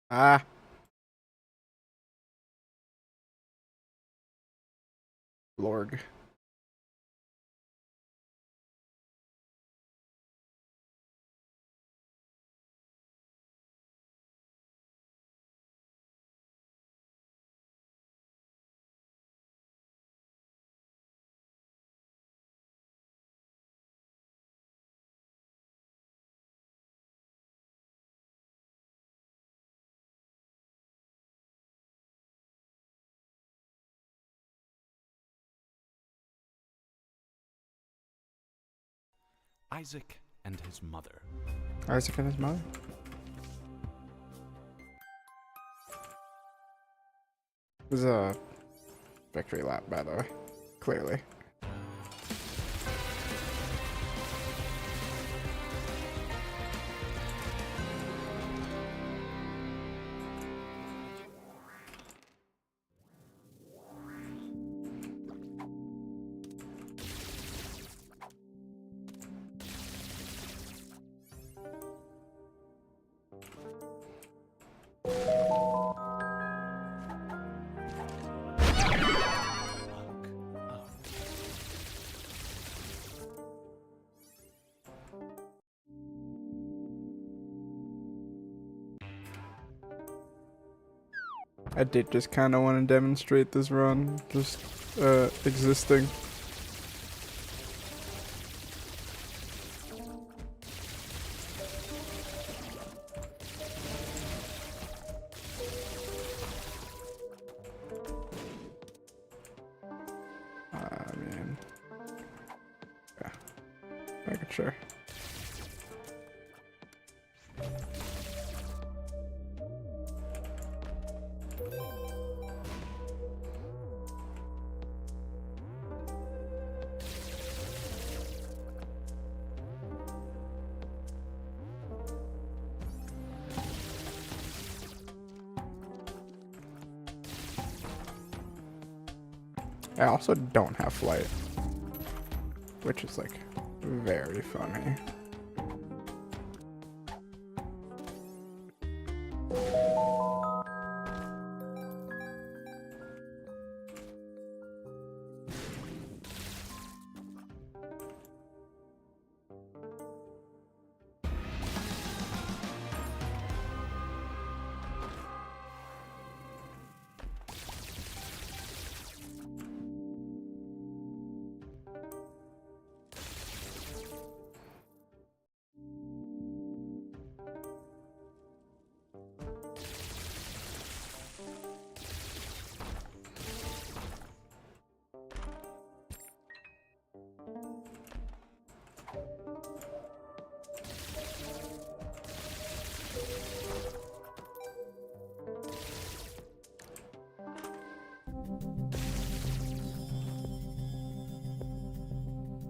Ah. Lord. Isaac and his mother. Isaac and his mother? It was a victory lap, by the way. Clearly. I did just kind of want to demonstrate this run, just existing. I mean, yeah, making sure. I also don't have flight, which is like very funny.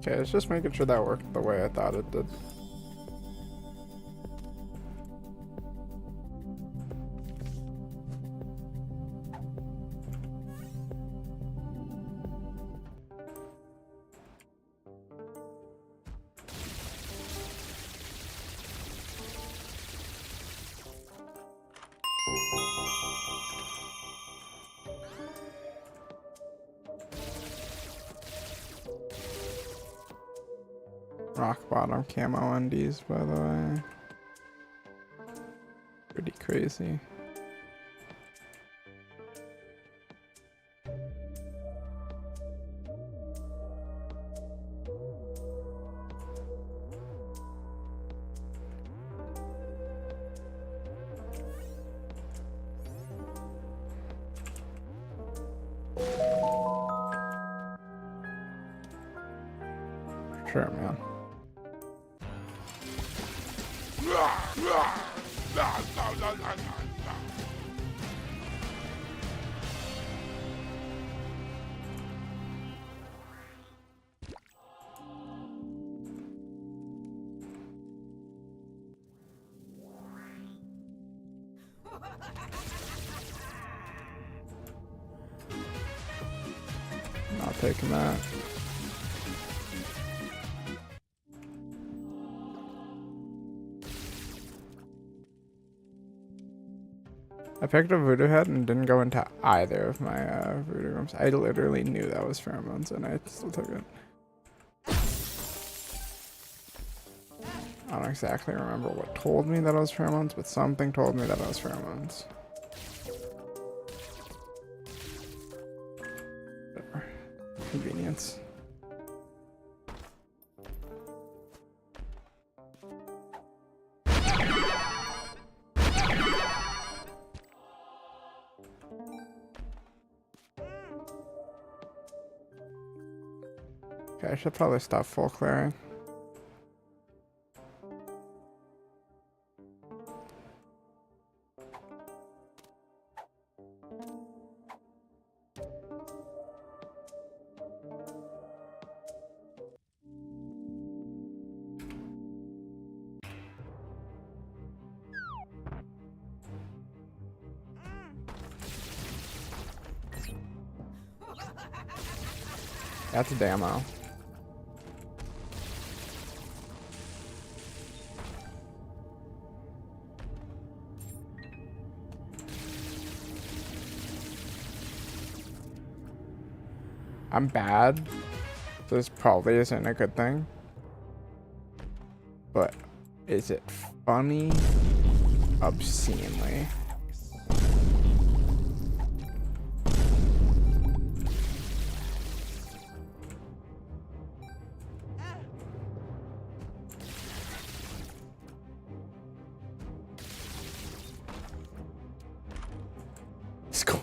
Okay, it's just making sure that worked the way I thought it did. Rock bottom camo undies, by the way. Pretty crazy. Sure, man. Not taking that. I picked a voodoo head and didn't go into either of my voodoo rooms. I literally knew that was pheromones and I still took it. I don't exactly remember what told me that it was pheromones, but something told me that it was pheromones. Whatever. Convenience. Okay, I should probably stop full clearing. That's a demo. I'm bad. This probably isn't a good thing. But is it funny? Obscenely. Let's go.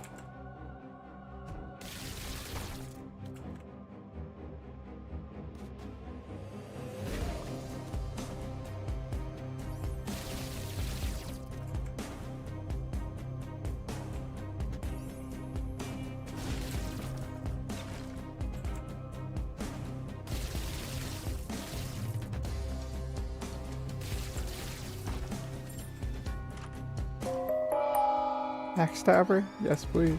Backstabber? Yes, please.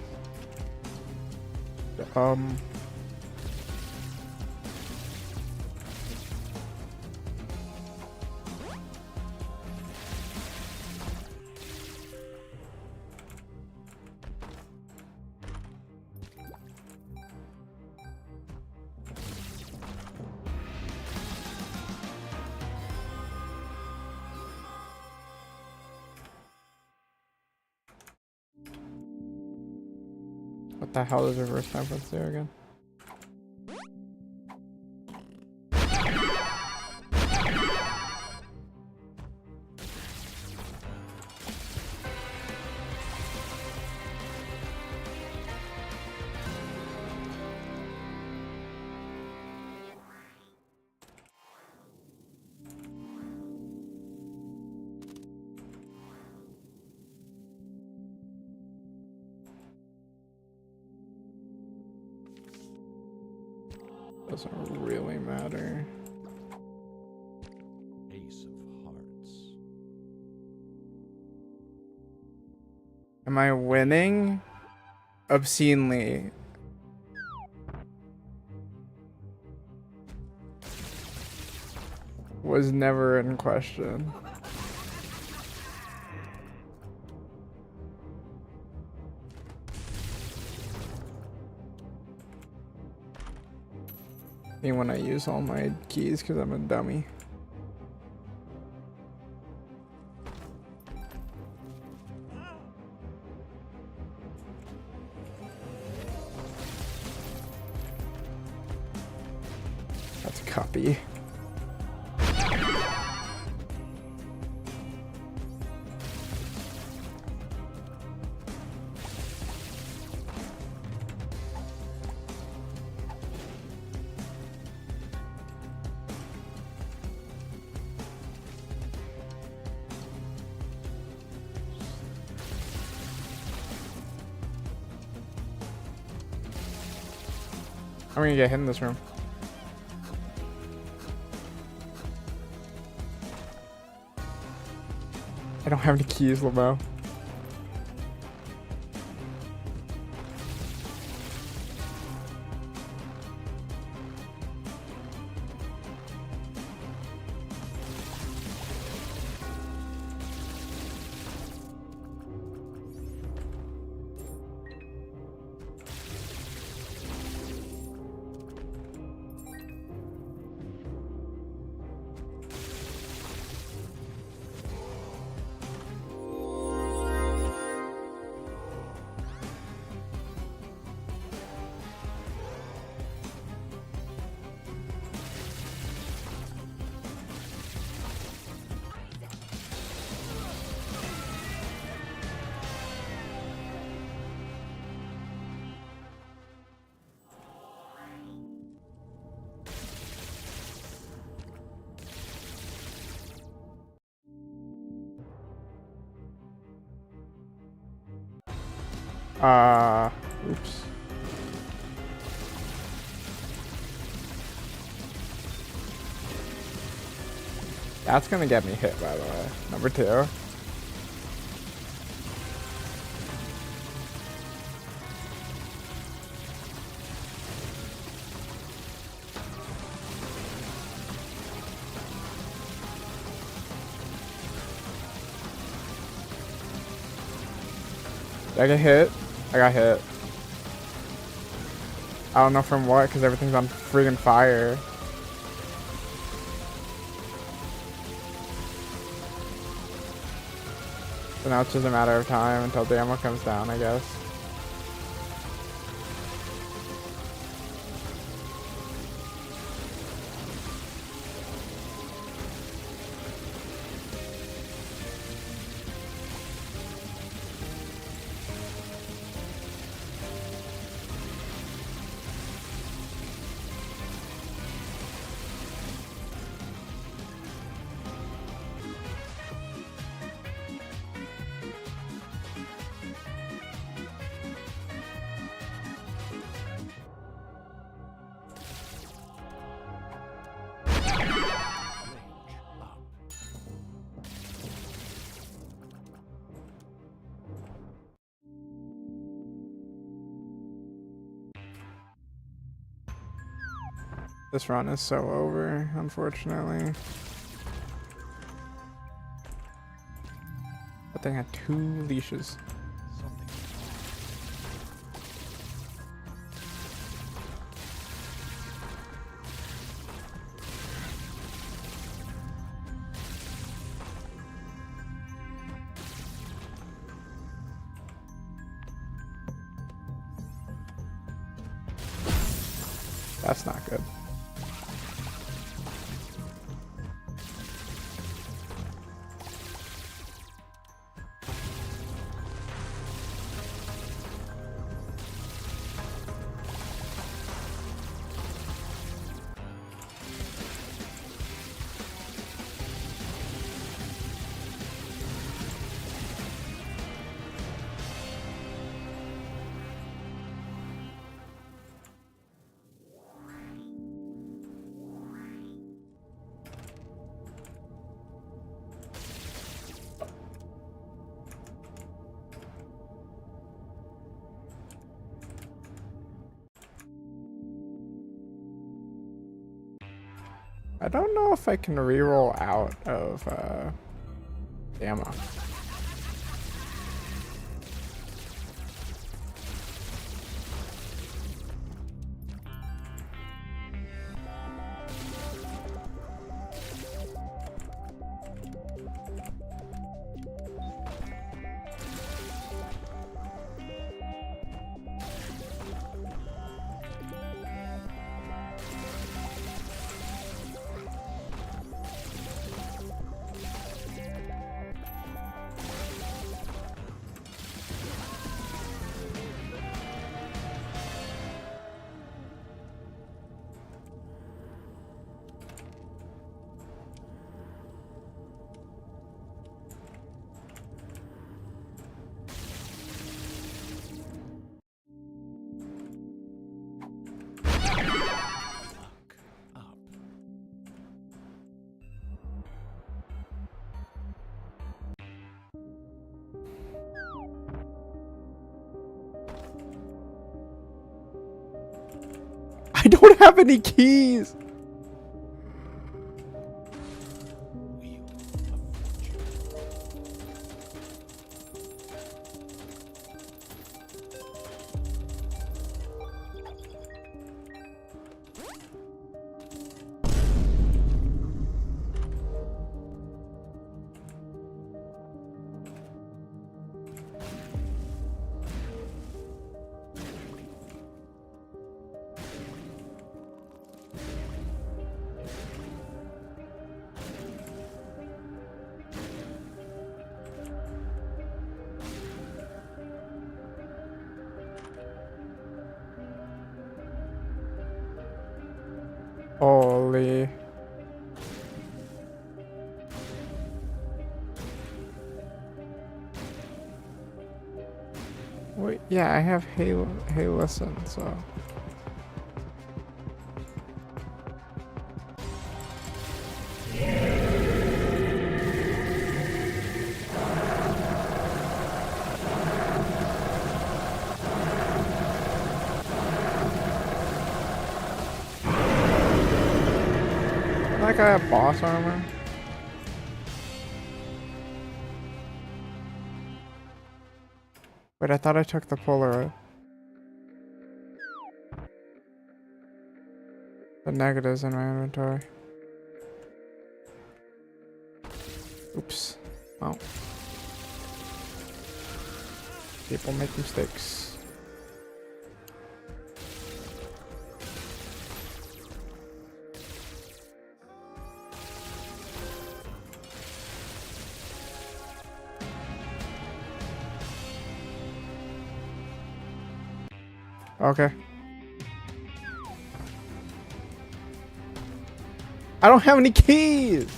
What the hell is reverse temperance there again? Doesn't really matter. Ace of Hearts. Am I winning? Obscenely. Was never in question. When I use all my keys because I'm a dummy. That's a copy. I'm gonna get hit in this room. I don't have any keys, Lamo. Oops. That's gonna get me hit, by the way. Number 2. Did I get hit? I got hit. I don't know from what, because everything's on friggin' fire. So now it's just a matter of time until the ammo comes down, I guess. This run is so over, unfortunately. That thing had 2 leashes. That's not good. I don't know if I can reroll out of ammo. I don't have any keys. Holy. Wait, yeah, I have Hey Listen, so. Like I have boss armor. Wait, I thought I took the Polaroid. The negatives in my inventory. Oops. Oh. People make mistakes. Okay. I don't have any keys!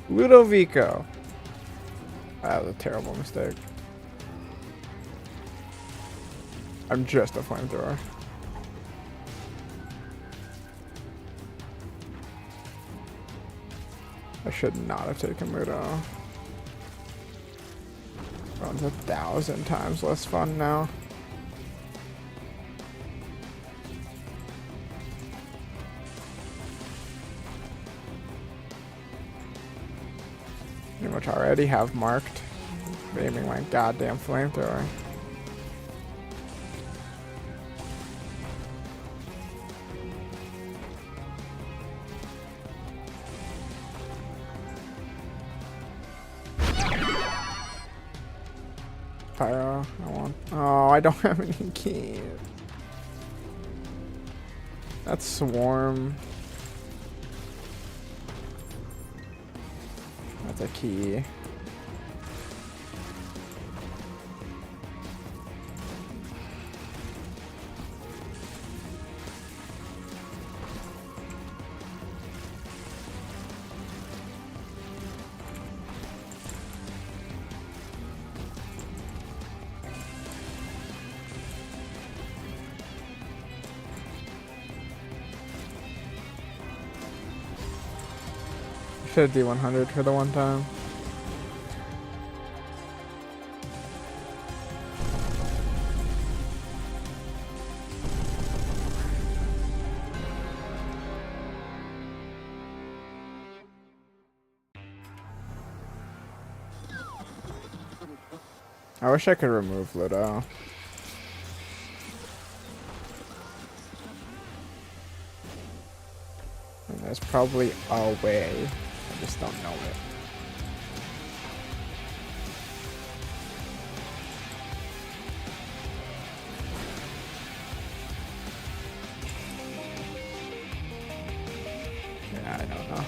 Ludovico. That was a terrible mistake. I'm just a flamethrower. I should not have taken Ludo. Runs 1,000 times less fun now. Pretty much already have marked. Aiming my goddamn flamethrower. Pyro, I want. Oh, I don't have any keys. That's Swarm. That's a key. Should do 100 for the one time. I wish I could remove Ludo. And there's probably a way. I just don't know it. Yeah, I don't know.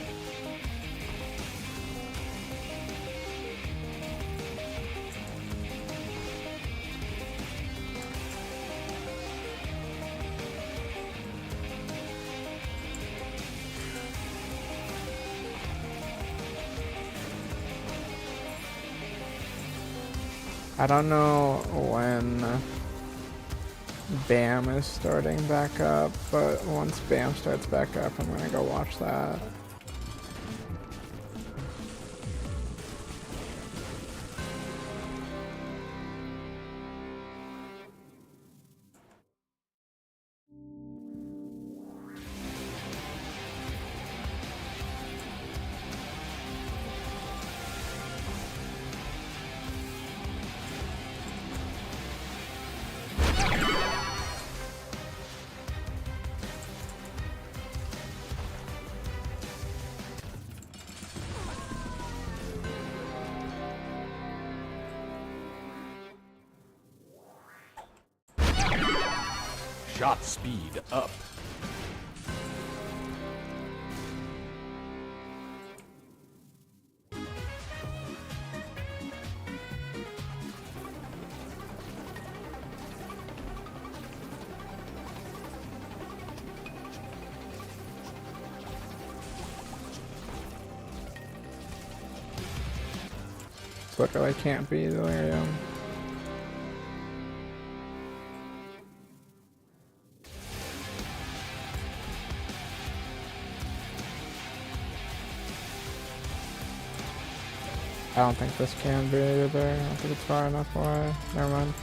I don't know when BAM is starting back up, but once BAM starts back up, I'm gonna go watch that. Shot speed up. Literally can't be delirium. I don't think this can be either. I don't think it's far enough away. Never mind.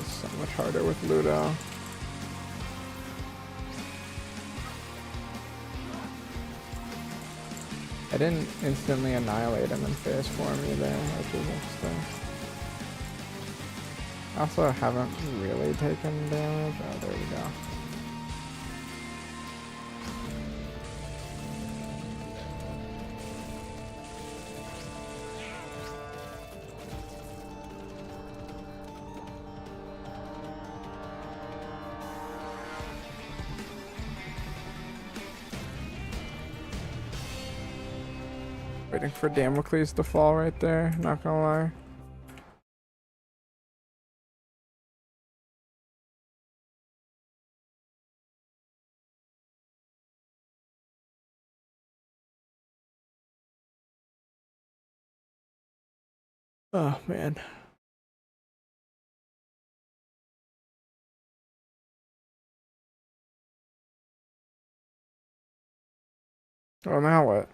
It's so much harder with Ludo. I didn't instantly annihilate him in phase form either, which is interesting. I also haven't really taken damage. Oh, there we go. Waiting for Damocles to fall right there, not gonna lie. Oh man. Well, now what?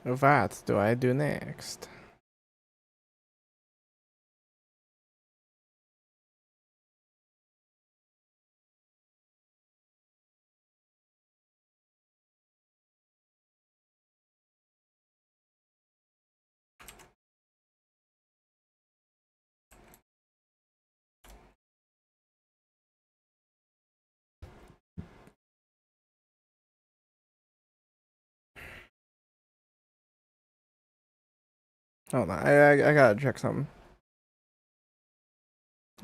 What do I do next? Hold on, I gotta check something.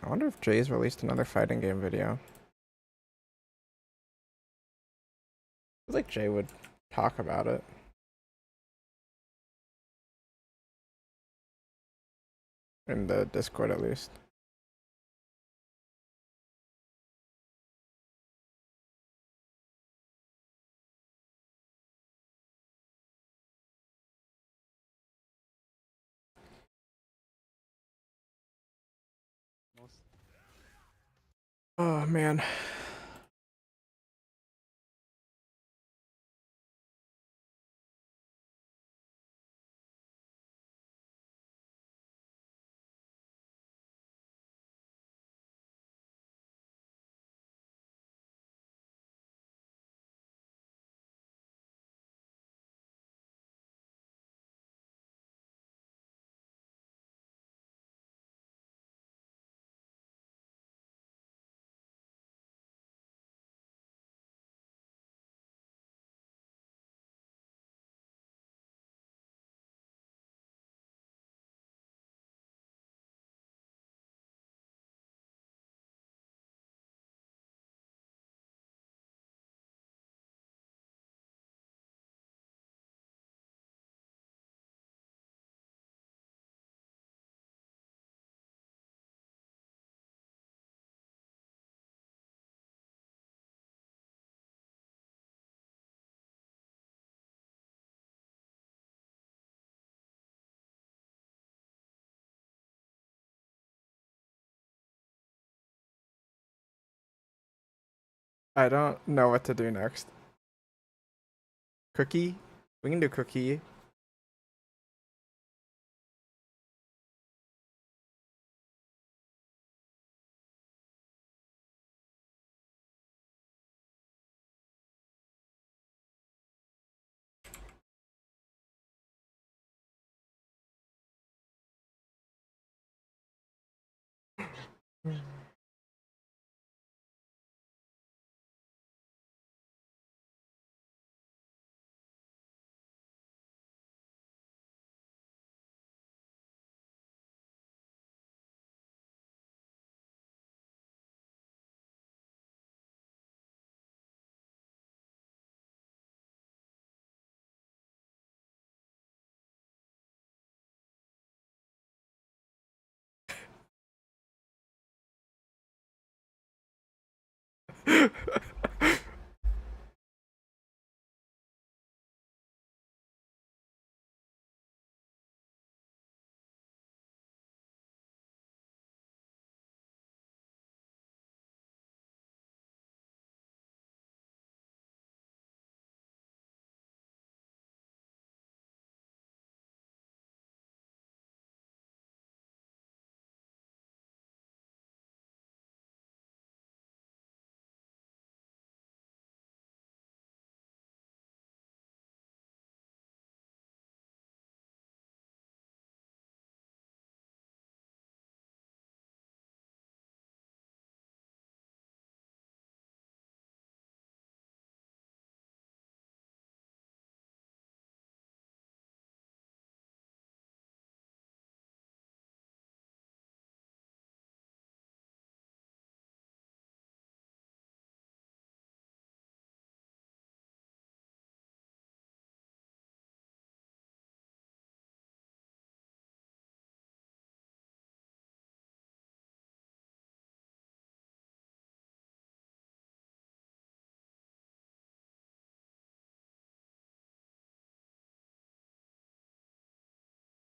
I wonder if Jay's released another fighting game video. I feel like Jay would talk about it. In the Discord at least. Oh man. I don't know what to do next. Cookie? We can do cookie.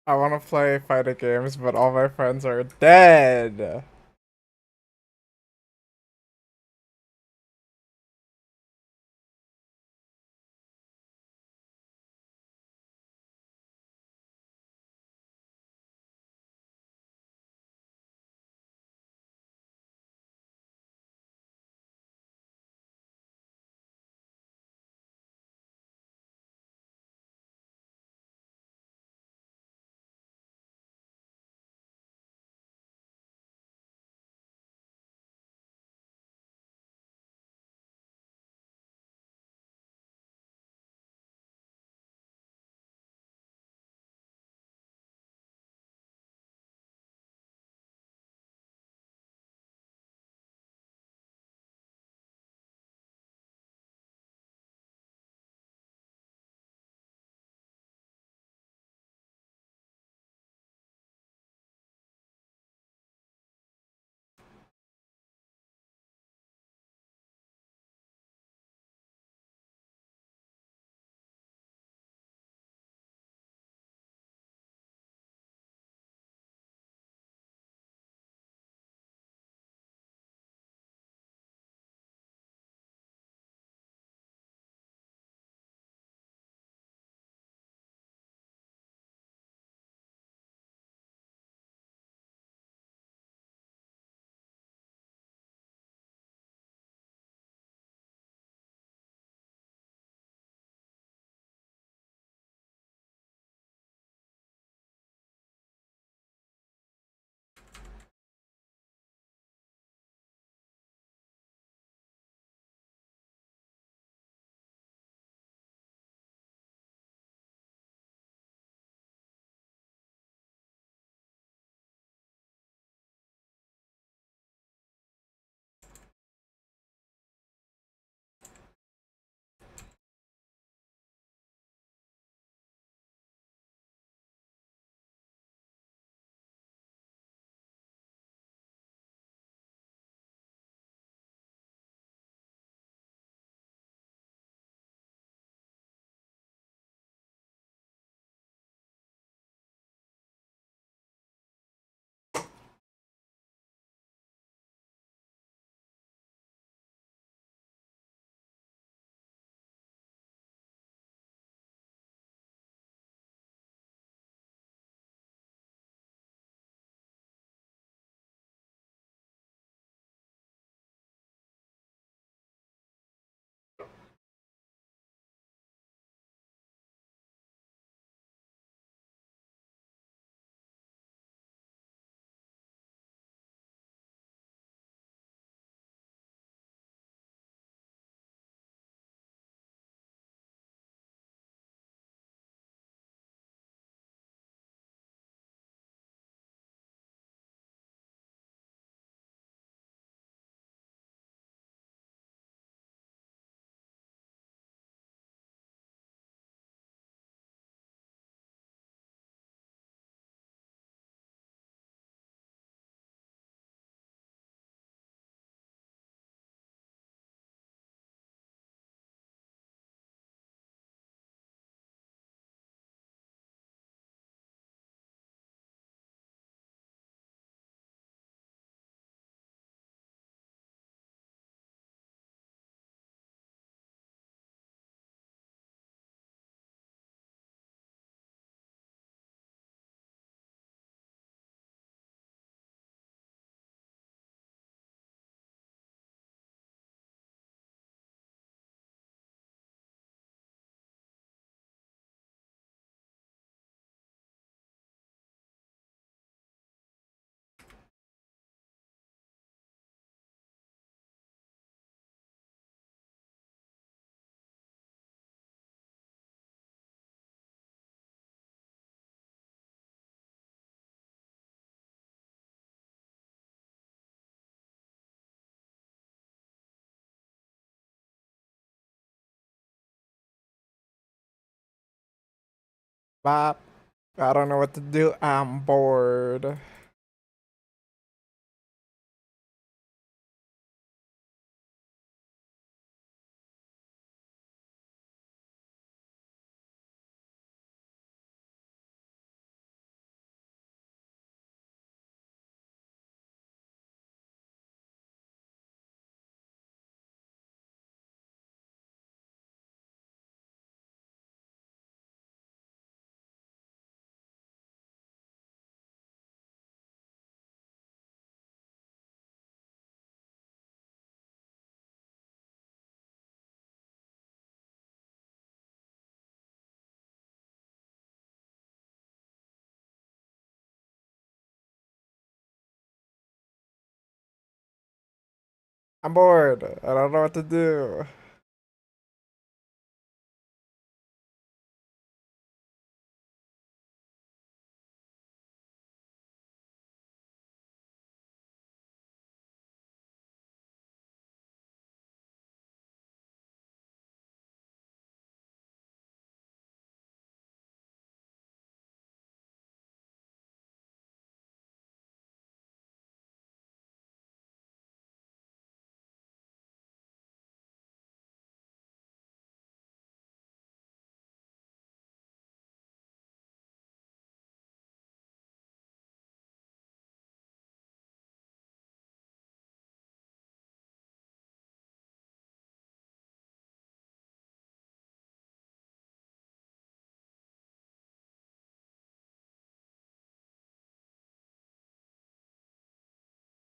I want to play fighting games, but all my friends are dead. Bop. I don't know what to do. I'm bored. I'm bored. I don't know what to do.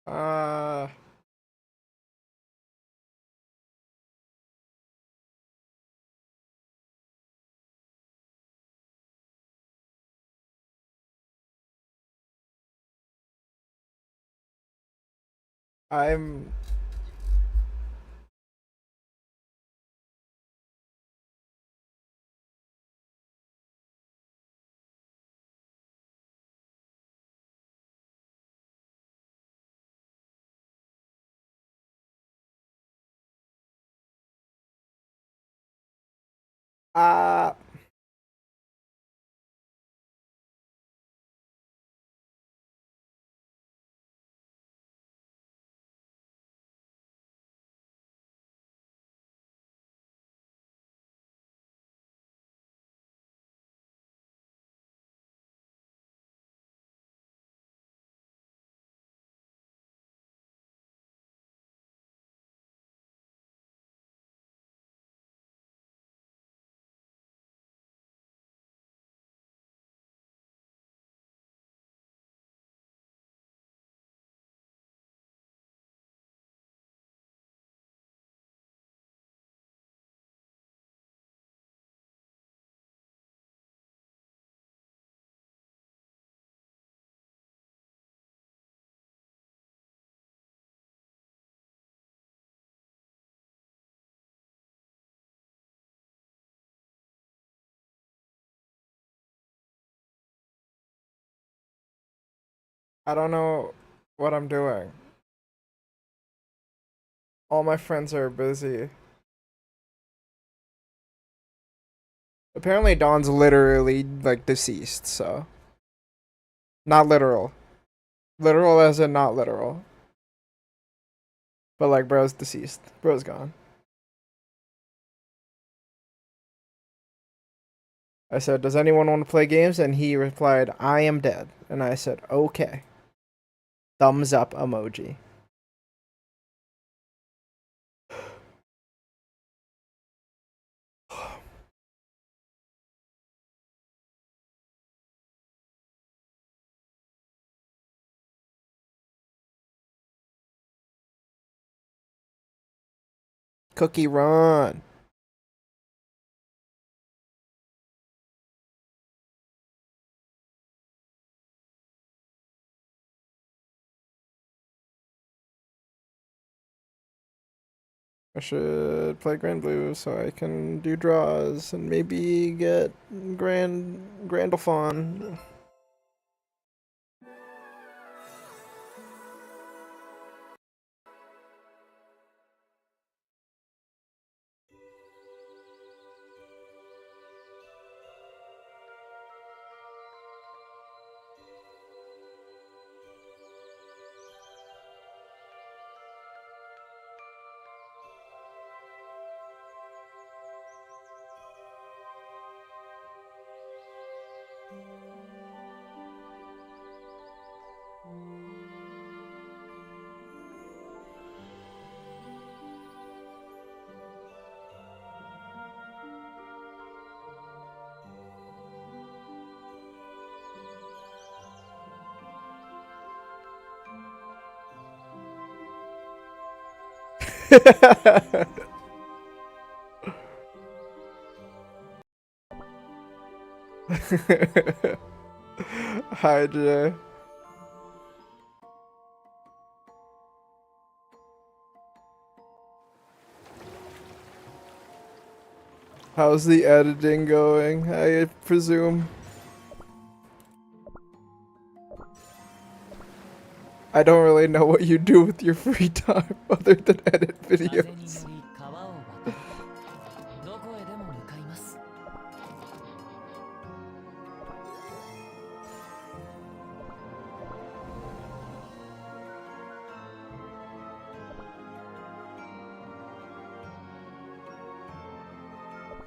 Uh, I'm uh I don't know what I'm doing. All my friends are busy. Apparently Dawn's literally like deceased, so not literal. Literal as in not literal. But like bro's deceased. Bro's gone. I said, "Does anyone want to play games?" And he replied, "I am dead." And I said, "Okay." Thumbs up emoji. Cookie run. I should play Grand Blue so I can do draws and maybe get Grandalfon. Hi, Jay. How's the editing going, I presume? I don't really know what you do with your free time other than edit videos.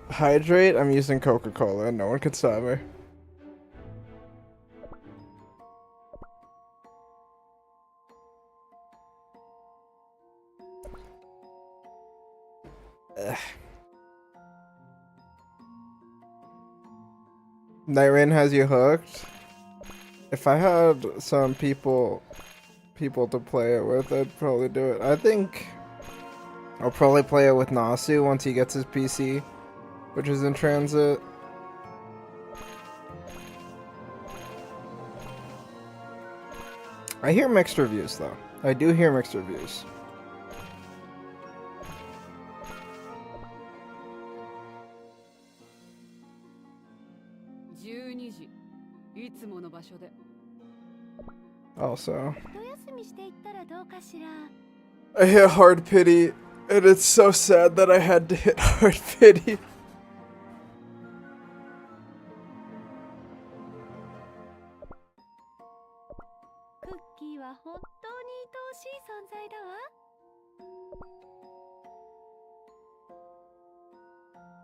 Hydrate? I'm using Coca-Cola. No one can stop me. Nightrain has you hooked? If I had some people to play it with, I'd probably do it. I think I'll probably play it with Nasu once he gets his PC, which is in transit. I hear mixed reviews though. I do hear mixed reviews. Also, I hit hard pity, and it's so sad that I had to hit hard pity.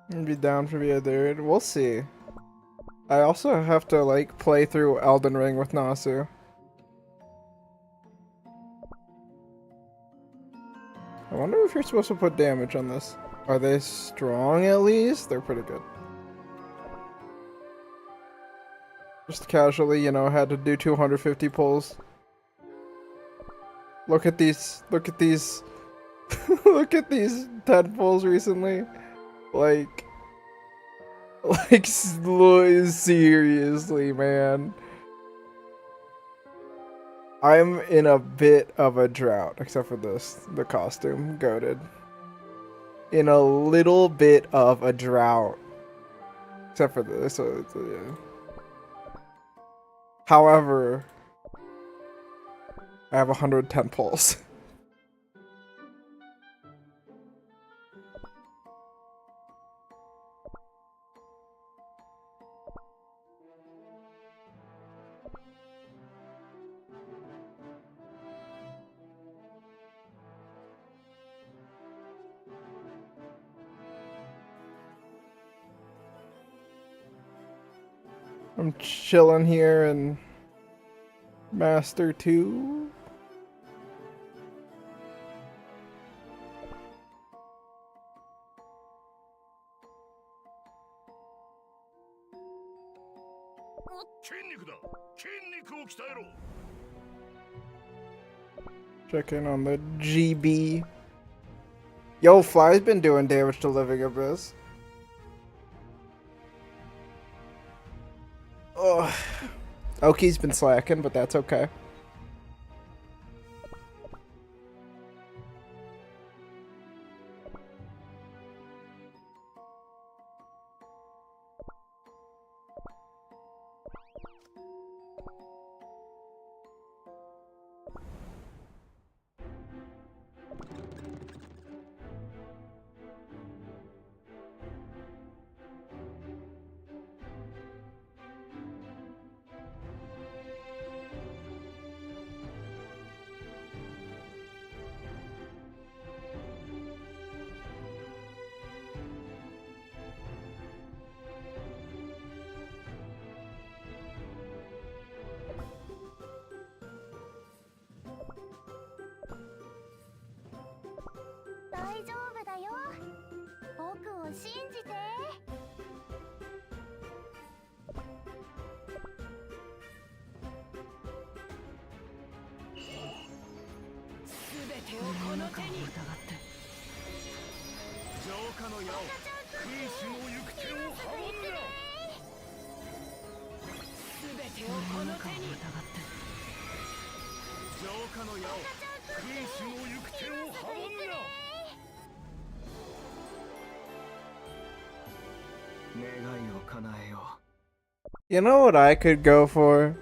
I'd be down for the other. We'll see. I also have to like play through Elden Ring with Nasu. I wonder if you're supposed to put damage on this. Are they strong at least? They're pretty good. Just casually, you know, had to do 250 pulls. Look at these. Look at these. Look at these 10 pulls recently. Like seriously, man. I'm in a bit of a drought, except for this, the costume, goated. In a little bit of a drought, except for this. So yeah. However, I have 110 pulls. I'm chilling here in Master 2. Check in on the GB. Yo, Fly's been doing damage to Living Abyss. Ugh. Oki's been slacking, but that's okay. 化の矢を君主の行く手を阻むな。全てをこの手に。浄化の矢を君主の行く手を阻むな。願いを叶えよう。 You know what I could go for?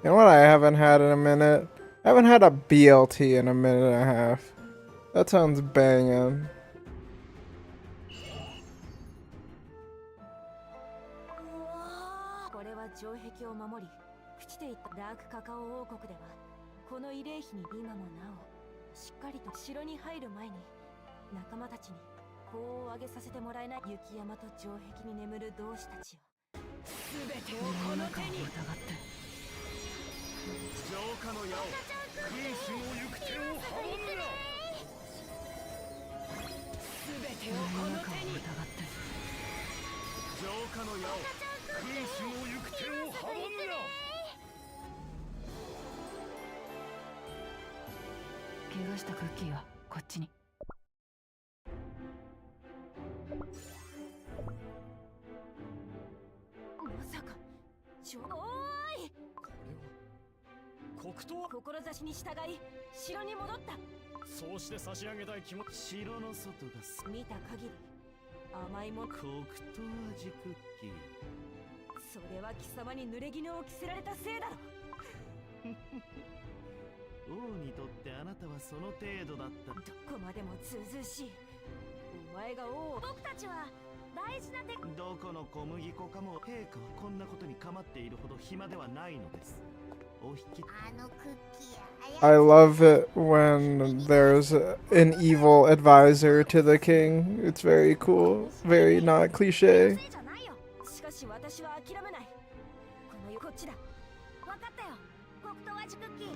You know what I haven't had in a minute? I haven't had a BLT in a minute and a half. That sounds banging. これは城壁を守り、朽ちていったダークカカオ王国では、この慰霊碑に今もなお、しっかりと城に入る前に、仲間たちに功を挙げさせてもらえない。雪山と城壁に眠る同志たちを、すべてをこの手に。浄化の矢を君主の行く手を阻むな。すべてをこの手に。浄化の矢を君主の行く手を阻むな。怪我したクッキーはこっちに。まさかおーい、黒刀は志に従い城に戻った。そうして差し上げたい気持ち。城の外が見た限り甘いもん。黒糖味クッキー。それは貴様に濡れ衣を着せられたせいだろ。王にとってあなたはその程度だった。どこまでもずうずうしい。お前が王を。僕たちは大事な手。どこの小麦粉かも陛下はこんなことに構っているほど暇ではないのです。お引き。 I love it when there's an evil advisor to the king. It's very cool. Very not cliche. しかし私は諦めない。このこっちだ。分かったよ。黒糖味クッキー。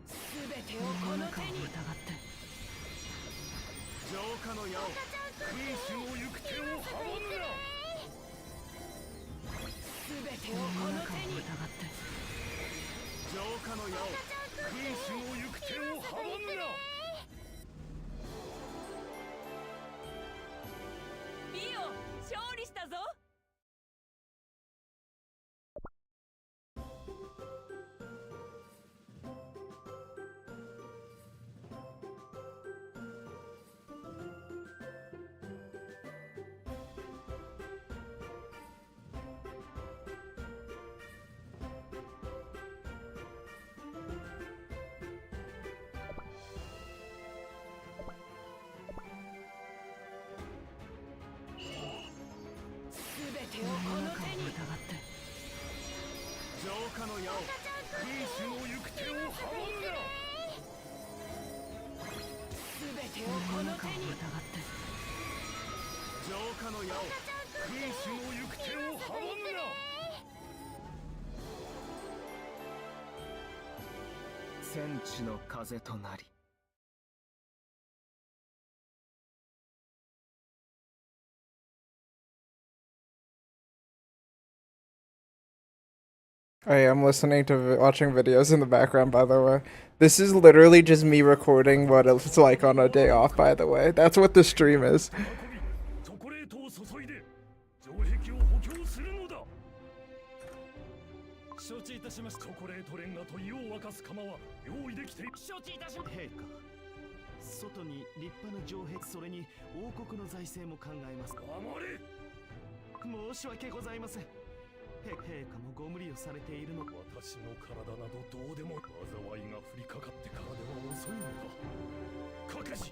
すべてをこの手に。浄化の矢を君主の行く手を阻むな。すべてをこの手に。浄化の矢を君主の行く手を阻むな。ミオ、勝利したぞ。すべてをこの手に。浄化の矢を君主の行く手を阻むな。すべてをこの手に。浄化の矢を君主の行く手を阻むな。戦地の風となり。I am listening to watching videos in the background, by the way. This is literally just me recording what it's like on a day off, by the way. That's what the stream is. チョコレートを注いで城壁を補強するのだ。承知いたしました。チョコレートレンガと湯を沸かす釜は用意できている。承知いたしました。陛下、外に立派な城壁、それに王国の財政も考えます。守れ。申し訳ございません。陛下もご無理をされているの。私の体などどうでも。災いが降りかかってからでは遅いのだ。各自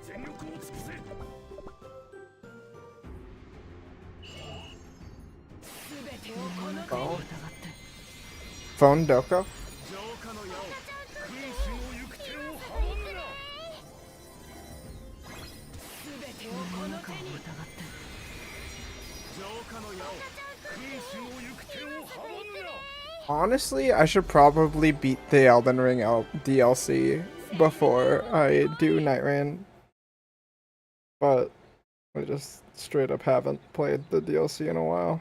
全力を尽くせ。すべてをこの手に。 Phone Doko? 浄化の矢を君主の行く手を阻むな。すべてをこの手に。浄化の矢を君主の行く手を阻むな。 Honestly, I should probably beat the Elden Ring DLC before I do Night Rain. But I just straight up haven't played the DLC in a while.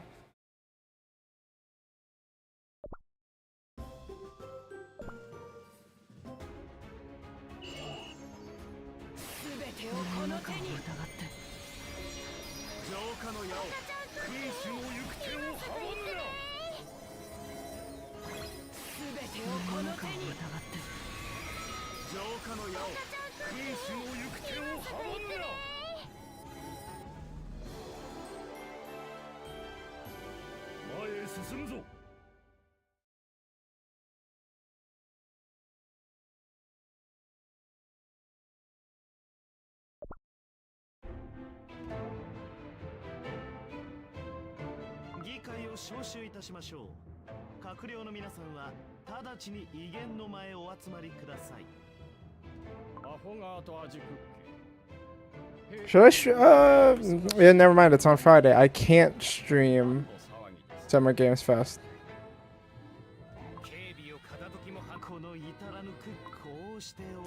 議会を招集いたしましょう。閣僚の皆さんは直ちに威厳の前お集まりください。アフォガーとアジクッケ。 Should I? Yeah, never mind. It's on Friday. I can't stream Summer Games Fest.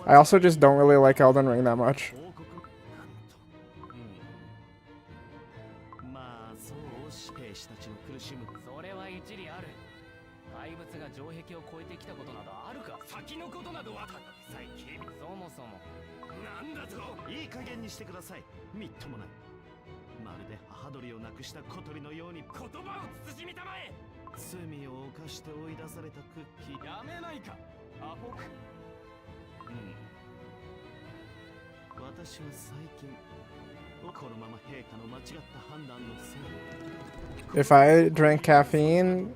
I also just don't really like Elden Ring that much. まあそう兵士たちの苦しむそれは一理ある。怪物が城壁を越えてきたことなどあるか。先のことなどはただでさえ警備そもそもなんだと。いい加減にしてください。みっともない。まるで母鳥を亡くした小鳥のように言葉を慎みたまえ。罪を犯して追い出されたクッキーやめないかアホか。私は最近このまま陛下の間違った判断のせい。 If I drank caffeine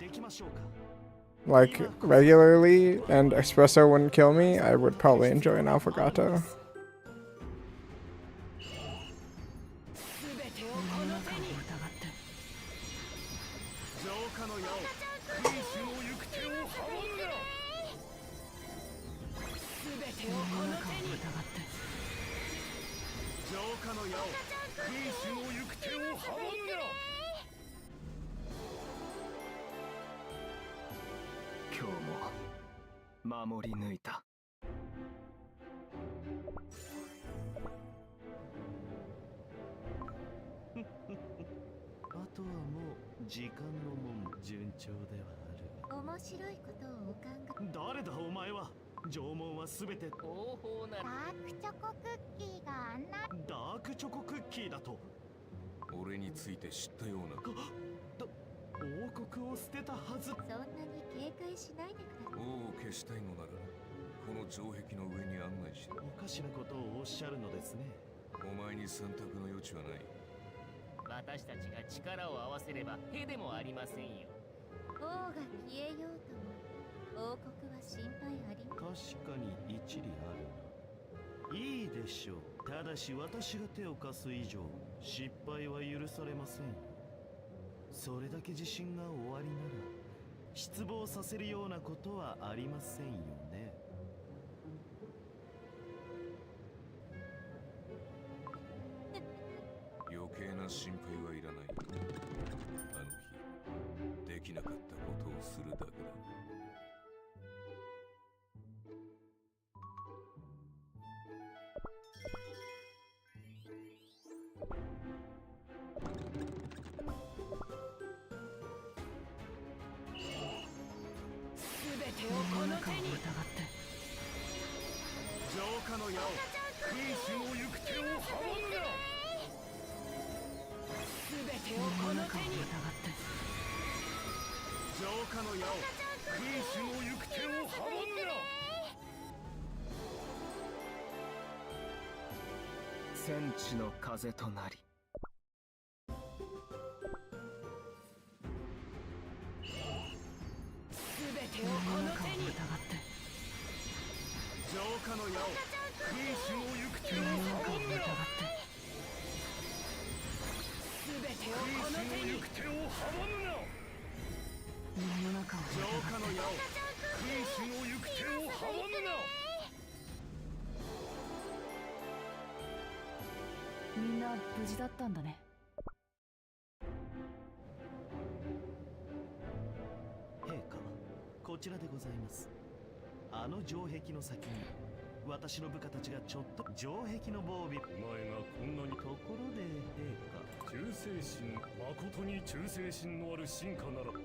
like regularly and espresso wouldn't kill me, I would probably enjoy an affogato. 今日も守り抜いた。あとはもう時間のもん。順調ではあるが面白いことをお考え。誰だお前は。縄文はすべて方法な。ダークチョコクッキーが案内。ダークチョコクッキーだと俺について知ったような。王国を捨てたはず。そんなに警戒しないでください。王を消したいのならこの城壁の上に案内し。おかしなことをおっしゃるのですね。お前に選択の余地はない。私たちが力を合わせればへでもありませんよ。王が消えようとも王国は心配あり。確かに一理ある。いいでしょう。ただし私が手を貸す以上失敗は許されませんよ。それだけ自信が終わりなら失望させるようなことはありませんよね。余計な心配はいらない。あの日できなかったことをするだけだ。浄化の矢を空心を行く手を阻むな。すべてをこの手に。浄化の矢を空心を行く手を阻むな。戦地の風となり。すべてをこの手に。浄化の矢を空心を行く手を阻むな。すべてをこの手に。行く手を阻むな。浄化の矢を空心を行く手を阻むな。みんな無事だったんだね。陛下、こちらでございます。あの城壁の先に私の部下たちがちょっと城壁の防備。お前がこんなにところで陛下誠心、誠に忠誠心のある進化なら、この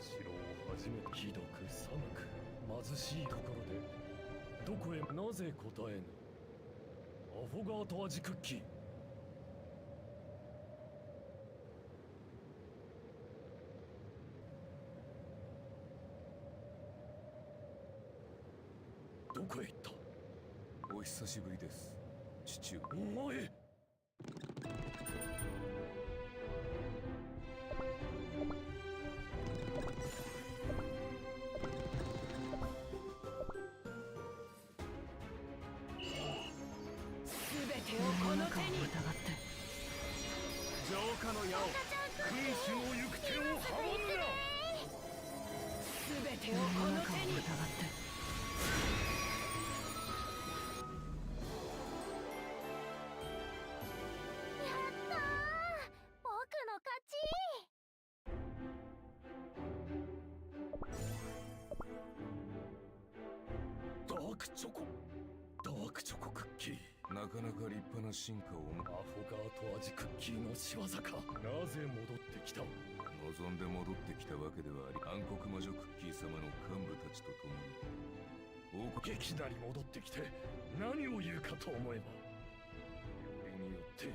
城を初めてひどく寒く貧しいところでどこへなぜ答えぬ。アフォガート味クッキー。どこへ行った。お久しぶりです、父上。お前。手をこの手に。浄化の矢を、君主の行く手を阻むな。すべてをこの手に。ダークチョコ。ダークチョコクッキー。なかなか立派な進化を。アフォガート味クッキーの仕業か。なぜ戻ってきた。望んで戻ってきたわけではあり、暗黒魔女クッキー様の幹部たちと共に王国。いきなり戻ってきて何を言うかと思えば、よりによって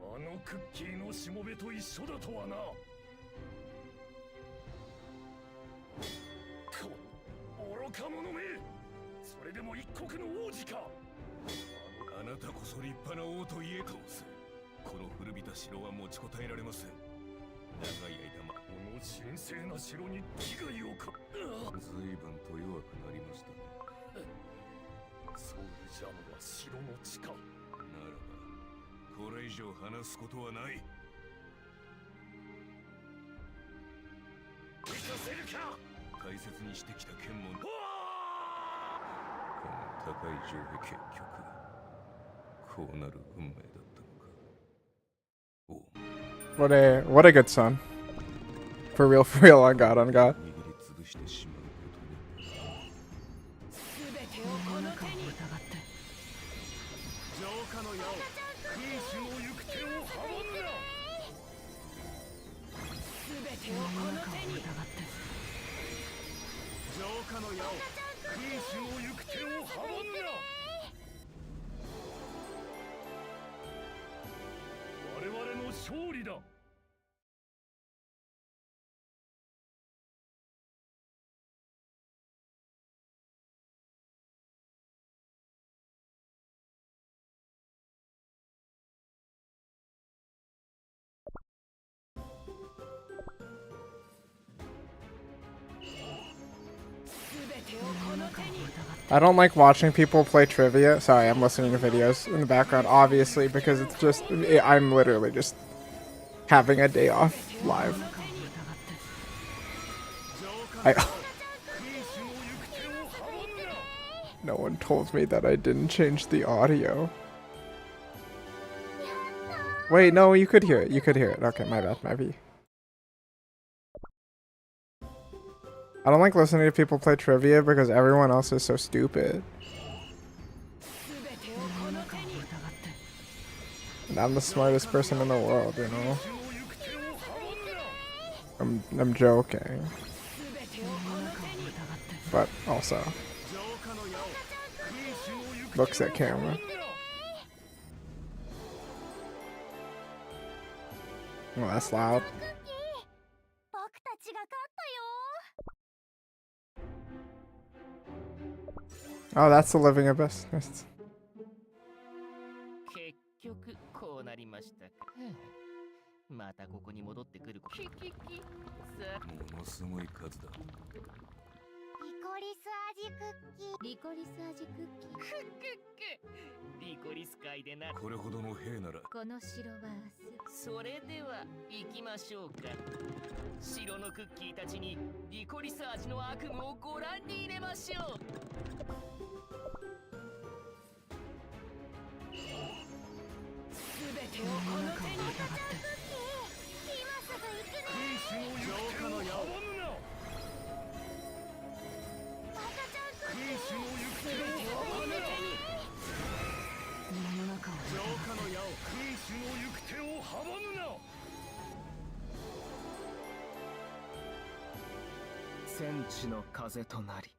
あのクッキーのしもべと一緒だとはな。この愚か者め。それでも一国の王子か。あなたこそ立派な王と言えとす。この古びた城は持ちこたえられません。長い間この神聖な城に危害をか。随分と弱くなりましたね。ソウルジャムは城の地下ならば、これ以上話すことはない。行かせるか。大切にしてきた剣も。この高い城壁、結局こうなる運命だったのか。おう。What a good son. For real, on God, on God. 握りつぶしてしまうことに。すべてをこの手に。浄化の矢を、君主の行く手を阻むな。すべてをこの手に。浄化の矢を、君主の行く手を阻むな。我々の勝利だ。I don't like watching people play trivia. Sorry, I'm listening to videos in the background, obviously, because it's just, I'm literally just having a day off live. No one told me that I didn't change the audio. Wait, no, you could hear it. You could hear it. Okay, my bad, maybe. I don't like listening to people play trivia because everyone else is so stupid. And I'm the smartest person in the world, you know? I'm joking. But also looks at camera. Oh, that's loud. Oh, that's the living abyss. Nice. 結局こうなりましたか。またここに戻ってくる。キキキ。さあ、ものすごい数だ。リコリス味クッキー。リコリス味クッキー。クックック。リコリス界でな。これほどの兵なら。この城はそれでは行きましょうか。城のクッキーたちにリコリス味の悪夢をご覧に入れましょう。すべてをこの手に。今すぐ行くね。君主の浄化の矢を阻むな。君主の行く手を阻むな。家の中を浄化の矢を、君主の行く手を阻戦地の風となり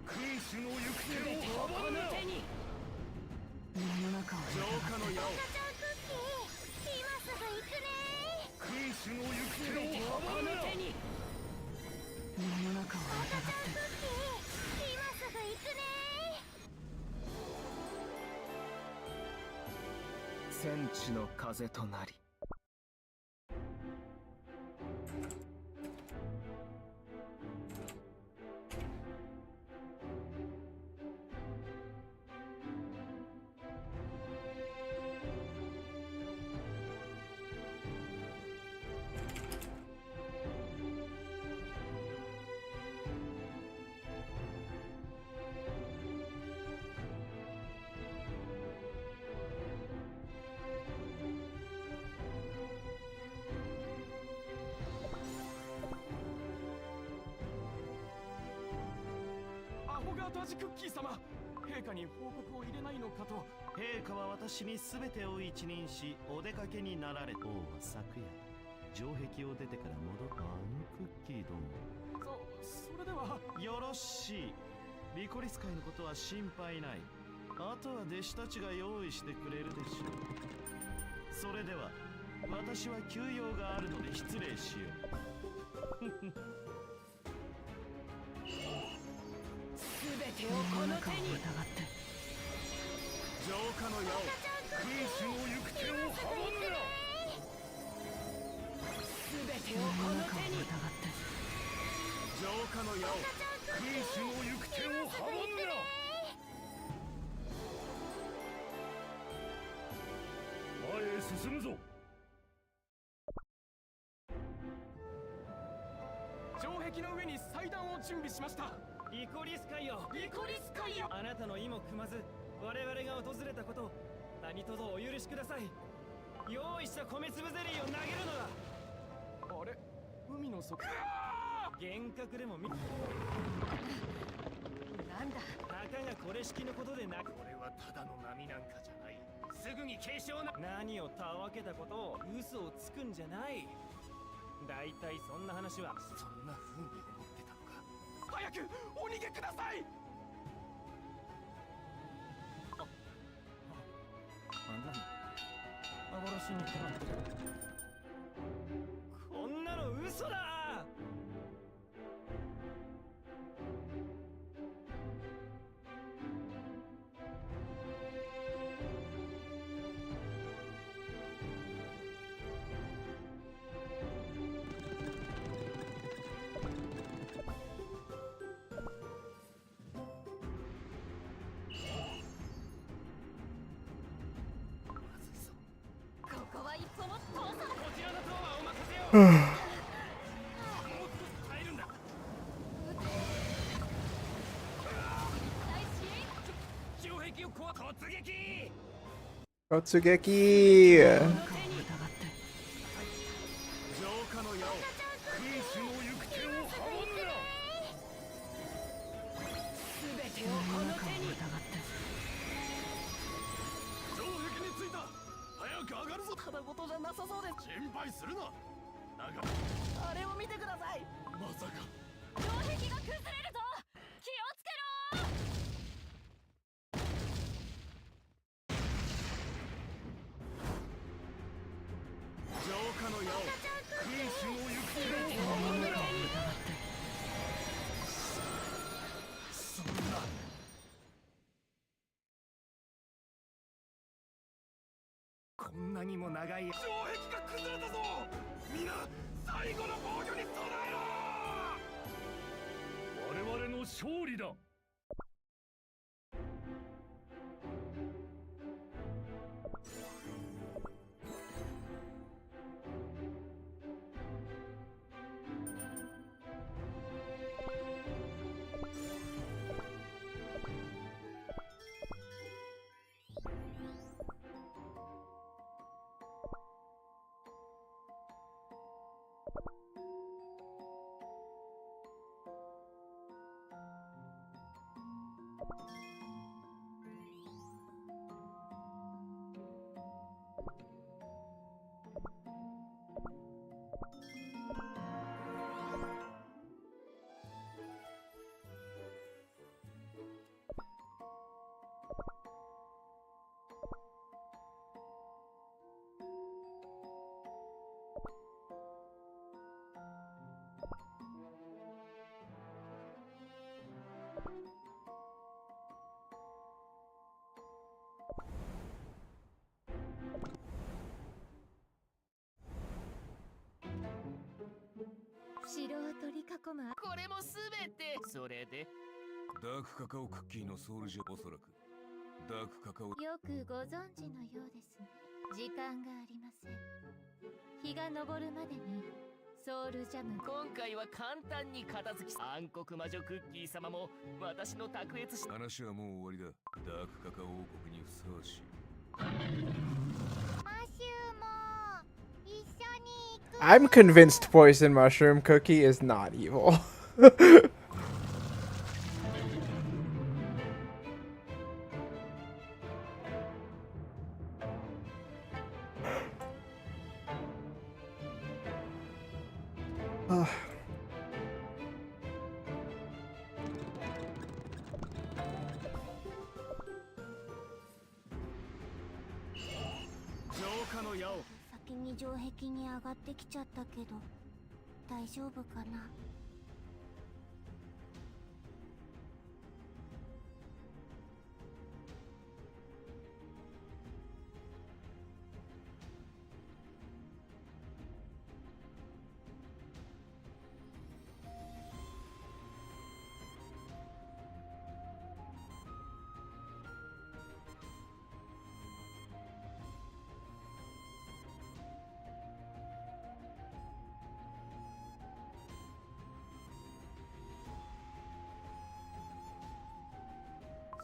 君主の行く手を阻むな。世の中を浄化の矢を赤ちゃんクッキー今すぐ行くね君主の行く手を阻むな。世の中を疑赤ちゃんってクッキー今すぐ行くね戦地の風となりアフォガート味クッキー様、陛下に報告を入れないのかと。陛下は私に全てを一任しお出かけになられた。王は昨夜城壁を出てから戻った。あのクッキーどもそれでは。よろしい。リコリス会のことは心配ない。あとは弟子たちが用意してくれるでしょう。それでは私は休養があるので失礼しよう。世の中を疑って浄化の矢を君主の行く手を阻むな。世の中を疑って浄化の矢を君主の行く手を阻むな。前へ進むぞ。城壁の上に祭壇を準備しました。リコリス会よ、リコリス会よ。あなたの意も組まず我々が訪れたこと何卒お許しください。用意した米粒ゼリーを投げるのだ。あれ、海の底。幻覚でも見なんだ。たかがこれ式のことでなく、これはただの波なんかじゃない。すぐに警鐘な。何をたわけたことを嘘をつくんじゃない。だいたいそんな話はそんな風に思ってたのか。早くお逃げください。幻に決まってる。こんなの嘘だ。ここは一歩も通さない。こちらの塔はお任せよ。はもう少し耐えるんだ。城壁を突撃。突撃。世の中を疑って浄化の矢を君主の行く手を阻むな。全て世の中を疑って城壁に着いた。早く上がるぞ。ただごとじゃなさそうです。心配するな。だがあれを見てください。まさか。城壁が崩れるぞ。気をつけろ。浄化の矢を君主の行く手を阻世のむな。中を疑ってそんな。こんなにも長い。城壁が崩れたぞ。皆最後の防御に備えろ。我々の勝利だ。囲むこれもすべてそれでダークカカオクッキーのソウルジェおそらくダークカカオよくご存知のようですね。時間がありません。日が昇るまでにソウルジャム今回は簡単に片付き暗黒魔女クッキー様も私の卓越し話はもう終わりだ。ダークカカオ王国にふさわしい。マシューも一緒に行く。 I'm convinced Poison Mushroom Cookie is not evil. Ugh. 浄化の矢を先に城壁に上がってきちゃったけど大丈夫かな。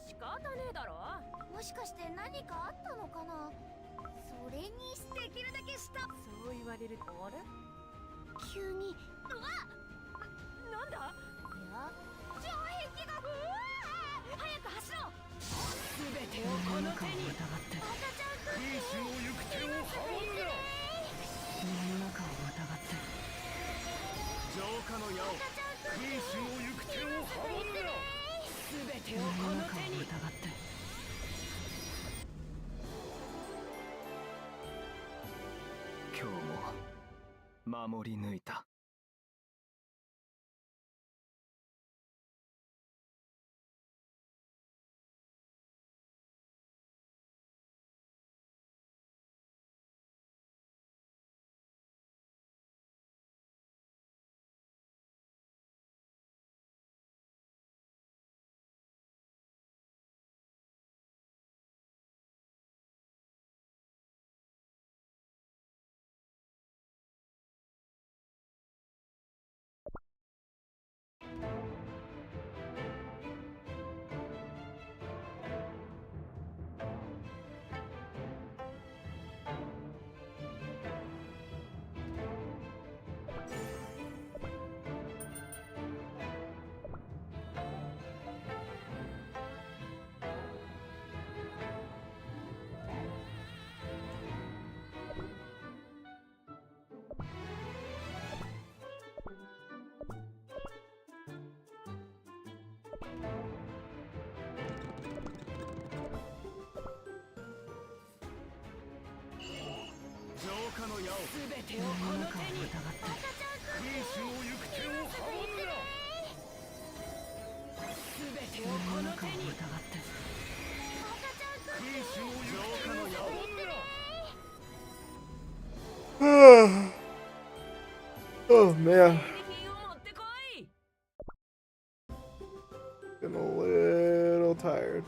仕方ねえだろ。もしかして何かあったのかな。それにできるだけ下そう言われるとあれ急になんだ。いや城壁が早く走ろう。すべてをこの手に。疑って赤ちゃんクッキーの行く手を阻むな。世の中を疑って浄化の矢を君主の行く手を阻むな。すべてを世このの中を手に。疑って今日も守り抜いた。浄化の矢をすべてを世このの中を疑手に。って君主の行く手を阻むな。すべてを世この中をの手に。疑って君主の行く手を阻むな。 Oh man, 品を持ってこい。 getting a little tired.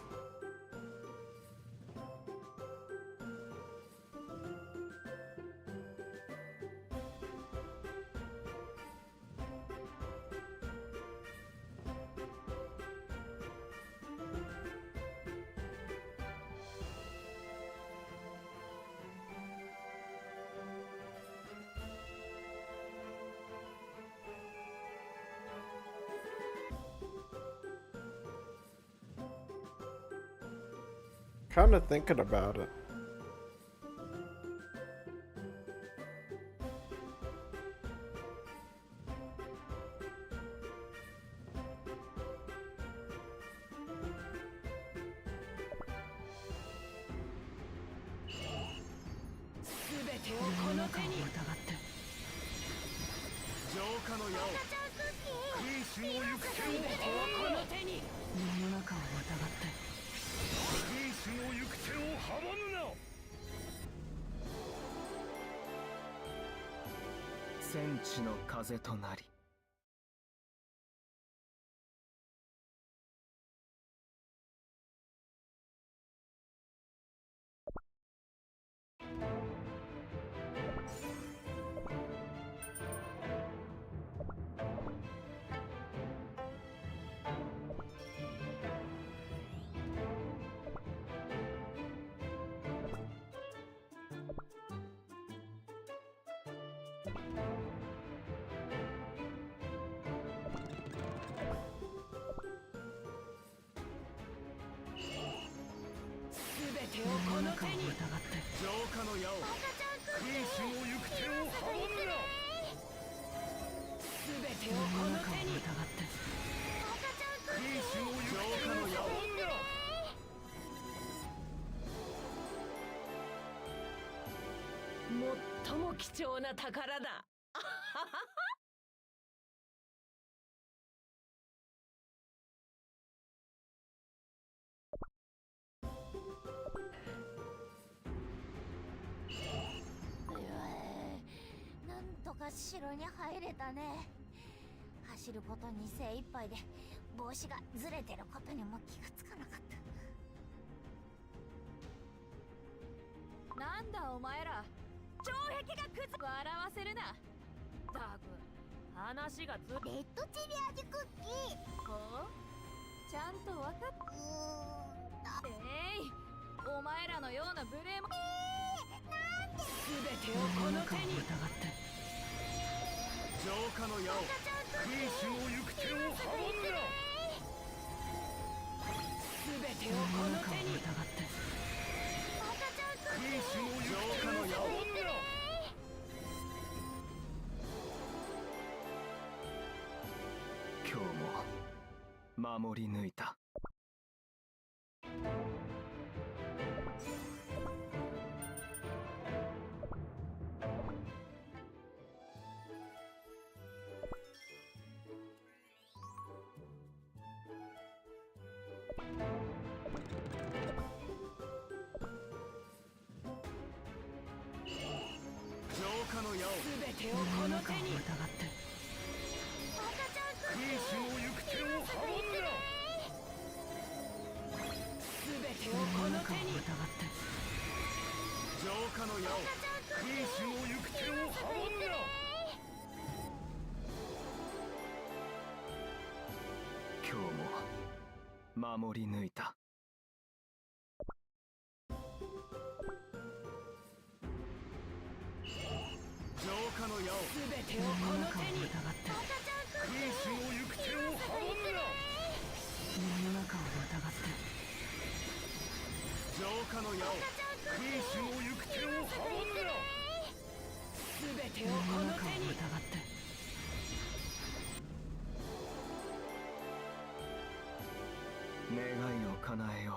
Kind of thinking about it.戦地の風となり全てをこの手に。浄化の矢を君主の行く手を阻むな。全てをこの手に。君主の行く手を阻むな。最も貴重な宝だ。なんとか城に入れたね。走ることに精一杯で帽子がずれてることにも気がつかなかった。なんだお前ら、城壁が笑わせるな。ダグ、話がずレッドチリ味クッキー。ほうちゃんとわかっお前らのような無礼もなんで全てをこの手に。浄化の矢を君主の行く手を阻むな。全てをこの手に。君主の浄化の矢を阻むな。今日も守り抜いた。浄化の矢を全てをこの手に。君主の行く手を阻むな。全てをこの手に。浄化の矢を君主の行く手を阻むな。今日も守り抜いた。浄化の矢を全てをこの手に。君主の行く手を阻むな。世の中を疑って浄化の矢を君主の行く手を阻むな。全てをこの手に。願いを叶えよう。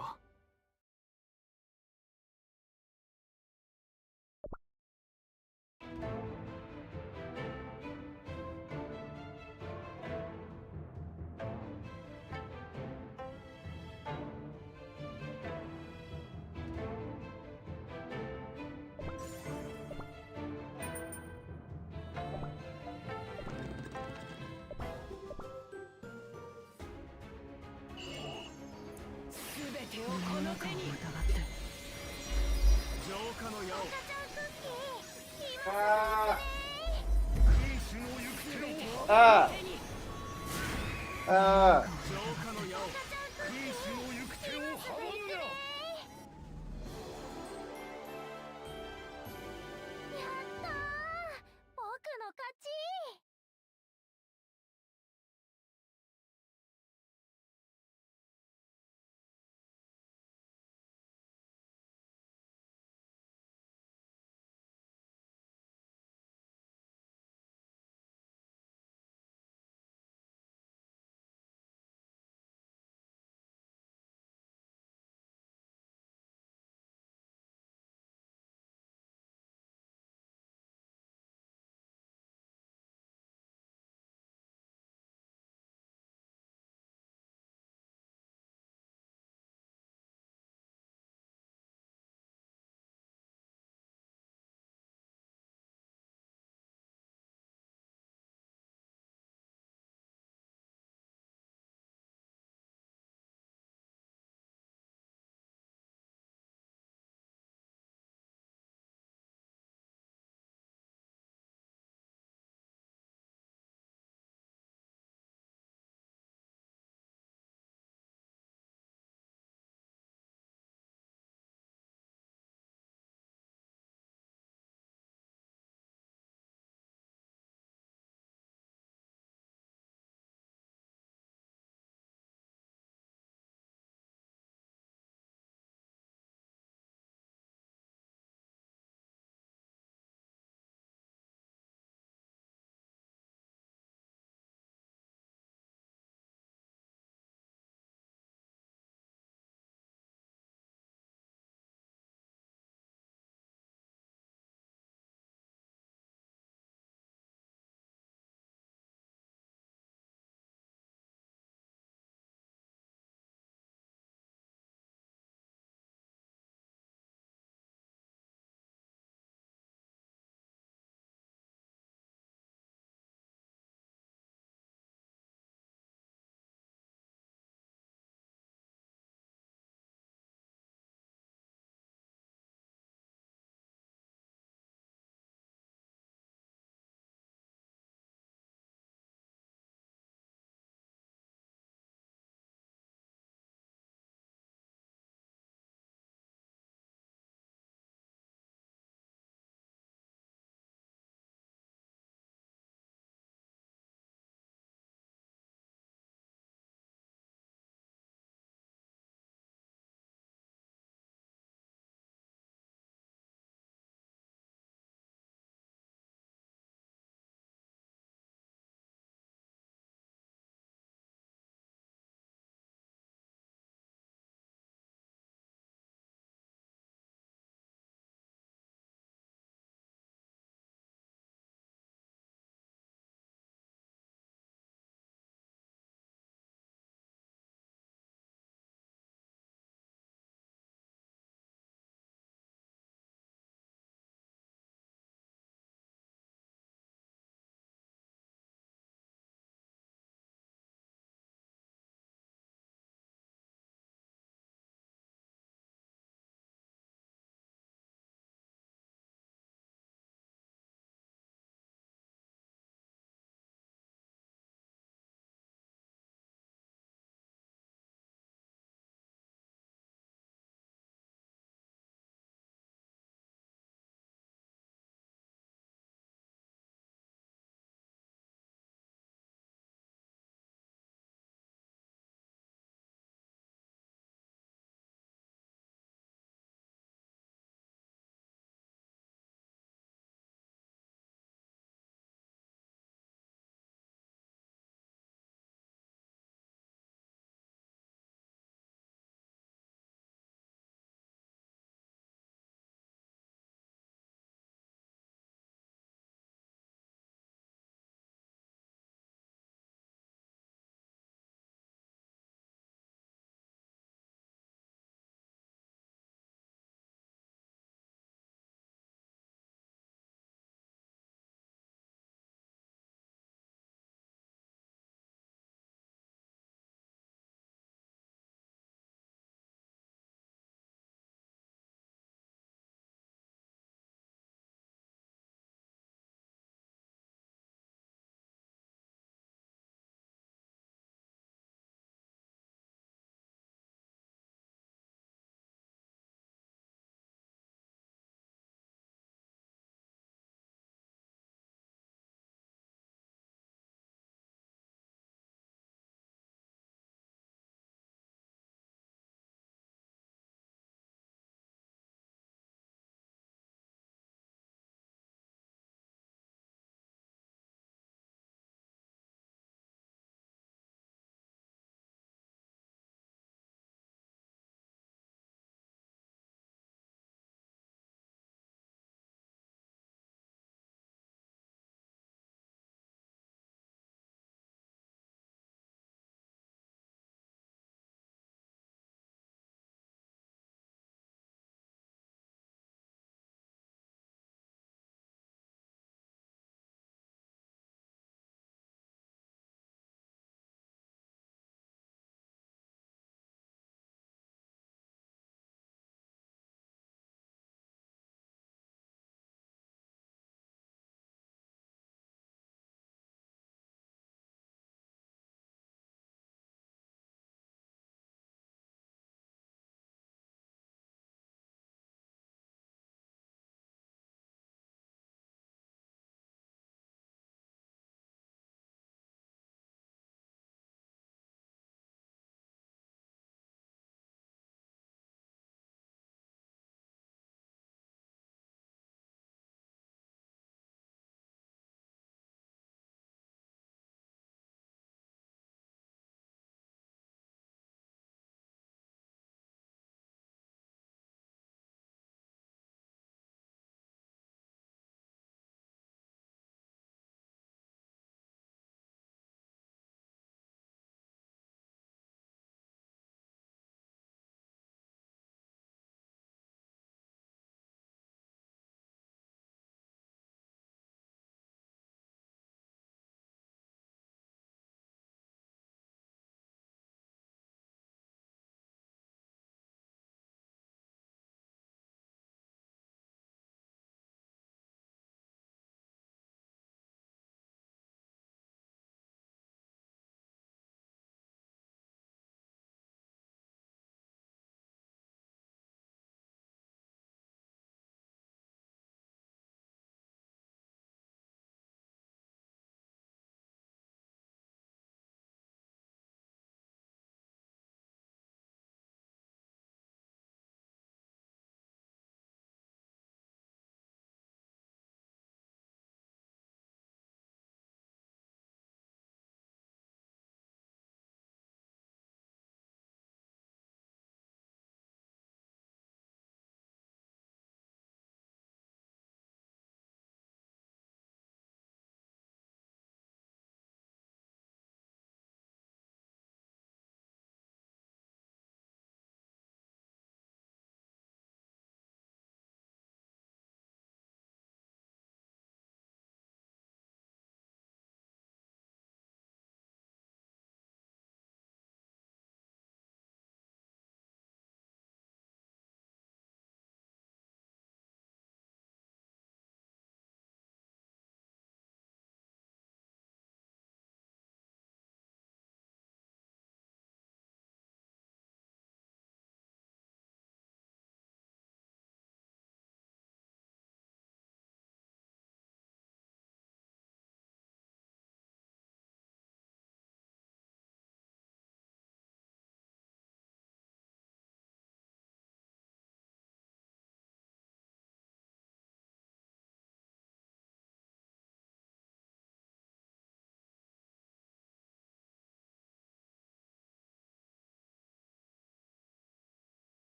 全てをこの手に。浄化の矢をあ君主の行く手を阻むな。ああ浄化の矢を君主の行く手を阻むな。やったー、僕の勝ち。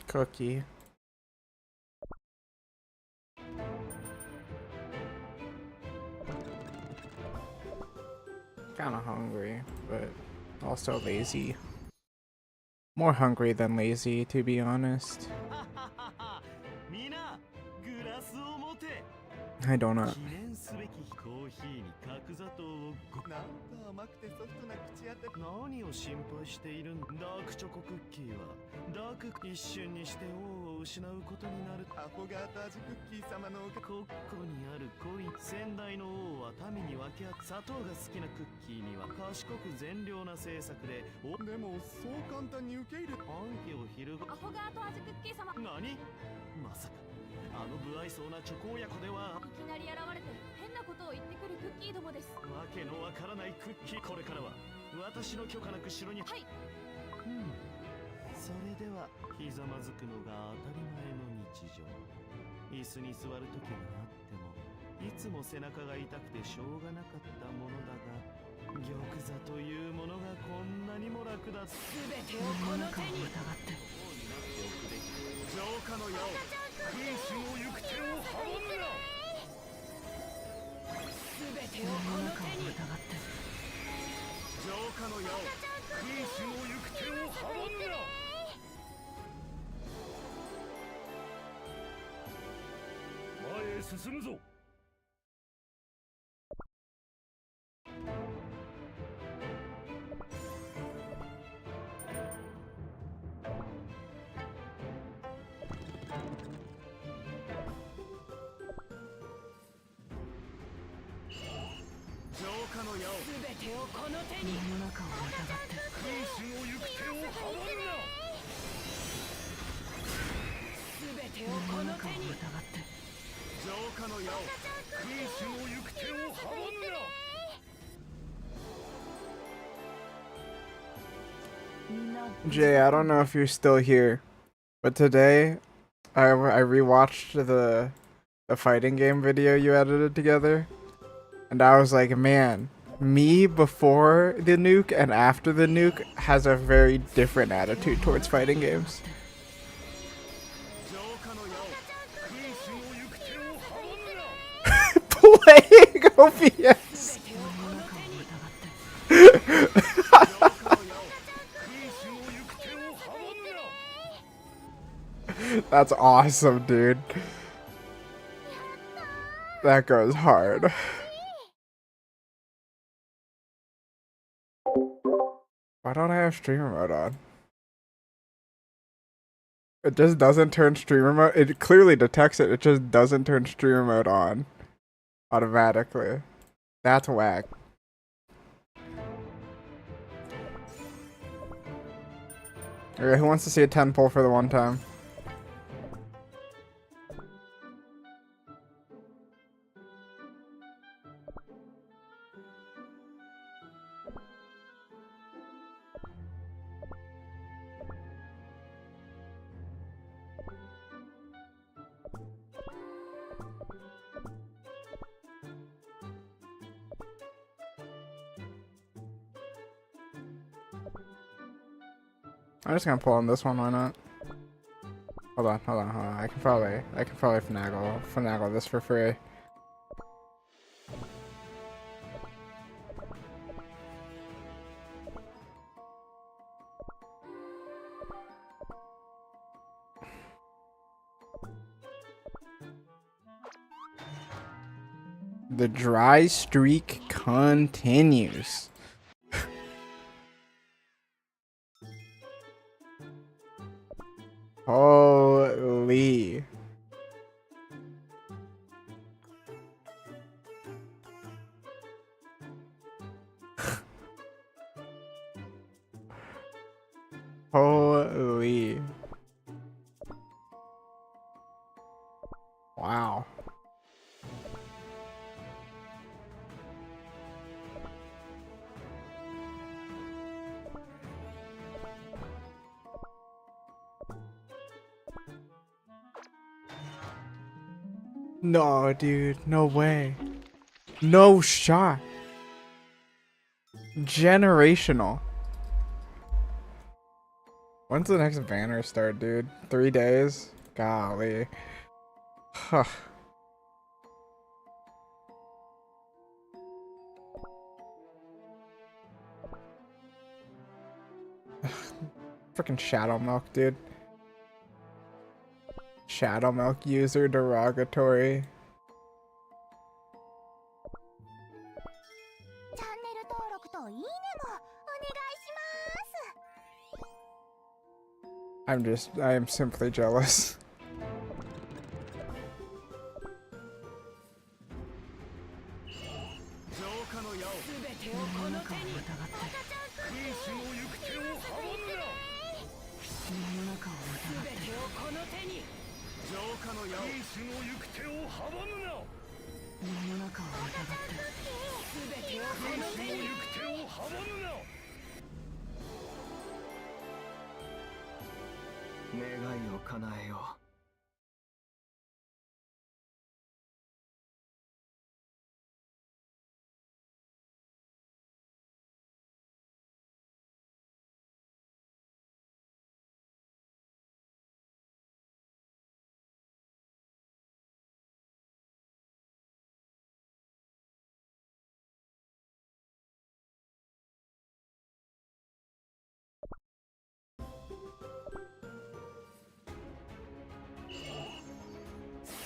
Cookie. Kinda hungry, but also lazy. More hungry than lazy, to be honest. みんなグラスを持て I don't know. 記念すべきコーヒーに角砂糖をなんと甘くてソフトな口当て何を心配しているんダークチョコクッキーはダーク一瞬にして王を失うことになるアフォガート味クッキー様のコッコにあるコイン先代の王は民に分け合って砂糖が好きなクッキーには賢く善良な政策ででもそう簡単に受け入れ反旗を翻アフォガート味クッキー様。何まさかあの不愛想なチョコ親子ではいきなり現れて変なことを言ってくるクッキーどもです。わけのわからないクッキーこれからは私の許可なく城にはい。それではひざまずくのが当たり前の日常椅子に座る時があってもいつも背中が痛くてしょうがなかったものだが玉座というものがこんなにも楽だ全てをこの手に疑って浄化の矢を君主の行く手を阻むな全てをこの手に疑って浄化の矢を君主の行く手を阻むな前へ進むぞ浄化の矢を全てをこの手に世の中を疑って君主の行く手を阻むな全てをこの手に疑って浄化の矢を君主の行く手を阻むな Jay, I don't know if you're still here, but today I rewatched the fighting game video you edited together, and I was like, man, me before the nuke and after the nuke has a very different attitude towards fighting games. Playing OBS. That's awesome, dude. That goes hard. Why don't I have streamer mode on? It just doesn't turn streamer mode. It clearly detects it. It just doesn't turn streamer mode on automatically. That's whack. Okay, who wants to see a 10 pull for the one time? I'm just gonna pull on this one, why not? Hold on. I can probably finagle this for free. The dry streak continues. Holy. Holy. Wow. No, dude. No way. No shot. Generational. When's the next banner start, dude? 3 days? Golly. Huh. Freaking Shadow Milk, dude. Shadow Milk user derogatory. チャンネル登録といいねもお願いします。 I am simply jealous. 浄化の矢を全てをこの手に疑って君主の行く手を阻むな。世の中を疑って全てをこの手に浄化の矢を君主の行く手を阻むな。世の中を疑って全てをこ君の手に主の行く手を阻むな。願いを叶えよう。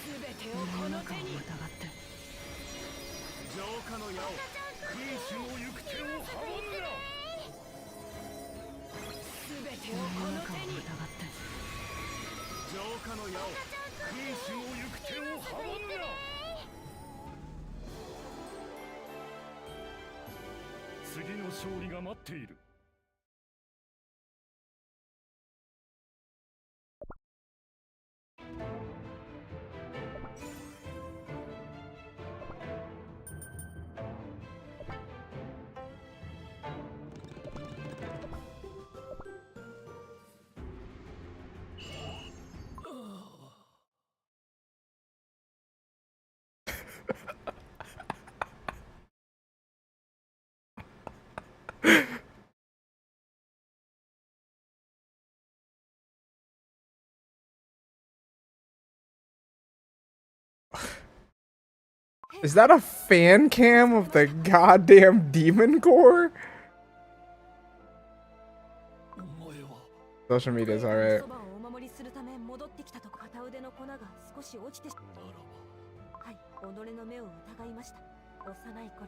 全てをこの手に疑って浄化の矢を君主の行く手を阻むな。全てを世このの中を手に疑って浄化の矢を君主の行く手を阻むな。次の勝利が待っている。Is that a fan cam of the goddamn Demon Core? Social media is alright. そばをお守りするため戻ってきたとこ片腕の粉が少し落ちてしはい、己の目を疑いました。幼い頃、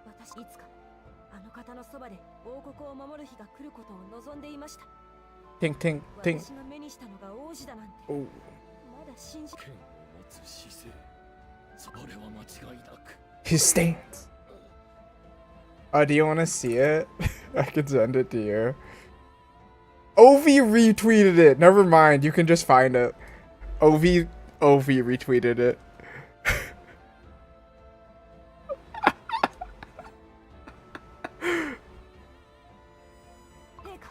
私いつかあの方のそばで王国を守る日が来ることを望んでいました。 Tink, tink, tink. 私が目にしたのが王子だなんて、 Oh. まだ信じ。剣を持つ姿勢、それは間違いなく。 His stance. Do you want to see it? I can send it to you. Ovi retweeted it. Never mind. You can just find it. Ovi retweeted it. 陛下、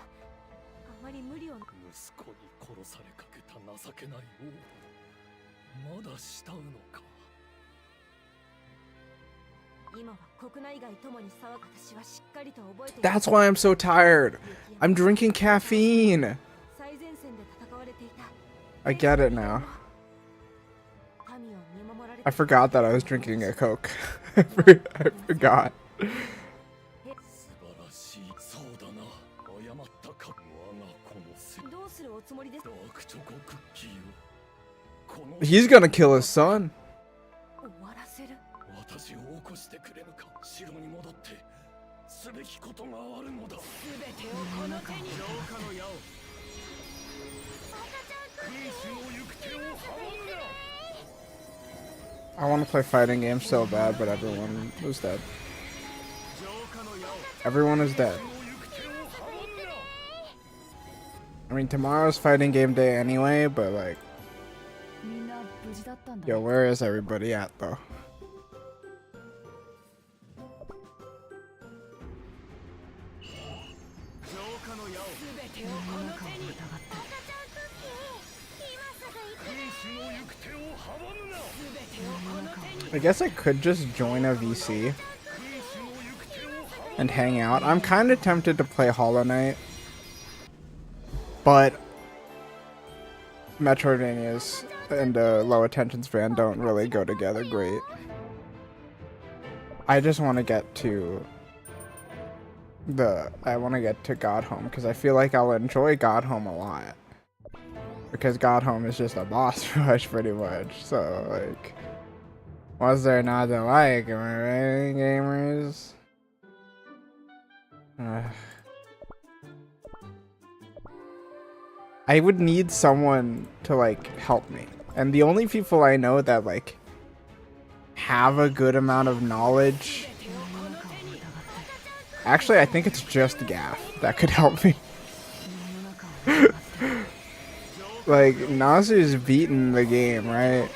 あまり無理を。息子に殺されかけた情けない王、まだ慕うのか。今は国内外ともに騒ぐ。私はしっかりと覚えている。 That's why I'm so tired. I'm drinking caffeine. 最前線で戦われていた。 I get it now. 神を見守られて I forgot that I was drinking a Coke. I forgot. 素晴らしい。そうだな。誤ったか。我がこのせどうするおつもりですか。ダークチョコクッキーを。この He's gonna kill his son. 終わらせる。私を起こしてくれぬか。城に戻ってすべきことがあるのだ。全てをこの手に浄化の矢を君主の行く手を阻むな。 I want to play fighting games so bad, but everyone was dead. 浄化の矢を Everyone is dead. 行く手を阻むな。 I mean, tomorrow's fighting game day anyway, but like, みんな無事だったんだ yo, where is everybody at though? 浄化の矢を全てをこの手に疑って君主の行く手を阻むな。全てをこの手に I guess I could just join a VC 君主の行く手を阻む。 and hang out. I'm kind of tempted to play Hollow Knight. But Metroidvanias and low attention span don't really go together great. I just want to get to God Home because I feel like I'll enjoy God Home a lot. Because God Home is just a boss rush pretty much. So like, what's there not to like? Am I right, gamers? I would need someone to like help me. And the only people I know that like have a good amount of knowledge, actually I think it's just Gaff that could help me. Like Nasu's beaten the game, right?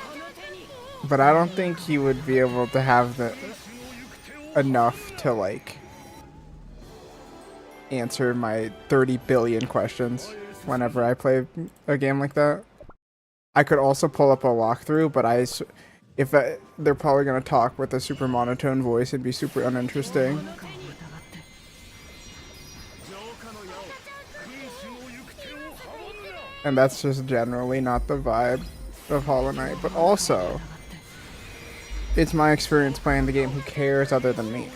But I don't think he would be able to have the enough to like answer my 30 billion questions whenever I play a game like that. I could also pull up a walkthrough, but they're probably gonna talk with a super monotone voice and be super uninteresting. And that's just generally not the vibe of Hollow Knight. But also, it's my experience playing the game. Who cares other than me?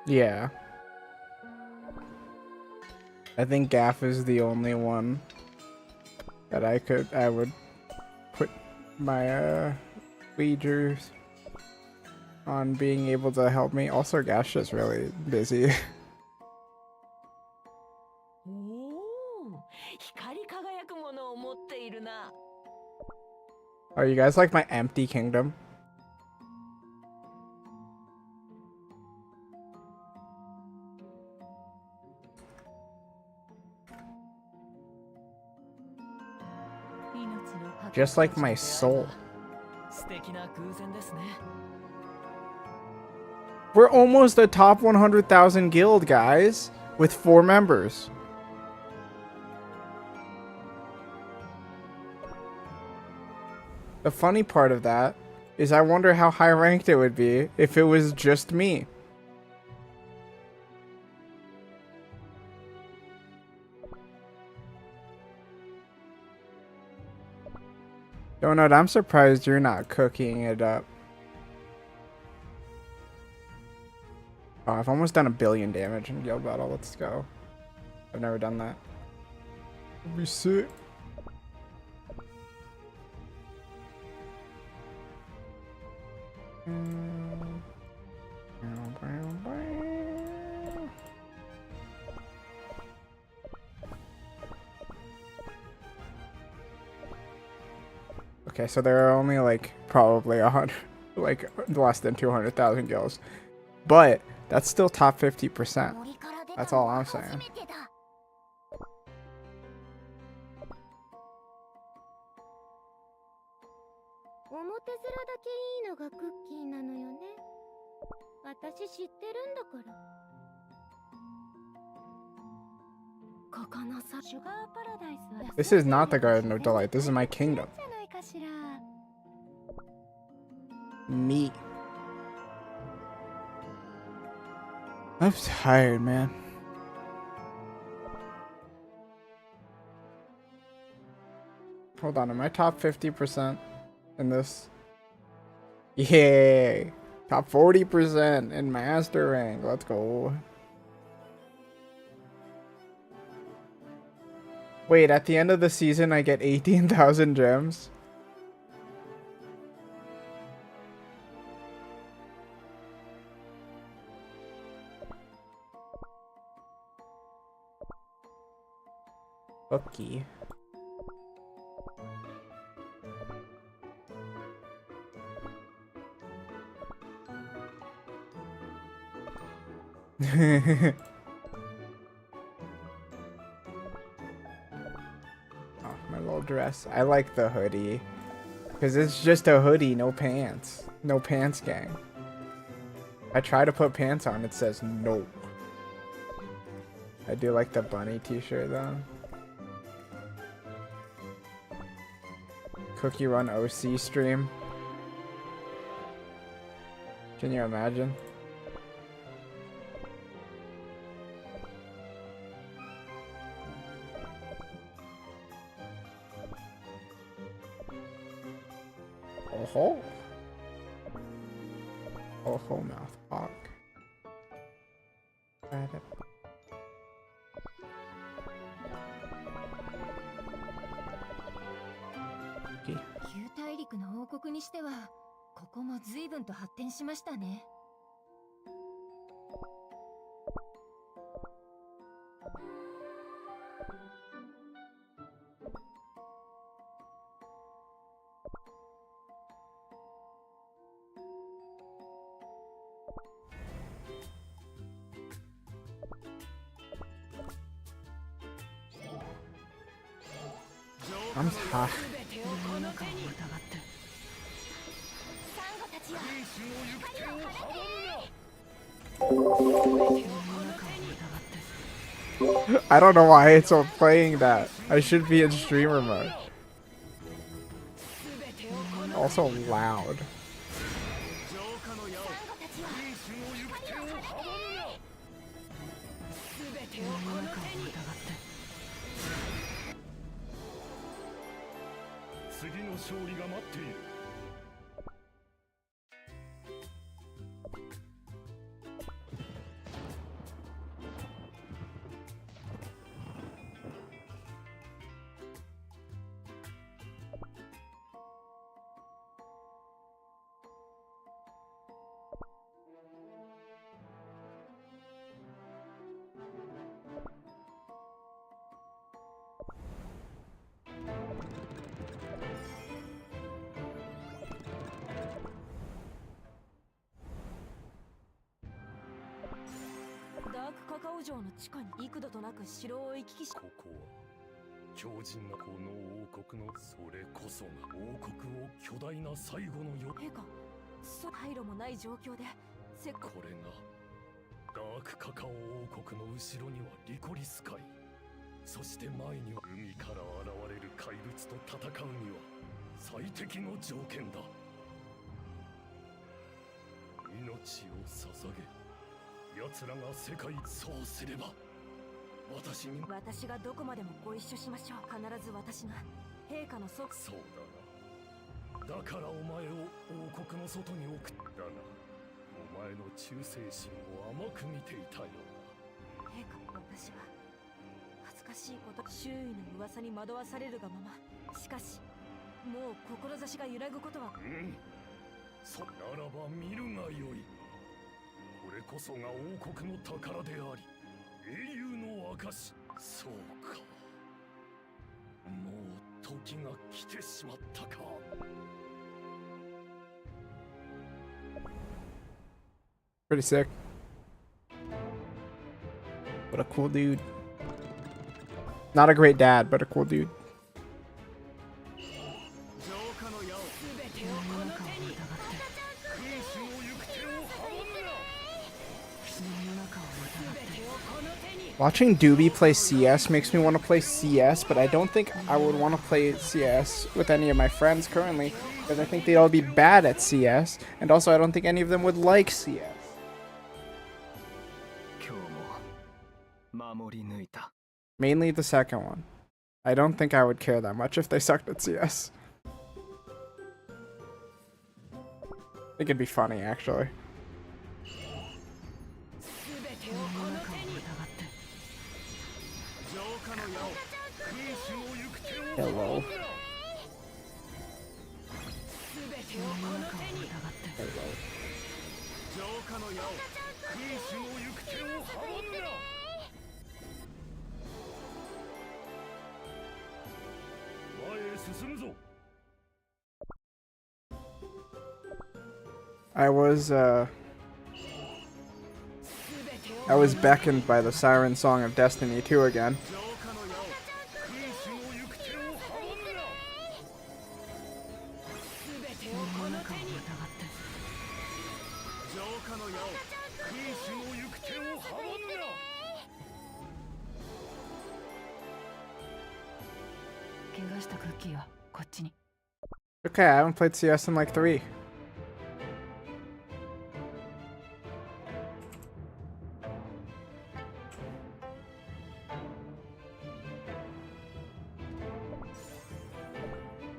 Yeah. I think Gaff is the only one that I would put my wagers on being able to help me. Also, Gaff's just really busy. Oh, you guys like my empty kingdom? Just like my soul. We're almost a top 100,000 guild, guys, with 4 members. The funny part of that is I wonder how high ranked it would be if it was just me. Donut, I'm surprised you're not cooking it up. Oh, I've almost done 1 billion damage in guild battle. Let's go. I've never done that. That'd be sick. Okay, so there are only like probably 100, like less than 200,000 guilds, but that's still top 50%. That's all I'm saying. This is not the Garden of Delight. This is my kingdom. Me. I'm tired, man. Hold on, am I top 50% in this? Yay! Top 40% in master rank. Let's go. Wait, at the end of the season I get 18,000 gems? Okay. Oh, my little dress. I like the hoodie. Because it's just a hoodie, no pants. No pants, gang. I try to put pants on, it says no. I do like the bunny t-shirt though. Cookie Run OC stream. Can you imagine? Oh, oh, mouth hawk. Okay. 旧大陸の王国にしてはここも随分と発展しましたね。I'm hot. 世の中を疑ってサンゴたちよ、光を放て。世の中を疑って I don't know why it's playing that. I should be in streamer mode. Also loud. 浄化の矢をサンゴたちよ、光を放て。世の中を疑って次の勝利が待っている。ダークカカオ城の地下に幾度となく城を行き来し、ここは強靭なこの王国のそれこそが王国を巨大な最後のよ。陛下、退路もない状況でこれがダークカカオ王国の後ろにはリコリス海、そして前には海から現れる怪物と戦うには最適の条件だ。命を捧げ、奴らが世界、そうすれば私に。私がどこまでもご一緒しましょう。必ず私が陛下のそそうだな。だからお前を王国の外に送ったが、お前の忠誠心を甘く見ていたようだ。陛下、私は恥ずかしいこと、周囲の噂に惑わされるがまま。しかしもう志が揺らぐことは。そならば見るがよい。これこそが王国の宝であり英雄の証。そうか、もう時が来てしまったか。Pretty sick. What a cool dude. Not a great dad, but a cool dude. 浄化の矢を世の中を疑って君主の行く手を阻むな。世の中を疑って Watching Doobie play CS makes me want to play CS, but I don't think I would want to play CS with any of my friends currently, because I think they'd all be bad at CS, and also I don't think any of them would like CS. 今日も守り抜いた。 Mainly the second one. I don't think I would care that much if they sucked at CS. I think it'd be funny, actually. 世の中を疑って浄化の矢を君主の行く手を Hello. 世の中を疑って Hello. 浄化の矢を君主の行く手を阻むな。前へ進むぞ。 I was, I was beckoned by the siren song of Destiny 2 again. 浄化の矢を君主の行く手を阻むな。世の中を疑って浄化の矢を君主の行く手を阻むな。怪我したクッキーはこっちに。 Okay, I haven't played CS in like 3.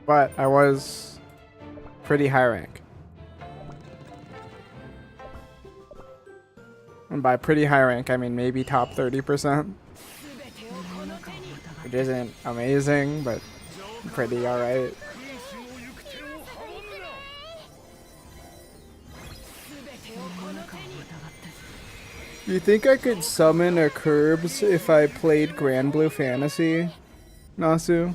But I was pretty high rank. And by pretty high rank, I mean maybe top 30%. Which isn't amazing, but pretty alright. 君主の行く手を阻むな。 You think I could summon a Curbs if I played Grand Blue Fantasy, Nasu?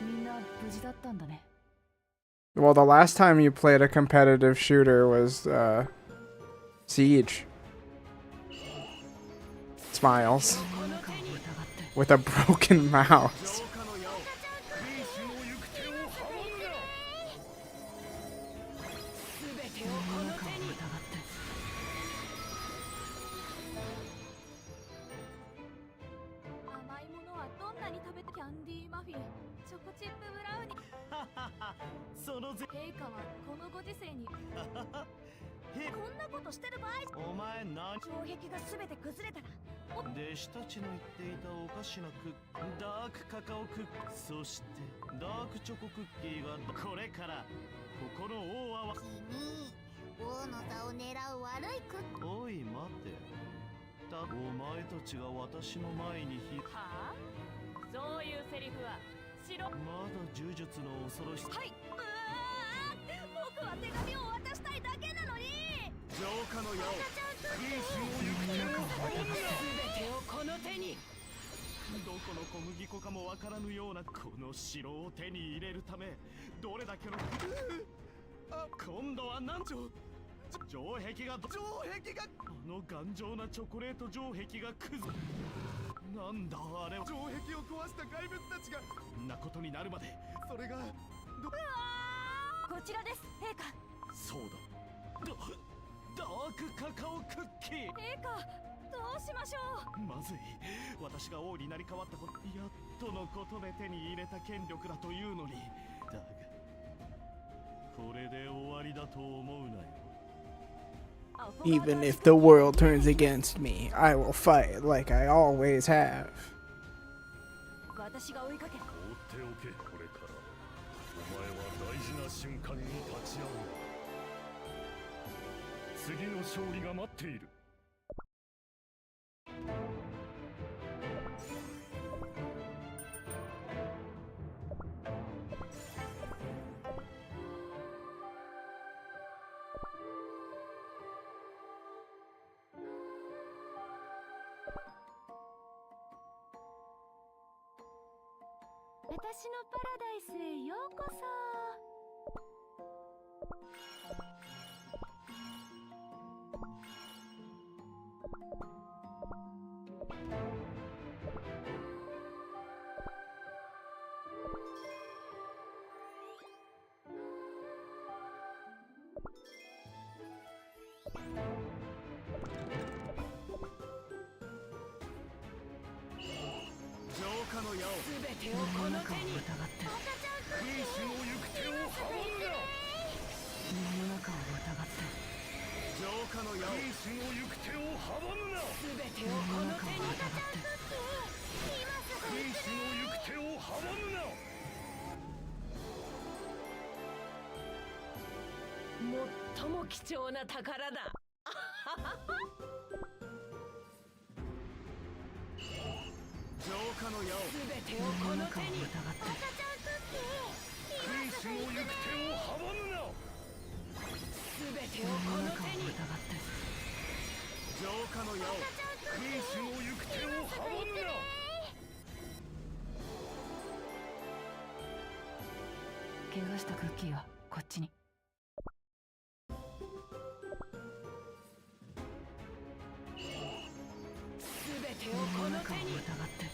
みんな無事だったんだね。 Well, the last time you played a competitive shooter was Siege. Smiles. 世の中を疑って With a broken mouse. 浄化の矢を君主の行く手を阻むな。世の中を疑って 甘いものはどんなに食べてキャンディーマフィン、チョコチップブラウニー。そのぜ陛下はこのご時世にへこんなことしてる場合。お前何城壁がすべて崩れたら弟子たちの言っていたおかしなダークカカオクッキー、そしてダークチョコクッキーがこれからここの王は君王の座を狙う悪いクッキおい待て、お前たちが私の前にはあ、そういうセリフは白。まだ呪術の恐ろしさ。はい。僕は手紙を渡したいだけなのに。浄化の矢を君主の行く手を阻むな。全てをこの手に。どこの小麦粉かもわからぬようなこの城を手に入れるためどれだけの今度は何城壁があの頑丈なチョコレート城壁が崩れ、なんだあれは城壁を壊した怪物たちがこんなことになるまで、それがこちらです、陛下。そうだ、ダークカカオクッキー。陛下、どうしましょう。まずい、私が王になり変わったことやっとのことで手に入れた権力だというのに、だがこれで終わりだと思うなよ。 Even if the world turns against me, I will fight like I always have. 私が追いかけ。放っておけ、これからお前は大事な瞬間に立ち会う。次の勝利が待っている。私のパラダイスへようこそ。浄化の矢を全てをこの手に。君主の行く手を阻むな。世の中を疑って浄化の矢を君主の行く手を阻むな。全てを世のこの中を手に。疑って君主の行く手を阻むな。最も貴重な宝だ。浄化の矢を全てをこ世の中を疑の手に。って君主の行く手を阻むな。全てを世のこの中を疑手に。って浄化の矢を君主の行く手を阻むな。怪我したクッキーはこっちに。世の中を疑って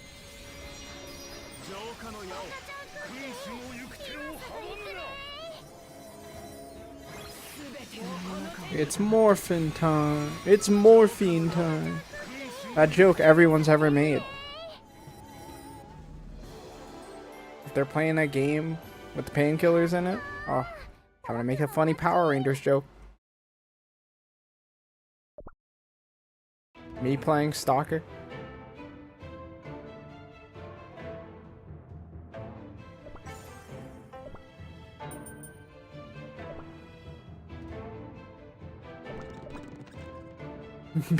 浄化の矢を君主の行く手を阻むな。 It's morphin time. It's morphine time. That joke everyone's ever made. If they're playing a game with painkillers in it, oh, I'm gonna make a funny Power Rangers joke. Me playing Stalker.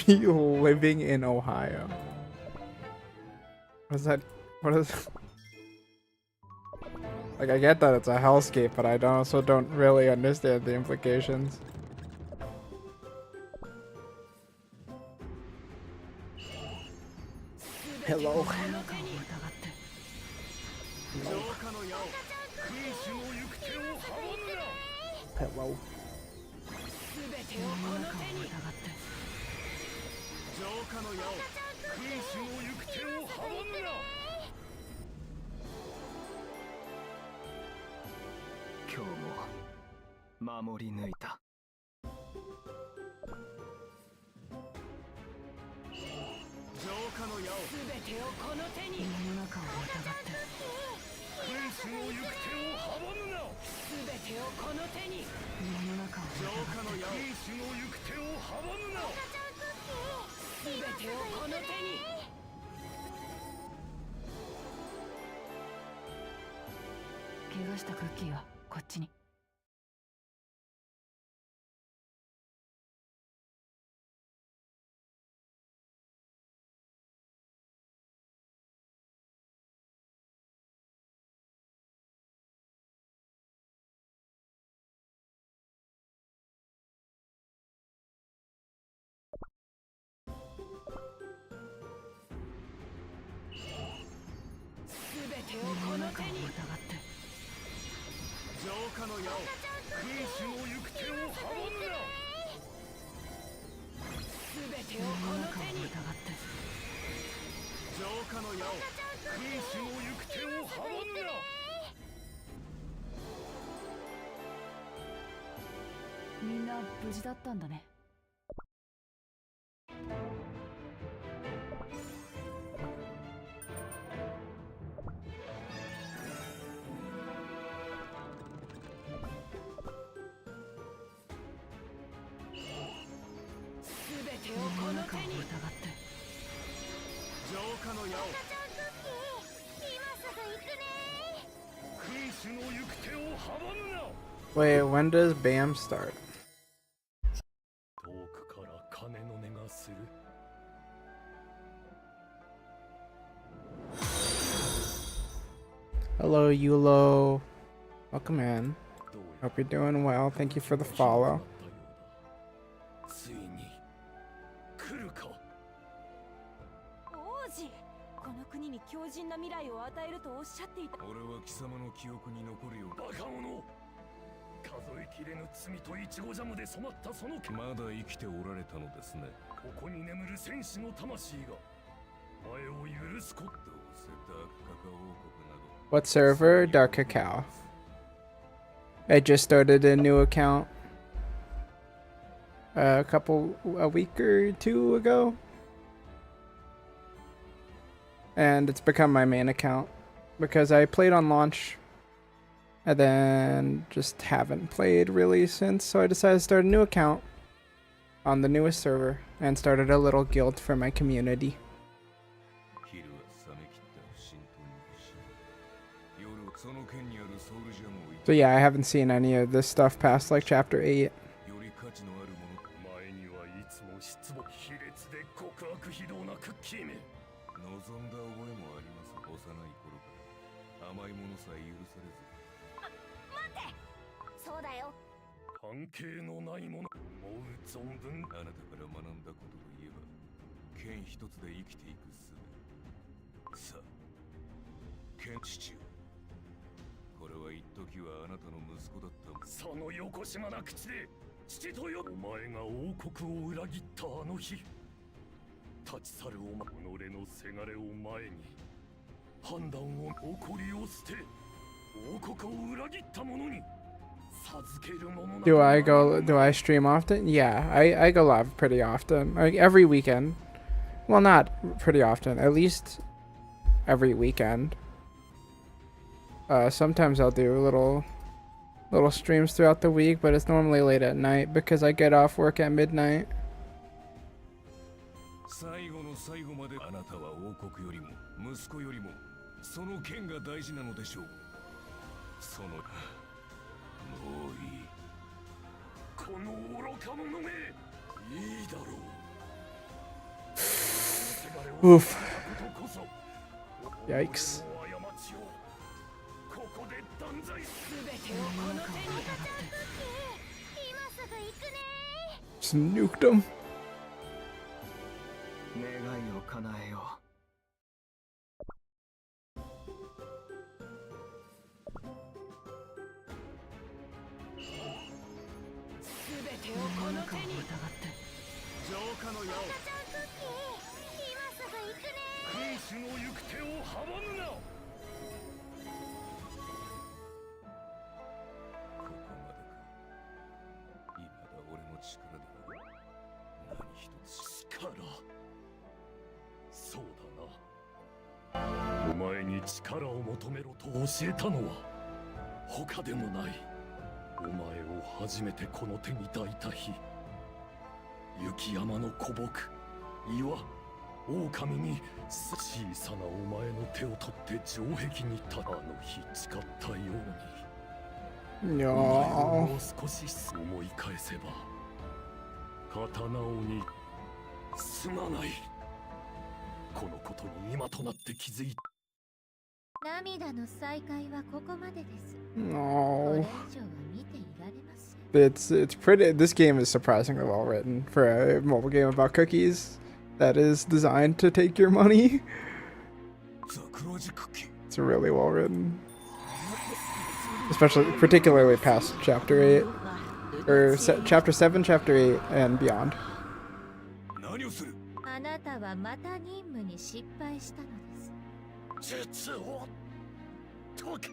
Me living in Ohio. What is that? What is? Like, I get that it's a hellscape, but I also don't really understand the implications. Hello. 浄化の矢を君主の行く手を阻むな。 Hello. 浄化の矢を君主の行く手を阻むな。今日も守り抜いた。浄化の矢を世の中を疑って君主の行く手を阻むな。世の中を浄化の矢を君主の行く手を阻むな。怪我したクッキーはこっちに。世の中を疑って浄化の矢を君主の行く手を阻むな。世の中を疑って浄化の矢を君主の行く手を阻むな。みんな無事だったんだね。世の中を疑って浄化の矢を今すぐ行くね。君主の行く手を阻むな。 Wait, when does BAM start? 遠くから鐘の音がする。 Hello, Yulo. Welcome in. どうや Hope you're doing well. Thank you for the follow. ついに来るか。王子、この国に強靭な未来を与えるとおっしゃっていた。俺は貴様の記憶に残るよ。バカ者。数えきれぬ罪とイチゴジャムで染まったそのまだ生きておられたのですね。ここに眠る戦士の魂が前を許すこと。どうせダークカカオ王国など。 What server? Dark Cacao. I just started a new account a week or two ago. And it's become my main account because I played on launch and then just haven't played really since, so I decided to start a new account on the newest server and started a little guild for my community. So yeah, I haven't seen any of this stuff past like chapter 8. 前にはいつも失望卑劣で極悪非道なクッキーめ。望んだ覚えもあります。幼い頃から甘いものさえ許されず。待って。そうだよ。関係のないもの。思う存分。あなたから学んだことといえば、剣一つで生きていく術。さあ、剣父よ。これは一時はあなたの息子だった。そのよこしまな口で父とよ。お前が王国を裏切ったあの日。立ち去るおま己のせがれを前に判断を誇りを捨て王国を裏切った者に授けるものな Do I stream often? Yeah, I go live pretty often. Like every weekend. Well, not pretty often. At least every weekend. Sometimes I'll do little streams throughout the week, but it's normally late at night because I get off work at midnight. 最後の最後まであなたは王国よりも息子よりもその剣が大事なのでしょう。そのもういい。この愚か者め、いいだろう。 Oof. Yikes. ここで断罪すべて今すぐ行くね Just nuked him. 願いを叶えよう。浄化の矢を赤ちゃんクッキー今すぐ行くね君主の行く手を阻むな。ここまでか。今だ俺の力では何一つ力。そうだな。お前に力を求めろと教えたのは他でもない。お前を初めてこの手に抱いた日、雪山の古木、岩、狼に小さなお前の手を取って城壁に立たあの日誓ったように、お前を No. もう少し思い返せば刀鬼にすまない。このことに今となって気づいた。涙の再会はここまでです。これ No. 以上は見ていられません。 It's pretty. This game is surprisingly well written for a mobile game about cookies that is designed to take your money. 桜地クッキー。 It's really well written, especially particularly past chapter 8 or chapter 7, chapter 8, and beyond. 何をする。あなたはまた任務に失敗したのです。術を解け。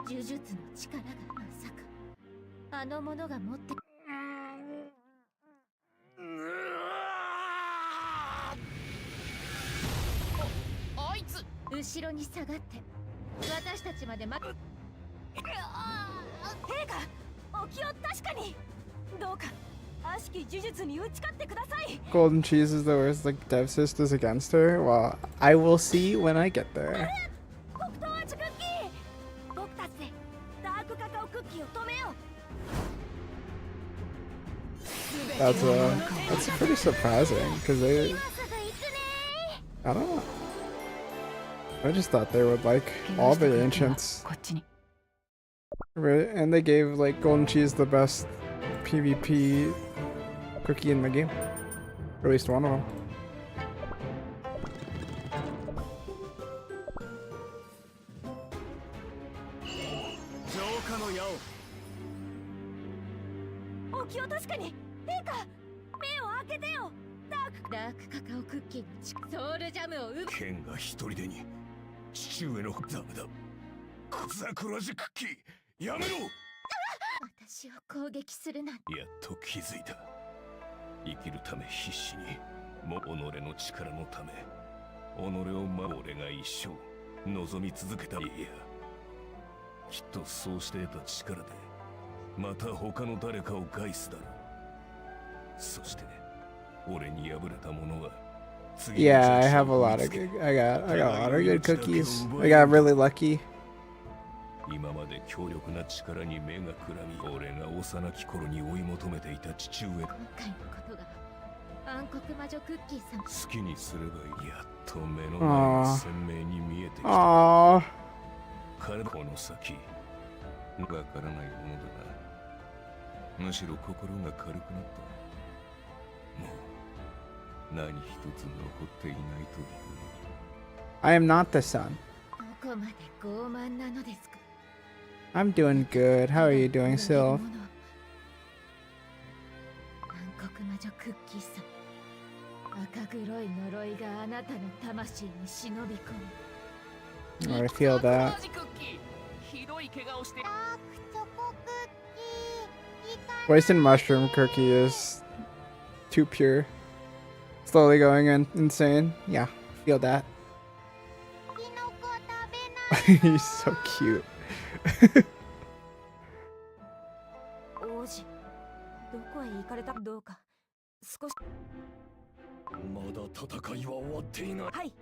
呪術の力がまさかあの者が持ってあいつ後ろに下がって私たちまで陛下お気を確かにどうか悪しき呪術に打ち勝ってください Golden Cheese is the worst, like Dev Sisters against her. Well, I will see when I get there. 黒糖味クッキー僕たちでダークカカオクッキーを止めよう That's pretty surprising because they, 今すぐ行くね I don't know. I just thought they would like all the ancients, こっちに。 right? And they gave like Golden Cheese the best PvP cookie in the game, or at least one of them. 浄化の矢を。お気を確かに陛下目を開けてよダークカカオクッキーのソウルジャムを奪剣が一人でに父上のダメだ。桜地クッキーやめろ。私を攻撃するなんてやっと気づいた。生きるため必死にも己の力のため己を俺が一生望み続けた。いやきっとそうして得た力でまた他の誰かを害すだろう。そして俺に敗れた者は次の Yeah, I 弱者 have a を lot 見 of つけ I got a lot of good cookies. I got really lucky. 今まで強力な力に目がくらみ、俺が幼き頃に追い求めていた父上。今回のことが暗黒魔女クッキーさん好きにすればいい。やっと目の前が鮮明に見えてきた。 Aww. 彼この先わからないものだな。むしろ心が軽くなった。もう何一つ残っていないという。 I am not the sun. どこまで傲慢なのですか I'm doing good. How are you doing, Sylph? 暗黒魔女クッキーさん赤黒い呪いがあなたの魂に忍び込む。 I feel that. クッキーひどい怪我をしてダークチョコクッキーいか Poison mushroom cookie is too pure. Slowly going insane. Yeah, feel that. キノコ食べない He's so cute. 王子、どこへ行かれた？どうか少し。まだ戦いは終わっていない。はい。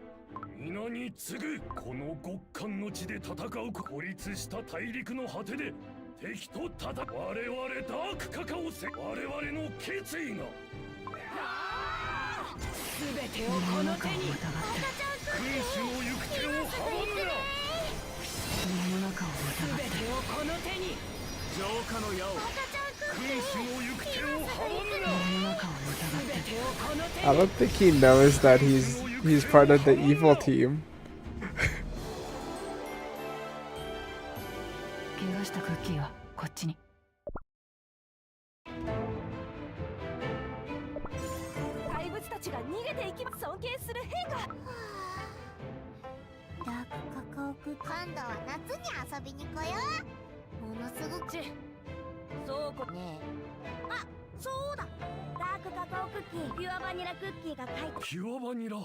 皆に次ぐこの極寒の地で戦う孤立した大陸の果てで敵と戦う。我々ダークカカオセ、我々の決意が全てをこの手に君主の行く手を阻むな。世の中を疑って全てをこの手に浄化の矢を君主の行く手を阻むな。世の中を疑って全てをこの手 I に don't think he knows that he's part of the evil team. 怪我したクッキーはこっちに。怪物たちが逃げていきます。尊敬する陛下。ダークカカオクッキー今度は夏に遊びに来よう。ものすごくそうこねあ、そうだ。ダークカカオクッキー、ピュアバニラクッキーが書いて。ピュアバニラ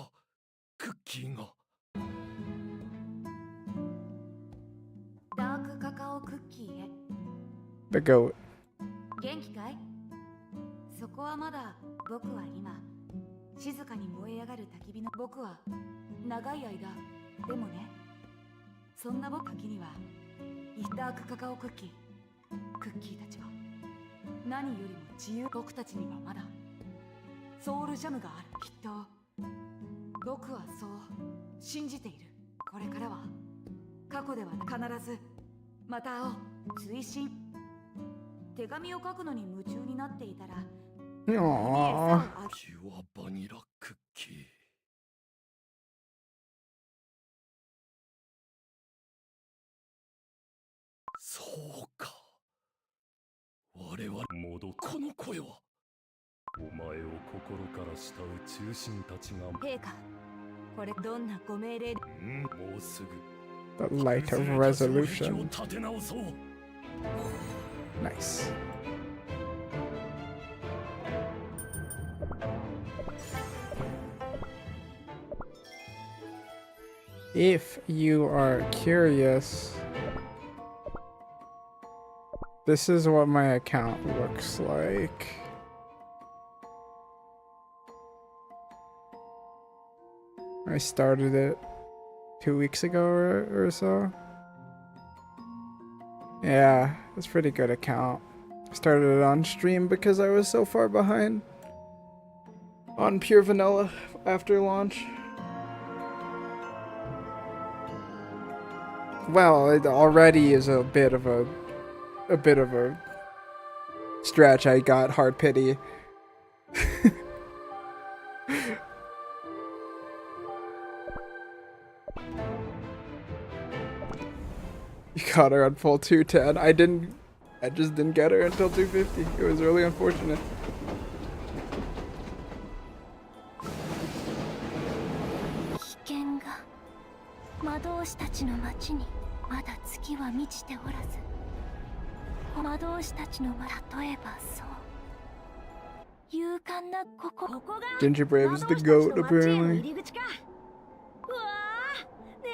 クッキーがダークカカオクッキーへ。 The goat. 元気かい？そこはまだ。僕は今静かに燃え上がる焚き火の。僕は長い間。でもね、そんな僕時にはダークカカオクッキー、クッキーたちは何よりも自由。僕たちにはまだソウルジャムがある。きっと僕はそう信じている。これからは過去では必ずまた会おう。追伸、手紙を書くのに夢中になっていたら Aww. ピュアバニラクッキー。そうか。我々この声はお前を心から慕う忠臣たちが。陛下、これどんなご命令で。もうすぐ The light of を resolution. 立て直そう。 Nice. If you are curious, this is what my account looks like. I started it 2 weeks ago or so. Yeah, it's a pretty good account. Started it on stream because I was so far behind on Pure Vanilla after launch. Well, it already is a bit of a stretch. I got hard pity. You got her on full 210. I just didn't get her until 250. It was really unfortunate. 危険が魔導士たちの町にまだ月は満ちておらず、魔導士たちの例えばそう勇敢なここが Ginger Brave is the goat, apparently. 入り口か。うわ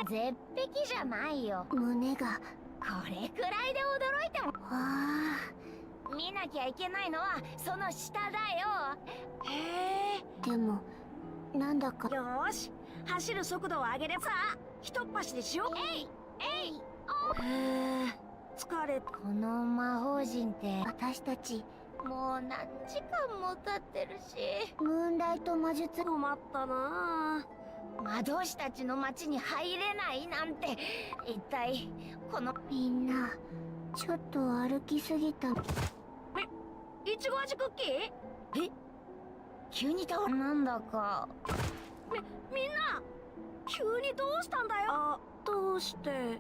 絶壁じゃないよ。胸がこれくらいで驚いても。わあ、見なきゃいけないのはその下だよ。へえ。でもなんだか。よーし、走る速度を上げればさ、ひとっ走りしよう。えいえい。へえ、疲れた。この魔法陣って私たちもう何時間も経ってるし、ムーンライト魔術困ったな魔導士たちの町に入れないなんて、一体このみんなちょっと歩きすぎた。いちご味クッキー？え、急に倒れなんだか。みんな急にどうしたんだよ。あ、どうして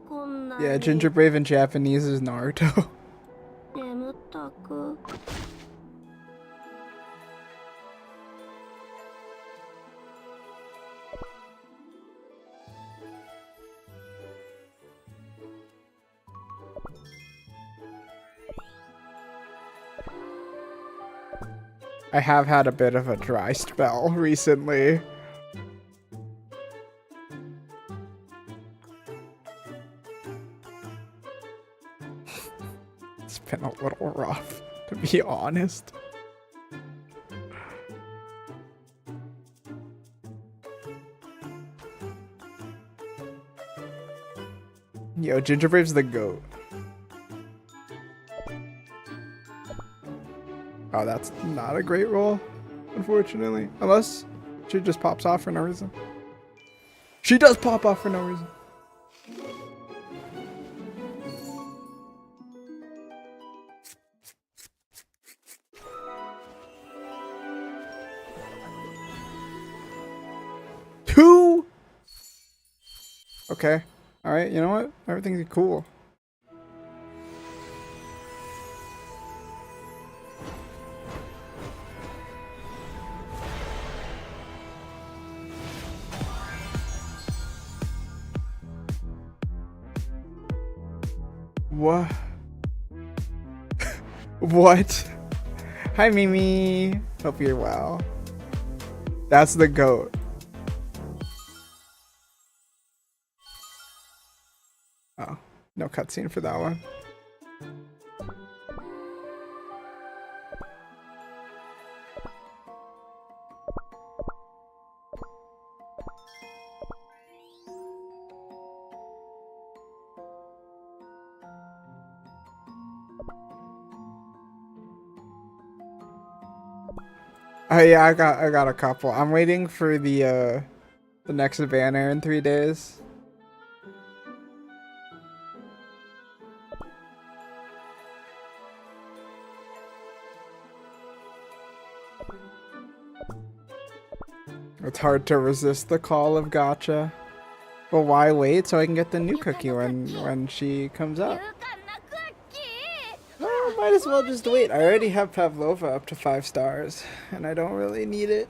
こんなに Yeah, Ginger Brave in Japanese is Naruto. 眠たく。I have had a bit of a dry spell recently. It's been a little rough, to be honest. Yo, Gingerbrave's the GOAT. Oh, that's not a great roll, unfortunately. Unless she just pops off for no reason. She does pop off for no reason. Two? Okay. Alright, you know what? Everything's cool. What? What? Hi, Mimi. Hope you're well. That's the GOAT. Oh, no cutscene for that one. Oh yeah, I got a couple. I'm waiting for the next banner in 3 days. It's hard to resist the call of gacha. Well, why wait so I can get the new cookie when she comes out? Oh, might as well just wait. I already have Pavlova up to 5 stars, and I don't really need it.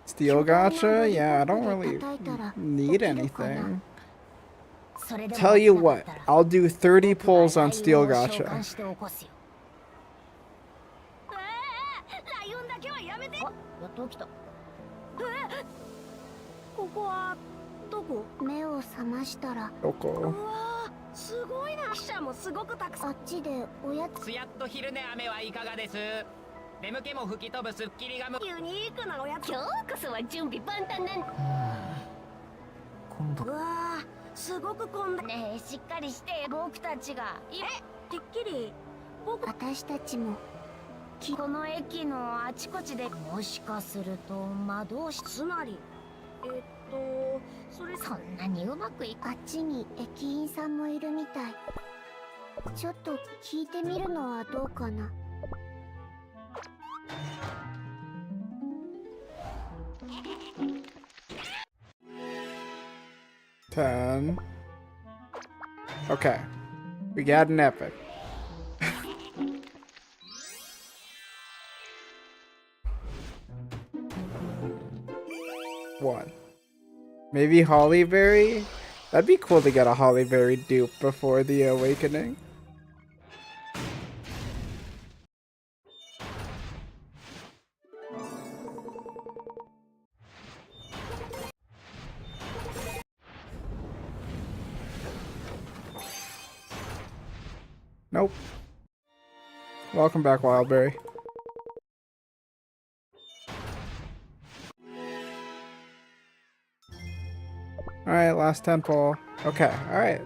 Steel gacha? Yeah, I don't really need anything. Tell you what, I'll do 30 pulls on Steel gacha. 目を覚ましたら、どこ？うわー、すごいな。記者もすごくたくさん。あっちでおやつ。やっと昼寝雨はいかがです？眠気も吹き飛ぶスッキリガム。ユニークなおやつ。今日こそは準備万端なん。今度。うわー、すごく混んだ。ねえ、しっかりして。僕たちが。てっきり。私たちも。この駅のあちこちで。もしかすると魔導士。つまり。それそんなにうまくいく。あっちに駅員さんもいるみたい。ちょっと聞いてみるのはどうかな。10. Okay. We got an epic. One. Maybe Hollyberry? That'd be cool to get a Hollyberry dupe before the awakening. Nope. Welcome back, Wildberry. Alright, last temple. Okay, alright.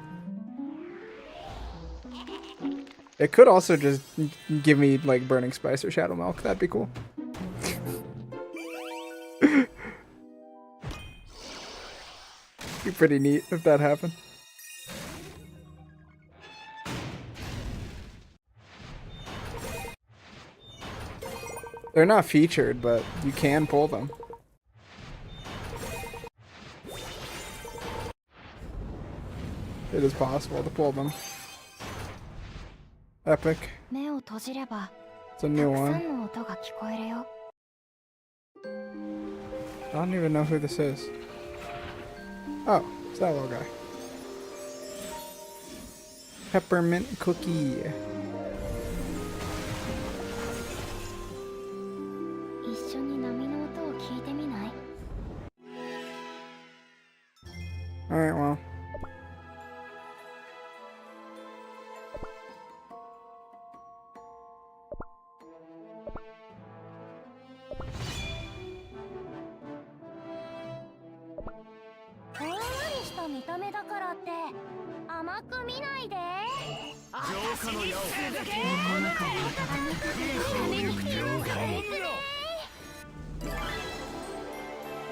It could also just give me, like, Burning Spice or Shadow Milk. That'd be cool. Be pretty neat if that happened. They're not featured, but you can pull them. It is possible to pull them. Epic. It's a new one. I don't even know who this is. Oh, it's that little guy. peppermint cookie. 一緒に波の音を聞いてみない？ Alright, well. ほんわりした見た目だからって甘く見ないで。浄化の矢を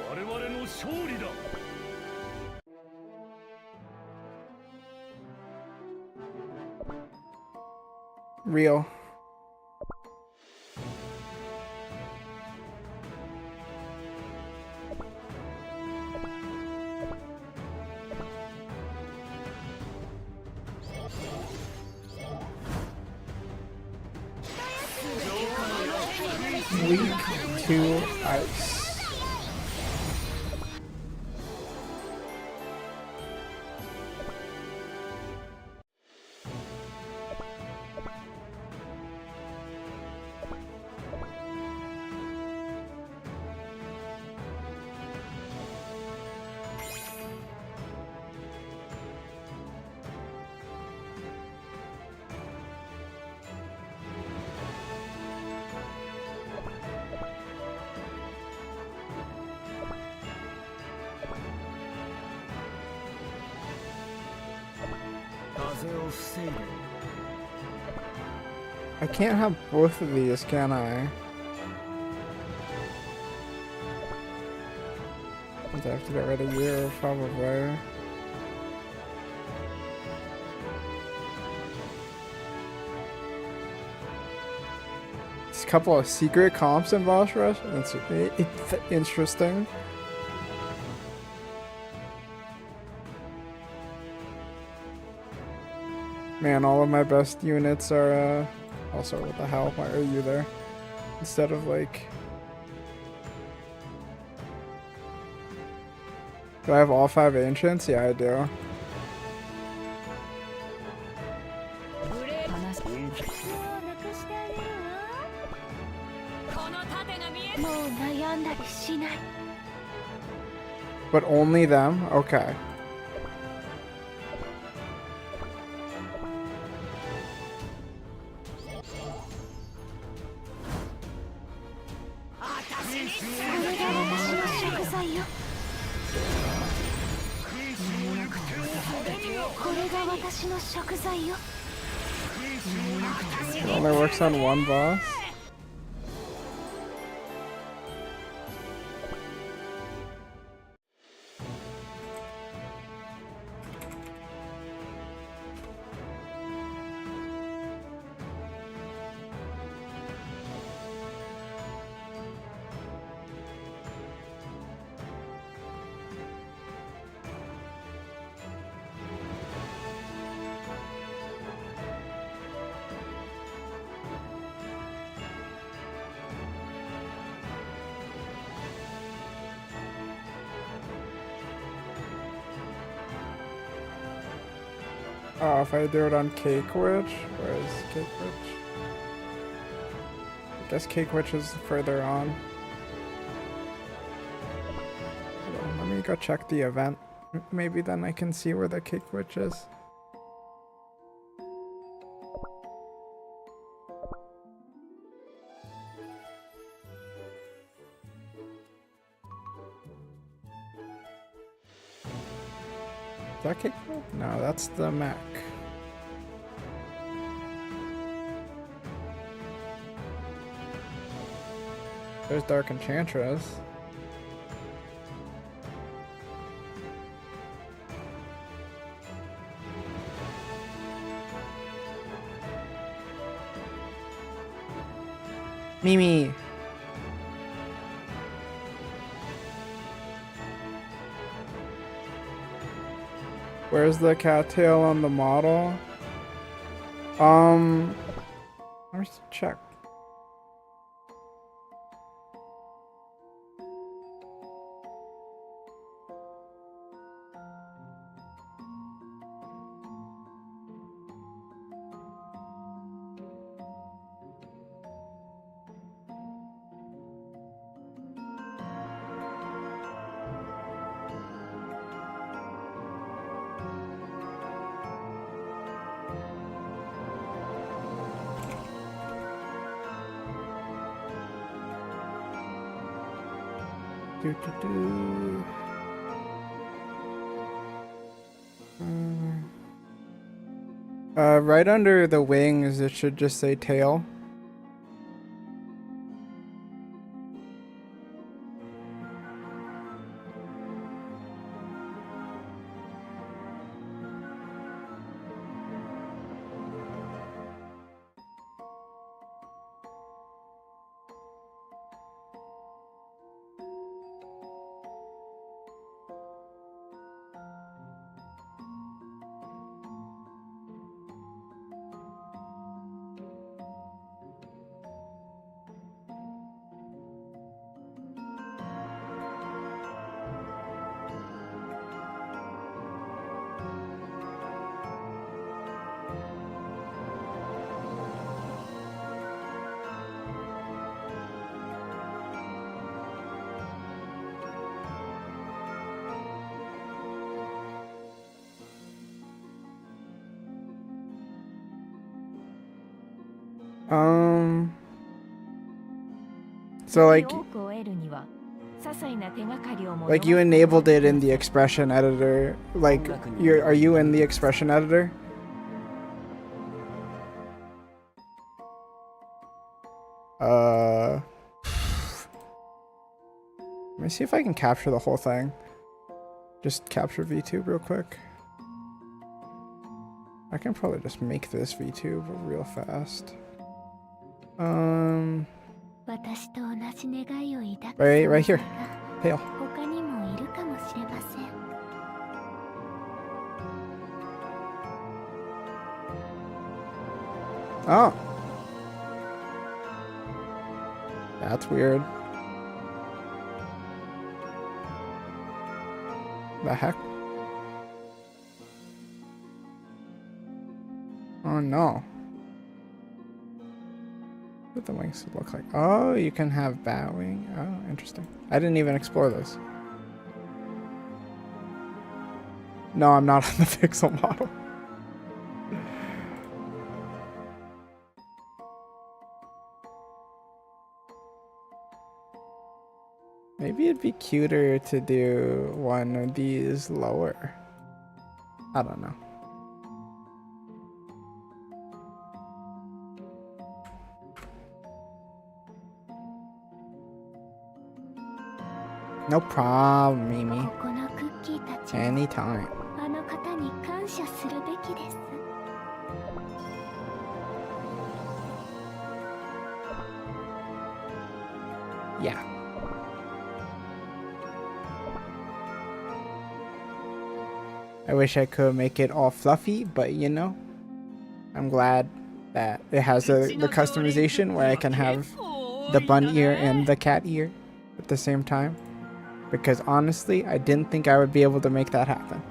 我々の勝利だ。 Real. Weak to ice. I can't have both of these, can I? I have to get rid of you, probably. There's a couple of secret comps in Boss Rush. It's interesting. Man, all of my best units are, also, what the hell? Why are you there? Instead of, like... Do I have all 5 ancients? Yeah, I do. もう悩んだりしない。 But only them? Okay. It only works on one boss? Oh, if I do it on Cake Witch? Where is Cake Witch? I guess Cake Witch is further on. Hold on, let me go check the event. Maybe then I can see where the Cake Witch is. Is that Cake Witch? No, that's the mech. There's Dark Enchantress. Mimi. Where's the cattail on the model? Let me just check. Do. Right under the wings, it should just say tail. So like you enabled it in the expression editor. Like are you in the expression editor? Let me see if I can capture the whole thing. Just capture VTube real quick. I can probably just make this VTube real fast. Right here. Tail. Oh. That's weird. The heck? Oh no. What the wings look like? Oh, you can have bat wing. Oh, interesting. I didn't even explore this. No, I'm not on the pixel model. Maybe it'd be cuter to do one of these lower. I don't know. No problem, Mimi. Anytime. Yeah. I wish I could make it all fluffy, but you know, I'm glad that it has the customization where I can have the bunny ear and the cat ear at the same time. Because honestly, I didn't think I would be able to make that happen.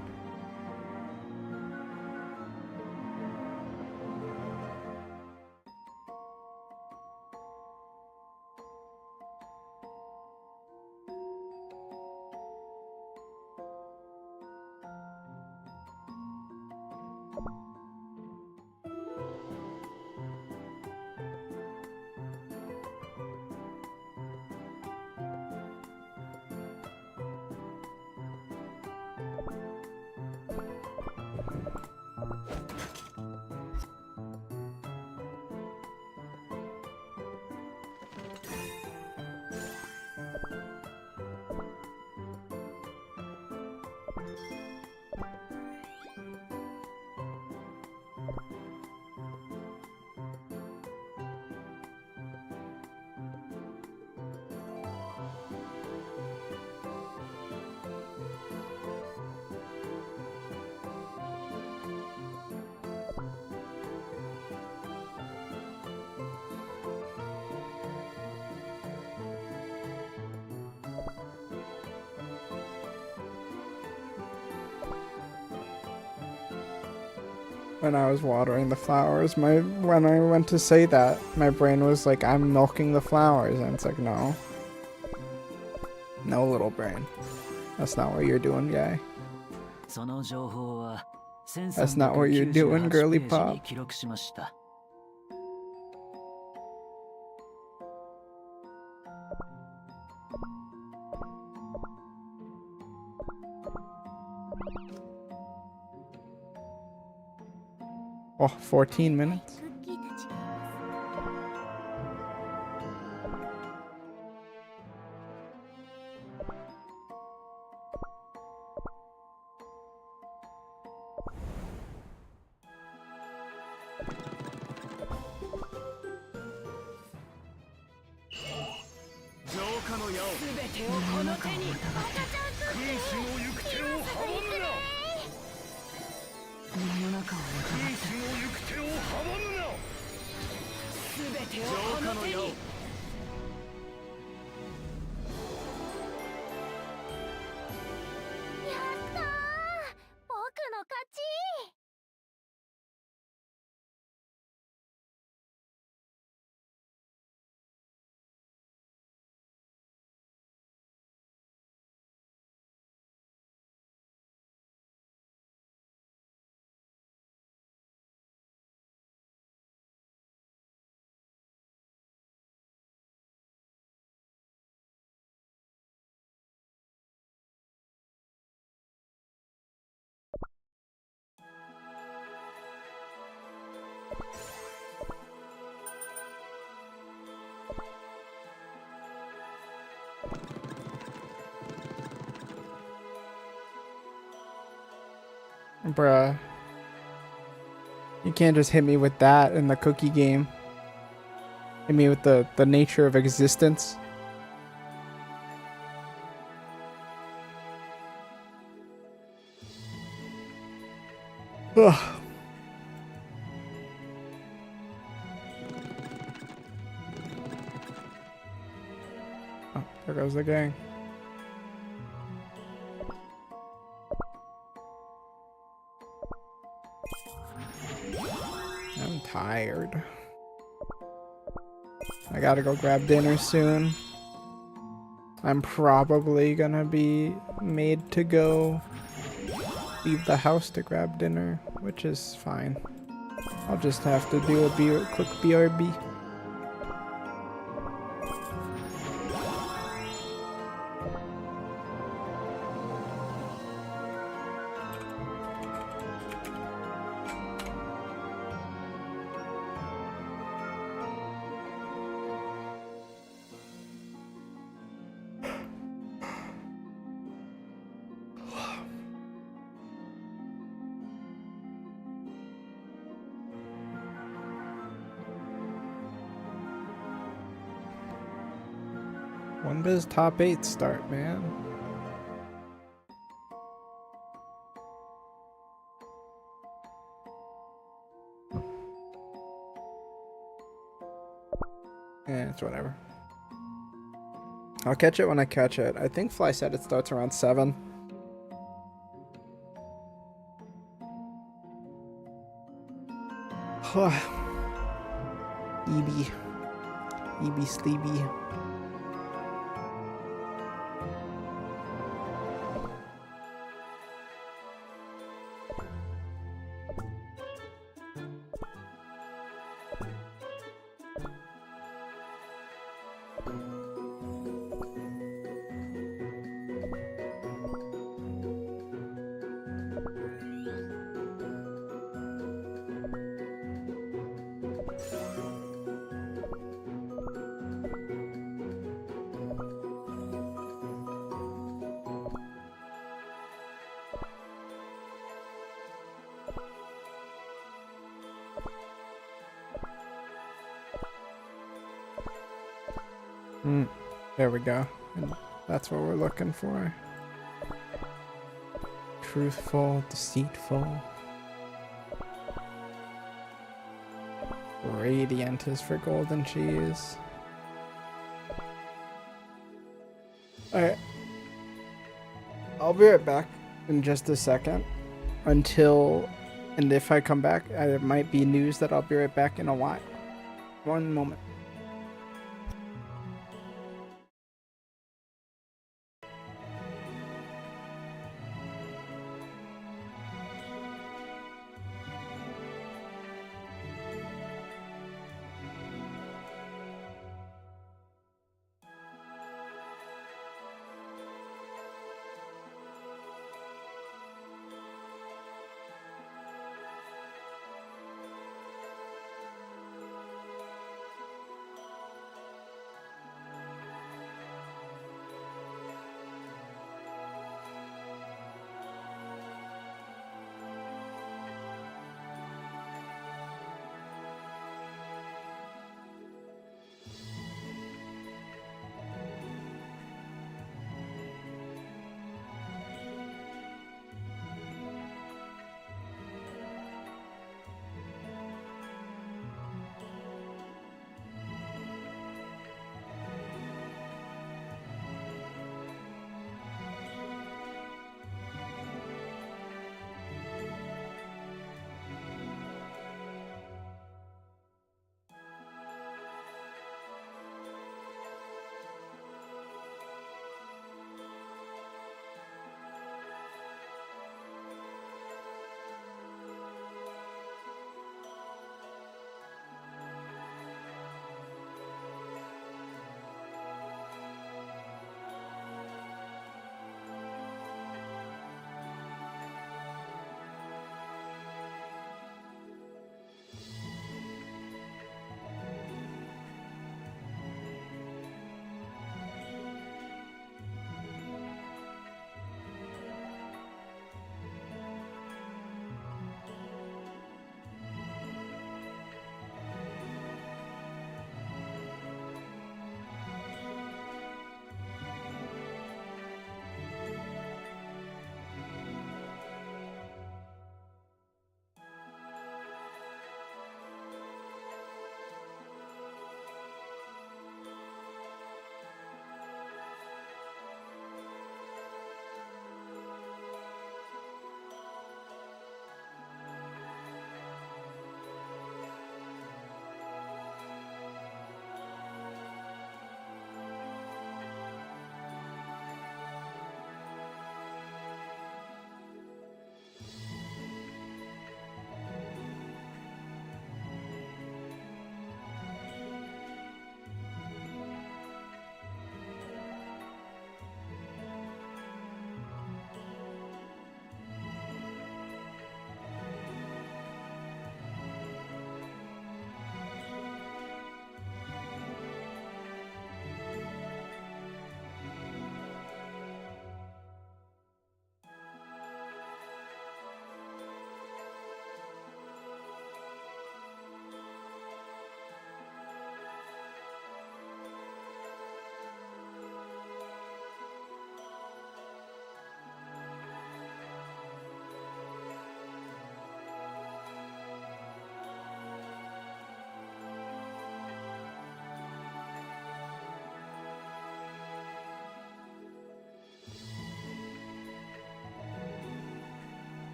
When I was watering the flowers, when I went to say that, my brain was like, I'm milking the flowers, and it's like, no. No, little brain. That's not what you're doing, guy. That's not what you're doing, girly pop. Oh, 14 minutes. クッキーたちがいます。 浄化の矢を全てをこの手に君主の行く手を阻むな世の中を君主の行く手を阻むな全てを浄こ化の矢をの手にやったー、僕の勝ち。Bruh. You can't just hit me with that in the cookie game. Hit me with the nature of existence. Ugh. Oh, there goes the gang. I'm tired. I gotta go grab dinner soon. I'm probably gonna be made to go leave the house to grab dinner, which is fine. I'll just have to do a quick BRB. When does top 8 start, man? Eh, it's whatever. I'll catch it when I catch it. I think Fly said it starts around 7. EB. EB sleepy. There we go. And that's what we're looking for. Truthful, deceitful. Radiant is for golden cheese. Alright. I'll be right back in just a second. And if I come back, it might be news that I'll be right back in a while. One moment.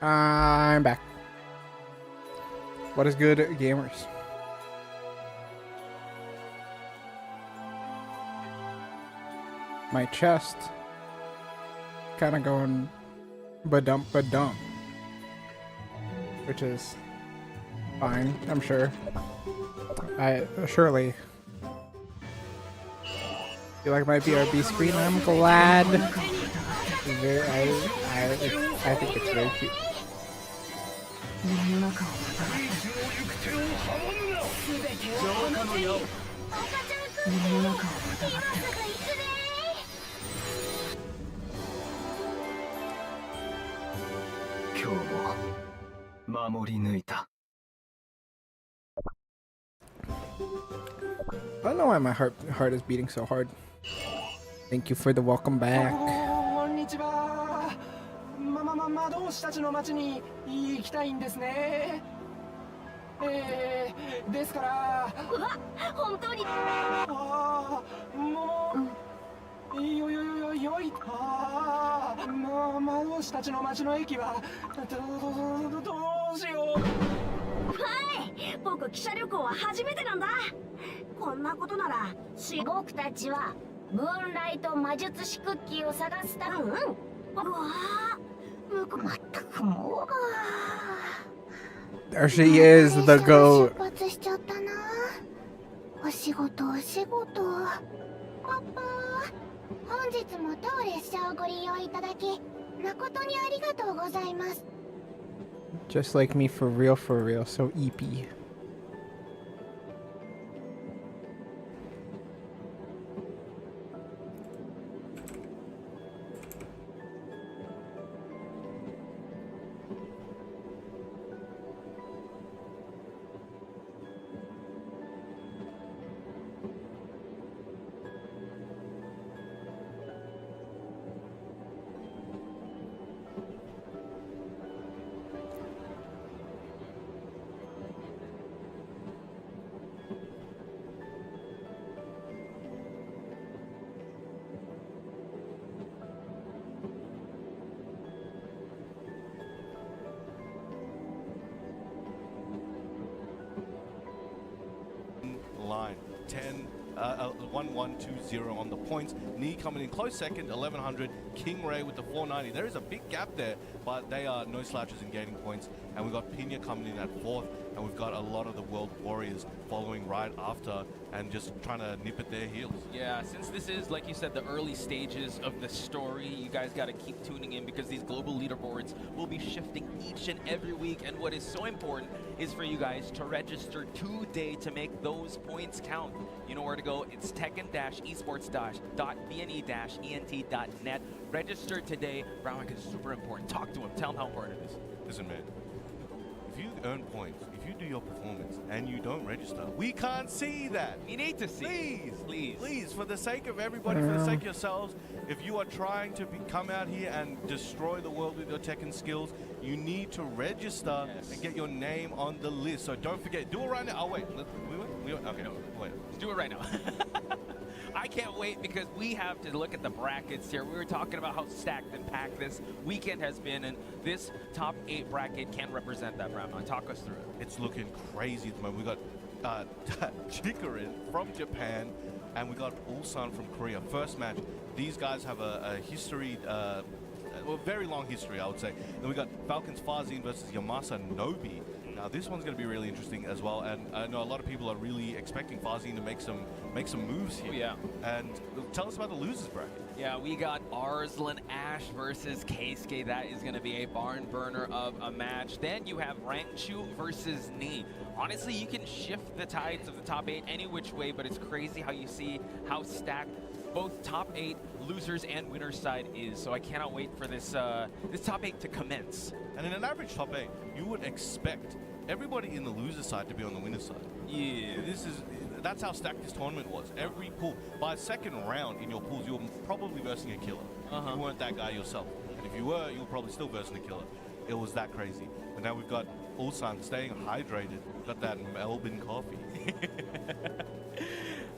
I'm back. What is good, gamers? My chest kind of going ba-dump, which is fine, I'm sure. I surely feel like my BRB screen. I'm glad. I think it's very cute. 夢の中を渡って夢の中を渡って今日も守り抜いた I don't know why my heart is beating so hard. Thank you for the welcome back. こんにちは。魔導士たちの町に行きたいんですね。ですから。うわ、本当に。ああ、もう。よい。ああ、魔導士たちの町の駅はどうしよう。はい、僕汽車旅行は初めてなんだ。こんなことなら僕たちはムーンライト魔術師クッキーを探すため。うわー、まったくもう。 There she is, the goat. 出発しちゃったな。お仕事。パパ、本日も当列車をご利用いただき誠にありがとうございます。 Just like me, for real, so EP. Line 1120 on the points. Knee coming in close second, 1100. King Ray with the 490. There is a big gap there, but they are no slouches in gaining points. And we've got Pina coming in at 4th, and we've got a lot of the World Warriors following right after and just trying to nip at their heels. Yeah, since this is, like you said, the early stages of the story, you guys got to keep tuning in because these global leaderboards will be shifting each and every week. And what is so important is for you guys to register today to make those points count. You know where to go. It's tekken-esports.bne-ent.net. Register today. Brownwick is super important. Talk to him. Tell him how important it is. Listen, man, if you earn points, if you do your performance and you don't register, we can't see that. We need to see. Please, for the sake of everybody, for the sake of yourselves, if you are trying to come out here and destroy the world with your Tekken skills, you need to register and get your name on the list. So don't forget, do it right now. Oh, wait. Okay, no, wait. Do it right now. I can't wait because we have to look at the brackets here. We were talking about how stacked and packed this weekend has been, and this top 8 bracket can represent that, Brown. Talk us through it. It's looking crazy at the moment. We got Chikarin from Japan, and we got Ulsan from Korea. First match. These guys have a history, well, very long history, I would say. Then we got Falcons Farzin versus Yamasa Nobi. Now this one's going to be really interesting as well, and I know a lot of people are really expecting Farzin to make some moves here. Oh, yeah. And tell us about the losers bracket. Yeah, we got Arslan Ash versus Keisuke. That is going to be a barn burner of a match. Then you have Rangchu versus Ni. Honestly, you can shift the tides of the top 8 any which way, but it's crazy how you see how stacked both top 8 losers and winners side is. So I cannot wait for this this top 8 to commence. And in an average top 8, you would expect everybody in the loser side to be on the winner side. Yeah. That's how stacked this tournament was. Every pool, by second round in your pools, you were probably versing a killer. You weren't that guy yourself. And if you were, you were probably still versing a killer. It was that crazy. And now we've got Ulsan staying hydrated. Got that Melbourne coffee.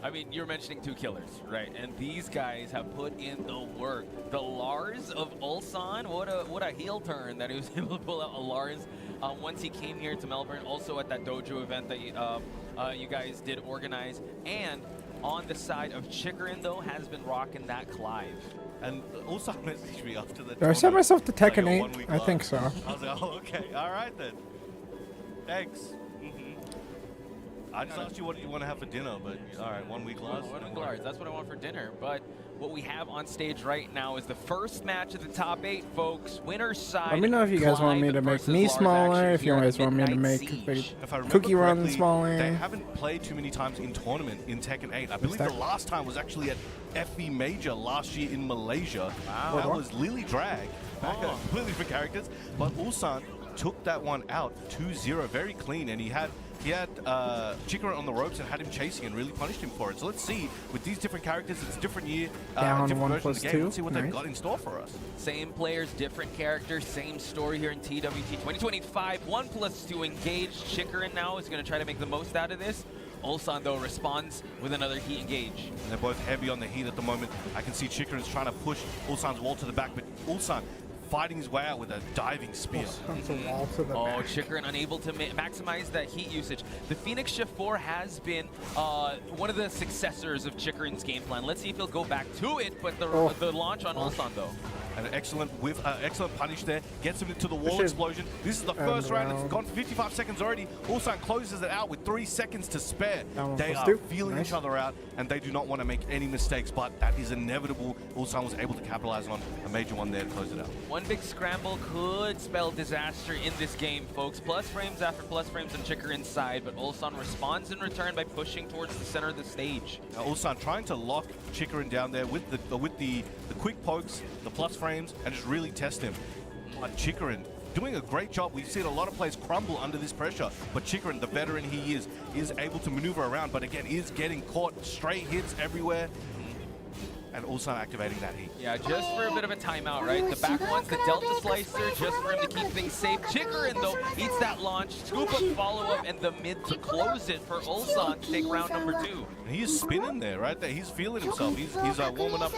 I mean, you're mentioning 2 killers, right? And these guys have put in the work. The Lars of Ulsan, what a heel turn that he was able to pull out a Lars once he came here to Melbourne. Also at that dojo event that you guys did organize. And on the side of Chikarin, though, has been rocking that Clive. And also messaged me after the Did I set myself to Tekken 8? 1 week I think so. I was like, oh, okay, all right then. Thanks. I just asked you what you want to have for dinner, but all right, 1 week Lars. 1 week Lars, that's what I want for dinner. But what we have on stage right now is the first match of the top 8, folks. Winner's side. Let me know if you guys want me to make me smaller, if you guys want me to make the cookie run smaller. They haven't played too many times in tournament in Tekken 8. I believe the last time was actually at FE Major last year in Malaysia. Wow. That was Lily Drag. Completely different characters. But Ulsan took that one out 2-0, very clean, and he had Chikarin on the ropes and had him chasing and really punished him for it. So let's see, with these different characters, it's a different year, Down different 1 version of the game. 2. Let's see what they've got in store for us. Same players, different characters, same story here in TWT 2025. 1+2 engaged. Chikarin now is going to try to make the most out of this. Ulsan, though, responds with another heat engage. And they're both heavy on the heat at the moment. I can see Chikarin's trying to push Ulsan's wall to the back, but Ulsan fighting his way out with a diving spear. Oh, Chikarin unable to maximize that heat usage. The Phoenix Shift 4 has been one of the successors of Chikarin's game plan. Let's see if he'll go back to it, but the launch on Ulsan, though. An excellent excellent punish there. Gets him into the wall explosion. This is the first round. It's gone 55 seconds already. Ulsan closes it out with 3 seconds to spare. They are feeling each other out, and they do not want to make any mistakes, but that is inevitable. Ulsan was able to capitalize on a major one there to close it out. One big scramble could spell disaster in this game, folks. Plus frames after plus frames on Chikarin's side, but Ulsan responds in return by pushing towards the center of the stage. Now Ulsan trying to lock Chikarin down there with the quick pokes, the plus frames, and just really test him. But Chikarin doing a great job. We've seen a lot of players crumble under this pressure, but Chikarin, the veteran he is able to maneuver around, but again, is getting caught. Straight hits everywhere. And Ulsan activating that heat. Yeah, just for a bit of a timeout, right? The back one's the Delta Slicer, just for him to keep things safe. Chikarin, though, eats that launch, scoop up, follow-up, and the mid to close it for Ulsan to take round number 2. And he's spinning there, right there. He's feeling himself. He's warming up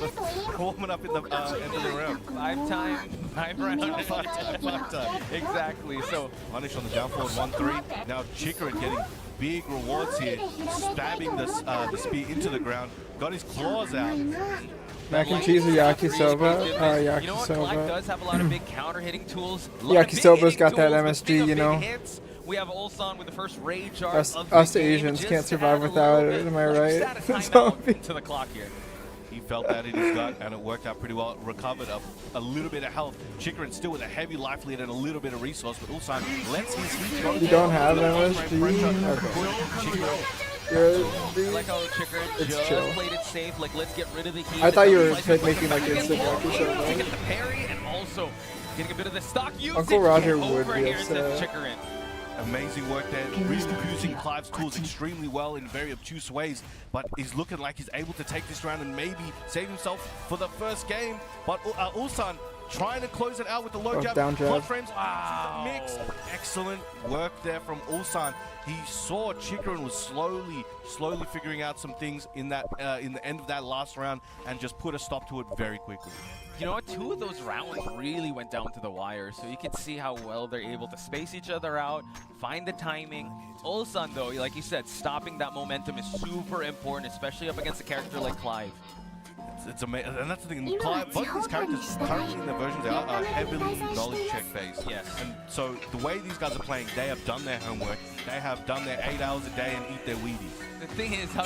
in the end of the round. 5 round. 5 time. Exactly. So punish on the down forward 1-3. Now Chikarin getting big rewards here, stabbing the spear into the ground. Got his claws out. Mac and cheese or yakisoba? Yakisoba. You know what? Clive does have a lot of big counter hitting tools. Yakisoba's got that MSG, you know. We have Ulsan with the first rage art of us the game. Asians can't survive without it, am I right? To the clock here. He felt that in his gut, and it worked out pretty well. Recovered a little bit of health. Chikarin still with a heavy life lead and a little bit of resource, but Ulsan lets his heat go. You don't have MSG? I like how Chikarin just played it safe. Like, let's get rid of the heat. I thought you were making like instant yakisoba. To get the parry and also getting a bit of the stock usage. Uncle Roger would over be here upset. to Chikarin. Amazing work there, really using Clive's tools extremely well in very obtuse ways, but he's looking like he's able to take this round and maybe save himself for the first game. But Ulsan trying to close it out with the low jab, down jab. front frames, mix. Excellent work there from Ulsan. He saw Chikarin was slowly figuring out some things in that in the end of that last round and just put a stop to it very quickly. You know what? 2 of those rounds really went down to the wire, so you can see how well they're able to space each other out, find the timing. Ulsan, though, like you said, stopping that momentum is super important, especially up against a character like Clive. It's amazing, and that's the thing. Clive, both these characters currently in their versions are heavily knowledge check based. Yes. And so the way these guys are playing, they have done their homework. They have done their 8 hours a day and eat their Wheaties. The thing is, how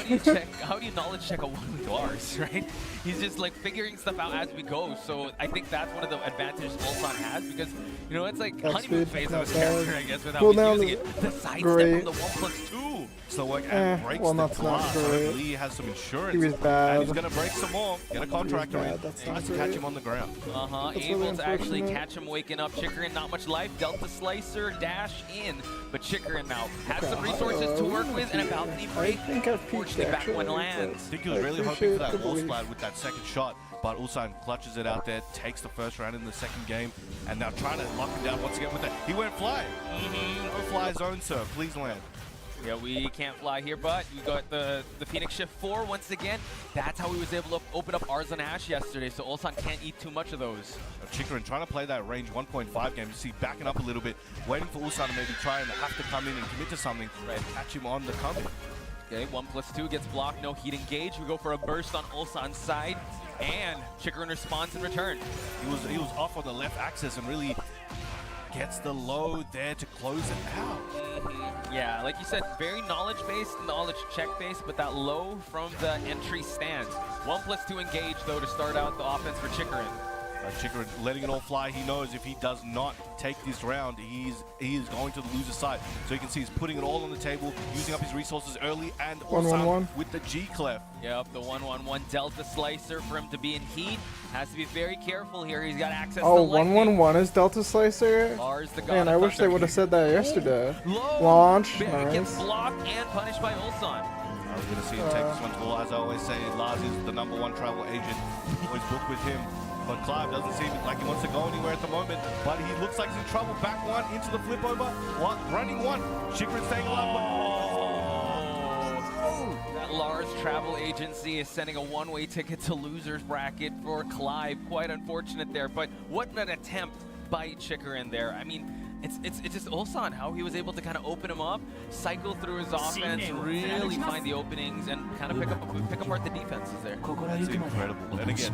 do you knowledge check a 1 with Lars, right? He's just like figuring stuff out as we go. So I think that's one of the advantages Ulsan has, because you know it's like honeymoon phase of his character, I guess, without using it. The sidestep from the 1+2. So work and breaks the glass. Lee has some insurance. He was bad. And he's gonna break some more. Get a contractor in. Tries to catch him on the ground. Able to actually catch him waking up. Chikarin, not much life. Delta Slicer, dash in. But Chikarin now has some resources to work with and about to break. Fortunately, back one lands. I think he was really hoping for that wall slide with that second shot, but Ulsan clutches it out there, takes the first round in the second game, and now trying to lock him down once again with that. He went fly. No fly zone, sir. Please land. Yeah, we can't fly here, but we got the Phoenix Shift 4 once again. That's how he was able to open up Arslan Ash yesterday, so Ulsan can't eat too much of those. Chikrin trying to play that range 1.5 game. You see backing up a little bit, waiting for Ulsan to maybe try and have to come in and commit to something and catch him on the come. Okay, 1+2 gets blocked, no heat engage. We go for a burst on Ulsan's side, and Chikrin responds in return. He was off on the left axis and really gets the low there to close it out. Yeah, like you said, very knowledge-based, knowledge check-based, but that low from the entry stands. 1+2 engage, though, to start out the offense for Chikrin. Chikrin letting it all fly. He knows if he does not take this round, he is going to the loser's side. So you can see he's putting it all on the table, using up his resources early, and also with the G-Clef. Yep, the 1-1-1 Delta Slicer for him to be in heat. Has to be very careful here. He's got access to lightning. 1-1-1 is Delta Slicer? Lars, the Man, I wish they would have said that yesterday. Launch. Nice. Gets blocked and punished by Ulsan. I was going to see him take this one to ball. As I always say, Lars is the #1 travel agent. Always book with him. But Clive doesn't seem like he wants to go anywhere at the moment. But he looks like he's in trouble. Back one into the flip over. Running one. Chikrin staying alive. That Lars travel agency is sending a one-way ticket to losers bracket for Clive. Quite unfortunate there. But what an attempt by Chikrin there. I mean, it's just Ulsan, how he was able to kind of open him up, cycle through his offense, really find the openings, and kind of pick apart the defenses there. That's incredible. And again,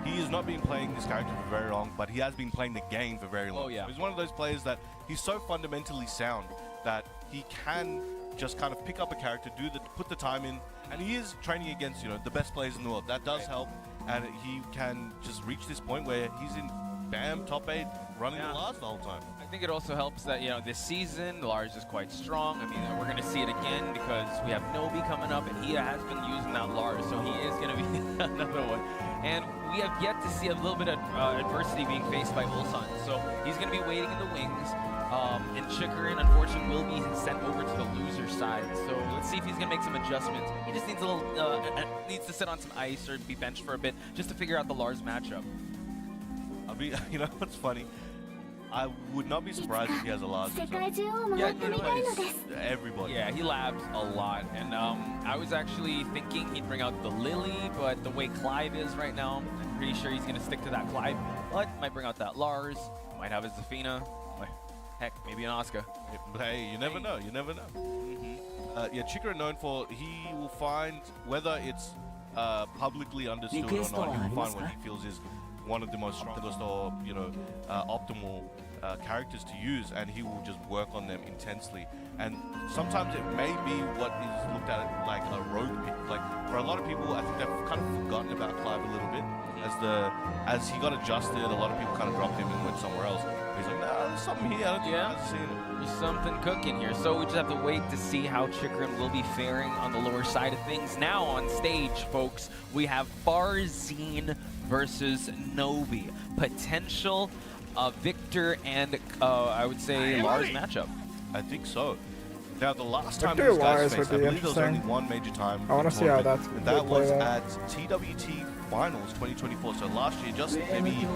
he has not been playing this character for very long, but he has been playing the game for very long. Oh, yeah. He's one of those players that he's so fundamentally sound that he can just kind of pick up a character, put the time in, and he is training against, you know, the best players in the world. That does help, and he can just reach this point where he's in BAM top 8 running the Lars the whole time. I think it also helps that, you know, this season, Lars is quite strong. I mean, we're going to see it again because we have Nobi coming up, and he has been using that Lars, so he is going to be another one. And we have yet to see a little bit of adversity being faced by Ulsan, so he's going to be waiting in the wings. And Chikrin, unfortunately, will be sent over to the loser side. So let's see if he's going to make some adjustments. He just needs a little, needs to sit on some ice or be benched for a bit just to figure out the Lars matchup. You know what's funny? I would not be surprised if he has a Lars. Yeah, everybody. Yeah, he labs a lot, and I was actually thinking he'd bring out the Lily, but the way Clive is right now, I'm pretty sure he's gonna stick to that Clive. But might bring out that Lars, might have his Zafina, heck, maybe an Asuka. Hey, you never know. You never know. Yeah, Chikrin known for he will find whether it's publicly understood or not. He will find what he feels is one of the most strongest or, you know, optimal characters to use, and he will just work on them intensely. And sometimes it may be what is looked at like a rogue pick. Like for a lot of people, I think they've kind of forgotten about Clive a little bit. As he got adjusted, a lot of people kind of dropped him and went somewhere else. He's like, nah, there's something here. I don't think I've seen it. There's something cooking here. So we just have to wait to see how Chikrin will be faring on the lower side of things. Now on stage, folks, we have Farzin versus Nobi. Potential Victor and I would say Lars matchup. I think so. Now the last time Victor these guys Lars faced, I would be believe there was only interesting. one major time. I want to see how that's and that play was out. at TWT Finals 2024. So last year, just maybe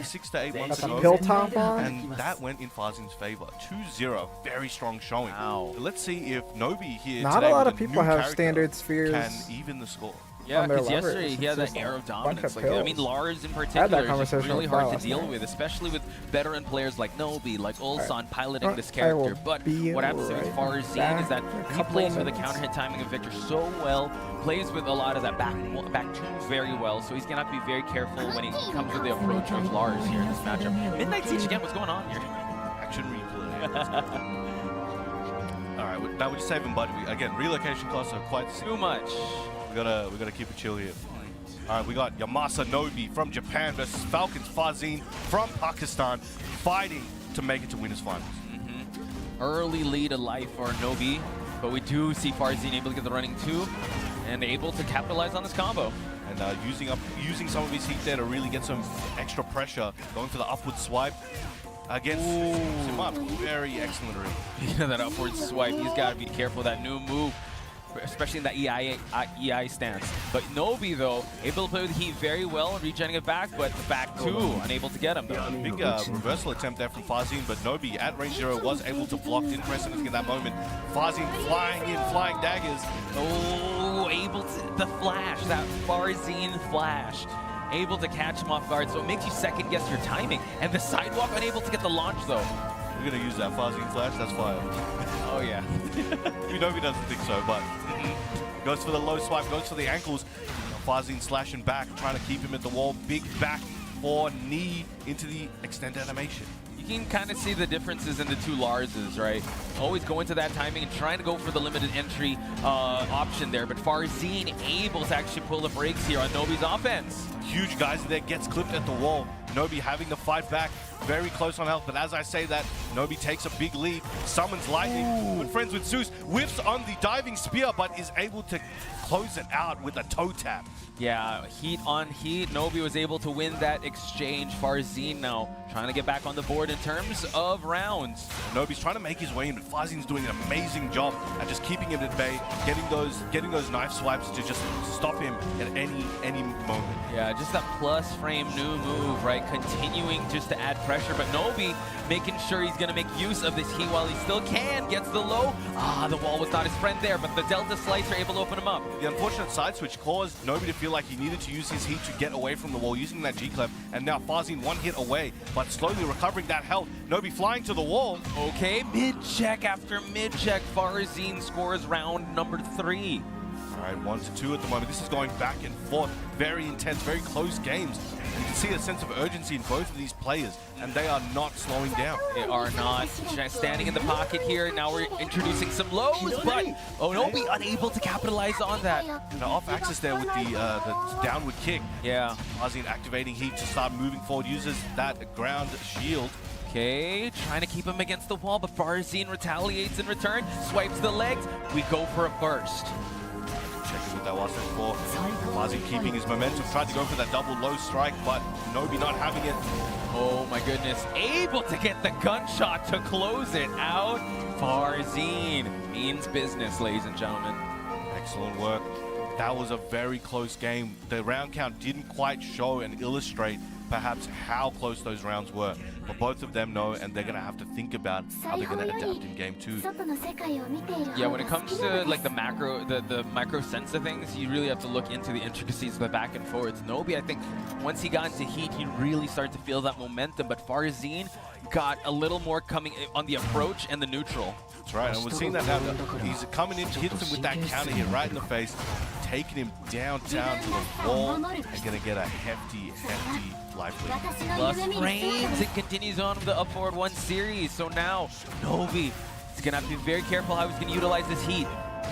6 to 8 months That's a ago. Hilltop on? And that went in Farzin's favor. 2-0, very strong showing. Wow. Let's see if Nobi here Not today a lot with of people new have character standard spheres. can even the score. Yeah, on their because levers. yesterday he had It's that just air a of bunch dominance. of Like, I mean, pills. Lars in I had particular that is just conversation really with hard Kyle to last deal night. with, especially with veteran players like Nobi, like Ulsan piloting Alright. this I will character. But be what happens with right Farzin is that back in a he couple plays with the minutes. counter hit timing of Victor so well, plays with a lot of that back two very well, so he's going to have to be very careful when he comes with the approach of Lars here in this matchup. Midnight Siege again, what's going on here? Action replay. Alright, now we're just saving budget. Again, relocation costs are quite Too much. We gotta keep it chill here. Alright, we got Yamasa Nobi from Japan versus Falcons Farzin from Pakistan, fighting to make it to winners finals. Early lead of life for Nobi, but we do see Farzin able to get the running two and able to capitalize on this combo. And using some of his heat there to really get some extra pressure, going for the upward swipe against Simap. Very excellent read. You know, that upward swipe, he's got to be careful. That new move especially in that EI stance. But Nobi, though, able to play with Heat very well, regenerating it back, but back two, unable to get him. Big reversal attempt there from Farzine, but Nobi at range 0 was able to block. Didn't press anything in that moment. Farzine flying in, flying daggers. Oh, able to, the flash, that Farzine flash. Able to catch him off guard, so it makes you second guess your timing. And the sidewalk unable to get the launch, though. We're going to use that Farzine flash, that's fire. Oh, yeah. Nobi doesn't think so, but goes for the low swipe, goes for the ankles. Farzine slashing back, trying to keep him at the wall. Big back or knee into the extend animation. You can kind of see the differences in the two Larses, right? Always go into that timing and trying to go for the limited entry option there, but Farzine able to actually pull the brakes here on Nobi's offense. Huge guys in there, gets clipped at the wall. Nobi having to fight back, very close on health, but as I say that, Nobi takes a big lead, summons Lightning, good friends with Zeus, whiffs on the diving spear, but is able to close it out with a toe tap. Yeah, heat on heat. Nobi was able to win that exchange. Farzine now trying to get back on the board in terms of rounds. Nobi's trying to make his way in, but Farzine's doing an amazing job at just keeping him at bay, getting those knife swipes to just stop him at any moment. Yeah, just that plus frame new move, right? Continuing just to add pressure, but Nobi making sure he's going to make use of this heat while he still can. Gets the low. The wall was not his friend there, but the Delta Slicer able to open him up. The unfortunate side switch caused Nobi to feel like he needed to use his heat to get away from the wall using that G-Clef, and now Farzine one hit away, but slowly recovering that health. Nobi flying to the wall. Okay, mid-check after mid-check. Farzine scores round number 3. All right, 1-2 at the moment. This is going back and forth. Very intense, very close games. You can see a sense of urgency in both of these players, and they are not slowing down. They are not. Standing in the pocket here. Now we're introducing some lows, but Nobi unable to capitalize on that. And off axis there with the downward kick. Yeah. Farzine activating heat to start moving forward, uses that ground shield. Okay, trying to keep him against the wall, but Farzine retaliates in return, swipes the legs. We go for a burst. Checking with that last for Farzine keeping his momentum, tried to go for that double low strike, but Nobi not having it. Oh my goodness, able to get the gunshot to close it out. Farzine means business, ladies and gentlemen. Excellent work. That was a very close game. The round count didn't quite show and illustrate perhaps how close those rounds were. But both of them know, and they're going to have to think about how they're going to adapt in game 2. Yeah, when it comes to like the micro sense of things, you really have to look into the intricacies of the back and forwards. Nobi, I think, once he got into heat, he really started to feel that momentum, but Farzine got a little more coming on the approach and the neutral. That's right, and we're seeing that now. He's coming in, hits him with that counter hit right in the face, taking him downtown to the wall, and going to get a hefty life lead. Plus frames, it continues on with the up forward 1 series. So now Nobi is going to have to be very careful how he's going to utilize this heat.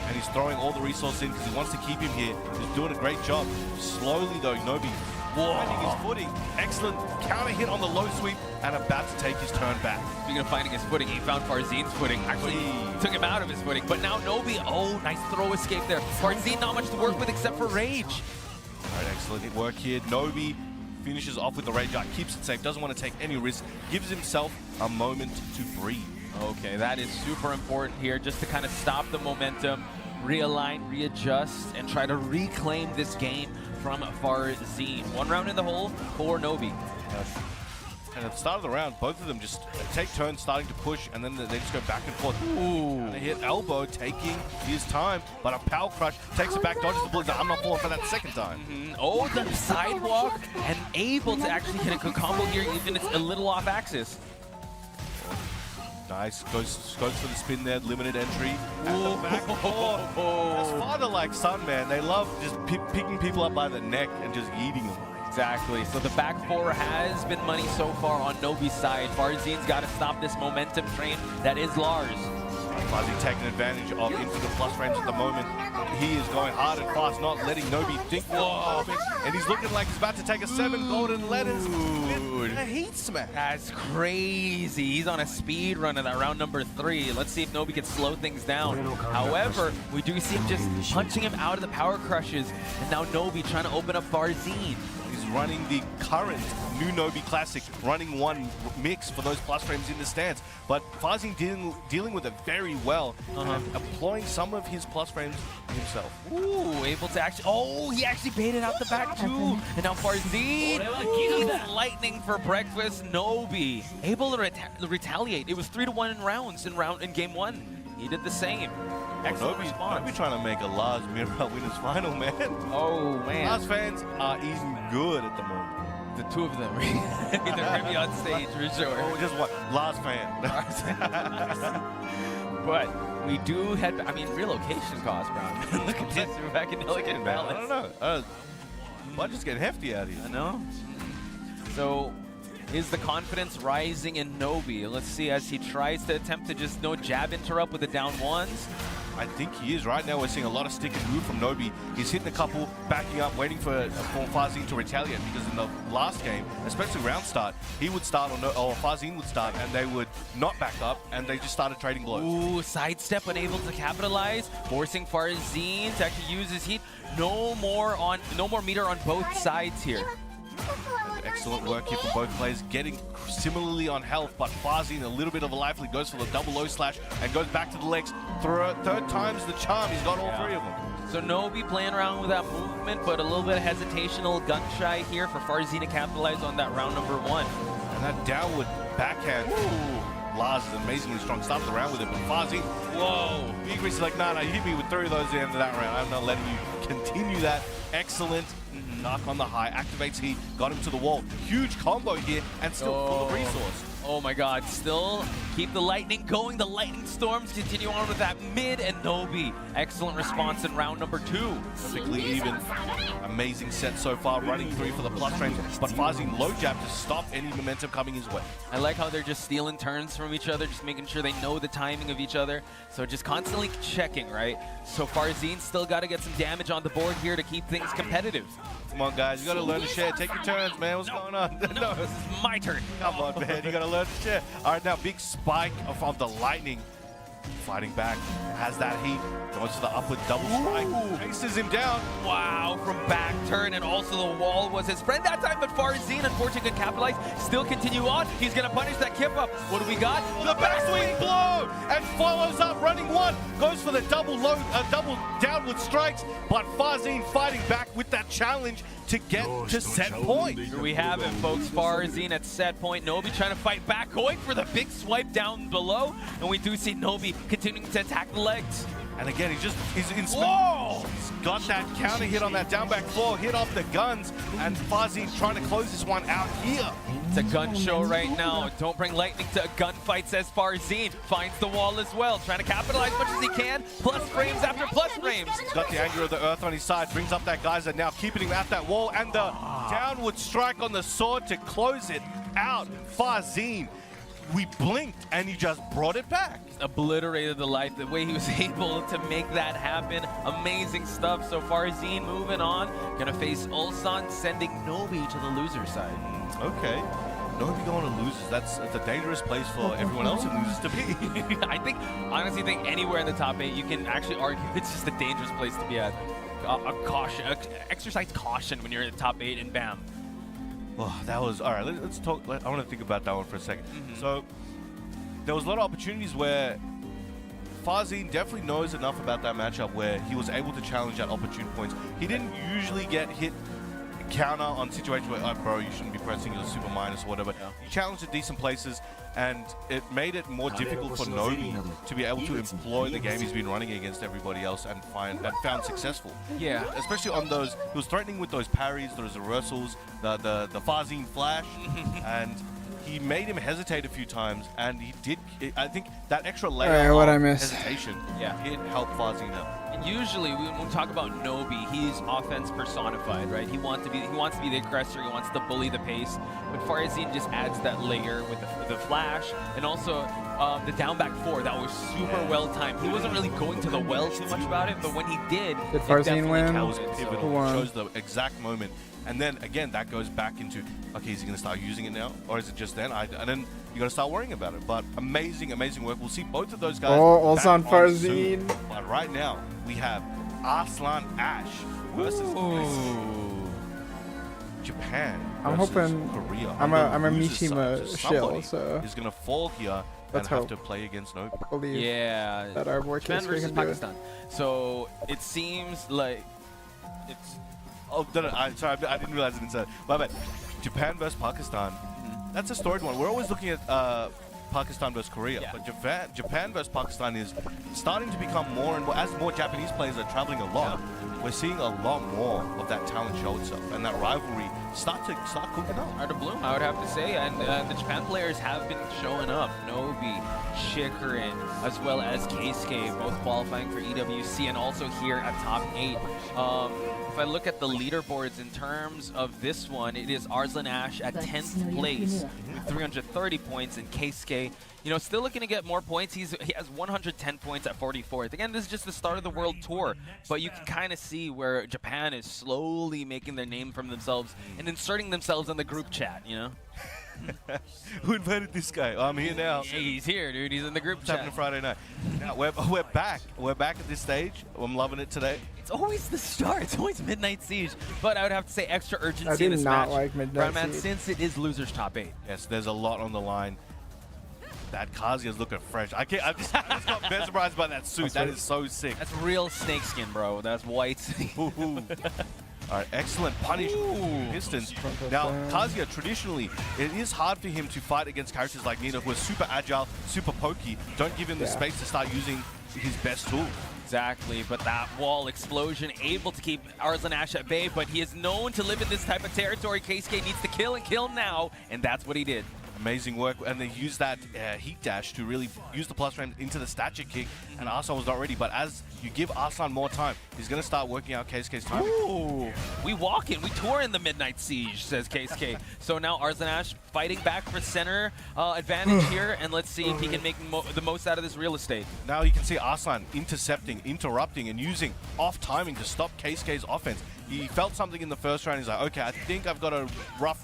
And he's throwing all the resources in because he wants to keep him here. He's doing a great job. Slowly though, Nobi finding his footing. Excellent counter hit on the low sweep and about to take his turn back. Speaking of finding his footing, he found Farzine's footing. Actually, took him out of his footing. But now Nobi, nice throw escape there. Farzine not much to work with except for Rage. All right, excellent work here. Nobi finishes off with the Rage Art, keeps it safe, doesn't want to take any risk, gives himself a moment to breathe. Okay, that is super important here, just to kind of stop the momentum, realign, readjust, and try to reclaim this game from Farzine. 1 round in the hole for Nobi. And at the start of the round, both of them just take turns starting to push, and then they just go back and forth. Ooh. And they hit elbow, taking his time, but a power crush takes it back, dodges the bullet. I'm not falling for that second time. Oh, the sidewalk, and able to actually hit a good combo here, even if it's a little off axis. Nice, goes for the spin there, limited entry. At the back, as father like son, man, they love just picking people up by the neck and just eating them. Exactly. So the back 4 has been money so far on Nobi's side. Farzine's got to stop this momentum train that is Lars. Farzine taking advantage of infinite plus frames at the moment. He is going hard and fast, not letting Nobi think. Whoa! And he's looking like he's about to take a 7 golden letters. Dude, a heat smash. That's crazy. He's on a speed run at round number 3. Let's see if Nobi can slow things down. However, we do see him just punching him out of the power crushes. And now Nobi trying to open up Farzine. He's running the current new Nobi Classic, running one mix for those plus frames in the stands. But Farzin dealing with it very well, and employing some of his plus frames himself. Ooh, able to actually, oh, he actually baited out the back too. And now Farzin, eats lightning for breakfast. Nobi, able to retaliate. It was 3-1 in rounds in game 1. He did the same. Excellent response. Nobi trying to make a Lars Mirror winners final, man. Oh, man. Lars fans are eating good at the moment. The two of them, they're going to be on stage for sure. Oh, just what? Lars fan. But we do head back. I mean, relocation cost, Brown. Look at this. We're back in Elegant Balance. I don't know. Budget's getting hefty out here. I know. So, is the confidence rising in Nobi? Let's see as he tries to attempt to just jab interrupt with the down ones. I think he is. Right now we're seeing a lot of stick and move from Nobi. He's hitting a couple, backing up, waiting for Farzin to retaliate, because in the last game, especially round start, he would start or Farzin would start and they would not back up and they just started trading blows. Ooh, sidestep unable to capitalize, forcing Farzin to actually use his heat. No more meter on both sides here. Excellent work here from both players, getting similarly on health, but Farzin a little bit of a life lead, goes for the double low slash and goes back to the legs. Third time's the charm, he's got all three of them. So Nobi playing around with that movement, but a little bit of hesitation, a little gun shy here for Farzin to capitalize on that round number 1. And that downward backhand, ooh, Lars is amazingly strong, started the round with it, but Farzin, whoa, Igris is like, nah, you hit me with 3 of those at the end of that round, I'm not letting you continue that. Excellent. Knock on the high, activates heat, got him to the wall. Huge combo here, and still full of resource. Oh my god, still keep the lightning going. The lightning storms continue on with that mid, and Nobi. Excellent response in round number 2. Perfectly even. Amazing set so far, running 3 for the plus frames, but Farzin low jab to stop any momentum coming his way. I like how they're just stealing turns from each other, just making sure they know the timing of each other. So just constantly checking, right? So Farzin still got to get some damage on the board here to keep things competitive. Come on, guys, you got to learn to share. Take your turns, man. What's going on? No, this is my turn. Come on, man. You got to learn to share. All right, now big spike of the lightning. Fighting back, has that heat, goes to the upward double strike, chases him down. Wow, from back turn, and also the wall was his friend that time, but Farzin, unfortunately, could capitalize, still continue on. He's going to punish that kip up. What do we got? The backswing blow, and follows up, running 1, goes for the double downward strikes, but Farzin fighting back with that challenge to get to set point. Here we have it, folks. Farzin at set point. Nobi trying to fight back, going for the big swipe down below, and we do see Nobi continuing to attack the legs. And again, he's in Whoa! He's got that counter hit on that down back 4, hit off the guns, and Farzin trying to close this one out here. It's a gun show right now. Don't bring lightning to a gunfight, says Farzin. Finds the wall as well, trying to capitalize as much as he can. Plus frames after plus frames. He's got the anger of the earth on his side, brings up that geyser now, keeping him at that wall, and the downward strike on the sword to close it out. Farzin, we blinked and he just brought it back. Obliterated the life, the way he was able to make that happen. Amazing stuff. So Farzin moving on. Gonna face Ulsan, sending Nobi to the loser side. Okay. Nobi going to losers. That's a dangerous place for everyone else who loses to be. honestly think anywhere in the top 8, you can actually argue it's just a dangerous place to be at. Exercise caution when you're in the top 8 and bam. Well, that was, all right, let's talk, I want to think about that one for a second. So, there was a lot of opportunities where Farzin definitely knows enough about that matchup where he was able to challenge at opportune points. He didn't usually get hit counter on situations where, oh, bro, you shouldn't be pressing your super minus or whatever. Yeah. He challenged at decent places, and it made it more difficult for Nobi to be able to employ the game he's been running against everybody else and found successful. Yeah. Especially on those, he was threatening with those parries, those reversals, the Farzin flash, and he made him hesitate a few times, and he did. I think that extra layer of hesitation did help Farzin out. And usually, when we talk about Nobi, he's offense personified, right? He wants to be the aggressor. He wants to bully the pace. But Farzin just adds that layer with the flash, and also the down back 4. That was super well timed. He wasn't really going to the well too much about it, but when he did Farzin win? It was pivotal. It shows the exact moment. And then again, that goes back into, okay, is he going to start using it now, or is it just then? And then you got to start worrying about it. But amazing, amazing work. We'll see both of those guys. Also on Farzin. But right now we have Arslan Ash versus. Japan I'm versus hoping Korea. I'm on a the losers' Mishima side, so shill, somebody so is gonna fall here let's and have hope. to play against Nobi. believe Yeah. that our boy Japan Keisuke versus can do it. Pakistan. So it seems like it's Oh, no, sorry, I didn't realize it inside. My bad. Japan versus Pakistan. That's a storied one. We're always looking at Pakistan versus Korea, Yeah. but Japan versus Pakistan is starting to become more and more, as more Japanese players are traveling a lot, we're seeing a lot more of that talent show itself, and that rivalry start cooking up. Art of Bloom, I would have to say, and the Japan players have been showing up. Nobi, Shikarin, as well as Keisuke, both qualifying for EWC and also here at top 8. If I look at the leaderboards in terms of this one, it is Arslan Ash at 10th place with 330 points, and Keisuke, still looking to get more points. He has 110 points at 44th. Again, this is just the start of the World Tour, but you can kind of see where Japan is slowly making their name from themselves and inserting themselves in the group chat, Who invited this guy? I'm here now. Yeah, he's here, dude. He's in the group What's chat. happening Friday night? Now we're back. We're back at this stage. I'm loving it today. It's always the start. It's always Midnight Siege. But I would have to say extra urgency I in do this not match. like Midnight Brownman, Siege. since it is losers top 8. Yes, there's a lot on the line. That Kazuya's looking fresh. I just got mesmerized by that suit. That is so sick. That's real snakeskin, bro. That's white. All right, excellent punish. Pistons. Now, Kazuya, traditionally, it is hard for him to fight against characters like Nina, who are super agile, super pokey. Don't give him the space to start using his best tool. Exactly, but that wall explosion able to keep Arslan Ash at bay, but he is known to live in this type of territory. Keisuke needs to kill and kill now, and that's what he did. Amazing work, and they used that heat dash to really use the plus frame into the stature kick, and Arslan was not ready, but as you give Arslan more time, he's going to start working out Keisuke's timing. Ooh, we walk in, we tour in the Midnight Siege, says Keisuke. So now Arslan Ash fighting back for center advantage here, and let's see if he can make the most out of this real estate. Now you can see Arslan intercepting, interrupting, and using off timing to stop Keisuke's offense. He felt something in the first round, he's like, okay, I think I've got a rough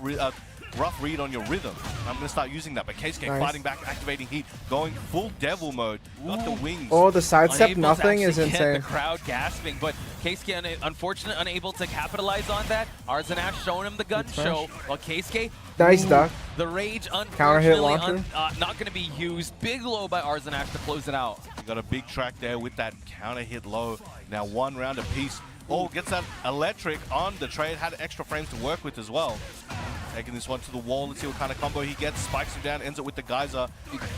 read on your rhythm. I'm going to start using that. But Keisuke fighting back, activating heat, going full devil mode. Got the wings. Oh, the sidestep Unable nothing to is actually get insane. The crowd gasping, but Keisuke unfortunately unable to capitalize on that. Arslan Ash showing him the gun show, while Keisuke, Nice duck. the rage Counter hit unfortunately launcher. not going to be used. Big low by Arslan Ash to close it out. You got a big track there with that counter hit low. Now 1 round apiece. Oh, gets that electric on the trade. Had extra frames to work with as well. Taking this one to the wall. Let's see what kind of combo he gets. Spikes him down, ends it with the geyser.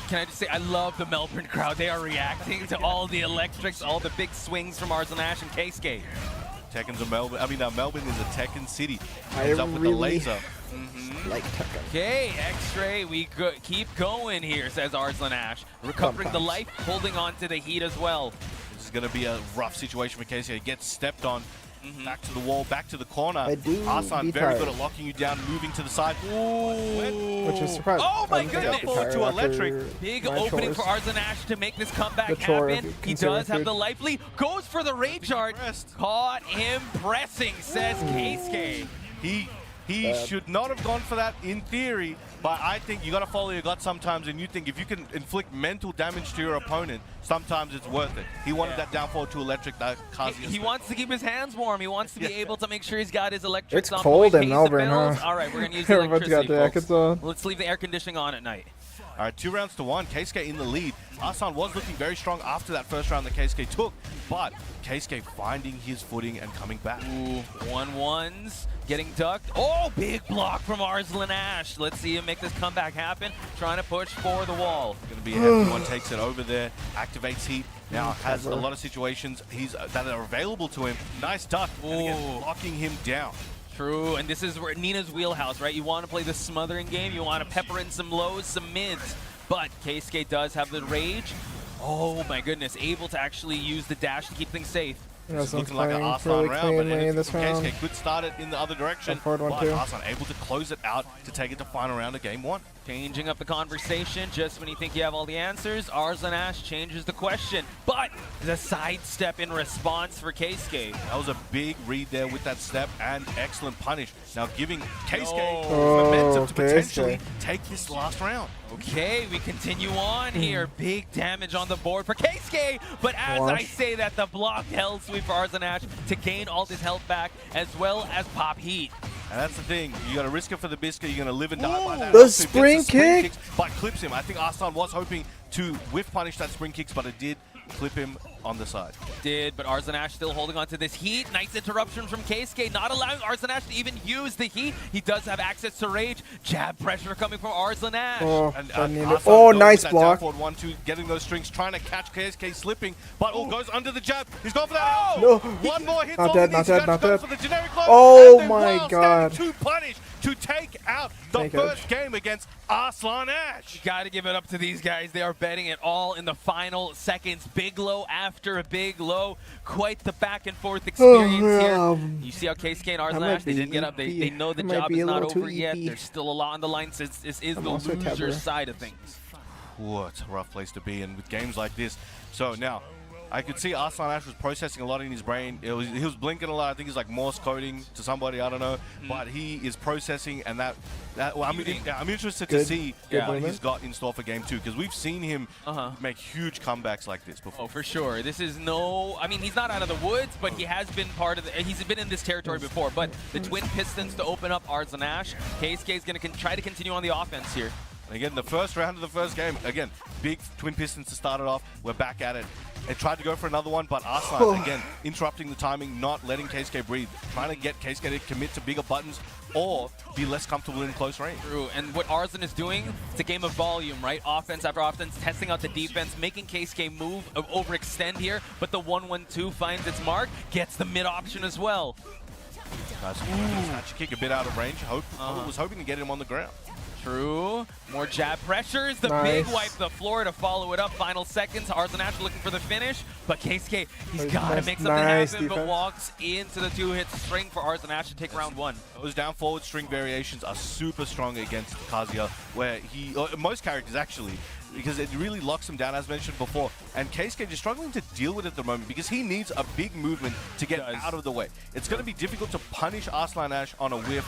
Can I just say, I love the Melbourne crowd. They are reacting to all the electrics, all the big swings from Arslan Ash and Keisuke. Tekken's a Melbourne. I mean, Melbourne is a Tekken city. I Comes up with the really laser. like Tekken. Okay, X-Ray, we keep going here, says Arslan Ash. Recovering the life, holding on to the heat as well. This is going to be a rough situation for Keisuke. He gets stepped on. Back to the wall, back to the corner. Arslan very good at locking you down, moving to the side. Ooh. Which is surprising. Oh my I didn't think I'd goodness! be Forward tired to after electric. Big my opening chores. for Arslan Ash to make this comeback The chore, happen. He considering does have food. the life lead. Goes for the rage art. Caught him pressing, says Keisuke. He should not have gone for that in theory, but I think you got to follow your gut sometimes, and you think if you can inflict mental damage to your opponent, sometimes it's worth it. He wanted that down forward to electric that Kazuya. He wants to keep his hands warm. He wants to be able to make sure he's got his electric. It's cold in Melbourne, huh? All right, we're going to use the Everyone's got electricity, jackets folks. on. Let's leave the air conditioning on at night. All right, 2 rounds to 1. Keisuke in the lead. Arslan was looking very strong after that first round that Keisuke took, but Keisuke finding his footing and coming back. Ooh, 1-1s, getting ducked. Oh, big block from Arslan Ash. Let's see him make this comeback happen. Trying to push for the wall. Going to be a hefty one, takes it over there, activates heat. Now has a lot of situations that are available to him. Nice duck, and again, locking him down. True, and this is where Nina's wheelhouse, right? You want to play the smothering game. You want to pepper in some lows, some mids. But Keisuke does have the rage. Oh my goodness, able to actually use the dash to keep things safe. It's looking like an Arslan round, but Keisuke could start it in the other direction. But Arslan able to close it out to take it to final round of game 1. Changing up the conversation just when you think you have all the answers, Arslan Ash changes the question. But the sidestep in response for Keisuke. That was a big read there with that step and excellent punish. Now giving Keisuke Oh, momentum to potentially take this last round. Okay, we continue on here. Big damage on the board for Keisuke. But as I say that, the blocked held sweep for Arslan Ash to gain all this health back, as well as pop heat. And that's the thing. You got to risk it for the biscuit. You're going to live and die by that. The Also, gets spring kick? kicks, but clips him. I think Arslan was hoping to whiff punish that spring kicks, but it did clip him on the side. Did, but Arslan Ash still holding on to this heat. Nice interruption from Keisuke, not allowing Arslan Ash to even use the heat. He does have access to rage. Jab pressure coming from Arslan Ash. Oh, And, Arslan goes nice with that block. down forward 1-2, getting those strings, trying to catch KSK slipping, but goes under the jab. He's gone for that. No. One more hit. Not all dead, he not needs. dead, He not goes dead. for the generic low, Oh and then my Wild God. standing to punish, to take out the Thank first you. game against Arslan Ash. Got to give it up to these guys. They are betting it all in the final seconds. Big low after a big low. Quite the back and forth experience here. You see how Keisuke and Arslan might Ash, they didn't get up. They be know the I might job be is a not little too over yet. EP. There's still a lot on the line since this is I'm the also loser Tabra. side of things. Ooh, it's a rough place to be in with games like this. So now, I could see Arslan Ash was processing a lot in his brain. He was blinking a lot. I think he's like Morse coding to somebody. I don't know, but he is processing, and well, I'm interested to Good- see good what moment. he's got in store for game 2 because we've seen him make huge comebacks like this before. Oh, for sure. This is I mean, he's not out of the woods, but he has been he's been in this territory before. But the Twin Pistons to open up Arslan Ash. Keisuke is going to try to continue on the offense here. Again, the first round of the first game. Again, big Twin Pistons to start it off. We're back at it. They tried to go for another one, but Arslan, again, interrupting the timing, not letting Keisuke breathe. Trying to get Keisuke to commit to bigger buttons or be less comfortable in close range. True, and what Arslan is doing, it's a game of volume, right? Offense after offense, testing out the defense, making Keisuke move, overextend here, but the 1-1-2 finds its mark, gets the mid option as well. Nice snatch kick, a bit out of range. Was hoping to get him on the ground. True. More jab pressures. The Nice. big wipe the floor to follow it up. Final seconds. Arslan Ash looking for the finish. But Keisuke, he's got to Nice- make something nice happen, but defense. walks into the two-hit string for Arslan Ash to take round 1. Those down forward string variations are super strong against Kazuya, where most characters actually, because it really locks him down, as mentioned before. And Keisuke just struggling to deal with it at the moment because he needs a big movement to get out of the way. It's going to be difficult to punish Arslan Ash on a whiff.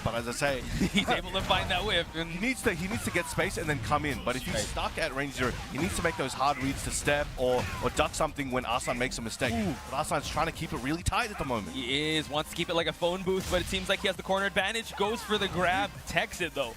But as I say, He's able to find that whip. And he needs to get space and then come in. But if he's stuck at range 0, he needs to make those hard reads to step or duck something when Arslan makes a mistake. But Arslan's trying to keep it really tight at the moment. he wants to keep it like a phone booth, but it seems like he has the corner advantage. Goes for the grab. Techs it, though.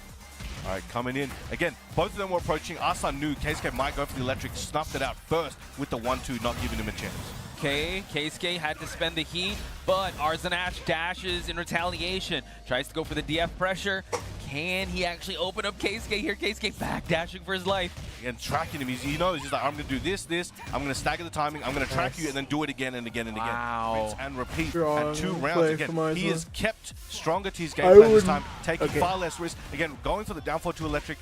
All right, coming in. Again, both of them were approaching. Arslan knew Keisuke might go for the electric, snuffed it out first with the 1-2, not giving him a chance. Okay, Keisuke had to spend the heat, but Arslan Ash dashes in retaliation. Tries to go for the DF pressure. Can he actually open up Keisuke here? Keisuke back dashing for his life. Again, tracking him. He knows he's like, I'm going to do this. I'm going to stagger the timing. I'm going to track Nice. you and then do it again and again and again. Wow. Rinse and repeat. Strong And 2 rounds play again. from He Arslan. has kept stronger to his game I plan this would- time, taking okay. far less risk. Again, going for the down 4-2 electric,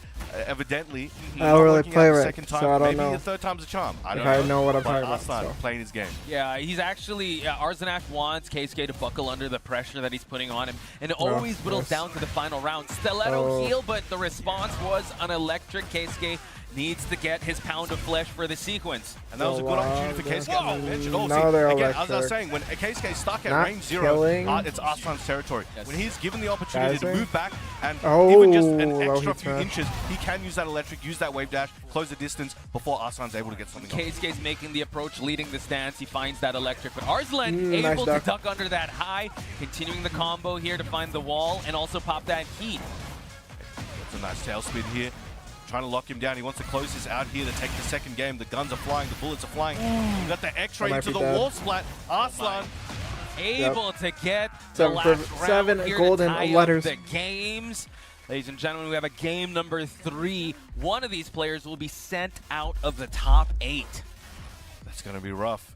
evidently. I Not don't really working out play the it, second time. so I don't Maybe know. the third time's a charm. I If don't I know. know what I'm But talking about, Arslan so. playing his game. Yeah, he's actually, Arslan Ash wants Keisuke to buckle under the pressure that he's putting on him. And it always whittles yes. down to the final round. Stiletto Oh. heal, but the response was an electric. Keisuke needs to get his pound of flesh for the sequence. And that was a good opportunity for Keisuke. Whoa. As mentioned. Oh, Now see, they're again, as I was electric. saying, when Keisuke's stuck at Not range 0, killing. it's Arslan's territory. Yes. When he's given the opportunity to Geyser. move back and Oh, even just an low extra hit few smash. inches, he can use that electric, use that wave dash, close the distance before Arslan's able to get something off. Keisuke's making the approach, leading the stance. He finds that electric, but Arslan Nice able to duck. duck under that high, continuing the combo here to find the wall and also pop that heat. It's a nice tail spin here. Trying to lock him down. He wants to close this out here to take the second game. The guns are flying. The bullets are flying. You got the X-ray I might into be the dead. wall splat. Arslan. Able to get the 7 last for round 7 here golden to tie letters. up the games. Ladies and gentlemen, we have a game number 3. One of these players will be sent out of the top 8. That's going to be rough.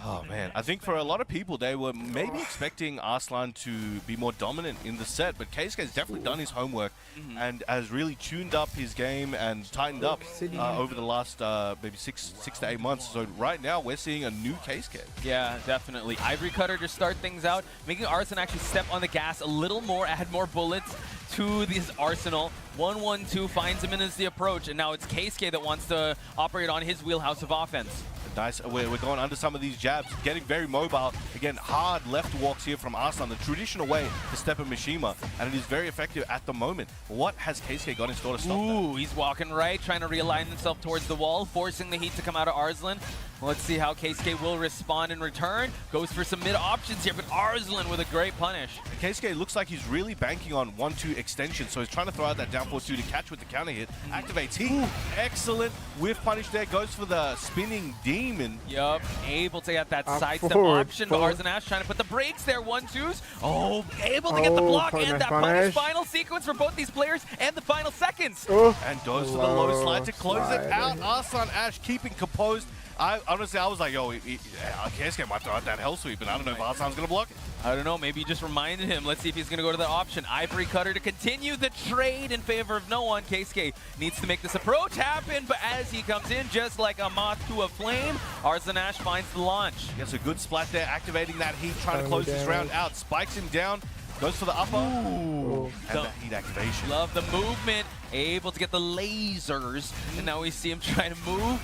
Oh, man. I think for a lot of people, they were maybe expecting Arslan to be more dominant in the set, but Keisuke's definitely done his homework and has really tuned up his game and tightened up over the last maybe 6 to 8 months. So right now, we're seeing a new Keisuke. Yeah, definitely. Ivory Cutter to start things out, making Arslan actually step on the gas a little more, add more bullets to this arsenal. 1-1-2 finds him in as the approach, and now it's Keisuke that wants to operate on his wheelhouse of offense. Nice. We're going under some of these jabs, getting very mobile. Again, hard left walks here from Arslan, the traditional way to step in Mishima, and it is very effective at the moment. What has Keisuke got in store to stop that? He's walking right, trying to realign himself towards the wall, forcing the heat to come out of Arslan. Let's see how Keisuke will respond in return. Goes for some mid options here, but Arslan with a great punish. Keisuke looks like he's really banking on 1-2 extension, so he's trying to throw out that down forward 2 to catch with the counter hit. Activates heat. Excellent whiff punish there. Goes for the spinning demon. Yup, able to get that sidestep forward, option, but forward. Arslan trying to put the brakes there, 1-2s. Oh, able to get the block and that punish. Final sequence for both these players and the final seconds. And goes for the low slide to close it out. Arslan Ash keeping composed. Honestly, I was like, yo, Keisuke might throw out that hell sweep, and I don't know if Arslan's going to block it. I don't know, maybe you just reminded him. Let's see if he's going to go to the option. Ivory Cutter to continue the trade in favor of no one. Keisuke needs to make this approach happen, but as he comes in, just like a moth to a flame, Arslan Ash finds the launch. Gets a good splat there, activating that heat, trying to close this round out. Spikes him down, goes for the upper. And that heat activation. Love the movement, able to get the lasers, and now we see him trying to move.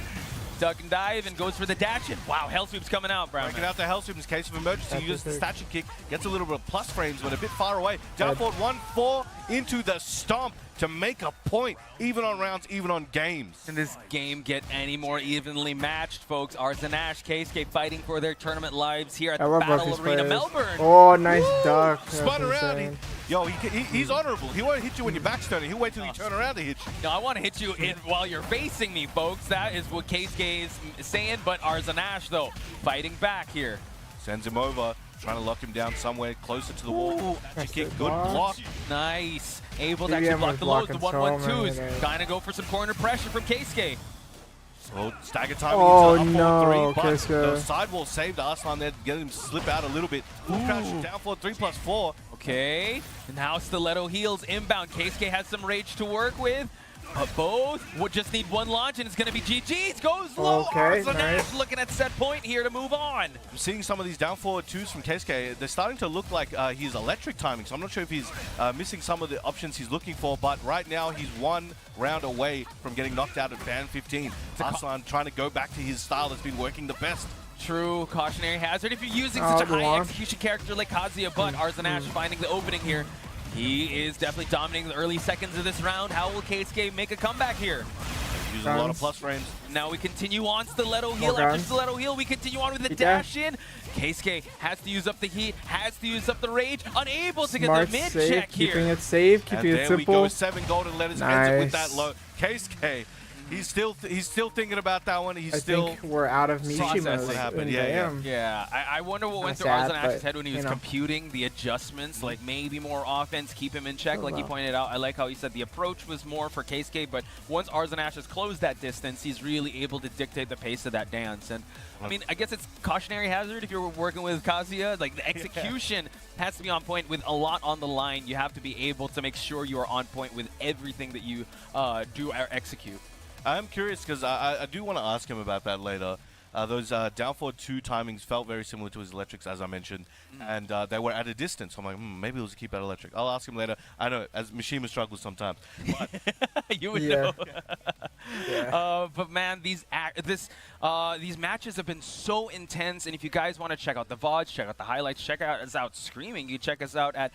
Duck and dive and goes for the dash in. Wow, Hell Sweep's coming out, Brown. Breaking out the Hell Sweep in case of emergency. Uses the statue kick, gets a little bit of plus frames, but a bit far away. Down forward 1-4 into the stomp to make a point, even on rounds, even on games. Can this game get any more evenly matched, folks? Arslan Ash, Keisuke fighting for their tournament lives here at the Battle Arena Melbourne. Oh, nice duck. Spun around. He's honorable. He won't hit you when your back's turning. He'll wait till you turn around to hit you. No, I want to hit you while you're facing me, folks. That is what Keisuke is saying, but Arslan Ash, though, fighting back here. Sends him over, trying to lock him down somewhere closer to the wall. Kick, good block. Nice. Able to actually block the lows, the 1-1-2s. Trying to go for some corner pressure from Keisuke. So stagger timing into up forward 3, but Keisuke. the sidewall saved Arslan there, getting him slip out a little bit. Full crouch down for 3+4. Okay, and now Stiletto heals inbound. Keisuke has some rage to work with, but both would just need one launch and it's going to be GG's. Goes low. Arslan Ash looking at set point here to move on. I'm seeing some of these down forward 2s from Keisuke. They're starting to look like he's electric timing, so I'm not sure if he's missing some of the options he's looking for, but right now he's one round away from getting knocked out at Fan 15. Arslan trying to go back to his style that's been working the best. True cautionary hazard if you're using such a high execution character like Kazuya, but Arslan Ash finding the opening here. He is definitely dominating the early seconds of this round. How will Keisuke make a comeback here? Using a lot of plus frames. Now we continue on Stiletto heal. After Stiletto heal, we continue on with the dash in. Keisuke has to use up the heat, has to use up the rage, unable to get the mid check here. Keeping it safe, keeping it simple. And there we go, 7 golden letters, ends it with that low. Keisuke, he's still thinking about that one. I think we're out of Mishima's. What happened? Yeah. I wonder what went through Arslan Ash's head when he was computing the adjustments, like maybe more offense, keep him in check, like he pointed out. I like how he said the approach was more for Keisuke, but once Arslan Ash has closed that distance, he's really able to dictate the pace of that dance. And I mean, I guess it's cautionary hazard if you're working with Kazuya. Like the execution has to be on point with a lot on the line. You have to be able to make sure you are on point with everything that you do or execute. I'm curious because I do want to ask him about that later. Those down forward 2 timings felt very similar to his electrics, as I mentioned, and they were at a distance. So I'm like, maybe it was a keep at electric. I'll ask him later. I know, as Mishima struggles sometimes. But you would know. But man, these matches have been so intense, and if you guys want to check out the VODs, check out the highlights, check us out streaming, you check us out at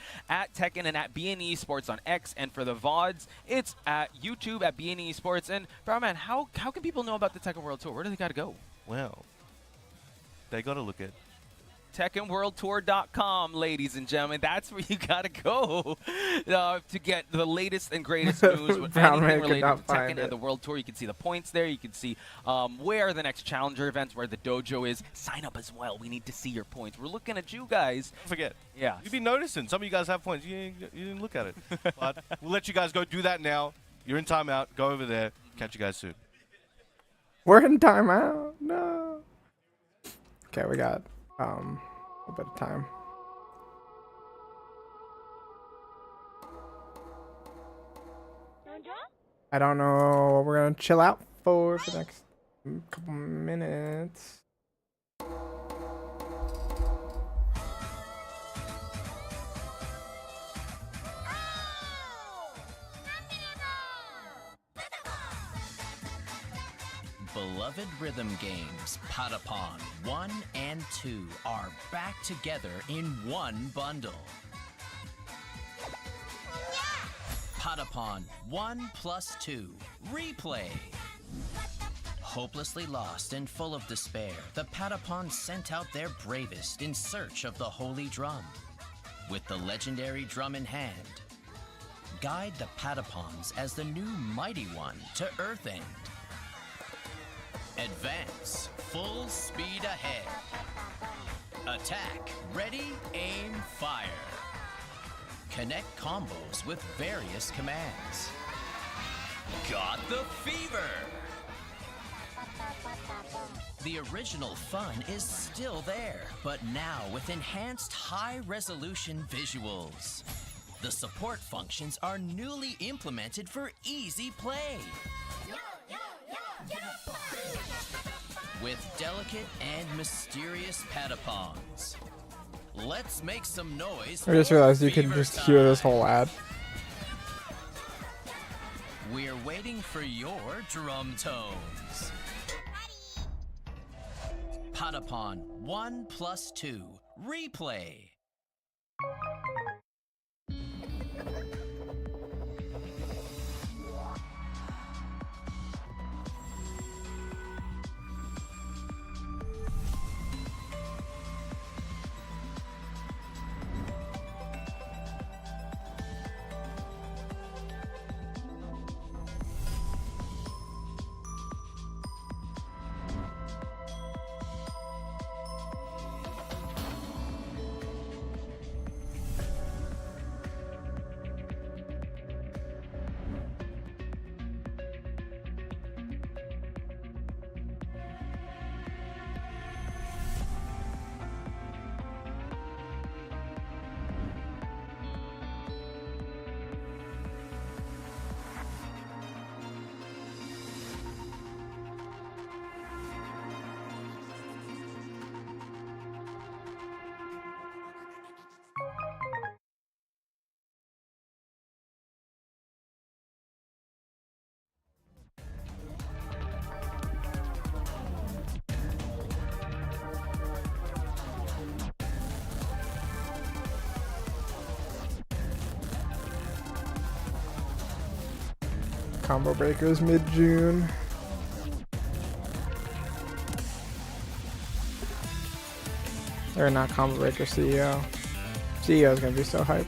Tekken and at BNE Sports on X, and for the VODs, it's at YouTube at BNE Sports. And Brown Man, how can people know about the Tekken World Tour? Where do they got to go? Well, they got to look at TekkenWorldTour.com, ladies and gentlemen. That's where you gotta go to get the latest and greatest news with anything related to Tekken and the World Tour. You can see the points there. You can see where the next Challenger events, where the dojo is. Sign up as well. We need to see your points. We're looking at you guys. Don't forget. Yeah. You've been noticing. Some of you guys have points. You didn't look at it. But we'll let you guys go do that now. You're in timeout. Go over there. Catch you guys soon. We're in timeout. No. Okay, we got a bit of time. I don't know what we're gonna chill out for the next couple minutes. beloved rhythm games, Patapon 1 and 2 are back together in one bundle. Patapon 1 plus 2 Replay. Hopelessly lost and full of despair, the Patapons sent out their bravest in search of the Holy Drum. With the legendary drum in hand, guide the Patapons as the new Mighty One to Earthend. Advance, full speed ahead. Attack, ready, aim, fire. Connect combos with various commands. Got the fever! The original fun is still there, but now with enhanced high-resolution visuals. The support functions are newly implemented for easy play. With delicate and mysterious Patapons. Let's make some noise. I just realized you can just hear this whole ad. We're waiting for your drum tones. Patapon 1 plus 2 Replay. Combo Breakers mid-June. Or not Combo Breaker, CEO. CEO is gonna be so hyped.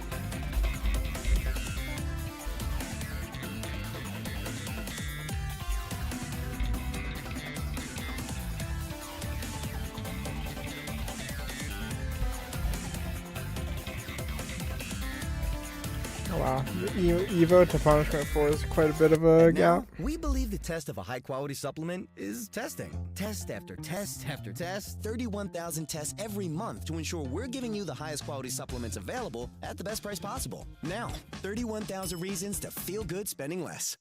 Oh wow, Evo to Punishment 4 is quite a bit of a gap. We believe the test of a high-quality supplement is testing. Test after test after test, 31,000 tests every month to ensure we're giving you the highest quality supplements available at the best price possible. Now, 31,000 reasons to feel good spending less.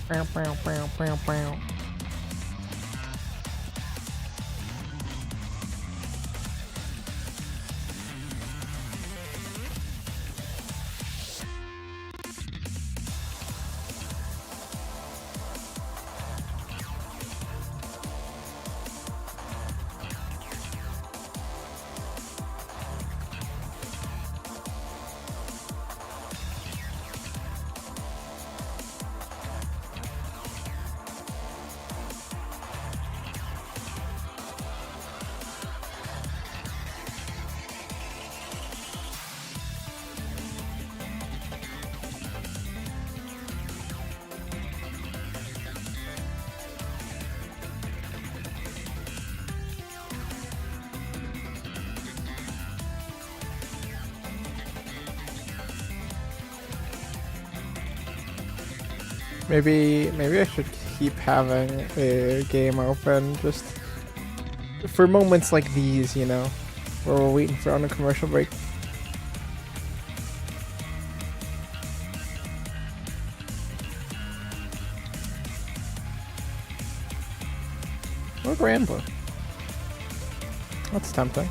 Bow, bow, bow, bow, bow. Maybe I should keep having a game open just for moments like these, you know, where we're waiting for on a commercial break. Or Granblue. That's tempting.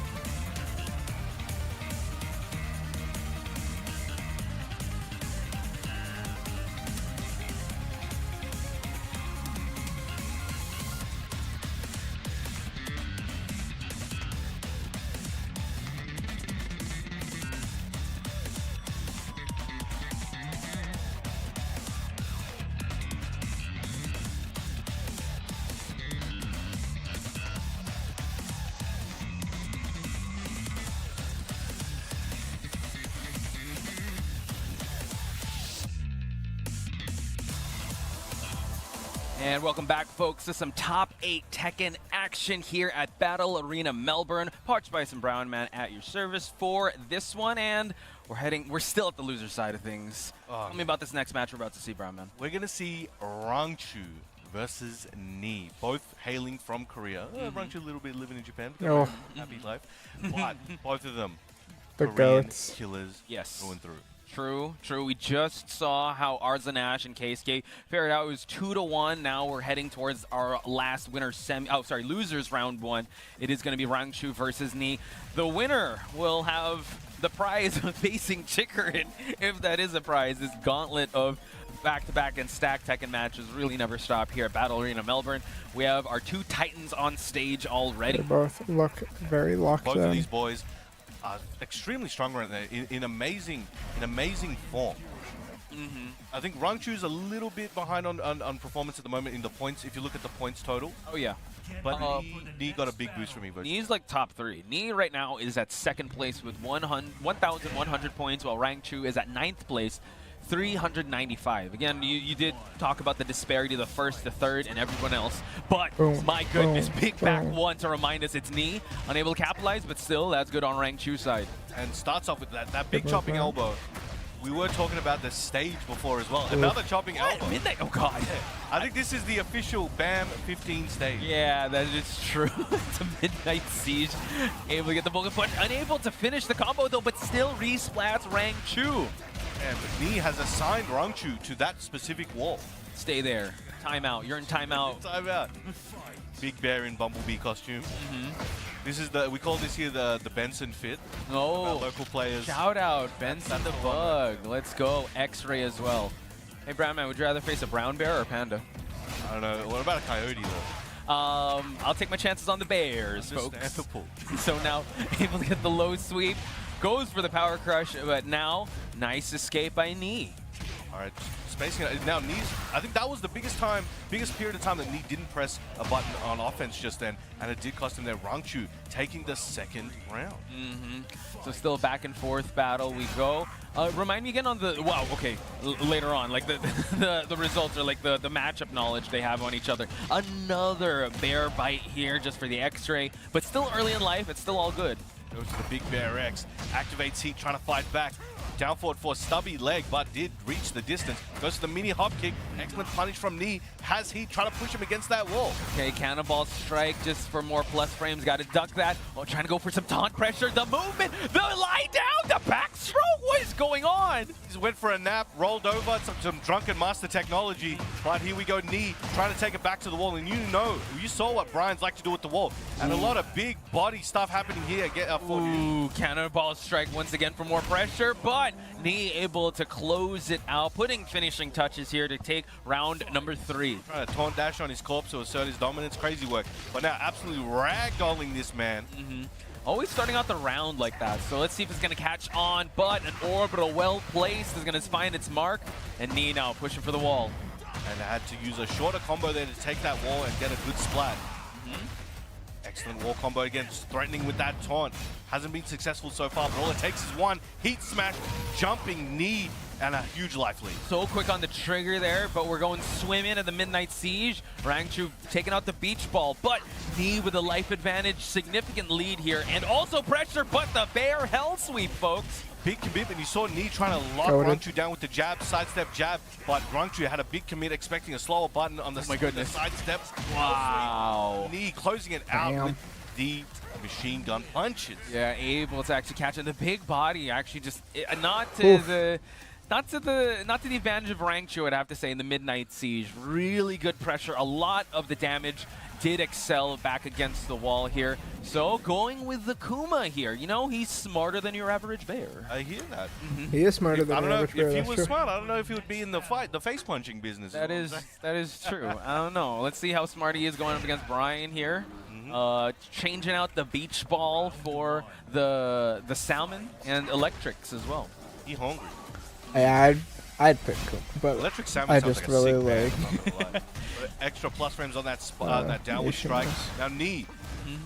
And welcome back, folks, to some top 8 Tekken action here at Battle Arena Melbourne. Parched by some Brown Man at your service for this one, and we're still at the loser side of things. Tell me about this next match we're about to see, Brown Man. We're gonna see Rangchu versus Knee, both hailing from Korea. Rangchu a little bit living in Japan, Oh. happy life, but both of them The Korean goats. killers, Yes. through and through. True. We just saw how Arslan Ash and Keisuke fared out. It was 2-1. Now we're heading towards our last losers round 1. It is going to be Rangchu versus Knee. The winner will have the prize of facing Chicorin, if that is a prize. This gauntlet of back-to-back and stacked Tekken matches really never stop here at Battle Arena Melbourne. We have our 2 Titans on stage already. They both look very locked Both in. of these boys are extremely strong right there, in amazing form. I think Rangchu's a little bit behind on performance at the moment in the points, if you look at the points total. Oh, yeah. But Knee got a big boost for me. Knee's like top 3. Knee right now is at 2nd place with 1,100 points, while Rangchu is at 9th place, 395. Again, you did talk about the disparity, the 1st, the 3rd, and everyone else. But my goodness, big back one to remind us it's Knee. Unable to capitalize, but still, that's good on Rangchu's side. And starts off with that big chopping elbow. We were talking about the stage before as well. Another chopping elbow. Midnight, oh god. I think this is the official BAM 15 stage. Yeah, that is true. It's a Midnight Siege. Able to get the bullet punch. Unable to finish the combo though, but still resplats Rangchu. Yeah, but Knee has assigned Rangchu to that specific wall. Stay there. Timeout. You're in timeout. Timeout. Big Bear in Bumblebee costume. This is we call this here the Benson fit. Oh, local players. Shout out, Benson the Bug. Let's go. X-Ray as well. Hey, Brown Man, would you rather face a brown bear or a panda? I don't know. What about a coyote though? I'll take my chances on the bears, folks. Understandable. So now able to get the low sweep. Goes for the power crush, but now nice escape by Knee. All right, spacing it. Now Knee's, I think that was the biggest period of time that Knee didn't press a button on offense just then, and it did cost him there. Rangchu taking the 2nd round. So still a back and forth battle we go. Remind me again on the, wow, okay, later on, like the results or like the matchup knowledge they have on each other. Another bear bite here just for the X-Ray, but still early in life, it's still all good. Goes to the Big Bear X, activates heat, trying to fight back. Down forward for a stubby leg, but did reach the distance. Goes to the mini hop kick. Excellent punish from Knee. Has heat, trying to push him against that wall. Okay, Cannonball Strike just for more plus frames. Got to duck that. Oh, trying to go for some taunt pressure. The movement, the lie down, the backstroke. What is going on? He's went for a nap, rolled over, some drunken master technology. But here we go, Knee trying to take it back to the wall. And you saw what Brian's like to do with the wall. And a lot of big body stuff happening here. Ooh, Cannonball Strike once again for more pressure, but Knee able to close it out, putting finishing touches here to take round number 3. Trying to taunt dash on his corpse to assert his dominance. Crazy work. But now absolutely ragdolling this man. Always starting out the round like that. So let's see if it's going to catch on, but an orbital well placed is going to find its mark. And Knee now pushing for the wall. And had to use a shorter combo there to take that wall and get a good splat. Excellent wall combo again, just threatening with that taunt. Hasn't been successful so far, but all it takes is one heat smash, jumping Knee, and a huge life lead. So quick on the trigger there, but we're going swim in at the Midnight Siege. Rangchu taking out the beach ball, but Knee with a life advantage, significant lead here, and also pressure, but the bear hell sweep, folks. Big commitment. You saw Knee trying to lock Rangchu down with the jab, sidestep jab, but Rangchu had a big commit, expecting a slower button on the, my goodness. sidestep. Wow. Knee closing it out with the machine gun punches. Yeah, able to actually catch it. The big body actually just not to the advantage of Rangchu, I'd have to say, in the Midnight Siege. Really good pressure. A lot of the damage did excel back against the wall here. So going with the Kuma here. You know, he's smarter than your average bear. I hear that. He is smarter than I don't the know average if bear, he that's was true. smart. I don't know if he would be in the face punching business. That is true. I don't know. Let's see how smart he is going up against Brian here. Changing out the beach ball for the salmon and electrics as well. He hungry. Yeah, I'd pick him, but Electric salmon I sounds just like a really sick like. band, I'm not gonna lie. Extra plus frames on that that downward Nation strike. Wars. Now Knee,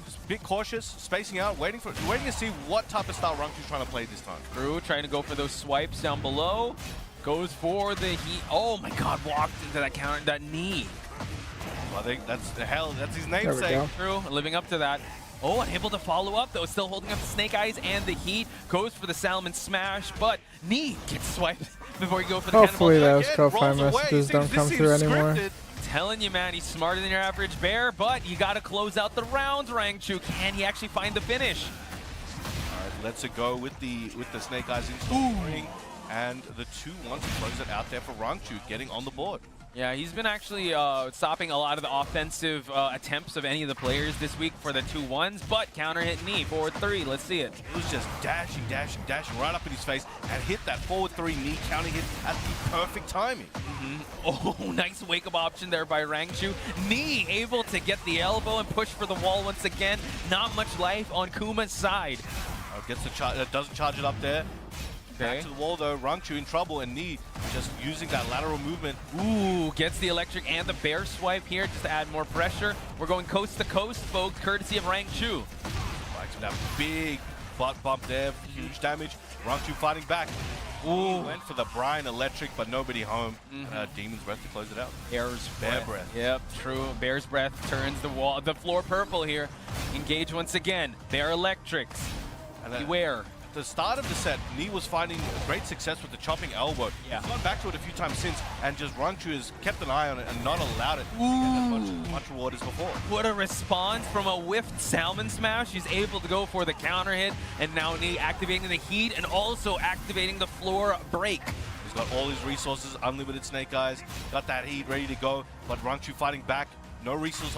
just a bit cautious, spacing out, waiting to see what type of style Rangchu's trying to play this time. Drew trying to go for those swipes down below. Goes for the heat. Oh my God! Walked into that counter. That knee. I think that's his There we namesake. go. Drew living up to that. Oh, unable to follow up though. Still holding up the Snake Eyes and the heat. Goes for the Salmon Smash, but knee gets swiped before you go for the Hopefully cannonball. those Ko-Fi messages don't come through anymore. Telling you, man, he's smarter than your average bear, but you got to close out the rounds, Rangchu. Can he actually find the finish? All right, let's go with the Snake Eyes into the ring, and the 2-1 to close it out there for Rangchu, getting on the board. Yeah, he's been actually stopping a lot of the offensive attempts of any of the players this week for the 2-1s, but counter hit knee, forward 3. Let's see it. He was just dashing right up in his face and hit that forward 3 knee counter hit at the perfect timing. Oh, nice wake-up option there by Rangchu. Knee able to get the elbow and push for the wall once again. Not much life on Kuma's side. Gets the doesn't charge it up there. Back to the wall though, Rangchu in trouble, and Knee just using that lateral movement. Ooh, gets the electric and the bear swipe here just to add more pressure. We're going coast to coast, folks, courtesy of Rangchu. Like that big butt bump there, huge damage. Rangchu fighting back. Ooh, went for the Brian electric, but nobody home. Demon's Breath to close it out. Bear breath. Yep, true. Bear's Breath turns the floor purple here. Engage once again. Bear electrics. And Beware. At the start of the set, Knee was finding great success with the chopping elbow. Yeah. He's gone back to it a few times since, and just Rangchu has kept an eye on it and not allowed it to get as much reward as before. What a response from a whiffed Salmon Smash. He's able to go for the counter hit, and now Knee activating the heat and also activating the floor break. He's got all his resources, unlimited Snake Eyes, got that heat ready to go, but Rangchu fighting back. No resource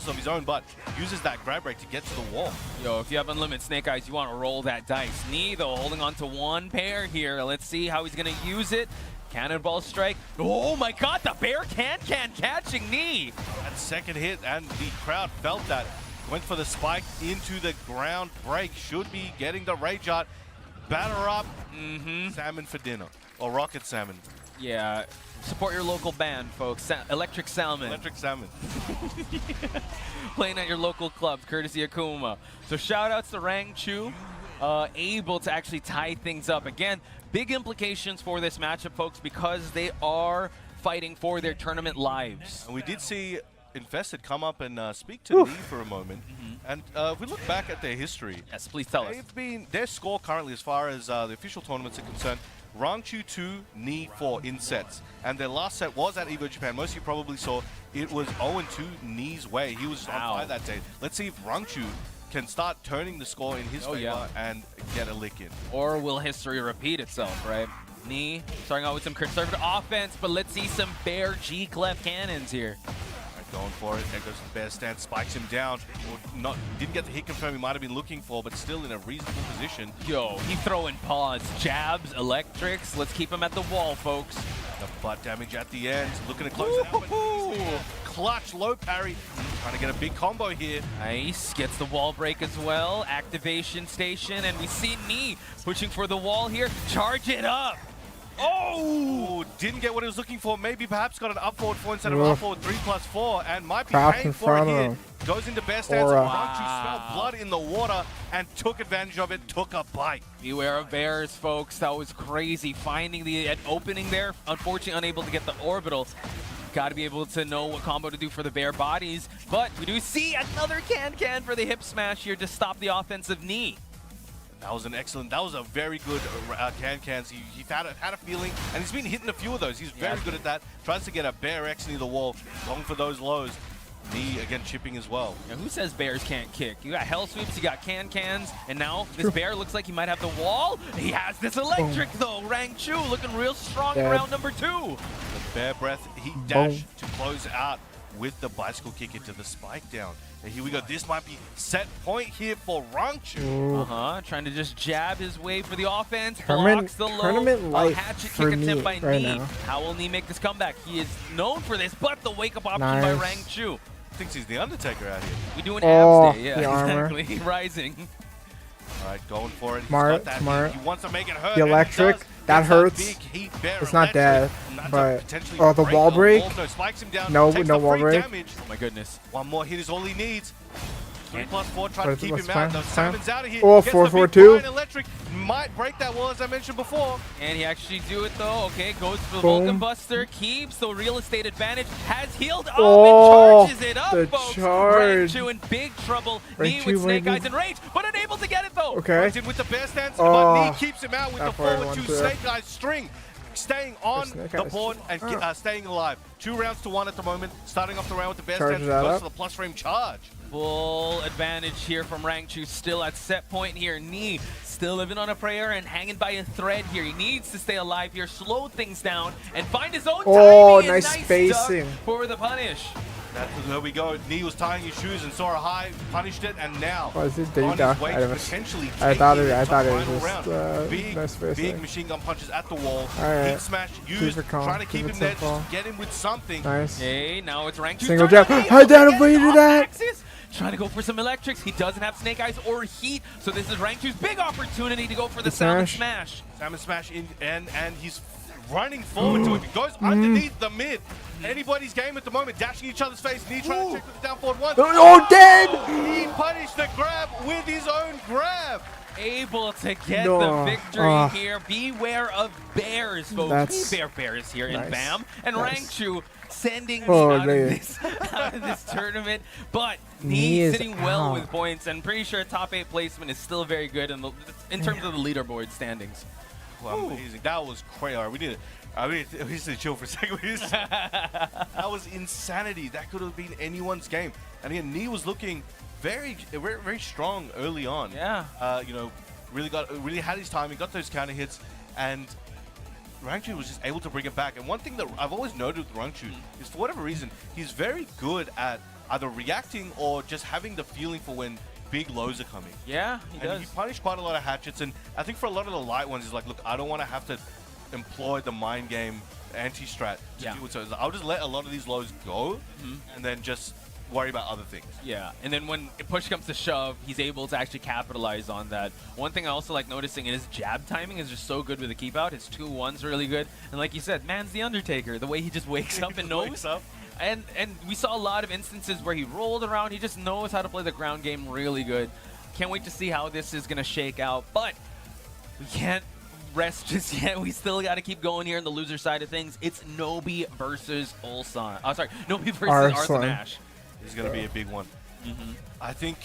of his own, but uses that grab break to get to the wall. Yo, if you have unlimited Snake Eyes, you want to roll that dice. Knee, though, holding on to one pair here. Let's see how he's going to use it. Cannonball strike. Oh my God, the bear can catching Knee. That second hit, and the crowd felt that. Went for the spike into the ground break. Should be getting the rage out. Batter up. Salmon for dinner. Or rocket salmon. Yeah, support your local band, folks. Electric Salmon. Electric salmon. Playing at your local clubs, courtesy of Kuma. So shout outs to Rangchu, able to actually tie things up. Again, big implications for this matchup, folks, because they are fighting for their tournament lives. And we did see Infested come up and speak to Knee for a moment. And if we look back at their history, yes, please tell us. Their score currently, as far as the official tournaments are concerned, Rangchu 2, Knee 4 in sets. And their last set was at EVO Japan. Most of you probably saw it was 0-2 Knee's way. He was on fire that day. Let's see if Rangchu can start turning the score in his favor and get a lick in. Or will history repeat itself, right? Knee starting out with some conservative offense, but let's see some bear G-clef cannons here. Going for it. There goes the bear stance, spikes him down. Didn't get the hit confirm he might have been looking for, but still in a reasonable position. Yo, he throwing paws, jabs, electrics. Let's keep him at the wall, folks. The butt damage at the end. Looking to close it out. But clutch, low parry. Trying to get a big combo here. Nice. Gets the wall break as well. Activation station. And we see Knee pushing for the wall here. Charge it up. Oh! Didn't get what he was looking for. Maybe perhaps got an up forward 4 instead of an up forward 3+4, and might be paying for it here. Goes into bear stance. Rangchu smelled blood in the water and took advantage of it, took a bite. Beware of bears, folks. That was crazy. Finding the opening there. Unfortunately, unable to get the orbital. Got to be able to know what combo to do for the bear bodies. But we do see another can for the hip smash here to stop the offensive Knee. That was a very good can-cans. He had a feeling, and he's been hitting a few of those. He's very good at that. Tries to get a bear X near the wall, going for those lows. Knee again chipping as well. Yeah, who says bears can't kick? You got hell sweeps, you got cans, and now this bear looks like he might have the wall. He has this electric though. Rangchu looking real strong in round number 2. The bear breath, he dashed to close out with the bicycle kick into the spike down. And here we go. This might be set point here for Rangchu. Trying to just jab his way for the offense. Tournament Blocks the low. life Hatchet for kick attempt by right Knee. now. How will Knee make this comeback? He is known for this, but the wake-up option by Nice. Rangchu. Thinks he's the Undertaker out here. We do an Oh, abs day. Yeah, the armor. exactly. Rising. All right, going for it. He's Smart, got that smart. heat. He wants to make it hurt. The and he electric, does. that It's hurts. big heat bear It's not electric. death, And that's but potentially oh, the break wall break. No, spikes him down. No, takes no the wall free break. damage. Oh my goodness. One more hit is all he needs. 3+4 trying to What's- keep what's him out. fine, No, what's fine. Salmon's out of here. Oh, Gets 4-4-2. the big electric might break that wall as I mentioned before. And he actually do it though. Okay, goes for the Boom. Vulcan Buster, keeps the real estate advantage, has healed. Oh, and charges it up, the folks. charge. Rangchu in big trouble. Knee Rangchu with Snake maybe. Eyes in range, but unable to get it though. Okay. Right in with the bear stance, Oh, but Knee keeps him out with the that forward forward one 2 too. Snake Eyes string. Staying on Snake the Eyes. board and staying alive. 2 rounds to 1 at the moment. Starting off the round with the bear Charges stance. that Goes up. to the plus frame charge. Full advantage here from Rangchu, still at set point here. Knee still living on a prayer and hanging by a thread here. He needs to stay alive here, slow things down, and find his own Oh, timing. And nice duck spacing. for the punish. There we go. Knee was tying his shoes and saw a high, punished it, and now Oh, is it on duck? his way I to was- potentially I thought taking it the was final just, round. Big, nice spacing. big machine gun punches at the wall. Alright. Heat smash used, Keep it calm, trying to keep keep him it there, simple. just get him with something. Nice. Okay, now it's Rangchu. Single starting jab. to I lead. didn't Off that. axis. Trying to go for some electrics. He doesn't have Snake Eyes or Heat, so this is Rangchu's big opportunity to go for the Salmon Smash. Salmon smash in, and he's running forward to it. He goes underneath the mid. Anybody's game at the moment, dashing each other's face. Knee trying to check with the down forward one. Oh, dead! He punished the grab with his own grab. Able to get No. the victory here. Beware of bears, folks. That's Beware bears here in nice. BAM. And Nice. Rangchu sending me Oh, out, of man. this tournament. But Knee Knee is sitting well out. with points, and pretty sure top 8 placement is still very good in terms of the leaderboard standings. Well, amazing. That was crazy. All right, we need to chill for a second. That was insanity. That could have been anyone's game. And again, Knee was looking very, very, very strong early on. Yeah. You know, really had his time. He got those counter hits, and Rangchu was just able to bring it back. And one thing that I've always noted with Rangchu is, for whatever reason, he's very good at either reacting or just having the feeling for when big lows are coming. Yeah, he And does. he punished quite a lot of hatchets, and I think for a lot of the light ones, he's like, look, I don't want to have to employ the mind game anti-strat to do it. So I'll just let a lot of these lows go, and then just worry about other things. Yeah, and then when push comes to shove, he's able to actually capitalize on that. One thing I also like noticing is his jab timing is just so good with the keep out. His 2-1's really good. And like you said, man's the Undertaker. The way he just wakes up and knows. And we saw a lot of instances where he rolled around. He just knows how to play the ground game really good. Can't wait to see how this is going to shake out. But we can't rest just yet. We still got to keep going here on the loser side of things. It's Nobi versus Ulsan. Oh, sorry. Nobi versus Arslan Ash. This is going to be a big one. I think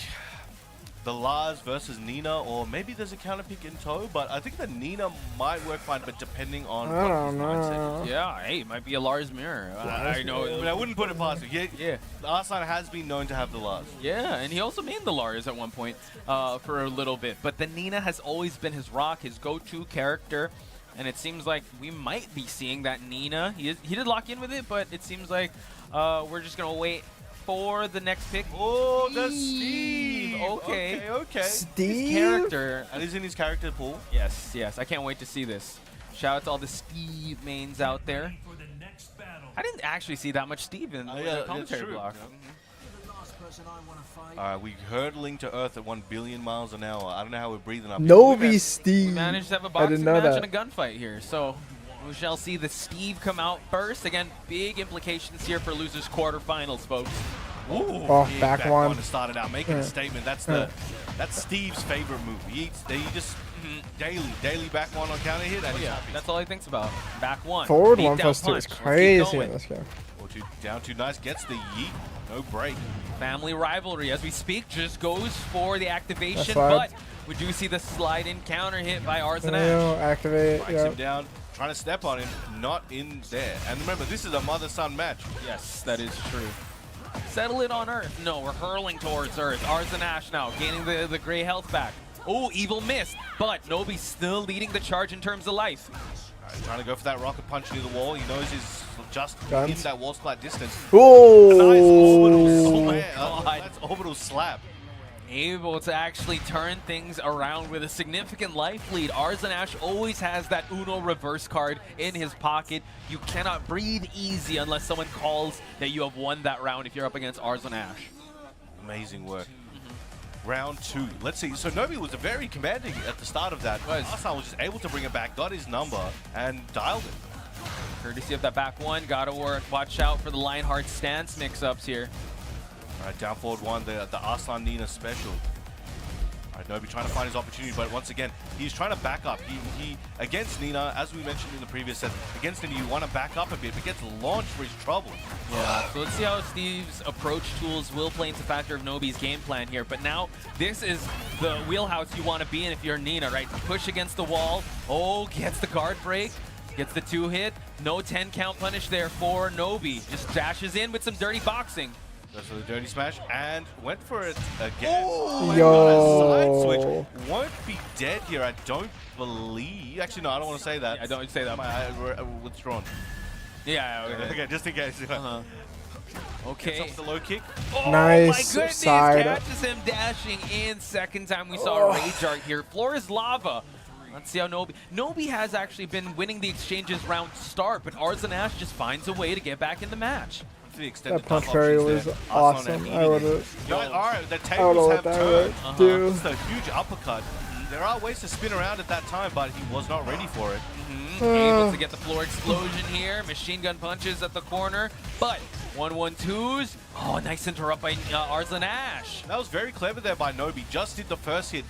the Lars versus Nina, or maybe there's a counter pick in tow, but I think the Nina might work fine, but depending on I what don't his mindset know. is. Yeah, hey, it might be a Lars mirror. I know. I mean, I wouldn't put it past him. Yeah. Arslan has been known to have the Lars. Yeah, and he also made the Lars at one point for a little bit. But the Nina has always been his rock, his go-to character. And it seems like we might be seeing that Nina. He did lock in with it, but it seems like we're just going to wait for the next pick. Oh, that's Steve. Okay. Okay. Steve? His character. And he's in his character pool. Yes. I can't wait to see this. Shout out to all the Steve mains out there. I didn't actually see that much Steve in the commentary block. We hurtling to Earth at 1 billion miles an hour. I don't know how we're breathing up. Nobi Steve. We managed to have a I boxing didn't know match that. and a gunfight here. So we shall see the Steve come out first. Again, big implications here for losers quarterfinals, folks. Ooh, Oh, big back one. to start it out, making a statement. That's that's Steve's favorite move. He just daily back one on counter hit, and he's happy. That's all he thinks about. Back one. Forward Beat 1+2 down is punch. Let's keep crazy going. in this game. Down 2 nice, gets the yeet, no break. Family rivalry, as we speak, just goes for the activation, slide. but we do see the slide in counter hit by Arslan Yo, Ash. activate. Strikes him down, trying to step on him, not in there. And remember, this is a mother-son match. Yes, that is true. Settle it on Earth. No, we're hurling towards Earth. Arzanash now gaining the gray health back. Oh, evil miss, but Nobi still leading the charge in terms of life. Trying to go for that rocket punch near the wall. He knows he's just in that wall splat distance. Oh! Nice orbital, that's orbital slap. Able to actually turn things around with a significant life lead. Arzanash always has that Uno reverse card in his pocket. You cannot breathe easy unless someone calls that you have won that round if you're up against Arzanash. Amazing work. Round 2. Let's see. So Nobi was very commanding at the start of that. Arslan was just able to bring it back, got his number, and dialed it. Courtesy of that back one, gotta watch out for the Lionheart stance mix-ups here. All right, down forward one, the Arslan Nina special. All right, Nobi trying to find his opportunity, but once again, he's trying to back up. He against Nina, as we mentioned in the previous set, against Nina, you want to back up a bit, but gets launched for his trouble. Yeah, so let's see how Steve's approach tools will play into factor of Nobi's game plan here. But now, this is the wheelhouse you want to be in if you're Nina, right? Push against the wall. Oh, gets the guard break. Gets the 2-hit. No 10 count punish there for Nobi. Just dashes in with some dirty boxing. Goes for the dirty smash and went for it again. Oh, yo! Side switch. Won't be dead here, I don't believe. Actually, no, I don't want to say that. I don't say that. Withdrawn. Yeah, okay, just in case. Okay. Gets off the low kick. Oh, nice my goodness. side. Catches him dashing in. Second time we saw a Rage Art here. Floor is lava. Let's see how Nobi has actually been winning the exchanges round start, but Arzanash just finds a way to get back in the match. That punch parry was awesome. I would have. Alright, the tables have turned. It's a huge uppercut. There are ways to spin around at that time, but he was not ready for it. Able to get the floor explosion here. Machine gun punches at the corner, but 1-1-2s. Oh, nice interrupt by Arzanash. That was very clever there by Nobi. Just did the first hit,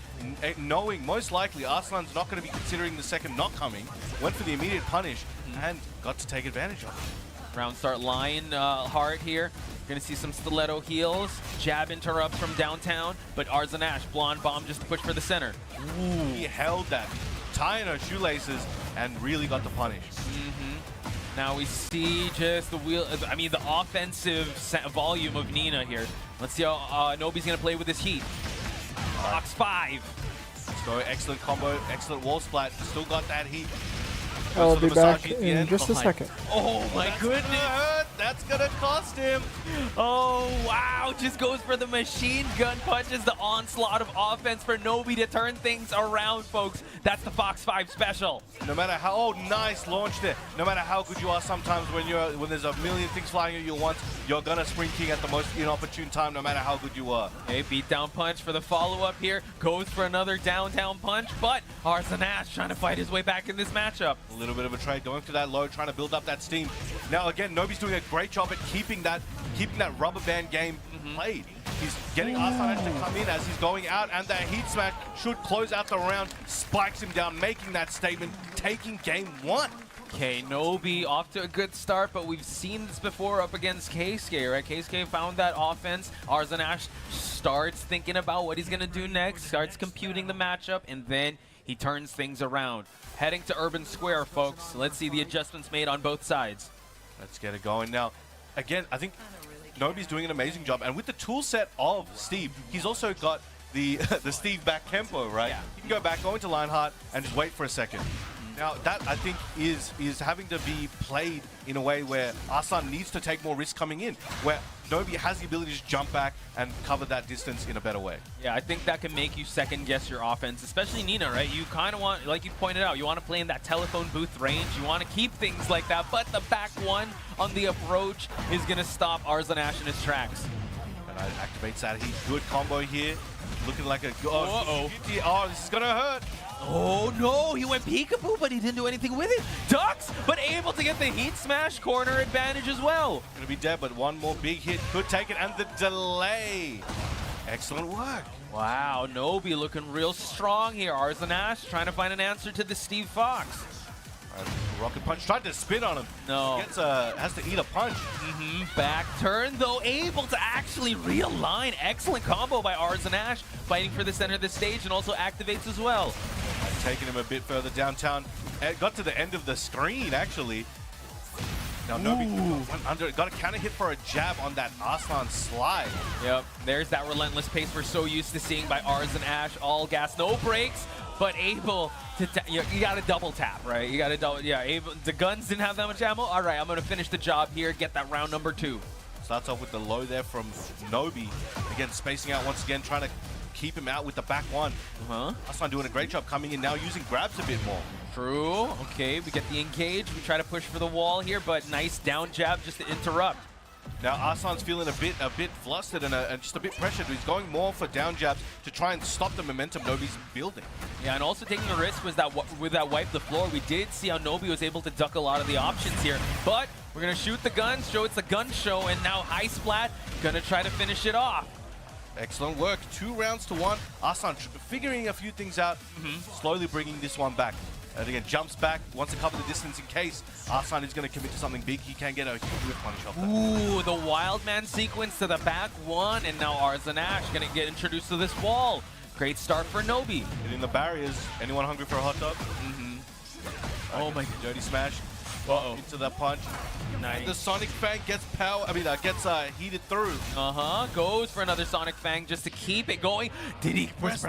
knowing most likely Arslan's not going to be considering the second not coming. Went for the immediate punish and got to take advantage of it. Round start Lionheart here. Gonna see some stiletto heals. Jab interrupts from downtown, but Arzanash, blonde bomb just to push for the center. Ooh. He held that, tying her shoelaces, and really got the punish. Now we see just the the offensive volume of Nina here. Let's see how Nobi's gonna play with his heat. Fox 5. Let's go, excellent combo, excellent wall splat. Still got that heat. I'll be back in just a second. Oh my goodness. That's gonna cost him. Oh wow, just goes for the machine gun punches, the onslaught of offense for Nobi to turn things around, folks. That's the Fox 5 special. No matter how nice launch there. No matter how good you are, sometimes when there's a million things flying at you at once, you're gonna Spring King at the most inopportune time, no matter how good you are. Okay, beat down punch for the follow-up here. Goes for another downtown punch, but Arzanash trying to fight his way back in this matchup. A little bit of a trade, going for that low, trying to build up that steam. Now again, Nobi's doing a great job at keeping that rubber band game played. He's getting Arslan to come in as he's going out, and that heat smash should close out the round, spikes him down, making that statement, taking game 1. Okay, Nobi off to a good start, but we've seen this before up against Keisuke, right? Keisuke found that offense. Arzanash starts thinking about what he's gonna do next, starts computing the matchup, and then he turns things around. Heading to Urban Square, folks. Let's see the adjustments made on both sides. Let's get it going now. Again, I think Nobi's doing an amazing job, and with the tool set of Steve, he's also got the the Steve back tempo, right? Yeah. You can go back, go into Lionheart, and just wait for a second. Now that I think is having to be played in a way where Arslan needs to take more risk coming in, where Nobi has the ability to just jump back and cover that distance in a better way. Yeah, I think that can make you second guess your offense, especially Nina, right? You kind of want, like you pointed out, you want to play in that telephone booth range. You want to keep things like that, but the back one on the approach is going to stop Arzanash in his tracks. And activates that heat. Good combo here. Looking like a... Oh, this is going to hurt. Oh no, he went peekaboo, but he didn't do anything with it. Ducks, but able to get the heat smash corner advantage as well. Gonna be dead, but one more big hit could take it, and the delay. Excellent work. Wow, Nobi looking real strong here. Arzanash trying to find an answer to the Steve Fox. Rocket punch, tried to spin on him. No. Gets has to eat a punch. Back turn, though, able to actually realign. Excellent combo by Arzanash, fighting for the center of the stage, and also activates as well. Taking him a bit further downtown. Got to the end of the screen, actually. Now Nobi went under, got a counter hit for a jab on that Arslan slide. Yep, there's that relentless pace we're so used to seeing by Ars and Ash. All gas, no brakes, but able to, you got to double tap, right? You got to double, yeah, able, the guns didn't have that much ammo. All right, I'm going to finish the job here, get that round number 2. Starts off with the low there from Nobi. Again, spacing out once again, trying to keep him out with the back one. Arslan doing a great job coming in now, using grabs a bit more. True. Okay, we get the engage. We try to push for the wall here, but nice down jab just to interrupt. Now Arslan's feeling a bit flustered and just a bit pressured. He's going more for down jabs to try and stop the momentum Nobi's building. Yeah, and also taking a risk was that with that wipe the floor, we did see how Nobi was able to duck a lot of the options here. But we're gonna shoot the guns, show it's a gun show, and now High Splat gonna try to finish it off. Excellent work. 2 rounds to 1. Arslan figuring a few things out, slowly bringing this one back. And again, jumps back, wants to cover the distance in case Arslan is going to commit to something big. He can get a huge whip punish off that. Ooh, the Wild Man sequence to the back one, and now Ars and Ash going to get introduced to this wall. Great start for Nobi. Hitting the barriers. Anyone hungry for a hot dog? Oh my dirty smash. Into that punch. Nice. The Sonic Fang gets gets heated through. Goes for another Sonic Fang just to keep it going. Did he press?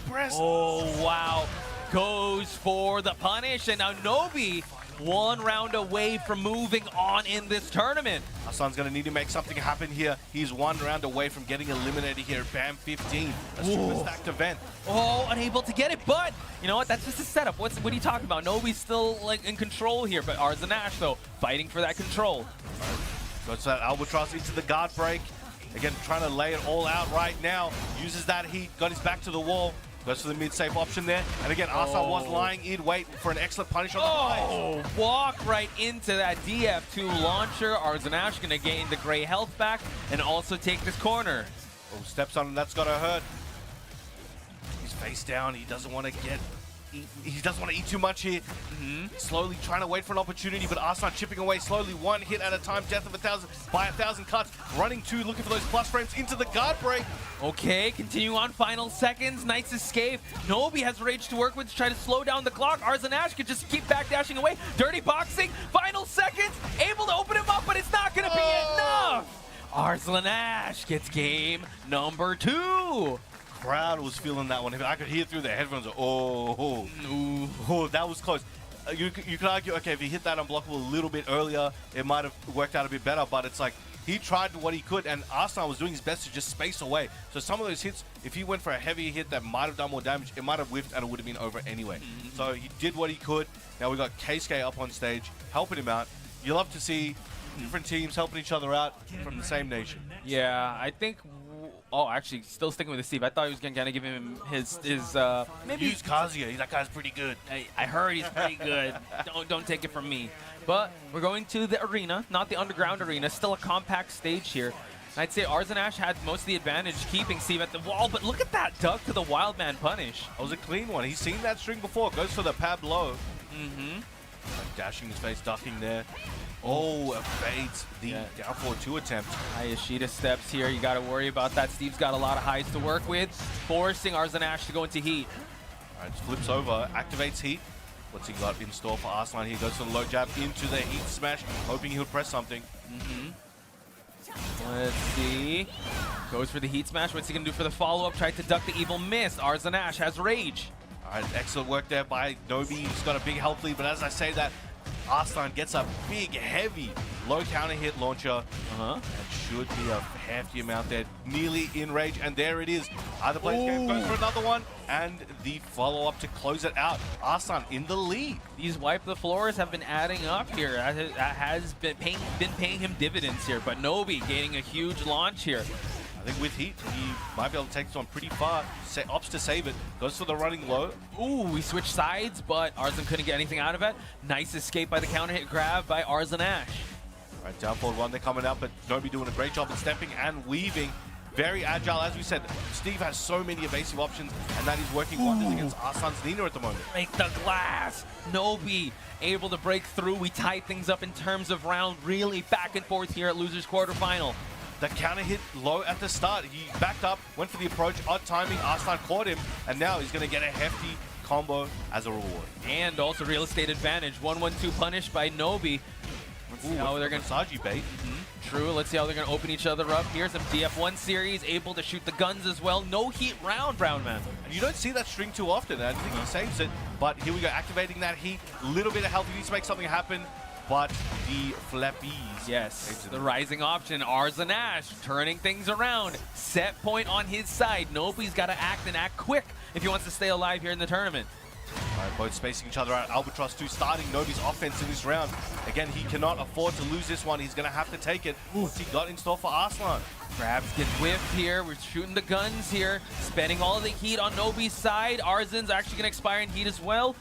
Press. Oh, wow. Goes for the punish, and now Nobi 1 round away from moving on in this tournament. Arslan's going to need to make something happen here. He's 1 round away from getting eliminated here. Bam 15. A super stacked event. Oh, unable to get it, but you know what? That's just a setup. What are you talking about? Nobi's still like in control here, but Ars and Ash though fighting for that control. Goes to that Albatross into the guard break. Again, trying to lay it all out right now. Uses that heat. Got his back to the wall. Goes for the mid-safe option there. And again, Arslan was lying in wait for an excellent punish on the line. Walk right into that DF2 launcher. Ars and Ash gonna gain the gray health back and also take this corner. Oh, steps on, and that's gotta hurt. He's face down. He doesn't want to he doesn't want to eat too much here. Slowly trying to wait for an opportunity, but Arslan chipping away slowly, 1 hit at a time. Death of 1,000 by 1,000 cuts. Running 2, looking for those plus frames into the guard break. Okay, continue on final seconds. Nice escape. Nobi has rage to work with to try to slow down the clock. Ars and Ash could just keep backdashing away. Dirty boxing. Final seconds. Able to open him up, but it's not going to be enough. Arslan Ash gets game number 2. Crowd was feeling that one. I could hear through their headphones. Oh, that was close. You could argue, okay, if he hit that unblockable a little bit earlier, it might have worked out a bit better, but it's like he tried what he could, and Arslan was doing his best to just space away. So some of those hits, if he went for a heavier hit that might have done more damage, it might have whiffed and it would have been over anyway. So he did what he could. Now we got Keisuke up on stage, helping him out. You love to see different teams helping each other out from the same nation. Yeah, I think... Oh, actually, still sticking with the Steve. I thought he was going to kind of give him his maybe use Kazuya. That guy's pretty good. I heard he's pretty good. Don't take it from me. But we're going to the arena, not the underground arena. Still a compact stage here. I'd say Ars and Ash had most of the advantage keeping Steve at the wall, but look at that duck to the Wild Man punish. That was a clean one. He's seen that string before. Goes for the pad low. Dashing his face, ducking there. Oh, evades the down forward 2 attempt. Hayashida steps here. You got to worry about that. Steve's got a lot of highs to work with, forcing Ars and Ash to go into heat. All right, flips over, activates heat. What's he got in store for Arslan? He goes for the low jab into the heat smash, hoping he'll press something. Let's see. Goes for the heat smash. What's he going to do for the follow-up? Tried to duck the evil miss. Ars and Ash has rage. All right, excellent work there by Nobi. He's got a big health lead, but as I say that, Arslan gets a big, heavy, low counter hit launcher. That should be a hefty amount there. Nearly in range, and there it is. Either plays game, goes for another one, and the follow-up to close it out. Arslan in the lead. These wipe the floors have been adding up here. That has been paying him dividends here, but Nobi gaining a huge launch here. I think with heat, he might be able to take this one pretty far. Opts to save it. Goes for the running low. Ooh, we switched sides, but Arslan couldn't get anything out of it. Nice escape by the counter hit grab by Ars and Ash. All right, down forward 1, they're coming out, but Nobi doing a great job of stepping and weaving. Very agile, as we said. Steve has so many evasive options, and that is working wonders against Arslan's Nina at the moment. Break the glass. Nobi able to break through. We tied things up in terms of round, really back and forth here at Losers Quarterfinal. The counter hit low at the start. He backed up, went for the approach, odd timing. Arslan caught him, and now he's going to get a hefty combo as a reward. And also real estate advantage. 1-1-2 punish by Nobi. see how they're gonna Saji bait. True. Let's see how they're gonna open each other up. Here's some DF1 series, able to shoot the guns as well. No heat round, Brown Man. And you don't see that string too often. I think he saves it, but here we go, activating that heat. Little bit of health. He needs to make something happen. But the Flappies. Yes, the rising option, Arzanash, turning things around. Set point on his side. Nobi's got to act and act quick if he wants to stay alive here in the tournament. All right, both spacing each other out. Albatross 2 starting Nobi's offense in this round. Again, he cannot afford to lose this one. He's going to have to take it. What's he got in store for Arslan? Krabs gets whiffed here. We're shooting the guns here. Spending all of the heat on Nobi's side. Arzen's actually going to expire in heat as well.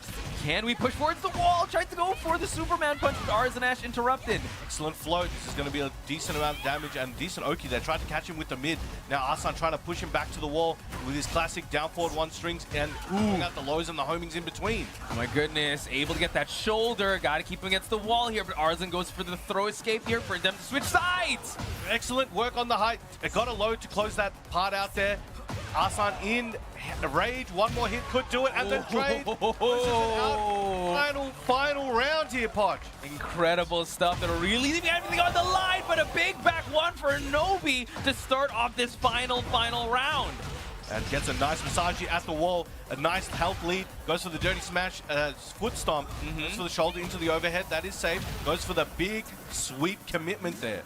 Can we push towards the wall? Tried to go for the Superman punch, but Arzanash interrupted. Excellent float. This is going to be a decent amount of damage and decent Oki there. Tried to catch him with the mid. Now Arslan trying to push him back to the wall with his classic down forward 1 strings and pulling out the lows and the homings in between. Oh my goodness. Able to get that shoulder. Got to keep him against the wall here, but Arzan goes for the throw escape here for them to switch sides. Excellent work on the height. It got a load to close that part out there. Arslan in rage. One more hit could do it, and then trade. Final round here, Poch. Incredible stuff. They're really leaving everything on the line, but a big back one for Nobi to start off this final round. And gets a nice massage at the wall. A nice health lead. Goes for the dirty smash, foot stomp. Goes for the shoulder into the overhead. That is safe. Goes for the big sweep commitment there.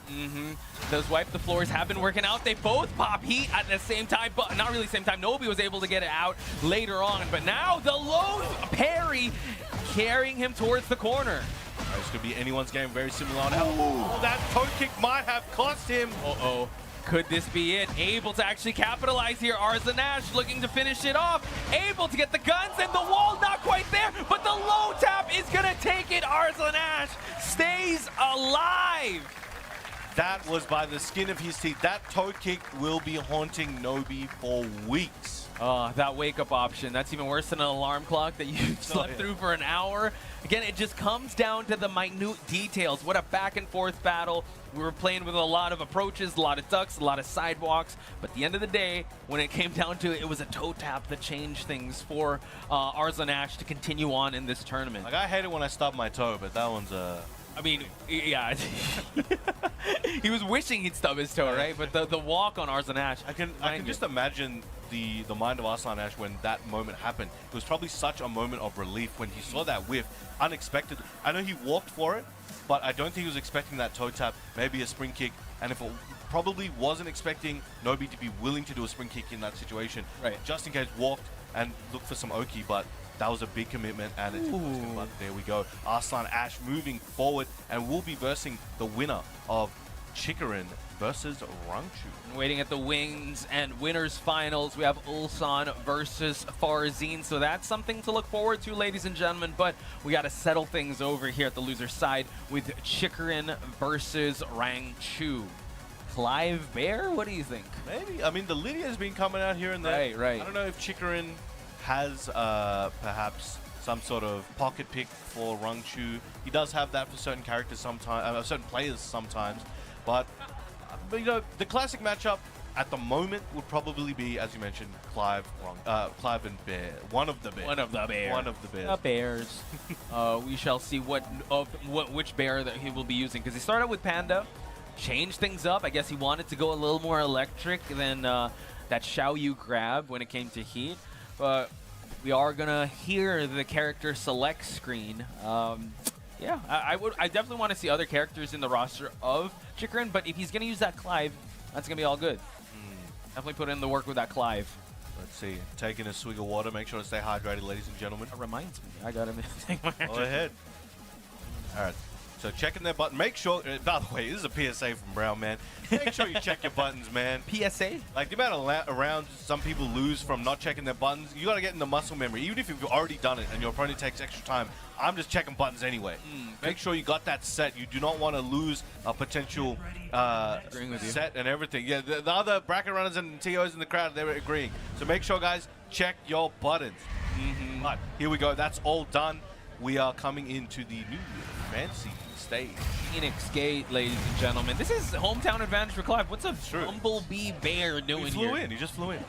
Those wipe the floors have been working out. They both pop heat at the same time, but not really the same time. Nobi was able to get it out later on, but now the low parry carrying him towards the corner. This could be anyone's game. Very similar on how that toe kick might have cost him. Uh-oh. Could this be it? Able to actually capitalize here. Arzanash looking to finish it off. Able to get the guns and the wall not quite there, but the low tap is going to take it. Arzanash stays alive. That was by the skin of his teeth. That toe kick will be haunting Nobi for weeks. That wake-up option, that's even worse than an alarm clock that you slept through for an hour. Again, it just comes down to the minute details. What a back-and-forth battle. We were playing with a lot of approaches, a lot of ducks, a lot of sidewalks. But at the end of the day, when it came down to it, it was a toe tap that changed things for Arzanash to continue on in this tournament. Like, I hate it when I stub my toe, but that one's I mean, yeah. He was wishing he'd stub his toe, right? But the walk on Arzanash. I can just imagine the mind of Arzanash when that moment happened. It was probably such a moment of relief when he saw that whiff, unexpected. I know he walked for it, but I don't think he was expecting that toe tap, maybe a spring kick. And if it probably wasn't expecting Nobi to be willing to do a spring kick in that situation, right? Just in case walked and looked for some Oki, but that was a big commitment, and it but there we go. Arslan Ash moving forward, and we'll be versing the winner of Chikarin versus Rangchu. Waiting at the wings and winners finals, we have Ulsan versus Farzin, so that's something to look forward to, ladies and gentlemen. But we got to settle things over here at the loser side with Chikarin versus Rangchu. Clive Bear, what do you think? Maybe. I mean, the Lydia's been coming out here and there. Right. I don't know if Chikarin has perhaps some sort of pocket pick for Rangchu. He does have that for certain characters sometimes, certain players sometimes. But you know, the classic matchup at the moment would probably be, as you mentioned, Clive and Bear. One of the Bears. One of the Bears. One of the Bears. The Bears. We shall see which bear that he will be using, because he started with Panda, changed things up. I guess he wanted to go a little more electric than that Xiaoyu grab when it came to heat. But we are gonna hear the character select screen. Yeah, I definitely want to see other characters in the roster of Chikarin, but if he's gonna use that Clive, that's gonna be all good. Definitely put in the work with that Clive. Let's see. Taking a swig of water. Make sure to stay hydrated, ladies and gentlemen. That reminds me. I gotta take my Go ahead. All right. So checking their button. Make sure. By the way, this is a PSA from Brown Man. Make sure you check your buttons, man. PSA? Like the amount of rounds some people lose from not checking their buttons, you got to get in the muscle memory. Even if you've already done it and your opponent takes extra time, I'm just checking buttons anyway. Make sure you got that set. You do not want to lose a potential set and everything. Yeah, the other bracket runners and TOs in the crowd, they were agreeing. So make sure, guys, check your buttons. But here we go. That's all done. We are coming into the new fancy stage. Phoenix Gate, ladies and gentlemen. This is hometown advantage for Clive. What's a Bumblebee Bear doing here? He just flew in.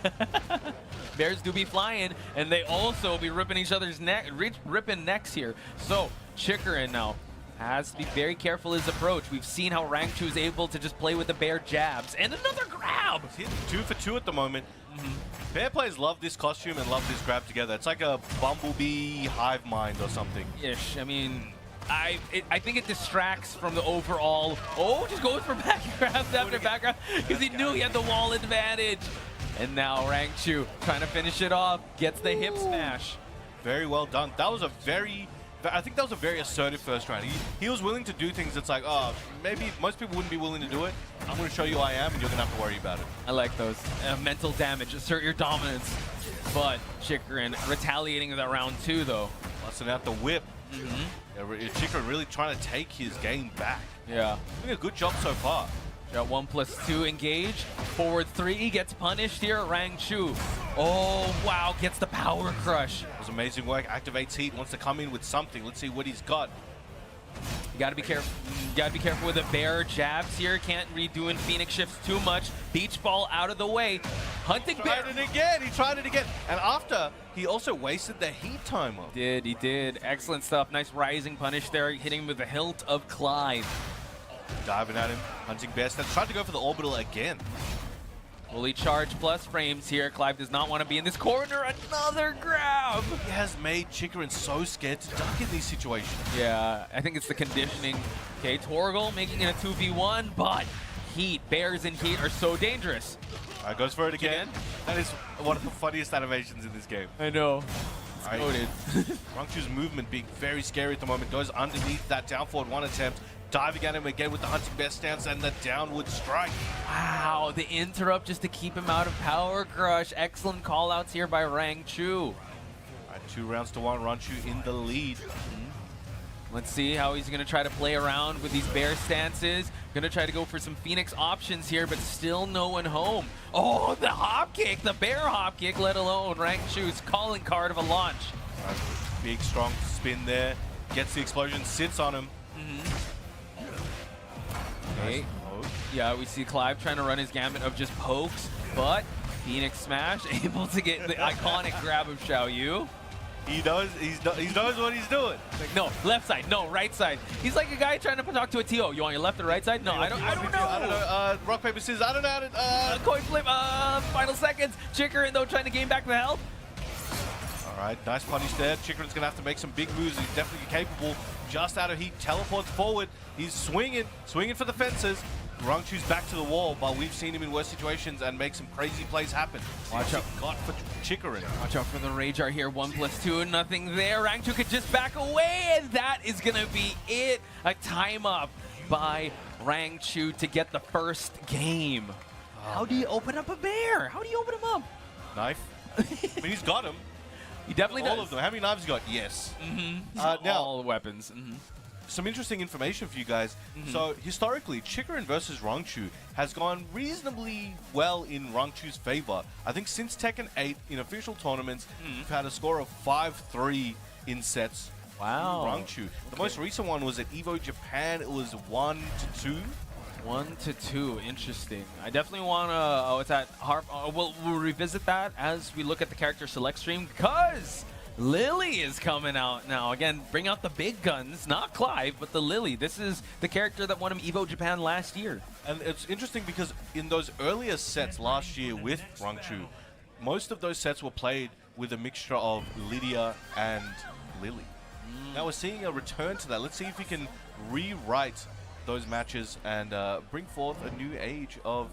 Bears do be flying, and they also be ripping each other's neck, ripping necks here. So Chikarin now has to be very careful his approach. We've seen how Rangchu is able to just play with the Bear jabs. And another grab! He's hitting 2 for 2 at the moment. Bear players love this costume and love this grab together. It's like a Bumblebee hive mind or something. Ish. I mean, I think it distracts from the overall. Oh, just goes for back grabs after back grab because he knew he had the wall advantage. And now Rangchu trying to finish it off, gets the hip smash. Very well done. That was a very, I think that was a very assertive first round. He was willing to do things that's like, oh, maybe most people wouldn't be willing to do it. I'm going to show you I am, and you're going to have to worry about it. I like those. Mental damage, assert your dominance. But Chikrin retaliating with that round 2, though. Busting out the whip. Chikrin really trying to take his game back. Yeah. Doing a good job so far. Got 1+2 engage. Forward 3 gets punished here. Rangchu. Oh, wow. Gets the power crush. It was amazing work. Activates heat. Wants to come in with something. Let's see what he's got. You gotta be careful. You gotta be careful with the Bear jabs here. Can't be doing Phoenix shifts too much. Beach ball out of the way. Hunting Bear. Tried it again. He tried it again. And after, he also wasted the heat timer. He did. Excellent stuff. Nice rising punish there. Hitting him with the hilt of Clive. Diving at him. Hunting Bear stance. Tried to go for the orbital again. Fully charged plus frames here. Clive does not want to be in this corner. Another grab. He has made Chikrin so scared to duck in these situations. Yeah, I think it's the conditioning. Okay, Torgal making it a 2v1, but heat, Bears in heat are so dangerous. Goes for it again. That is one of the funniest animations in this game. I know. It's goated. Rangchu's movement being very scary at the moment. Goes underneath that down forward 1 attempt. Diving at him again with the Hunting Bear stance and the downward strike. Wow, the interrupt just to keep him out of power crush. Excellent call-outs here by Rangchu. 2 rounds to 1, Rangchu in the lead. Let's see how he's going to try to play around with these Bear stances. Going to try to go for some Phoenix options here, but still no one home. Oh, the hop kick, the Bear hop kick, let alone Rangchu's calling card of a launch. Big, strong spin there. Gets the explosion, sits on him. Okay. Yeah, we see Clive trying to run his gamut of just pokes, but Phoenix Smash able to get the iconic grab of Xiaoyu. He knows what he's doing. Like, no, left side, no, right side. He's like a guy trying to talk to a TO. You want your left or right side? No, I don't know. I don't know. Rock, paper, scissors. I don't know how to. Coin flip. Final seconds. Chikrin, though, trying to gain back the health. All right, nice punish there. Chikrin's going to have to make some big moves. He's definitely capable. Just out of heat, teleports forward. He's swinging for the fences. Rangchu's back to the wall, but we've seen him in worse situations and make some crazy plays happen. Watch out. Got for Chikrin. Watch out for the Rage Art here. 1+2, nothing there. Rangchu could just back away, and that is going to be it. A time up by Rangchu to get the first game. How do you open up a Bear? How do you open him up? Knife. I mean, he's got him. He definitely does. All of them. How many knives you got? Yes. Now, all weapons. Some interesting information for you guys. So historically, Chikrin versus Rangchu has gone reasonably well in Rangchu's favor. I think since Tekken 8 in official tournaments, we've had a score of 5-3 in sets. Wow. Rangchu. The most recent one was at EVO Japan. It was 1-2. 1-2, interesting. I definitely want to. Oh, it's at Harp. We'll revisit that as we look at the character select stream because Lily is coming out now. Again, bring out the big guns, not Clive, but the Lily. This is the character that won him EVO Japan last year. And it's interesting because in those earlier sets last year with Rangchu, most of those sets were played with a mixture of Lydia and Lily. Now we're seeing a return to that. Let's see if we can rewrite those matches and bring forth a new age of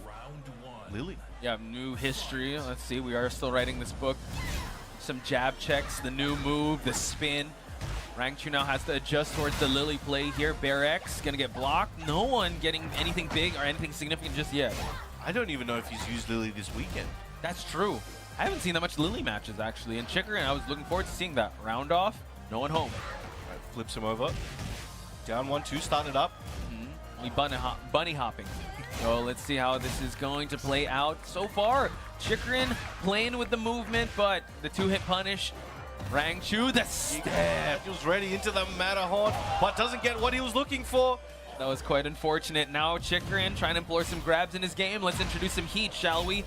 Lily. Yeah, new history. Let's see, we are still writing this book. Some jab checks, the new move, the spin. Rangchu now has to adjust towards the Lily play here. Bear X gonna get blocked. No one getting anything big or anything significant just yet. I don't even know if he's used Lily this weekend. That's true. I haven't seen that much Lily matches actually. And Chikrin, I was looking forward to seeing that. Round off, no one home. Right, flips him over. Down 1-2, starting it up. Bunny hopping. So let's see how this is going to play out. So far, Chikrin playing with the movement, but the 2-hit punish. Rangchu, the step. He was ready into the Matterhorn, but doesn't get what he was looking for. That was quite unfortunate. Now Chikrin trying to employ some grabs in his game. Let's introduce some heat, shall we?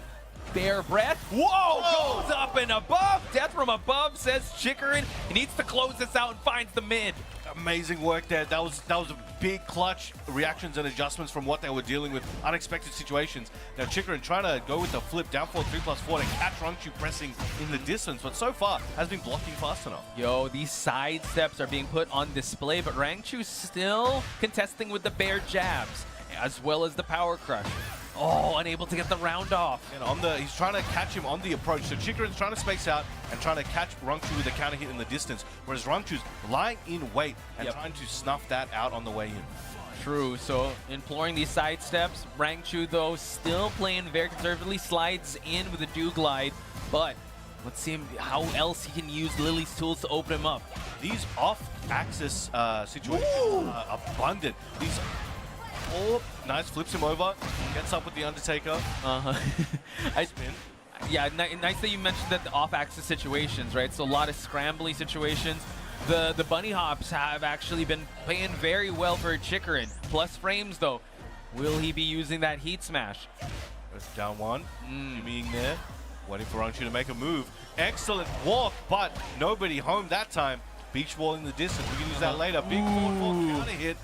Bear breath. Whoa! Goes up and above. Death from above, says Chikarin. He needs to close this out and finds the mid. Amazing work there. That was a big clutch reactions and adjustments from what they were dealing with. Unexpected situations. Now Chikarin trying to go with the flip down for 3+4 to catch Rangchu pressing in the distance, but so far has been blocking fast enough. Yo, these side steps are being put on display, but Rangchu still contesting with the bear jabs, as well as the power crush. Oh, unable to get the round off. And he's trying to catch him on the approach. So Chikarin's trying to space out and trying to catch Rangchu with a counter hit in the distance, whereas Rangchu's lying in wait and trying to snuff that out on the way in. True, so imploring these side steps. Rangchu, though, still playing very conservatively, slides in with a do glide, but let's see how else he can use Lily's tools to open him up. These off-axis situations are abundant. These nice, flips him over, gets up with the Undertaker. Yeah, nice that you mentioned that the off-axis situations, right? So a lot of scrambly situations. The bunny hops have actually been playing very well for Chikarin. Plus frames, though. Will he be using that heat smash? Down one, being there, waiting for Rangchu to make a move. Excellent walk, but nobody home that time. Beach ball in the distance. We can use that later. Big forward counter hit.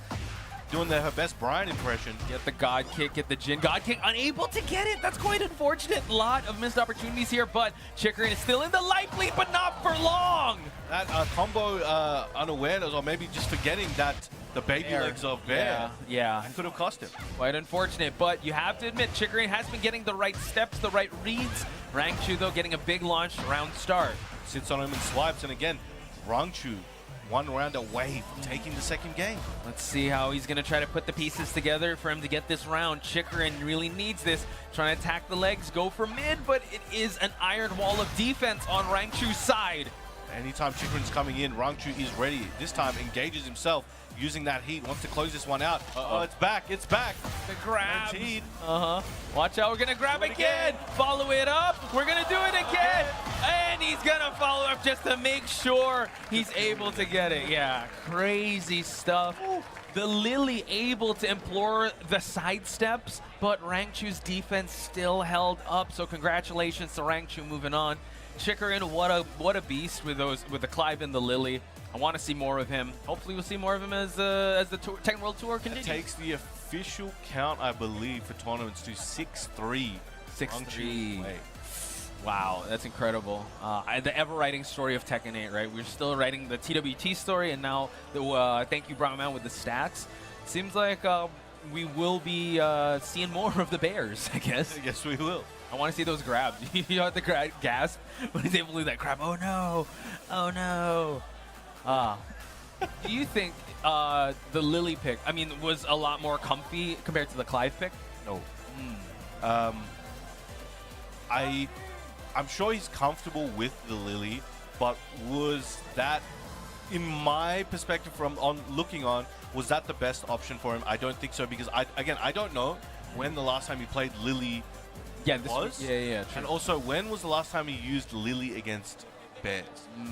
Doing her best Brian impression. Get the God Kick, get the Jin God Kick. Unable to get it. That's quite unfortunate. A lot of missed opportunities here, but Chikarin is still in the life lead, but not for long. That combo unawareness, or maybe just forgetting that the baby legs of Bear. Yeah. Could have cost him. Quite unfortunate, but you have to admit, Chikarin has been getting the right steps, the right reads. Rangchu, though, getting a big launch round start. Sits on him and swipes, and again, Rangchu one round away from taking the second game. Let's see how he's going to try to put the pieces together for him to get this round. Chikarin really needs this. Trying to attack the legs, go for mid, but it is an iron wall of defense on Rangchu's side. Anytime Chikarin's coming in, Rangchu is ready. This time engages himself, using that heat, wants to close this one out. Oh, it's back, it's back. The grab. Watch out, we're gonna grab again. Follow it up, we're gonna do it again. And he's gonna follow up just to make sure he's able to get it. Yeah, crazy stuff. The Lily able to implore the side steps, but Rangchu's defense still held up. So congratulations to Rangchu moving on. Chikarin, what a beast with the Clive and the Lily. I want to see more of him. Hopefully we'll see more of him as the Tekken World Tour continues. It takes the official count, I believe, for tournaments to 6-3. 6-3. Wow, that's incredible. The ever-writing story of Tekken 8, right? We're still writing the TWT story, and now the thank you, Brown Man, with the stats. Seems like we will be seeing more of the Bears, I guess. Yes, we will. I want to see those grabs. You know, the gasp when he's able to do that grab. Oh no! Oh no! Do you think the Lily pick, I mean, was a lot more comfy compared to the Clive pick? No. I'm sure he's comfortable with the Lily, but was that, in my perspective from looking on, was that the best option for him? I don't think so, because I don't know when the last time he played Lily was. Yeah. True. And also, when was the last time he used Lily against Bears?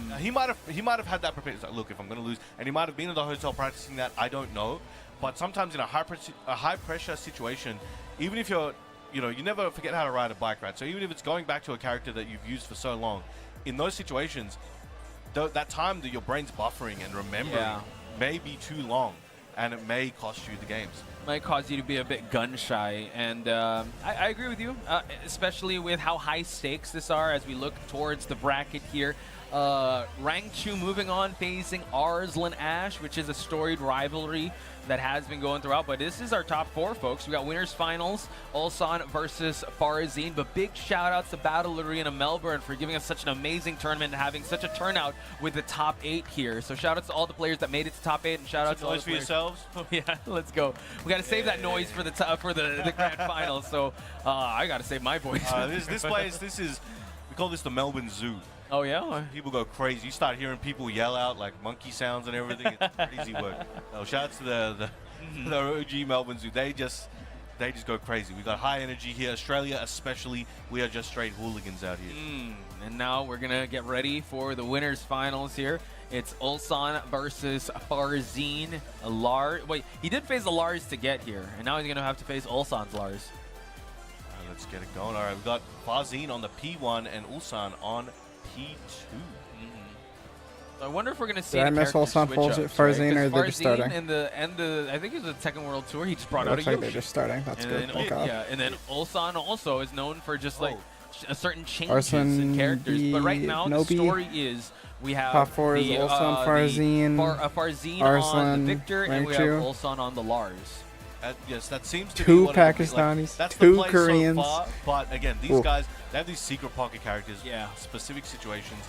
Now, he might have had that prepared. He's like, look, if I'm going to lose, and he might have been in the hotel practicing that. I don't know, but sometimes in a high pressure situation, even if you never forget how to ride a bike, right? So even if it's going back to a character that you've used for so long, in those situations, that time that your brain's buffering and remembering may be too long, and it may cost you the games. Might cause you to be a bit gun shy, and I agree with you, especially with how high stakes this are as we look towards the bracket here. Rangchu moving on, facing Arslan Ash, which is a storied rivalry that has been going throughout, but this is our top four, folks. We got winners finals, Ulsan versus Farzin, but big shout outs to Battle Arena Melbourne for giving us such an amazing tournament and having such a turnout with the top 8 here. So shout outs to all the players that made it to top 8, and shout outs to all the players. For yourselves. Oh yeah, let's go. We got to save that noise for the grand finals. So I got to save my voice. This place, we call this the Melbourne Zoo. Oh yeah? People go crazy. You start hearing people yell out like monkey sounds and everything. It's crazy work. No, shout out to the OG Melbourne Zoo. They just go crazy. We got high energy here. Australia especially, we are just straight hooligans out here. And now we're going to get ready for the winners finals here. It's Ulsan versus Farzin. Lars. Wait, he did face the Lars to get here, and now he's going to have to face Ulsan's Lars. Let's get it going. All right, we've got Farzine on the P1 and Ulsan on P2. I wonder if we're gonna see. Did I miss Ulsan Farzine, or they're just starting? In the I think it was the Tekken World Tour. He just brought out a Looks like Yoshi. they're just starting. That's And good. then, Okay. yeah, and then Ulsan also is known for just like a certain changes Arslan, in characters. But right now, the Nobi. story is we have Top 4 is Ulsan, Farzine, Farzine on Arslan, the Victor, and we have Rangchu. Ulsan on the Lars. Yes, that seems to be Two what it would be like. Pakistanis, That's two the play Koreans. So far, but again, these Ooh. guys, they have these secret pocket characters, Yeah. specific situations,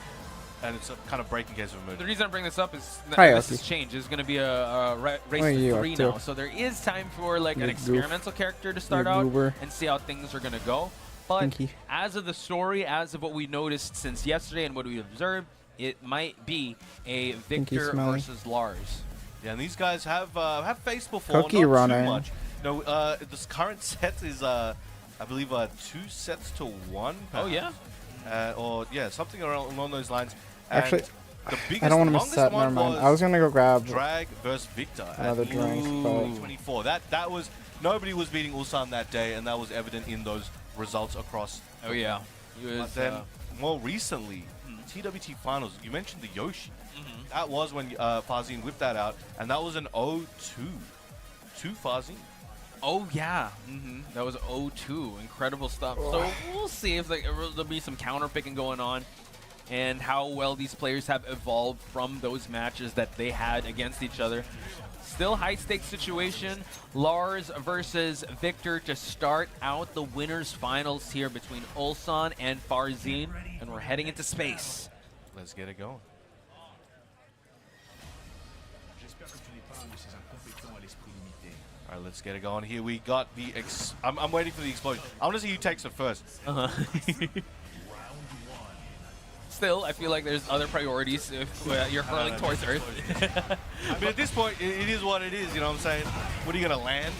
and it's a kind of breaking case of a The movie. reason I bring this up is that Hi, this Elsie. has changed. There's going to be a race What are to you 3 up to? now, so there is time for like an You goof. experimental character to start You out goober. and see how things are going to go. But Pinky. as of the story, as of what we noticed since yesterday and what we observed, it might be a Victor smelly. versus Lars. Yeah, and these guys have faced before, Cookie not runner. too much. No, this current set is, I believe, 2 sets to 1. Oh, perhaps. Or yeah, something along those lines. Actually, And the biggest, I don't want to miss longest that. one Never mind. I was gonna go grab Drag versus Victor another at drink, but 24. That was nobody was beating Ulsan that day, and that was evident in those results across. Oh yeah, he was. But then more recently, TWT finals. You mentioned the Yoshi. That was when Farzine whipped that out, and that was an 0-2 to Farzine. Oh yeah, that was 0-2. Incredible stuff. So we'll see if there'll be some counter picking going on, and how well these players have evolved from those matches that they had against each other. Still high stakes situation. Lars versus Victor to start out the winners finals here between Ulsan and Farzine, and we're heading into space. Let's get it going. All right, let's get it going. Here we got the I'm waiting for the explosion. I want to see who takes it first. Still, I feel like there's other priorities if you're hurling towards Earth. I mean, at this point, it is what it is. You know what I'm saying? What are you gonna land?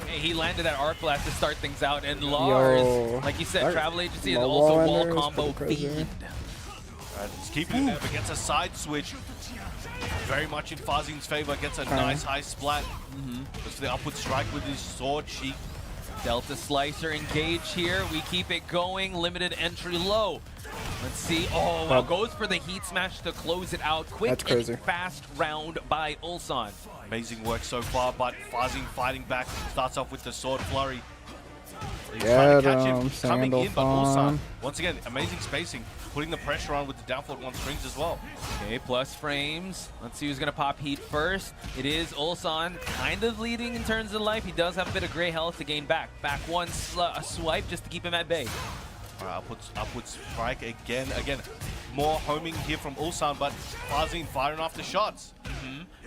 Hey, he landed that arc blast to start things out, and Lars, Yo. like you said, That travel agency and low also wall wall ender is combo pretty crazy. fiend. All right, let's keep it in there, but gets a side switch. Very much in Farzine's favor. Gets a nice high splat. Goes for the upward strike with his sword cheek. Delta Slicer engage here. We keep it going. Limited entry low. Let's see. Oh, wow. Goes for the heat smash to close it out. Quick That's crazy. and fast round by Ulsan. Amazing work so far, but Farzine fighting back. Starts off with the sword flurry. He's Get trying to catch him, him, coming in, but Ulsan, Sandalphon. once again, amazing spacing, putting the pressure on with the down forward 1 strings as well. Okay, plus frames. Let's see who's going to pop heat first. It is Ulsan, kind of leading in terms of life. He does have a bit of gray health to gain back. Back one swipe just to keep him at bay. All right, upward strike again. Again, more homing here from Ulsan, but Farzine firing off the shots.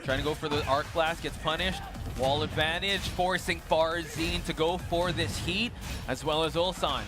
Trying to go for the arc blast, gets punished. Wall advantage, forcing Farzine to go for this heat, as well as Ulsan.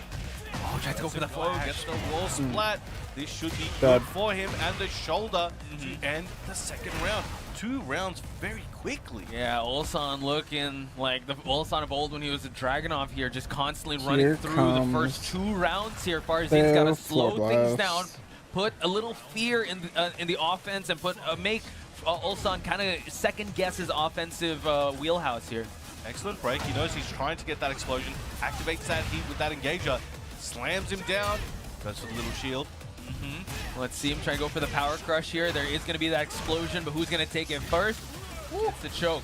Oh, tries to go for the flash. Gets the wall splat. This should be Dead. good for him, and the shoulder to end the second round. 2 rounds very quickly. Yeah, Ulsan looking like the Ulsan of old when he was a Dragunov here, just constantly running Here through comes the first 2 rounds here. Farzine's got to slow Floor things blast. down, put a little fear in the offense, and put make Ulsan kind of second guess his offensive wheelhouse here. Excellent break. He knows he's trying to get that explosion. Activates that heat with that engager. Slams him down. Goes for the little shield. Let's see him try to go for the power crush here. There is going to be that explosion, but who's going to take it first? It's the choke.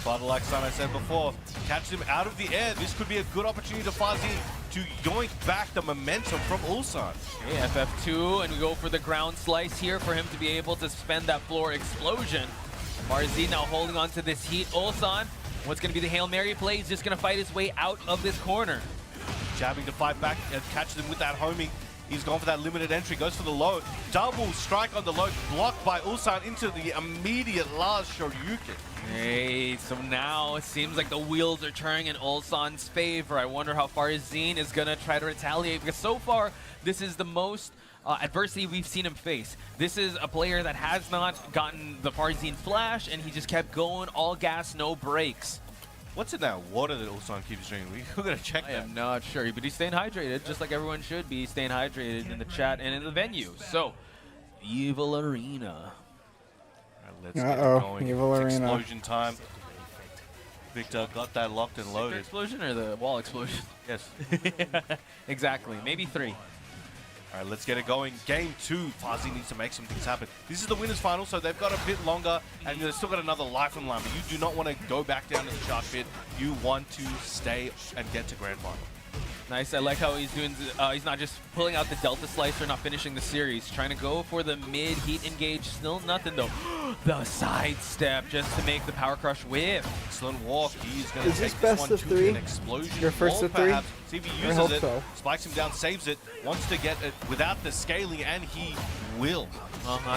But like I said before, catch him out of the air. This could be a good opportunity to Farzine to yoink back the momentum from Ulsan. Okay, FF2, and we go for the ground slice here for him to be able to spend that floor explosion. Farzine now holding on to this heat. Ulsan, what's going to be the Hail Mary play? He's just going to fight his way out of this corner. Jabbing to fight back and catches him with that homing. He's gone for that limited entry, goes for the low. Double strike on the low, blocked by Ulsan into the immediate last Shoryuken. Hey, so now it seems like the wheels are turning in Ulsan's favor. I wonder how Farzine is going to try to retaliate, because so far, this is the most adversity we've seen him face. This is a player that has not gotten the Farzine flash, and he just kept going all gas, no brakes. What's in that water that Ulsan keeps drinking? We're going to check I that. am not sure, but he's staying hydrated, just like everyone should be staying hydrated in the chat and in the venue. So, Evil Arena. All right, let's get it going. Evil It's Arena. explosion time. Victor got that locked and Sticker loaded. explosion or the wall explosion? Yes. Exactly. Maybe 3. All right, let's get it going. Game 2, Fuzzy needs to make some things happen. This is the winners final, so they've got a bit longer, and they've still got another life on the line, but you do not want to go back down to the shark pit. You want to stay and get to grand final. Nice. I like how he's doing. He's not just pulling out the Delta Slicer, not finishing the series. Trying to go for the mid heat engage. Still nothing though. The side step just to make the Power Crush whiff. Excellent walk. He's going to Is this take best this one of to 3? an explosion. Your first wall, of 3? perhaps. See if he I uses hope it. so. Spikes him down, saves it. Wants to get it without the scaling, and he will.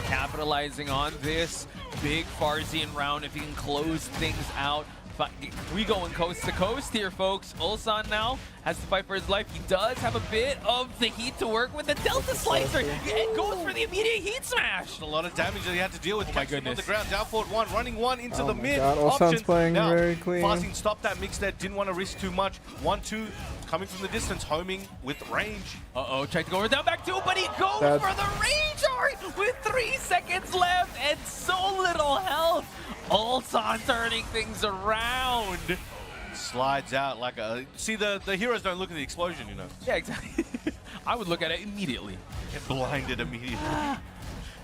Capitalizing on this big Farzian round. If he can close things out. But we going coast to coast here, folks. Ulsan now has to fight for his life. He does have a bit of the heat to work with. The Delta Slicer and goes for the immediate heat smash. A lot of damage that he had to deal with. Oh my Catching him on goodness. the ground. Down forward 1, running 1 into the mid. God, Ulsan's option. playing Now, very clean. Fazin stopped that mix there. Didn't want to risk too much. 1-2 coming from the distance, homing with range. Uh-oh, tried to go down back 2, but he goes That's- for the range art with 3 seconds left and so little health. Ulsan turning things around. Slides out like a... See, the heroes don't look at the explosion, you know. Yeah, exactly. I would look at it immediately. Get blinded immediately.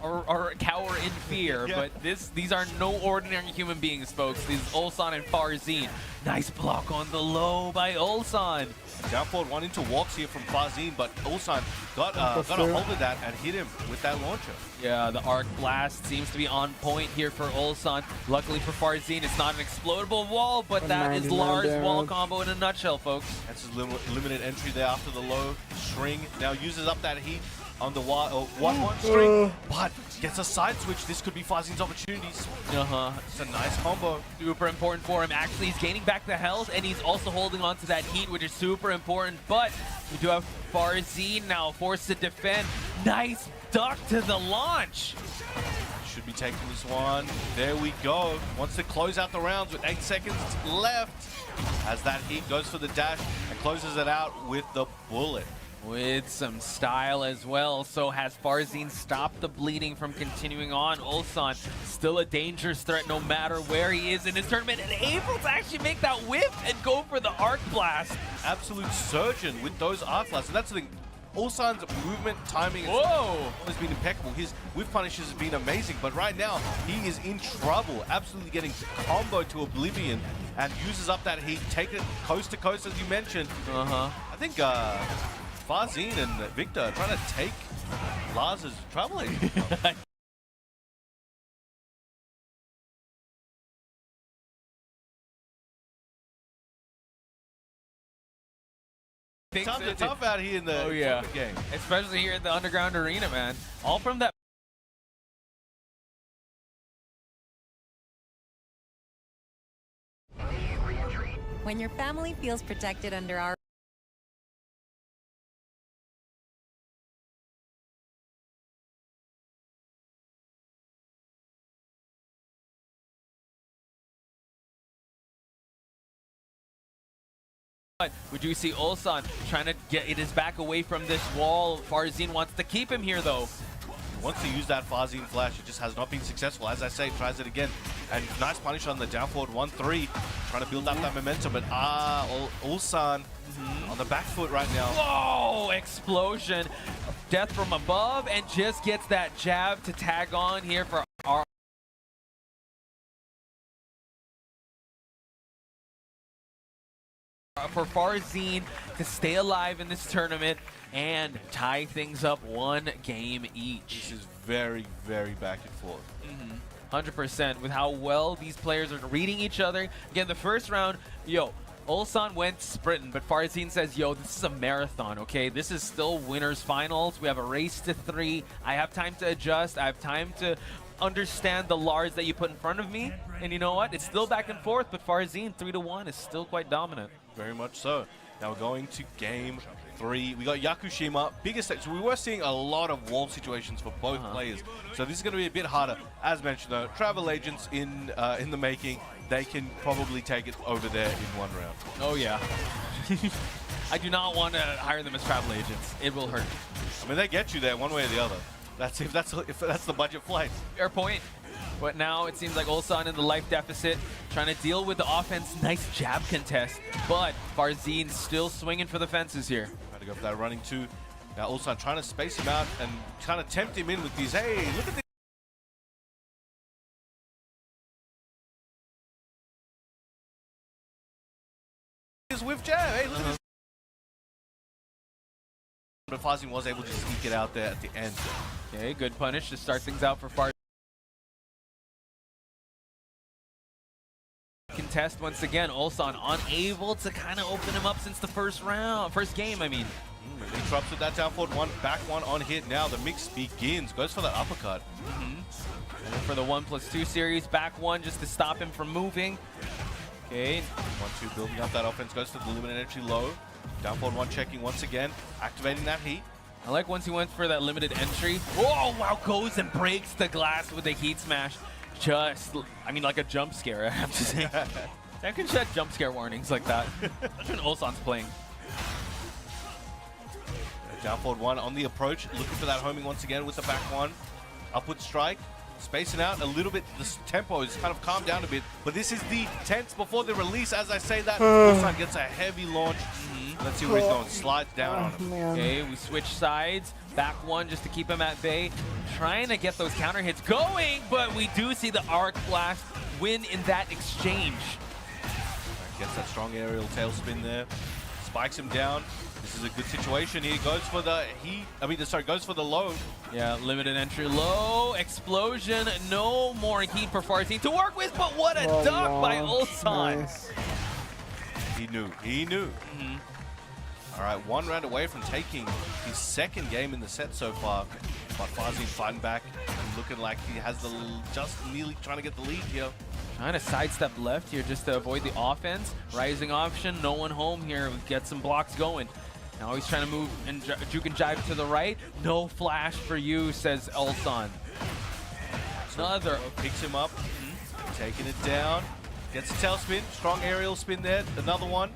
Or cower in fear, Yeah. but these are no ordinary human beings, folks. These Ulsan and Farzin. Nice block on the low by Ulsan. Down forward 1 into walks here from Fazin, but Ulsan got a hold of that and hit him with that launcher. Yeah, the Arc Blast seems to be on point here for Ulsan. Luckily for Farzin, it's not an explodable wall, but that is 99 Lars' wall damage. combo in a nutshell, folks. That's his limited entry there after the low string. Now uses up that heat on the 1-1 string, but gets a side switch. This could be Fazin's opportunities. It's a nice combo. Super important for him. Actually, he's gaining back the health, and he's also holding on to that heat, which is super important. But we do have Farzin now forced to defend. Nice duck to the launch. Should be taking this one. There we go. Wants to close out the rounds with 8 seconds left. As that heat goes for the dash and closes it out with the bullet. With some style as well. So has Farzin stopped the bleeding from continuing on? Ulsan still a dangerous threat no matter where he is in his tournament, and able to actually make that whip and go for the Arc Blast. Absolute surgeon with those Arc Blasts. And that's the thing. Ulsan's movement, timing has been impeccable. His whip punishes has been amazing, but right now he is in trouble. Absolutely getting comboed to oblivion and uses up that heat. Take it coast to coast, as you mentioned. I think Fazin and Victor are trying to take Lars's travel agent. Tough out here in the tournament game. Especially here at the Underground Arena, man. All from that. When your family feels protected under our We do see Ulsan trying to get his back away from this wall. Farzin wants to keep him here, though. He wants to use that Fazin flash. It just has not been successful. As I say, tries it again. And nice punish on the down forward 1-3. Trying to build up that momentum. But Ulsan on the back foot right now. Whoa! Explosion. Death from above, and just gets that jab to tag on here for our. For Farzin to stay alive in this tournament and tie things up 1 game each. This is very, very back and forth. 100% with how well these players are reading each other. Again, the first round, Ulsan went sprinting, but Farzin says, this is a marathon, okay? This is still winners finals. We have a race to 3. I have time to adjust. I have time to understand the Lars that you put in front of me. And you know what? It's still back and forth, but Farzin 3-1 is still quite dominant. Very much so. Now we're going to game 3. We got Yakushima, biggest stage. So we were seeing a lot of wall situations for both players. So this is going to be a bit harder. As mentioned though, travel agents in the making. They can probably take it over there in 1 round. Oh yeah. I do not want to hire them as travel agents. It will hurt. I mean, they get you there one way or the other. If that's the budget flight. Fair point. But now it seems like Ulsan in the life deficit, trying to deal with the offense. Nice jab contest, but Farzin still swinging for the fences here. Trying to go for that running two. Now Ulsan trying to space him out and kind of tempt him in with these, hey, look at this. With jab, hey, look at this. But Farzin was able to sneak it out there at the end. Okay, good punish to start things out for Farzin. Contest once again. Ulsan unable to kind of open him up since the first game. I mean, he drops with that down forward one, back one on hit. Now the mix begins. Goes for that uppercut. For the 1+2 series, back one just to stop him from moving. Okay, 1-2 building up that offense. Goes for the limited entry low. Down forward one checking once again, activating that heat. I like once he went for that limited entry. Oh wow, goes and breaks the glass with a heat smash. Just, I mean, like a jump scare, I have to say. I can set jump scare warnings like that. That's when Ulsan's playing. Down forward one on the approach, looking for that homing once again with the back one. Upward strike, spacing out a little bit. The tempo is kind of calmed down a bit, but this is the 10th before the release. As I say that, Ulsan gets a heavy launch. Let's see where he's going. Slides down on him. Okay, we switch sides. Back one just to keep him at bay. Trying to get those counter hits going, but we do see the Arc Blast win in that exchange. Gets that strong aerial tailspin there. Spikes him down. This is a good situation. He goes for the goes for the low. Yeah, limited entry low. Explosion. No more heat for Farzin to work with, but what a duck by Ulsan. Nice. He knew. All right, one round away from taking his second game in the set so far. But Farzin fighting back and looking like he has just nearly trying to get the lead here. Trying to sidestep left here just to avoid the offense. Rising option, no one home here. Get some blocks going. Now he's trying to move and juke and jive to the right. No flash for you, says Ulsan. Another. Picks him up, taking it down. Gets a tailspin, strong aerial spin there. Another one.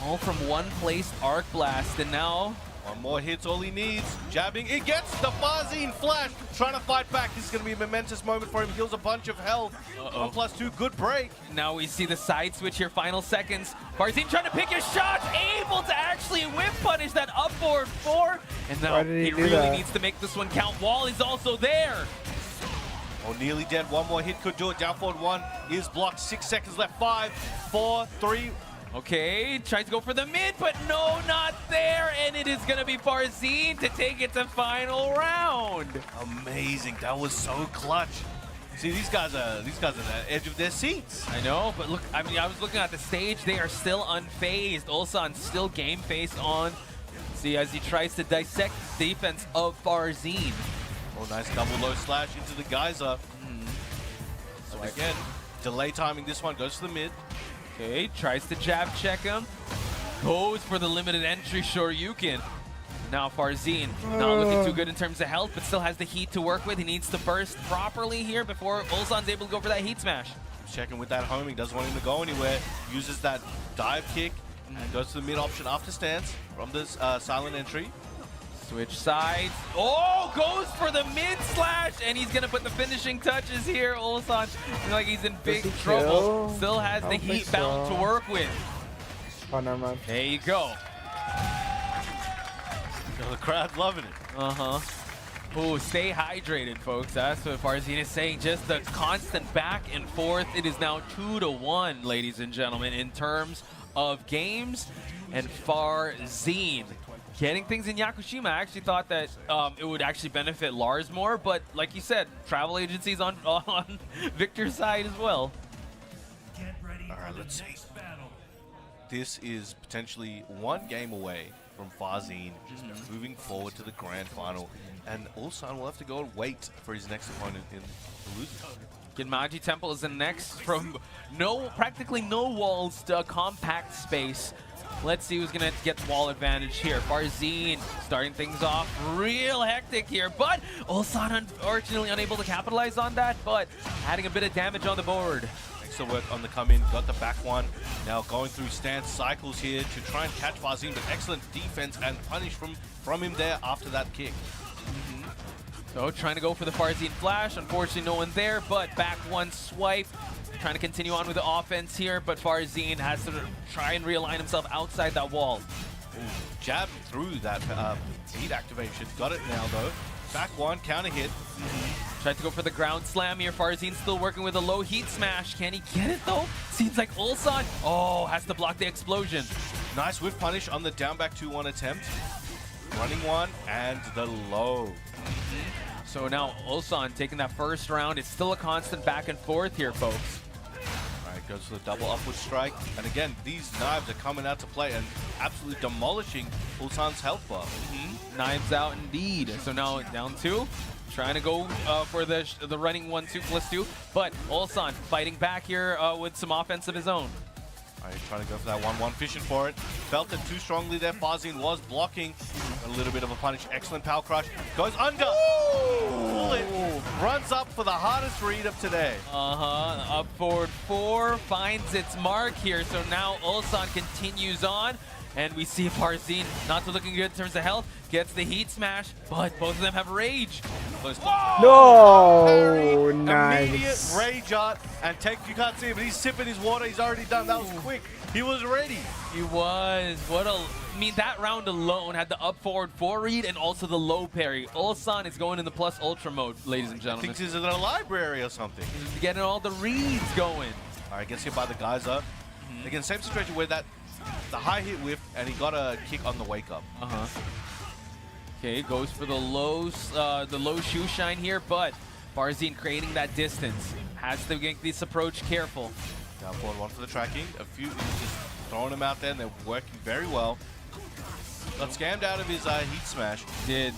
All from one placed Arc Blast, and now one more hit's all he needs. Jabbing, he gets the Farzin flash. Trying to fight back. This is going to be a momentous moment for him. Heals a bunch of health. 1+2, good break. Now we see the side switch here, final seconds. Farzin trying to pick his shots, able to actually whip punish that up forward 4. And now he really needs to make this one count. Wall is also there. Oh, nearly dead. One more hit could do it. Down forward one is blocked. 6 seconds left. 5, 4, 3. Okay, tries to go for the mid, but no, not there. And it is going to be Farzin to take it to final round. Amazing. That was so clutch. See, these guys are at the edge of their seats. I know, but look, I mean, I was looking at the stage. They are still unfazed. Ulsan still game face on. See, as he tries to dissect the defense of Farzin. Oh, nice double low slash into the geyser. So again, delay timing this one. Goes to the mid. Okay, tries to jab check him. Goes for the limited entry Shoryuken. Now Farzin, not looking too good in terms of health, but still has the heat to work with. He needs to burst properly here before Ulsan's able to go for that heat smash. Checking with that homing, doesn't want him to go anywhere. Uses that dive kick and goes to the mid option after stance from this silent entry. Switch sides. Oh, goes for the mid slash, and he's gonna put the finishing touches here. Ulsan, like he's in big trouble. Still has the heat bound to work with. Oh, never mind. There you go. The crowd's loving it. Oh, stay hydrated, folks. That's what Farzin is saying. Just the constant back and forth. It is now 2-1, ladies and gentlemen, in terms of games. And Farzin getting things in Yakushima. I actually thought that it would actually benefit Lars more, but like you said, travel agencies on Victor's side as well. All right, let's see. This is potentially one game away from Farzin just moving forward to the grand final, and Ulsan will have to go and wait for his next opponent in the loser. Genmaji Temple is the next from practically no walls to a compact space. Let's see who's going to get the wall advantage here. Farzin starting things off real hectic here, but Ulsan unfortunately unable to capitalize on that, but adding a bit of damage on the board. Excellent work on the come-in, got the back one. Now going through stance cycles here to try and catch Farzin, but excellent defense and punish from him there after that kick. So trying to go for the Farzin flash, unfortunately no one there, but back one swipe. trying to continue on with the offense here, but Farzin has to try and realign himself outside that wall. Ooh, jab through that heat activation. Got it now, though. Back one, counter hit. Tried to go for the ground slam here. Farzin still working with a low heat smash. Can he get it, though? Seems like Ulsan, has to block the explosion. Nice whiff punish on the down back 2-1 attempt. Running one, and the low. So now Ulsan taking that first round. It's still a constant back and forth here, folks. Alright, goes for the double upward strike. And again, these knives are coming out to play and absolutely demolishing Ulsan's health bar. Knives out indeed. So now down 2. Trying to go for the running 1-2+2. But Ulsan fighting back here with some offense of his own. Alright, trying to go for that 1-1, fishing for it. Felt it too strongly there. Farzin was blocking. A little bit of a punish. Excellent power crush. Goes under. Pull it. Runs up for the hardest read of today. Up forward 4. Finds its mark here. So now Ulsan continues on. And we see Farzin not so looking good in terms of health. Gets the heat smash, but both of them have rage. No, nice. Immediate rage art and you can't see it, but he's sipping his water. He's already done. That was quick. He was ready. He was. I mean, that round alone had the up forward 4 read and also the low parry. Ulsan is going in the plus ultra mode, ladies and gentlemen. Thinks he's in a library or something. He's getting all the reads going. All right, gets hit by the Geyser. Again, same situation where the high hit whiff, and he got a kick on the wake up. Okay, goes for the low shoe shine here, but Farzin creating that distance. Has to make this approach careful. Down forward 1 for the tracking. A few just throwing them out there, and they're working very well. Got scammed out of his heat smash. Did.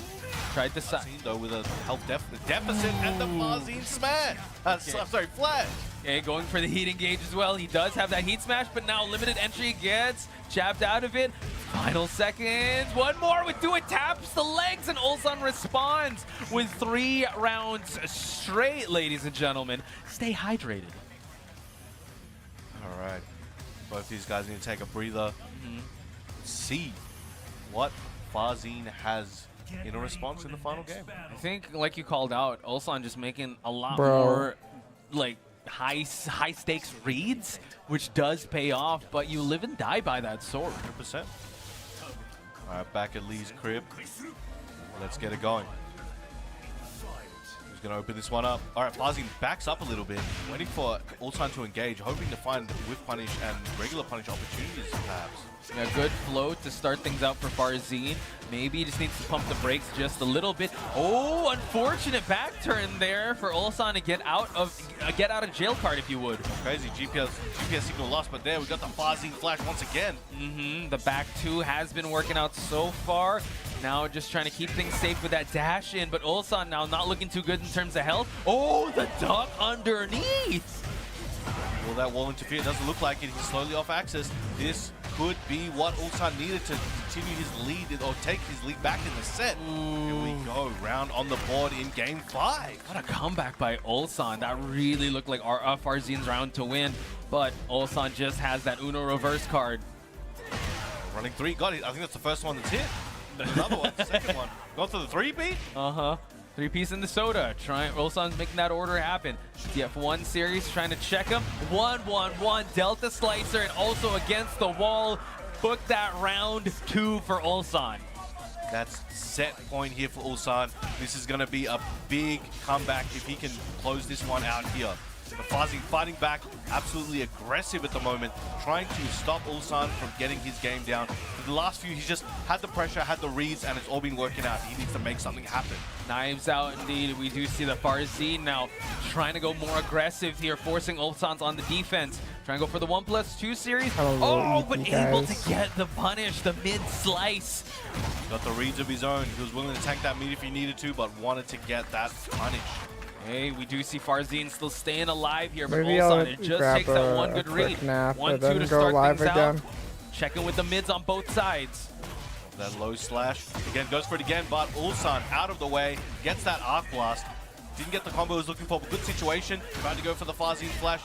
Tried to side though with a health deficit and the Farzin smash. I'm sorry, flash. Okay, going for the heat engage as well. He does have that heat smash, but now limited entry gets jabbed out of it. Final seconds. One more would do it. Taps the legs, and Ulsan responds with 3 rounds straight, ladies and gentlemen. Stay hydrated. All right. Both these guys need to take a breather. See what Farzin has in a response in the final game. I think, like you called out, Ulsan just making a lot more like high stakes reads, which does pay off, but you live and die by that sword. 100%. All right, back at Lee's crib. Let's get it going. Who's going to open this one up? All right, Farzin backs up a little bit, waiting for Ulsan to engage, hoping to find whiff punish and regular punish opportunities, perhaps. A good float to start things out for Farzin. Maybe he just needs to pump the brakes just a little bit. Oh, unfortunate back turn there for Ulsan to get out of jail card, if you would. Crazy GPS signal lost, but there we got the Farzin flash once again. The back 2 has been working out so far. Now just trying to keep things safe with that dash in, but Ulsan now not looking too good in terms of health. Oh, the duck underneath. Will that wall interfere? Doesn't look like it. He's slowly off axis. This could be what Ulsan needed to continue his lead or take his lead back in the set. Here we go. Round on the board in game 5. What a comeback by Ulsan. That really looked like Farzin's round to win, but Ulsan just has that Uno reverse card. Running 3. Got it. I think that's the first one that's hit. Another one. The second one. Going for the 3-beat? 3-piece in the soda. Ulsan's making that order happen. TF1 series trying to check him. 1-1-1 Delta Slicer, and also against the wall. Book that round 2 for Ulsan. That's set point here for Ulsan. This is going to be a big comeback if he can close this one out here. But Farzin fighting back, absolutely aggressive at the moment, trying to stop Ulsan from getting his game down. For the last few, he's just had the pressure, had the reads, and it's all been working out. He needs to make something happen. Knives out indeed. We do see the Farzin now trying to go more aggressive here, forcing Ulsan's on the defense. Trying to go for the 1+2 series. But able to get the punish, the mid slice. Got the reads of his own. He was willing to tank that mid if he needed to, but wanted to get that punish. Hey, we do see Farzin still staying alive here, but Ulsan, it just takes that one good read. 1-2 to start things out. Checking with the mids on both sides. That low slash. Again, goes for it again, but Ulsan out of the way. Gets that arc blast. Didn't get the combo he was looking for, but good situation. Tried to go for the Farzin flash.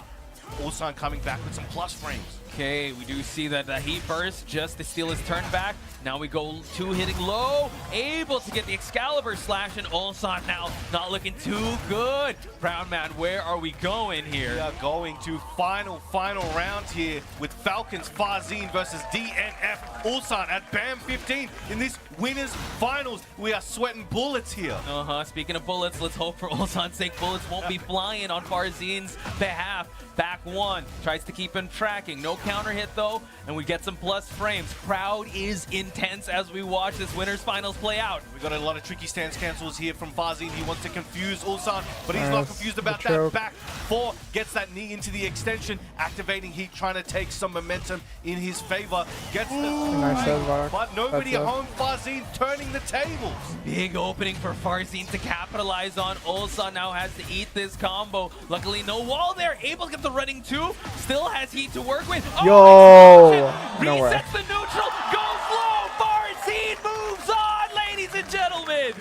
Ulsan coming back with some plus frames. Okay, we do see that the Heat Burst just to steal his turn back. Now we go 2 hitting low, able to get the Excalibur slash, and Ulsan now not looking too good. Brown Man, where are we going here? We are going to final round here with Falcons Farzin versus DNF Ulsan at BAM 15 in this winners finals. We are sweating bullets here. Speaking of bullets, let's hope for Ulsan's sake bullets won't be flying on Farzin's behalf. Back 1, tries to keep him tracking. No counter hit though, and we get some plus frames. Crowd is intense as we watch this winners finals play out. We got a lot of tricky stance cancels here from Farzin. He wants to confuse Ulsan, but he's not confused about that. Back 4 gets that knee into the extension, activating Heat, trying to take some momentum in his favor. Gets the but nobody at home. Farzin turning the tables. Big opening for Farzin to capitalize on. Ulsan now has to eat this combo. Luckily, no wall there. Able to get the running 2. Still has Heat to work with. Yo! No way. Resets the neutral. Goes low. Farzin moves on, ladies and gentlemen.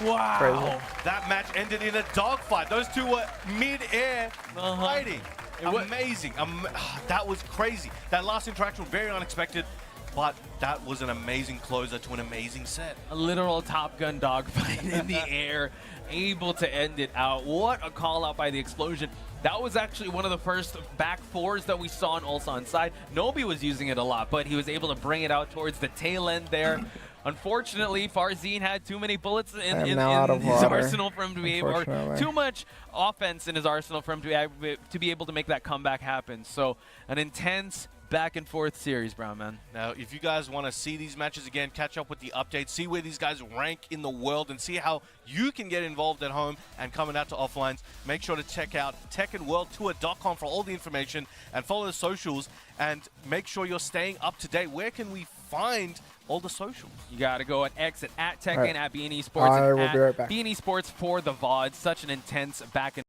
Wow. Crazy. That match ended in a dogfight. Those two were mid-air fighting. Amazing. That was crazy. That last interaction was very unexpected, but that was an amazing closer to an amazing set. A literal Top Gun dogfight in the air, able to end it out. What a call out by the Explosion. That was actually one of the first back 4s that we saw on Ulsan's side. Nobi was using it a lot, but he was able to bring it out towards the tail end there. Unfortunately, Farzin had too many bullets in his arsenal for him to be able, or too much offense in his arsenal for him to be able to make that comeback happen. So an intense back and forth series, Brown Man. Now, if you guys want to see these matches again, catch up with the updates, see where these guys rank in the world, and see how you can get involved at home and coming out to offlines, make sure to check out TekkenWorldTour.com for all the information, and follow the socials, and make sure you're staying up to date. Where can we find all the socials? You got to go at X at Tekken, at BN Esports, I and will at be right back. BN Esports for the VOD. Such an intense back and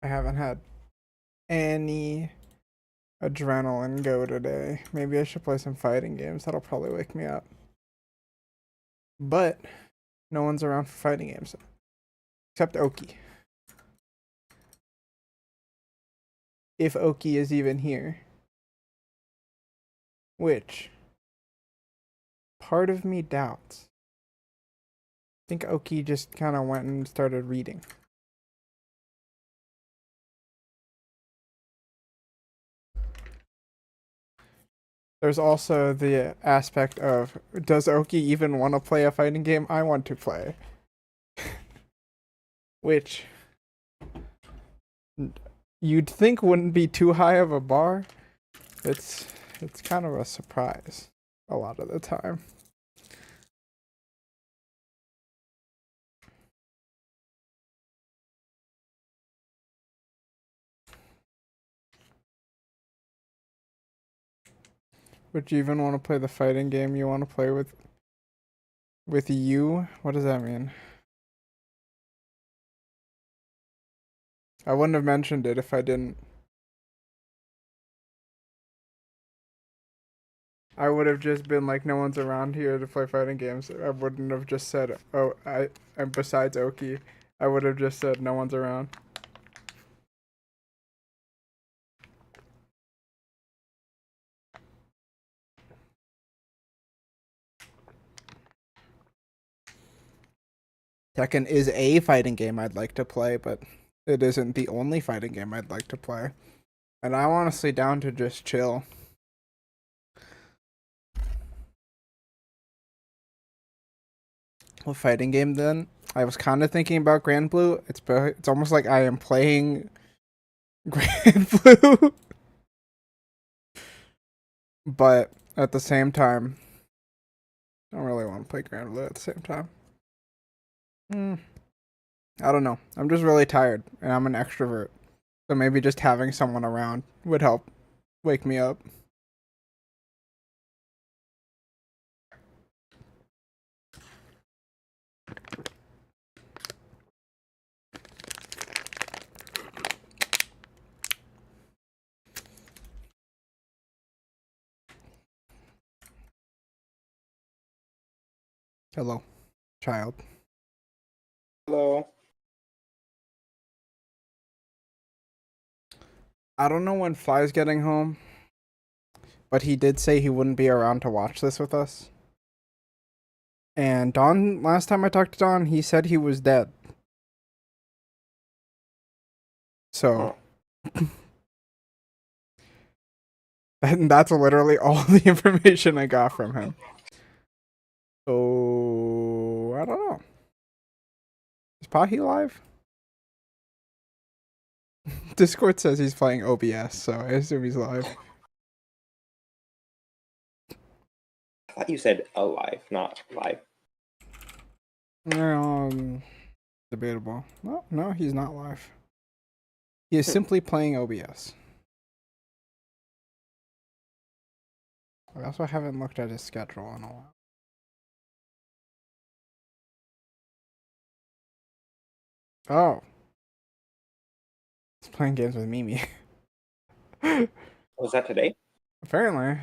I haven't had any adrenaline go today. Maybe I should play some fighting games. That'll probably wake me up. But no one's around for fighting games. Except Oki. If Oki is even here. Which part of me doubts. I think Oki just kind of went and started reading. There's also the aspect of, does Oki even want to play a fighting game I want to play? Which you'd think wouldn't be too high of a bar. It's kind of a surprise a lot of the time. Would you even want to play the fighting game you want to play with you? What does that mean? I wouldn't have mentioned it if I didn't. I would have just been like, no one's around here to play fighting games. I wouldn't have just said, oh, and besides Oki, I would have just said no one's around. Tekken is a fighting game I'd like to play, but it isn't the only fighting game I'd like to play. And I'm honestly down to just chill. What fighting game then? I was kind of thinking about Grand Blue. It's almost like I am playing Grand Blue. But at the same time, I don't really want to play Grand Blue at the same time. I don't know. I'm just really tired, and I'm an extrovert. So maybe just having someone around would help wake me up. Hello, child. Hello. I don't know when Fly's getting home, but he did say he wouldn't be around to watch this with us. And Don, last time I talked to Don, he said he was dead. So, and that's literally all the information I got from him. So, I don't know. Is Pahi live? Discord says he's playing OBS, so I assume he's live. I thought you said alive, not live. Debatable. Well, no, he's not live. He is simply playing OBS. I also haven't looked at his schedule in a while. Oh. He's playing games with Mimi. Was that today? Apparently.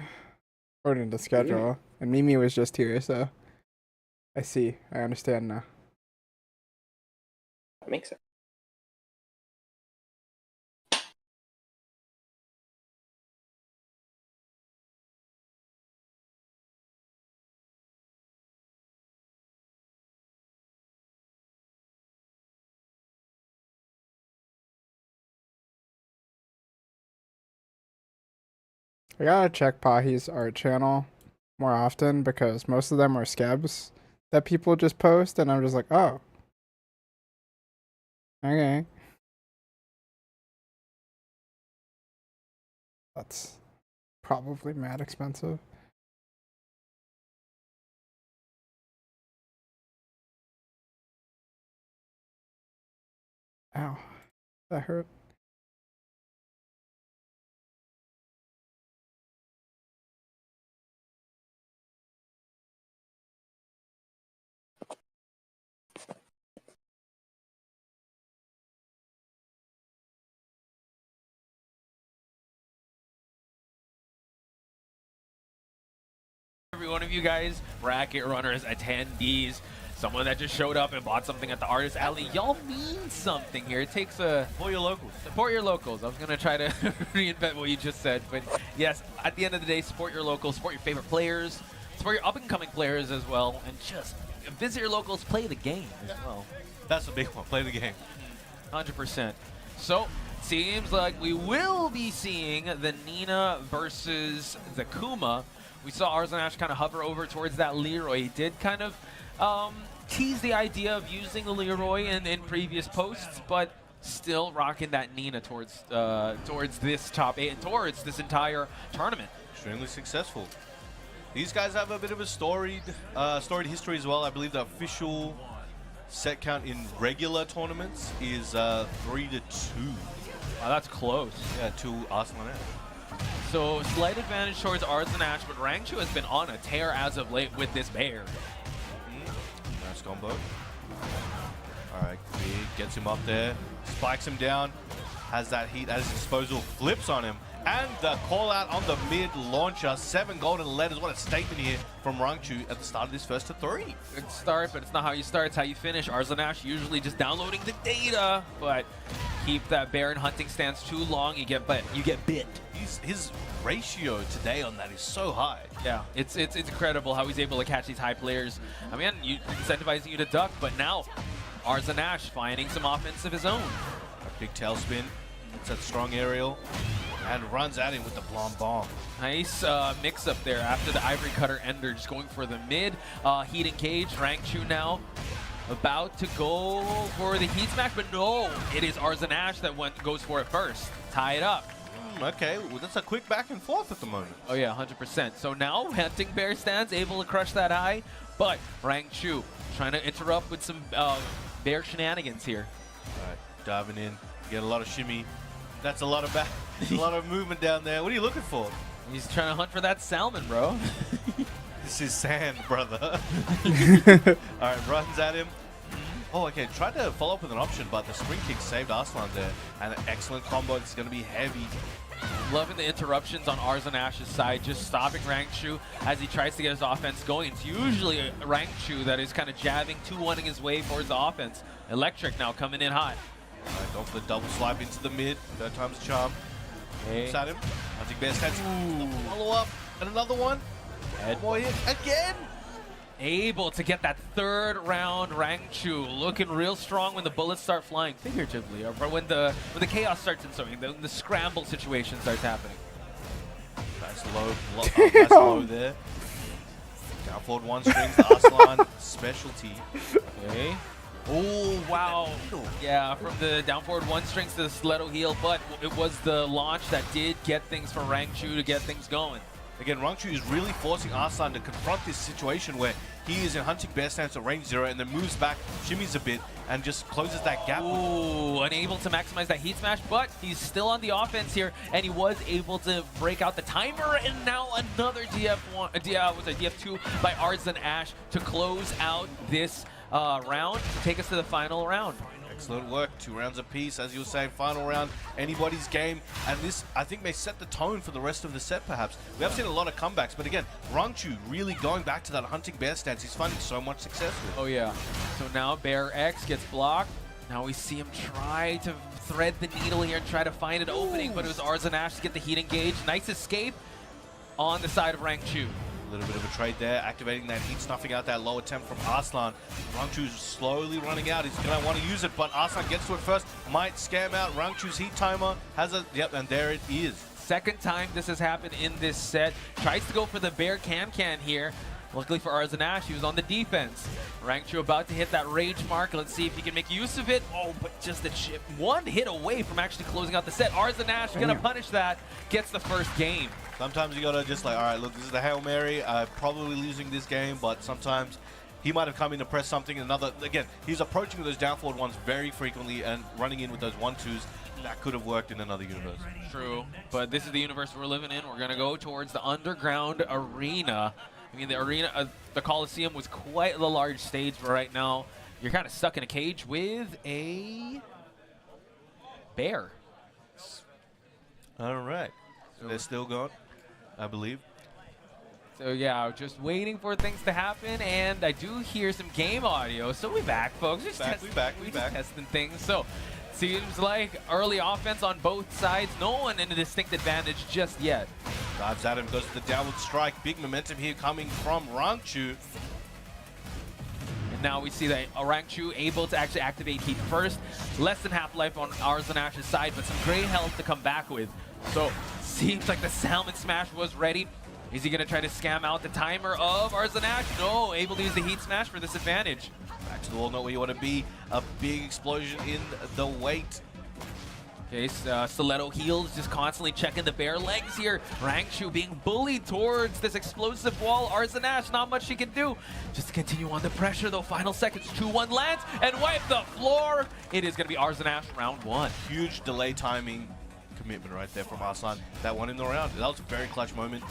According to schedule. And Mimi was just here, so I see. I understand now. That makes sense. I gotta check Pahi's art channel more often because most of them are scabs that people just post, and I'm just like, oh. Okay. That's probably mad expensive. Ow. That hurt. Every one of you guys, bracket runners, attendees, someone that just showed up and bought something at the Artist Alley, y'all mean something here. It takes a... Support your locals. Support your locals. I was going to try to reinvent what you just said, but yes, at the end of the day, support your locals, support your favorite players, support your up-and-coming players as well, and just visit your locals, play the game as well. That's a big one. Play the game. 100%. So, seems like we will be seeing the Nina versus the Kuma. We saw Arzanash kind of hover over towards that Leroy. He did kind of tease the idea of using the Leroy in previous posts, but still rocking that Nina towards this top 8 and towards this entire tournament. Extremely successful. These guys have a bit of a storied history as well. I believe the official set count in regular tournaments is 3-2. Wow, that's close. Yeah, to Arslan Ash. So slight advantage towards Arzanash, but Rangchu has been on a tear as of late with this bear. Nice combo. Alright, Big gets him up there, spikes him down, has that heat at his disposal, flips on him, and the call out on the mid launcher. 7 golden letters. What a statement here from Rangchu at the start of this first to 3. Good start, but it's not how you start, it's how you finish. Arzanash usually just downloading the data, but keep that bear in hunting stance too long, you get bit. His ratio today on that is so high. Yeah, it's incredible how he's able to catch these high players. I mean, incentivizing you to duck, but now Arzanash finding some offense of his own. A big tailspin, it's that strong aerial, and runs at him with the blonde bomb. Nice mix up there after the Ivory Cutter Ender, just going for the mid. Heat engage, Rangchu now about to go for the heat smash, but no, it is Arzanash that goes for it first. Tie it up. Okay, well, that's a quick back and forth at the moment. Oh yeah, 100%. So now Hunting Bear stands able to crush that eye, but Rangchu trying to interrupt with some bear shenanigans here. All right, diving in, get a lot of shimmy. That's a lot of a lot of movement down there. What are you looking for? He's trying to hunt for that salmon, bro. This is sand, brother. All right, runs at him. Oh, okay, tried to follow up with an option, but the spring kick saved Arslan there. And an excellent combo. It's going to be heavy. Loving the interruptions on Arzanash's side, just stopping Rangchu as he tries to get his offense going. It's usually Rangchu that is kind of jabbing, 2-1ing his way towards the offense. Electric now coming in hot. All right, go for the double swipe into the mid. Third time's a charm. Hey. At him. Hunting Bear stats. Follow up. And another one. Head. More hit. Again. Able to get that third round. Rangchu looking real strong when the bullets start flying, figuratively, or when the chaos starts ensuing, the scramble situation starts happening. Nice low, nice low there. Down forward 1 strings, the Arslan specialty. Okay. Oh, wow. Yeah, from the down forward 1 strings to the stiletto heel, but it was the launch that did get things for Rangchu to get things going. Again, Rangchu is really forcing Arslan to confront this situation where he is in hunting bear stance at range 0 and then moves back, shimmies a bit, and just closes that gap. Ooh, unable to maximize that heat smash, but he's still on the offense here, and he was able to break out the timer, and now another DF2 by Arzanash to close out this round, to take us to the final round. Excellent work. 2 rounds apiece, as you were saying, final round, anybody's game. And this, I think, may set the tone for the rest of the set, perhaps. We have seen a lot of comebacks, but again, Rangchu really going back to that hunting bear stance. He's finding so much success with. Oh, yeah. So now Bear X gets blocked. Now we see him try to thread the needle here and try to find an opening, but it was Arzanash to get the heat engage. Nice escape on the side of Rangchu. A little bit of a trade there, activating that heat, snuffing out that low attempt from Arslan. Rangchu's slowly running out. He's going to want to use it, but Arslan gets to it first. Might scam out. Rangchu's heat timer has a... Yep, and there it is. Second time this has happened in this set. Tries to go for the bear can here. Luckily for Arzanash, he was on the defense. Rangchu about to hit that rage mark. Let's see if he can make use of it. Oh, but just a chip. 1 hit away from actually closing out the set. Arzanash gonna punish that. Gets the first game. Sometimes you gotta just like, all right, look, this is the Hail Mary. Probably losing this game, but sometimes he might have come in to press something. Another, again, he's approaching those down forward ones very frequently and running in with those 1-2s. That could have worked in another universe. True, but this is the universe we're living in. We're gonna go towards the underground arena. I mean, the arena, the Coliseum was quite the large stage, but right now you're kind of stuck in a cage with a bear. All right. So they're still gone, I believe. So yeah, just waiting for things to happen, and I do hear some game audio. So we back, folks. Just We back. testing things. So seems like early offense on both sides. No one in a distinct advantage just yet. Dives at him, goes to the downward strike. Big momentum here coming from Rangchu. And now we see that Rangchu able to actually activate Heat first. Less than half life on Arzanash's side, but some great health to come back with. So seems like the Salmon Smash was ready. Is he going to try to scam out the timer of Arzanash? No, able to use the Heat Smash for this advantage. Back to the wall, not where you want to be. A big explosion in the weight. Okay, Stiletto heals, just constantly checking the bare legs here. Rangchu being bullied towards this explosive wall. Arzanash, not much she can do. Just to continue on the pressure though. Final seconds, 2-1 lands and wipe the floor. It is going to be Arzanash round 1. Huge delay timing commitment right there from Arslan. That one in the round. That was a very clutch moment.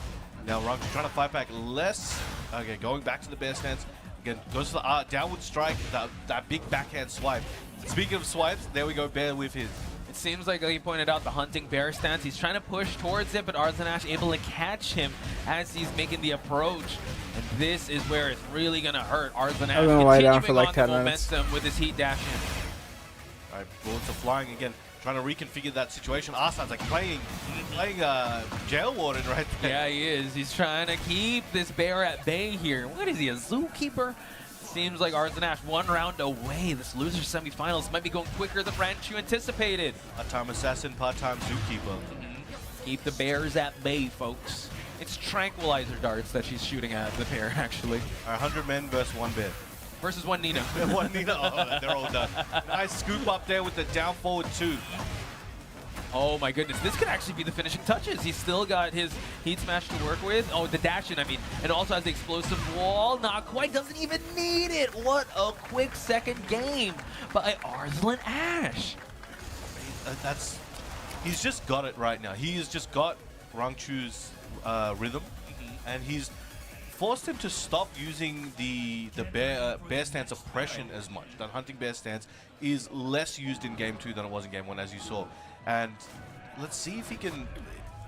Now Rangchu trying to fight back less. Okay, going back to the bear stance. Again, goes to the downward strike, that big backhand swipe. Speaking of swipes, there we go, Bear with his. It seems like he pointed out the hunting bear stance. He's trying to push towards it, but Arzanash able to catch him as he's making the approach. And this is where it's really going to hurt Arzanash. I'm gonna lie down for like 10 minutes. minutes. With his heat dash in. All right, bullets are flying again. Trying to reconfigure that situation. Arslan's like playing jail warden right there. Yeah, he is. He's trying to keep this bear at bay here. What is he, a zookeeper? Seems like Arzanash 1 round away. This loser semifinals might be going quicker than Rangchu anticipated. Part-time assassin, part-time zookeeper. Keep the bears at bay, folks. It's tranquilizer darts that she's shooting at the bear, actually. 100 men versus 1 bear. Versus 1 Nina. 1 Nina. Oh, they're all done. Nice scoop up there with the down forward 2. Oh my goodness, this could actually be the finishing touches. He's still got his Heat Smash to work with. Oh, the dash in, I mean. And also has the explosive wall. Not quite, doesn't even need it. What a quick second game by Arslan Ash. He's just got it right now. He has just got Rangchu's rhythm, and he's forced him to stop using the bear stance oppression as much. That hunting bear stance is less used in game 2 than it was in game 1, as you saw. And let's see if he can.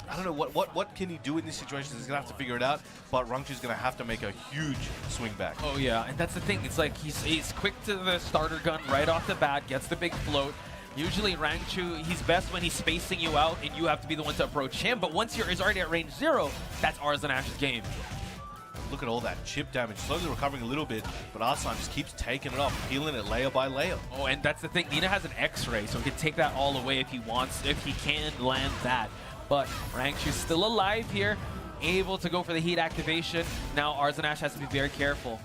I don't know what can he do in this situation. He's gonna have to figure it out. But Rangchu's gonna have to make a huge swing back. Oh yeah, and that's the thing. It's like he's quick to the starter gun right off the bat, gets the big float. Usually Rangchu, he's best when he's spacing you out and you have to be the one to approach him. But once he's already at range 0, that's Arzanash's game. Look at all that chip damage. Slowly recovering a little bit, but Arslan just keeps taking it off, peeling it layer by layer. Oh, and that's the thing. Nina has an X-ray, so he can take that all away if he wants, if he can land that. But Rangchu's still alive here, able to go for the heat activation. Now Arzanash has to be very careful.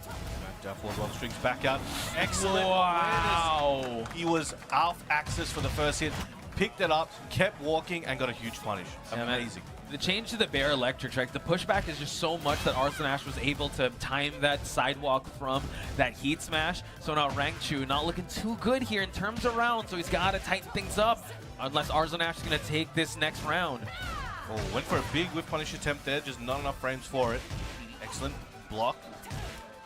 Deathward one strings back out. Excellent. Wow. Awareness. He was off axis for the first hit, picked it up, kept walking, and got a huge punish. Amazing. The change to the Bear Electric Strike, the pushback is just so much that Arzanash was able to time that sidewalk from that Heat Smash. So now Rangchu not looking too good here in terms of rounds, so he's got to tighten things up unless Arzanash is going to take this next round. Oh, went for a big whiff punish attempt there, just not enough frames for it. Excellent block.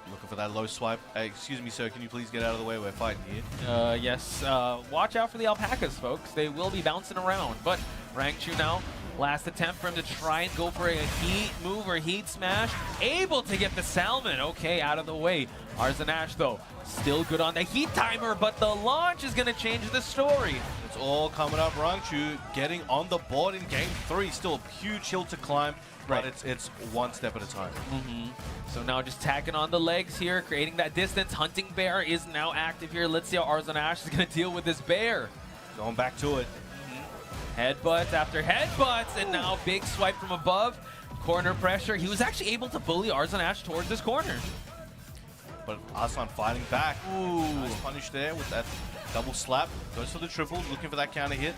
Looking for that low swipe. Excuse me, sir, can you please get out of the way? We're fighting here. Yes, watch out for the alpacas, folks. They will be bouncing around. But Rangchu now, last attempt for him to try and go for a heat move or heat smash. Able to get the salmon. Okay, out of the way. Arzanash, though, still good on the heat timer, but the launch is going to change the story. It's all coming up. Rangchu getting on the board in game 3. Still a huge hill to climb. But it's one step at a time. So now just tacking on the legs here, creating that distance. Hunting Bear is now active here. Let's see how Arzanash is going to deal with this bear. Going back to it. Headbutts after headbutts, and now big swipe from above. Corner pressure. He was actually able to bully Arzanash towards this corner. But Arslan fighting back. Ooh. Nice punish there with that double slap. Goes for the triple, looking for that counter hit.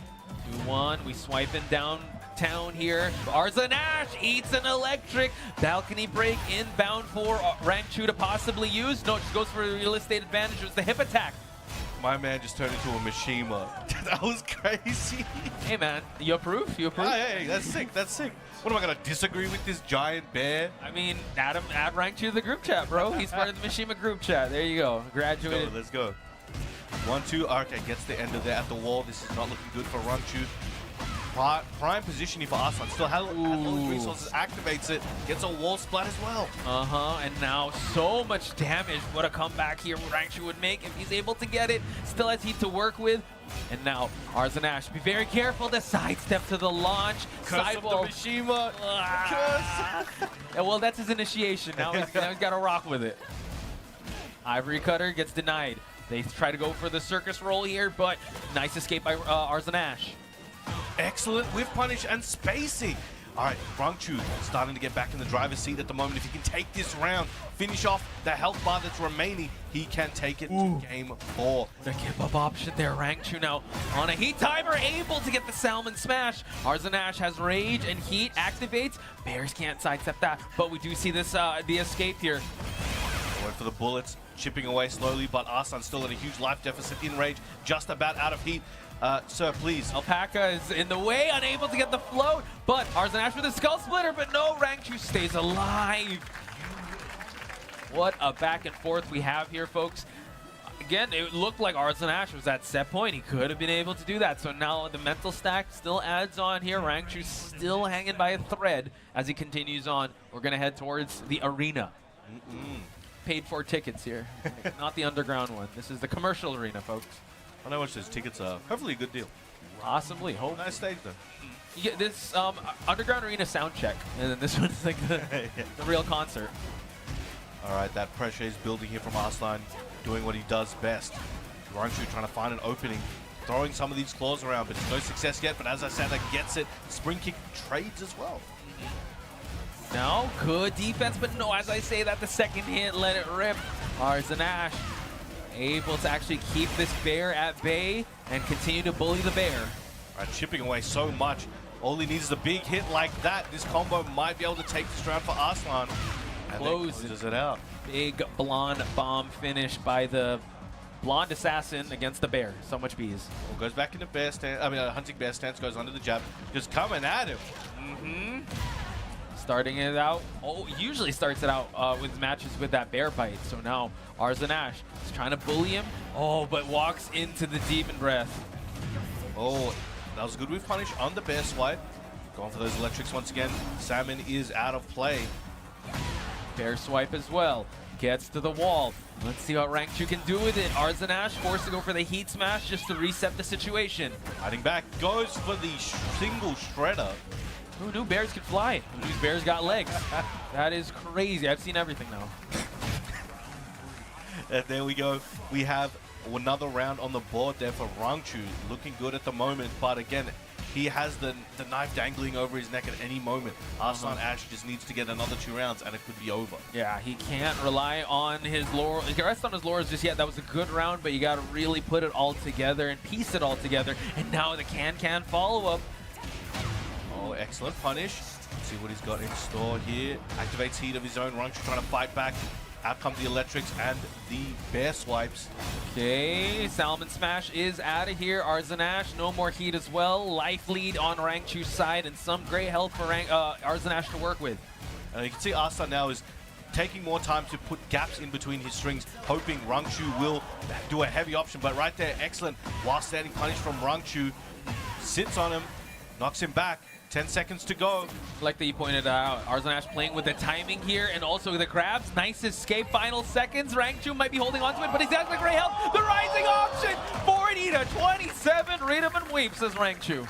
2-1. We swiping downtown here. Arzanash eats an electric. Balcony break inbound for Rangchu to possibly use. No, just goes for a real estate advantage. It was the hip attack. My man just turned into a Mishima. That was crazy. Hey, man. You approve? You approve? Hey, that's sick. That's sick. What, am I going to disagree with this giant bear? I mean, add Rangchu to the group chat, bro. He's part of the Mishima group chat. There you go. Graduated. Let's go. 1-2. Okay, gets the end of there at the wall. This is not looking good for Rangchu. prime position here for Arslan. Still has those resources, activates it, gets a wall splat as well. And now so much damage. What a comeback here Rangchu would make if he's able to get it. Still has heat to work with. And now Arzanash, be very careful. The sidestep to the launch. Sidewall. Mishima. Yeah, well, that's his initiation. Now he's got to rock with it. Ivory Cutter gets denied. They try to go for the circus roll here, but nice escape by Arzanash. Excellent whiff punish and spacing. All right, Rangchu starting to get back in the driver's seat at the moment. If he can take this round, finish off the health bar that's remaining, he can take it to game 4. The give up option there. Rangchu now on a heat timer, able to get the Salmon Smash. Arzanash has rage and heat activates. Bears can't sidestep that, but we do see this the escape here. Wait for the bullets, chipping away slowly, but Arslan still at a huge life deficit in rage, just about out of heat. Sir, please. Alpaca is in the way, unable to get the float, but Arzanash with a Skull Splitter, but no, Rangchu stays alive. What a back and forth we have here, folks. Again, it looked like Arzanash was at set point. He could have been able to do that. So now the mental stack still adds on here. Rangchu still hanging by a thread as he continues on. We're going to head towards the arena. Paid for tickets here, not the underground one. This is the commercial arena, folks. I know which those tickets are. Hopefully a good deal. Possibly. Hope. Nice stage though. You get this underground arena sound check, and then this one's like the real concert. All right, that pressure is building here from Arslan, doing what he does best. Rangchu trying to find an opening, throwing some of these claws around, but no success yet. But as I said, that gets it. Spring kick trades as well. Now, good defense, but no, as I say that, the second hit, let it rip. Arzanash able to actually keep this bear at bay and continue to bully the bear. All right, chipping away so much. All he needs is a big hit like that. This combo might be able to take this round for Arslan. And closes it out. Big blonde bomb finish by the blonde assassin against the bear. So much bees. Well, goes back into bear stance. I mean, hunting bear stance, goes under the jab. Just coming at him. Starting it out. Usually starts it out with matches with that bear bite. So now Arzanash is trying to bully him. But walks into the demon breath. That was a good whiff punish on the bear swipe. Going for those electrics once again. Salmon is out of play. Bear swipe as well. Gets to the wall. Let's see what Rangchu can do with it. Arzanash forced to go for the heat smash just to reset the situation. Hiding back. Goes for the single shredder. Who knew bears could fly? Who knew bears got legs? That is crazy. I've seen everything now. And there we go. We have another round on the board there for Rangchu. Looking good at the moment, but again, he has the knife dangling over his neck at any moment. Arslan Ash just needs to get another 2 rounds and it could be over. Yeah, he can't rely on his laurels. He can rest on his laurels just yet. That was a good round, but you got to really put it all together and piece it all together. And now the can follow-up. Excellent punish. Let's see what he's got in store here. Activates heat of his own. Rangchu trying to fight back. Out come the electrics and the bear swipes. Okay, Salmon Smash is out of here. Arzanash, no more heat as well. Life lead on Rangchu's side and some great health for Arzanash to work with. And you can see Arslan now is taking more time to put gaps in between his strings, hoping Rangchu will do a heavy option. But right there, excellent while standing punish from Rangchu. Sits on him, knocks him back. 10 seconds to go. Like that you pointed out, Arzanash playing with the timing here and also the grabs. Nice escape. Final seconds. Rangchu might be holding on to it, but he's got great health. The rising option. 40 to 27. Rhythm and weep, says Rangchu.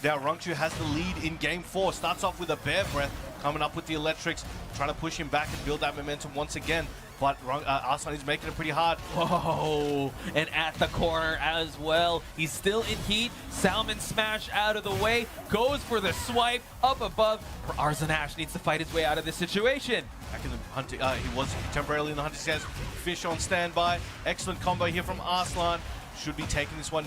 Now Rangchu has the lead in game 4. Starts off with a bear breath, coming up with the electrics, trying to push him back and build that momentum once again. But Arslan is making it pretty hard. And at the corner as well. He's still in heat. Salmon Smash out of the way. Goes for the swipe up above. Arzanash needs to fight his way out of this situation. Back in the hunting, he was temporarily in the hunting stance. Fish on standby. Excellent combo here from Arslan. Should be taking this one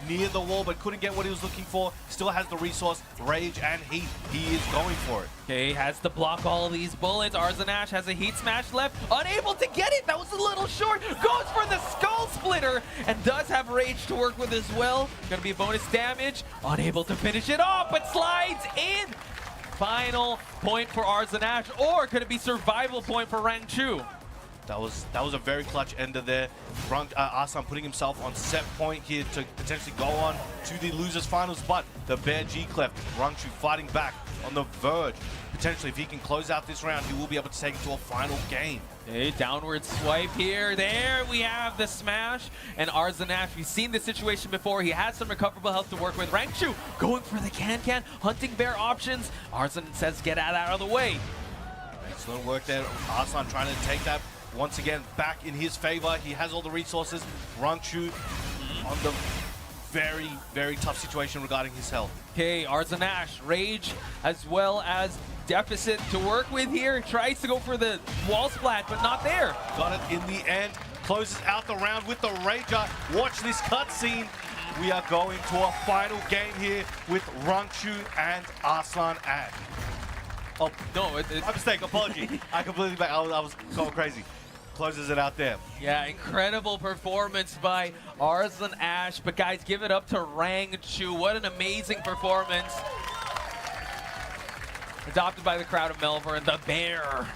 near the wall, but couldn't get what he was looking for. Still has the resource, rage and heat. He is going for it. Okay, has to block all of these bullets. Arzanash has a heat smash left. Unable to get it. That was a little short. Goes for the skull splitter and does have rage to work with as well. Gonna be bonus damage. Unable to finish it off, but slides in. Final point for Arzanash, or could it be survival point for Rangchu? That was a very clutch ender there. Arslan putting himself on set point here to potentially go on to the losers finals, but the Bear G-Clef, Rangchu fighting back on the verge. Potentially, if he can close out this round, he will be able to take it to a final game. A downward swipe here. There we have the smash. And Arslan Ash, we've seen this situation before. He has some recoverable health to work with. Rangchu going for the can-can, hunting bear options. Arslan says get out of the way. Excellent work there. Arslan trying to take that once again back in his favor. He has all the resources. Rangchu on the very, very tough situation regarding his health. Okay, Arslan Ash, Rage as well as Deficit to work with here. Tries to go for the wall splat, but not there. Got it in the end. Closes out the round with the Rager. Watch this cutscene. We are going to a final game here with Rangchu and Arslan Ash. Oh, no, my mistake, apology. I completely, I was going crazy. Closes it out there. Yeah, incredible performance by Arslan Ash, but guys, give it up to Rangchu. What an amazing performance. Adopted by the crowd of Melbourne, the bear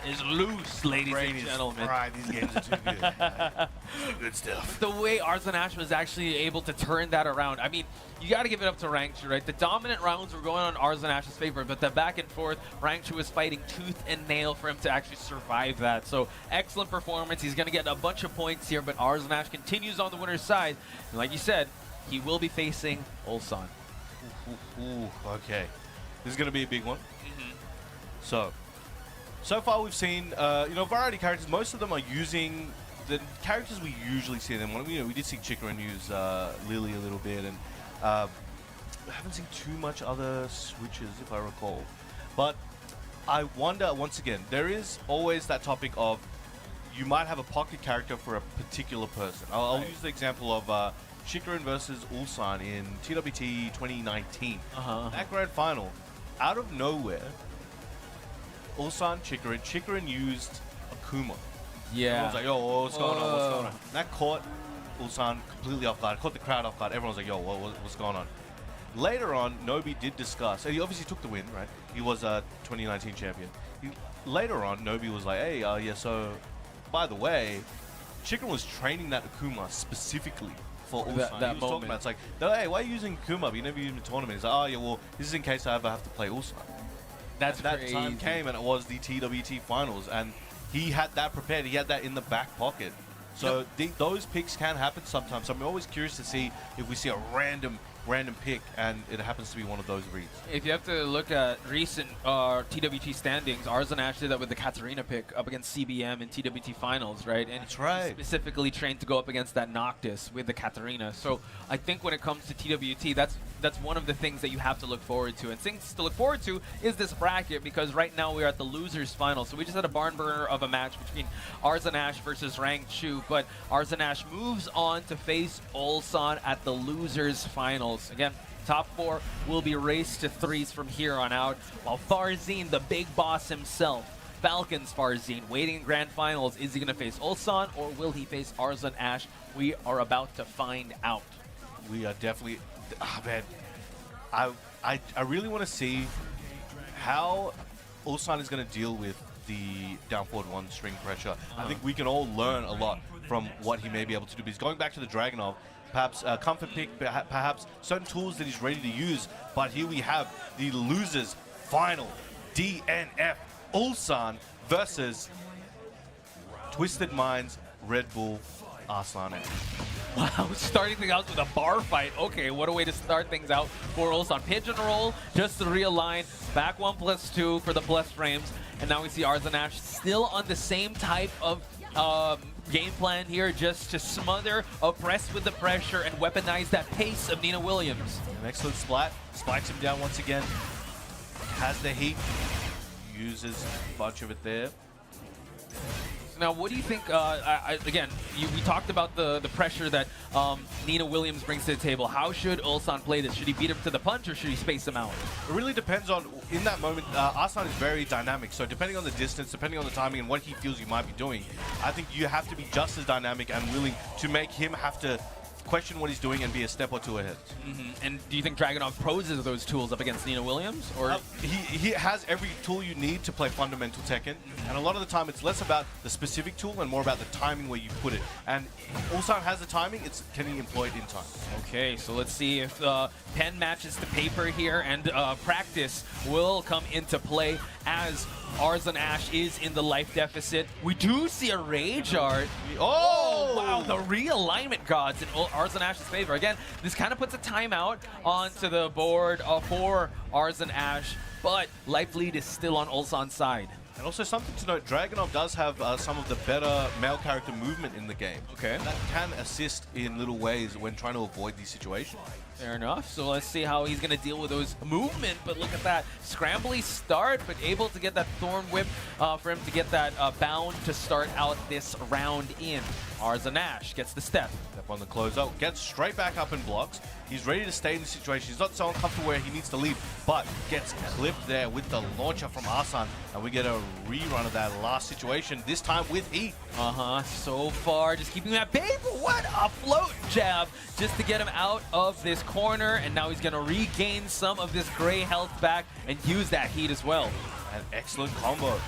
is loose, ladies and gentlemen. Right, these games are too good. Good stuff. The way Arslan Ash was actually able to turn that around. I mean, you got to give it up to Rangchu, right? The dominant rounds were going on Arslan Ash's favor, but the back and forth, Rangchu was fighting tooth and nail for him to actually survive that. So excellent performance. He's going to get a bunch of points here, but Arslan Ash continues on the winner's side. And like you said, he will be facing Ulsan. Ooh, okay. This is going to be a big one. So far we've seen, variety characters. Most of them are using the characters we usually see them. We did see Chikarin use Lily a little bit, and I haven't seen too much other switches, if I recall. But I wonder, once again, there is always that topic of you might have a pocket character for a particular person. I'll use the example of Chikarin versus Ulsan in TWT 2019. That grand final, out of nowhere, Ulsan, Chikarin used Akuma. Yeah. Everyone's like, yo, what's going on? What's going on? That caught Ulsan completely off guard. Caught the crowd off guard. Everyone's like, yo, what's going on? Later on, Nobi did discuss, and he obviously took the win, right? He was a 2019 champion. Later on, Nobi was like, hey, so, by the way, Chikarin was training that Akuma specifically for Ulsan. That he was talking about, it's like, hey, why are you using Akuma? But you never used him in a tournament. He's like, oh, yeah, well, this is in case I ever have to play Ulsan. That time came, and it was the TWT finals, and he had that prepared. He had that in the back pocket. So those picks can happen sometimes. So I'm always curious to see if we see a random pick, and it happens to be one of those reads. If you have to look at recent TWT standings, Arslan Ash did that with the Katarina pick up against CBM in TWT finals, right? And that's right. Specifically trained to go up against that Noctis with the Katarina. So I think when it comes to TWT, that's one of the things that you have to look forward to. And things to look forward to is this bracket, because right now we're at the losers final. So we just had a barn burner of a match between Arslan Ash versus Rangchu, but Arslan Ash moves on to face Ulsan at the losers final. Again, top 4 will be raced to 3s from here on out, while Farzin, the big boss himself, Falcon's Farzin, waiting in grand finals. Is he going to face Ulsan, or will he face Arslan Ash? We are about to find out. We are definitely... man, I really want to see how Ulsan is going to deal with the down forward 1 string pressure. I think we can all learn a lot from what he may be able to do. But he's going back to the Dragunov. Perhaps a comfort pick, perhaps certain tools that he's ready to use. But here we have the losers final. DNF Ulsan versus Twisted Minds Red Bull Arslan Ash. Wow, starting things out with a bar fight. Okay, what a way to start things out for Ulsan. Pigeon roll just to realign. Back 1+2 for the blessed frames. And now we see Arslan Ash still on the same type of game plan here, just to smother, oppress with the pressure, and weaponize that pace of Nina Williams. An excellent splat. Spikes him down once again. Has the heat. Uses a bunch of it there. Now, what do you think, again, we talked about the pressure that Nina Williams brings to the table. How should Ulsan play this? Should he beat him to the punch, or should he space him out? It really depends on, in that moment, Arslan is very dynamic. So depending on the distance, depending on the timing and what he feels you might be doing, I think you have to be just as dynamic and willing to make him have to question what he's doing and be a step or two ahead. And do you think Dragunov poses those tools up against Nina Williams? Or he has every tool you need to play fundamental Tekken, and a lot of the time it's less about the specific tool and more about the timing where you put it. And Ulsan has the timing, it's can he employ it in time? Okay, so let's see if pen matches to paper here, and practice will come into play as Arslan Ash is in the life deficit. We do see a Rage Art. Oh, wow, the realignment gods in Arslan Ash's favor. Again, this kind of puts a timeout onto the board for Arslan Ash, but life lead is still on Ulsan's side. And also something to note, Dragunov does have some of the better male character movement in the game. Okay. That can assist in little ways when trying to avoid these situations. Fair enough. So let's see how he's going to deal with those movement. But look at that. Scrambly start, but able to get that Thorn Whip for him to get that bound to start out this round in. Arslan Ash gets the step. Step on the closeout, gets straight back up and blocks. He's ready to stay in the situation. He's not so uncomfortable where he needs to leave, but gets clipped there with the launcher from Arslan. And we get a rerun of that last situation, this time with heat. So far, just keeping him at bay, but what a float jab just to get him out of this corner. And now he's going to regain some of this gray health back and use that heat as well. An excellent combo.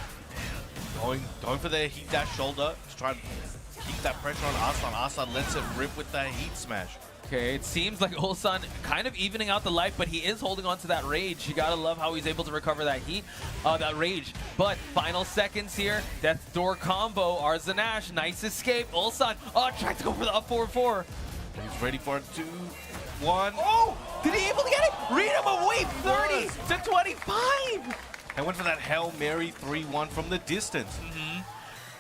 Going for the heat dash shoulder to try and keep that pressure on Arslan. Arslan lets it rip with the heat smash. Okay, it seems like Ulsan kind of evening out the life, but he is holding on to that rage. You gotta love how he's able to recover that heat, that rage. But final seconds here, Death Door combo, Arslan Ash, nice escape. Ulsan, tried to go for the up 4-4. He's ready for it, 2, 1. Oh, did he able to get it? Read him away, 30 to 25. And went for that Hail Mary 3-1 from the distance.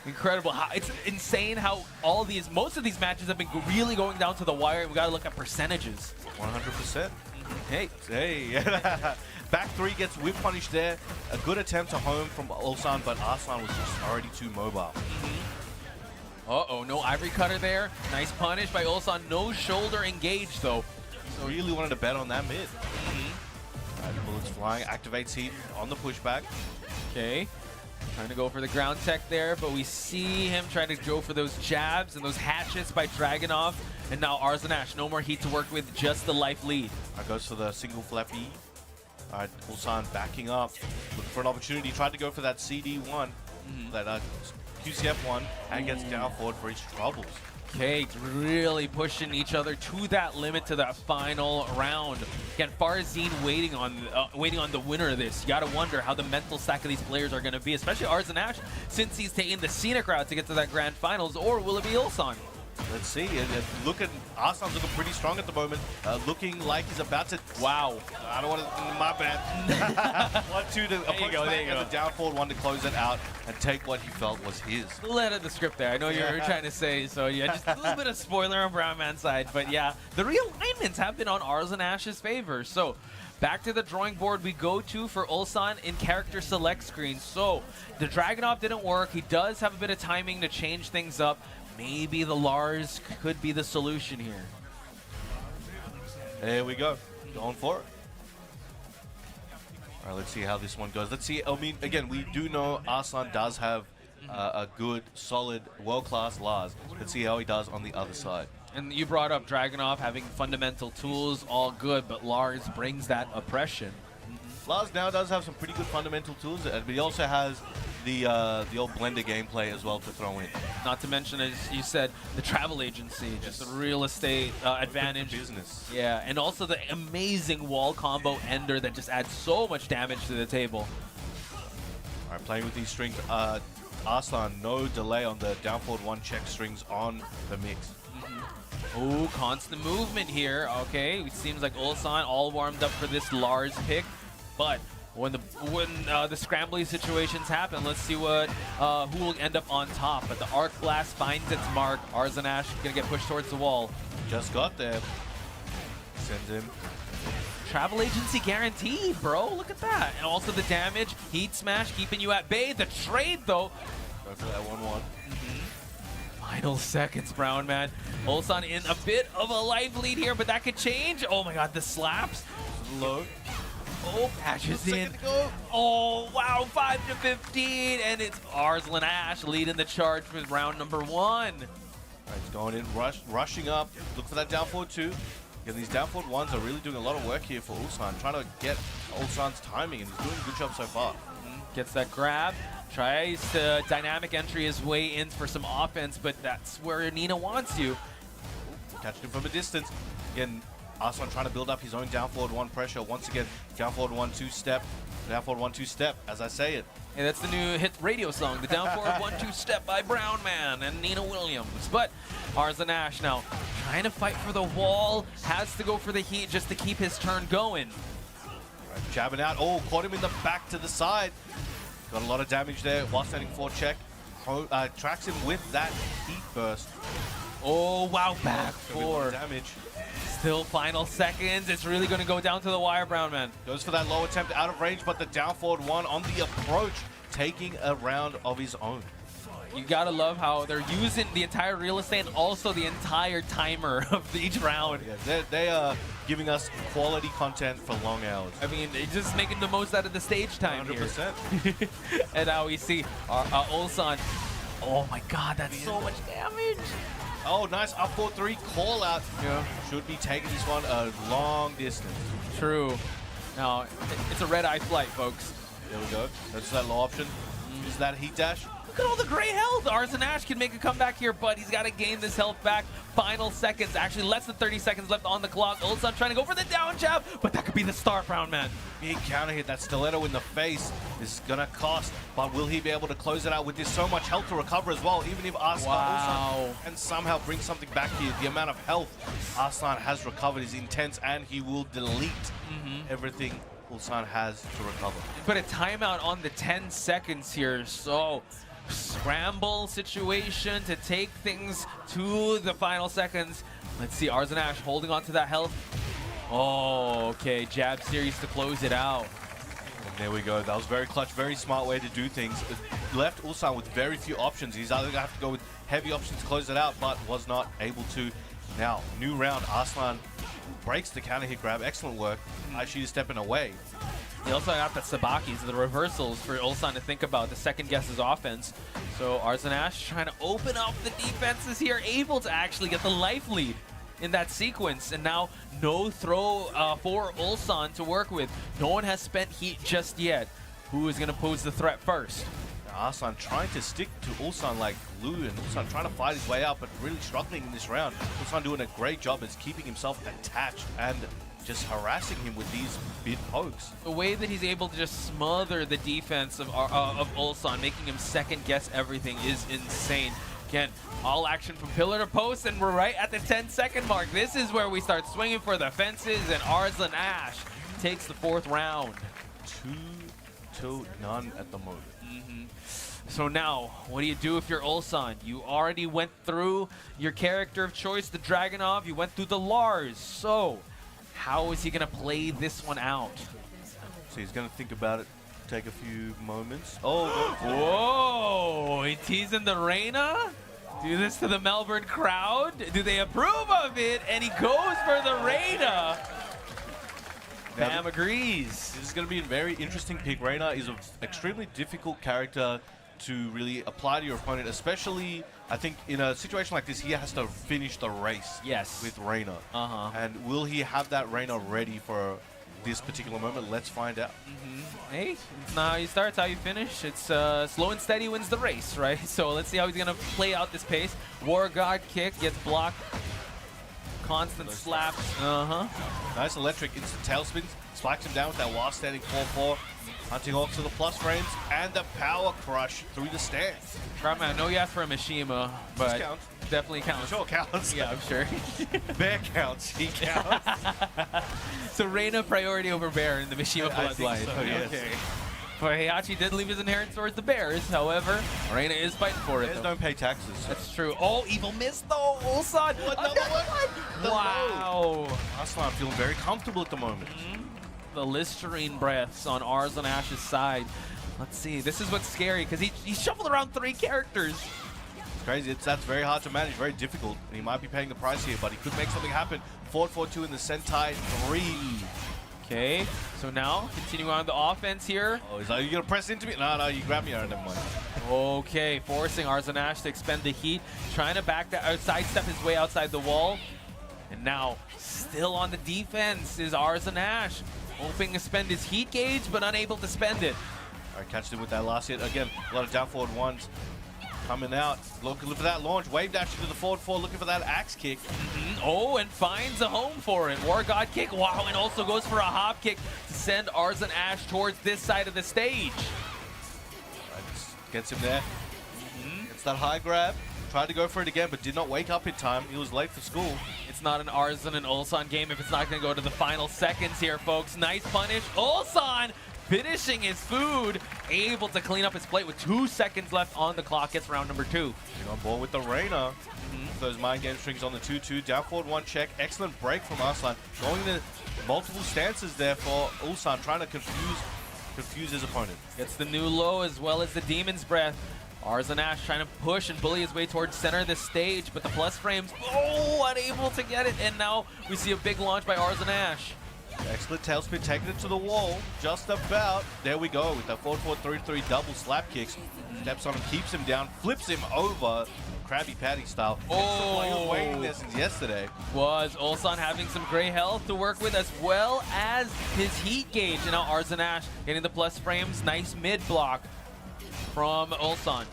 Incredible. It's insane how most of these matches have been really going down to the wire. We got to look at percentages. 100%. Hey. Back 3 gets whip punish there. A good attempt to home from Ulsan, but Arslan was just already too mobile. Uh-oh, no Ivory Cutter there. Nice punish by Ulsan. No shoulder engaged, though. So really wanted to bet on that mid. Bullets flying, activates heat on the pushback. Okay. Trying to go for the ground tech there, but we see him trying to go for those jabs and those hatchets by Dragunov. And now Arslan Ash, no more heat to work with, just the life lead. Goes for the single flappy. Ulsan backing up, looking for an opportunity. Tried to go for that CD1, that QCF1, and gets down forward for his troubles. Okay, really pushing each other to that limit, to that final round. Again, Farzin waiting on the winner of this. You gotta wonder how the mental stack of these players are gonna be, especially Arslan Ash, since he's taking the scenic route to get to that grand finals, or will it be Ulsan? Let's see. Arslan's looking pretty strong at the moment. Looking like he's about to. Wow. I don't want to. My bad. 1-2 to approach back and the down forward 1 to close it out and take what he felt was his. A little of the script there. I know you're trying to say, so yeah, just a little bit of spoiler on Brown Man's side. But yeah, the realignments have been on Arslan Ash's favor. So back to the drawing board we go to for Ulsan in character select screen. So the Dragunov didn't work. He does have a bit of timing to change things up. Maybe the Lars could be the solution here. There we go. Going for it. All right, let's see how this one goes. Let's see. I mean, again, we do know Arslan does have a good, solid, world-class Lars. Let's see how he does on the other side. And you brought up Dragunov having fundamental tools, all good, but Lars brings that oppression. Lars now does have some pretty good fundamental tools, but he also has the old blender gameplay as well to throw in. Not to mention, as you said, the travel agency, just a real estate advantage. Business. Yeah, and also the amazing wall combo ender that just adds so much damage to the table. All right, playing with these strings. Arslan, no delay on the down forward 1 check strings on the mix. Oh, constant movement here. Okay, it seems like Ulsan all warmed up for this Lars pick. But when the scrambly situations happen, let's see what who will end up on top. But the Arc Blast finds its mark. Arslan Ash gonna get pushed towards the wall. Just got there. Sends him. Travel agency guaranteed, bro. Look at that. And also the damage, heat smash, keeping you at bay. The trade though. Go for that 1-1. Final seconds, Brown Man. Ulsan in a bit of a life lead here, but that could change. Oh my God, the slaps. Low. Oh, patches in. Oh, wow, 5 to 15, and it's Arslan Ash leading the charge for round number 1. Right, he's going in, rushing up, look for that down forward 2. Yeah, these down forward 1s are really doing a lot of work here for Ulsan, trying to get Ulsan's timing, and he's doing a good job so far. Gets that grab, tries to dynamic entry his way in for some offense, but that's where Nina wants you. Catching him from a distance. Again, Arslan trying to build up his own down forward 1 pressure. Once again, down forward 1-2 step. Down forward 1-2 step, as I say it. Yeah, that's the new hit radio song, the down forward 1-2 step by Brown Man and Nina Williams. But Arslan Ash now trying to fight for the wall, has to go for the heat just to keep his turn going. Right, jabbing out. Oh, caught him in the back to the side. Got a lot of damage there while standing forward check. Tracks him with that heat burst. Oh, wow, back 4. Damage. Still final seconds. It's really going to go down to the wire, Brown Man. Goes for that low attempt out of range, but the down forward 1 on the approach, taking a round of his own. You gotta love how they're using the entire real estate and also the entire timer of each round. Yeah, they are giving us quality content for long hours. I mean, they're just making the most out of the stage time 100%. here. And now we see Ulsan. Oh my god, that's so much damage. Oh, nice up 4-3 call out. Yeah. Should be taking this one a long distance. True. Now, it's a red-eye flight, folks. There we go. That's that low option. Use that heat dash. Look at all the gray health. Arslan Ash can make a comeback here, but he's got to gain this health back. Final seconds, actually less than 30 seconds left on the clock. Ulsan trying to go for the down jab, but that could be the start, Brown Man. Big counter hit, that stiletto in the face is gonna cost, but will he be able to close it out with this so much health to recover as well? Even if Arslan can somehow bring something back here, the amount of health Arslan has recovered is intense, and he will delete everything Ulsan has to recover. Put a timeout on the 10 seconds here, so scramble situation to take things to the final seconds. Let's see, Arslan Ash holding on to that health. Oh, okay, jab series to close it out. And there we go. That was very clutch, very smart way to do things. It left Ulsan with very few options. He's either going to have to go with heavy options to close it out, but was not able to. Now, new round, Arslan breaks the counter hit grab. Excellent work. Aishi is stepping away. He also got the Sabakis, the reversals for Ulsan to think about, the second guess his offense. So Arslan Ash trying to open up the defenses here, able to actually get the life lead in that sequence. And now no throw for Ulsan to work with. No one has spent heat just yet. Who is going to pose the threat first? Arslan trying to stick to Ulsan like glue, and Ulsan trying to fight his way out, but really struggling in this round. Ulsan doing a great job as keeping himself attached and just harassing him with these big pokes. The way that he's able to just smother the defense of Ulsan, making him second guess everything, is insane. Again, all action from pillar to post, and we're right at the 10-second mark. This is where we start swinging for the fences, and Arslan Ash takes the 4th round. 2-0 at the moment. So now, what do you do if you're Ulsan? You already went through your character of choice, the Dragunov. You went through the Lars. So, how is he going to play this one out? So he's going to think about it, take a few moments. Oh, whoa! He teasing the Reina? Do this to the Melbourne crowd? Do they approve of it? And he goes for the Reina. Bam agrees. This is going to be a very interesting pick. Reina is an extremely difficult character to really apply to your opponent, especially, I think, in a situation like this, he has to finish the race with Reina. And will he have that Reina ready for this particular moment? Let's find out. Hey, it's not how you start, it's how you finish. It's slow and steady wins the race, right? So let's see how he's going to play out this pace. War God kick gets blocked. Constant slaps. Nice electric instant tailspins. Spikes him down with that while standing 4-4. Hunting off to the plus frames and the power crush through the stands. Brown Man, I know you asked for a Mishima, but definitely counts. Sure counts. Yeah, I'm sure. Bear counts. He counts. So Reina priority over Bear in the Mishima bloodline. So, yes. Okay. But Heihachi did leave his inheritance towards the Bears. However, Reina is fighting for it. Bears don't pay taxes. So. That's true. Oh, evil miss though. Ulsan. Another one. Wow. Arslan feeling very comfortable at the moment. The Listerine breaths on Arslan Ash's side. Let's see. This is what's scary because he shuffled around 3 characters. It's crazy. That's very hard to manage. Very difficult. And he might be paying the price here, but he could make something happen. 4-4-2 in the Sentai 3. Okay, so now continuing on the offense here. Oh, he's like, you gonna press into me? No, you grab me. Never mind. Okay, forcing Arzon Ash to expend the heat, trying to sidestep his way outside the wall. And now, still on the defense is Arzon Ash, hoping to spend his heat gauge, but unable to spend it. All right, catched him with that last hit. Again, a lot of down forward ones coming out. Looking for that launch. Wave dash into the forward four, looking for that axe kick. Oh, and finds a home for it. War God kick, wow, and also goes for a hop kick to send Arzon Ash towards this side of the stage. Gets him there. Gets that high grab. Tried to go for it again, but did not wake up in time. He was late for school. It's not an Arzon and Ulsan game if it's not going to go to the final seconds here, folks. Nice punish. Ulsan finishing his food, able to clean up his plate with 2 seconds left on the clock. Gets round number 2. Getting on board with the Reina. Those mind game strings on the 2-2. Down forward 1 check. Excellent break from Arslan. Going to multiple stances there for Ulsan, trying to confuse his opponent. Gets the new low as well as the Demon's Breath. Arzon Ash trying to push and bully his way towards center of the stage, but the plus frames, unable to get it. And now we see a big launch by Arzon Ash. Excellent tailspin, taking it to the wall, just about. There we go with the 4-4-3-3 double slap kicks. Steps on him, keeps him down, flips him over, Krabby Patty style. He was waiting there since yesterday. Ulsan having some gray health to work with as well as his heat gauge. And now Arzon Ash getting the plus frames. Nice mid block from Ulsan.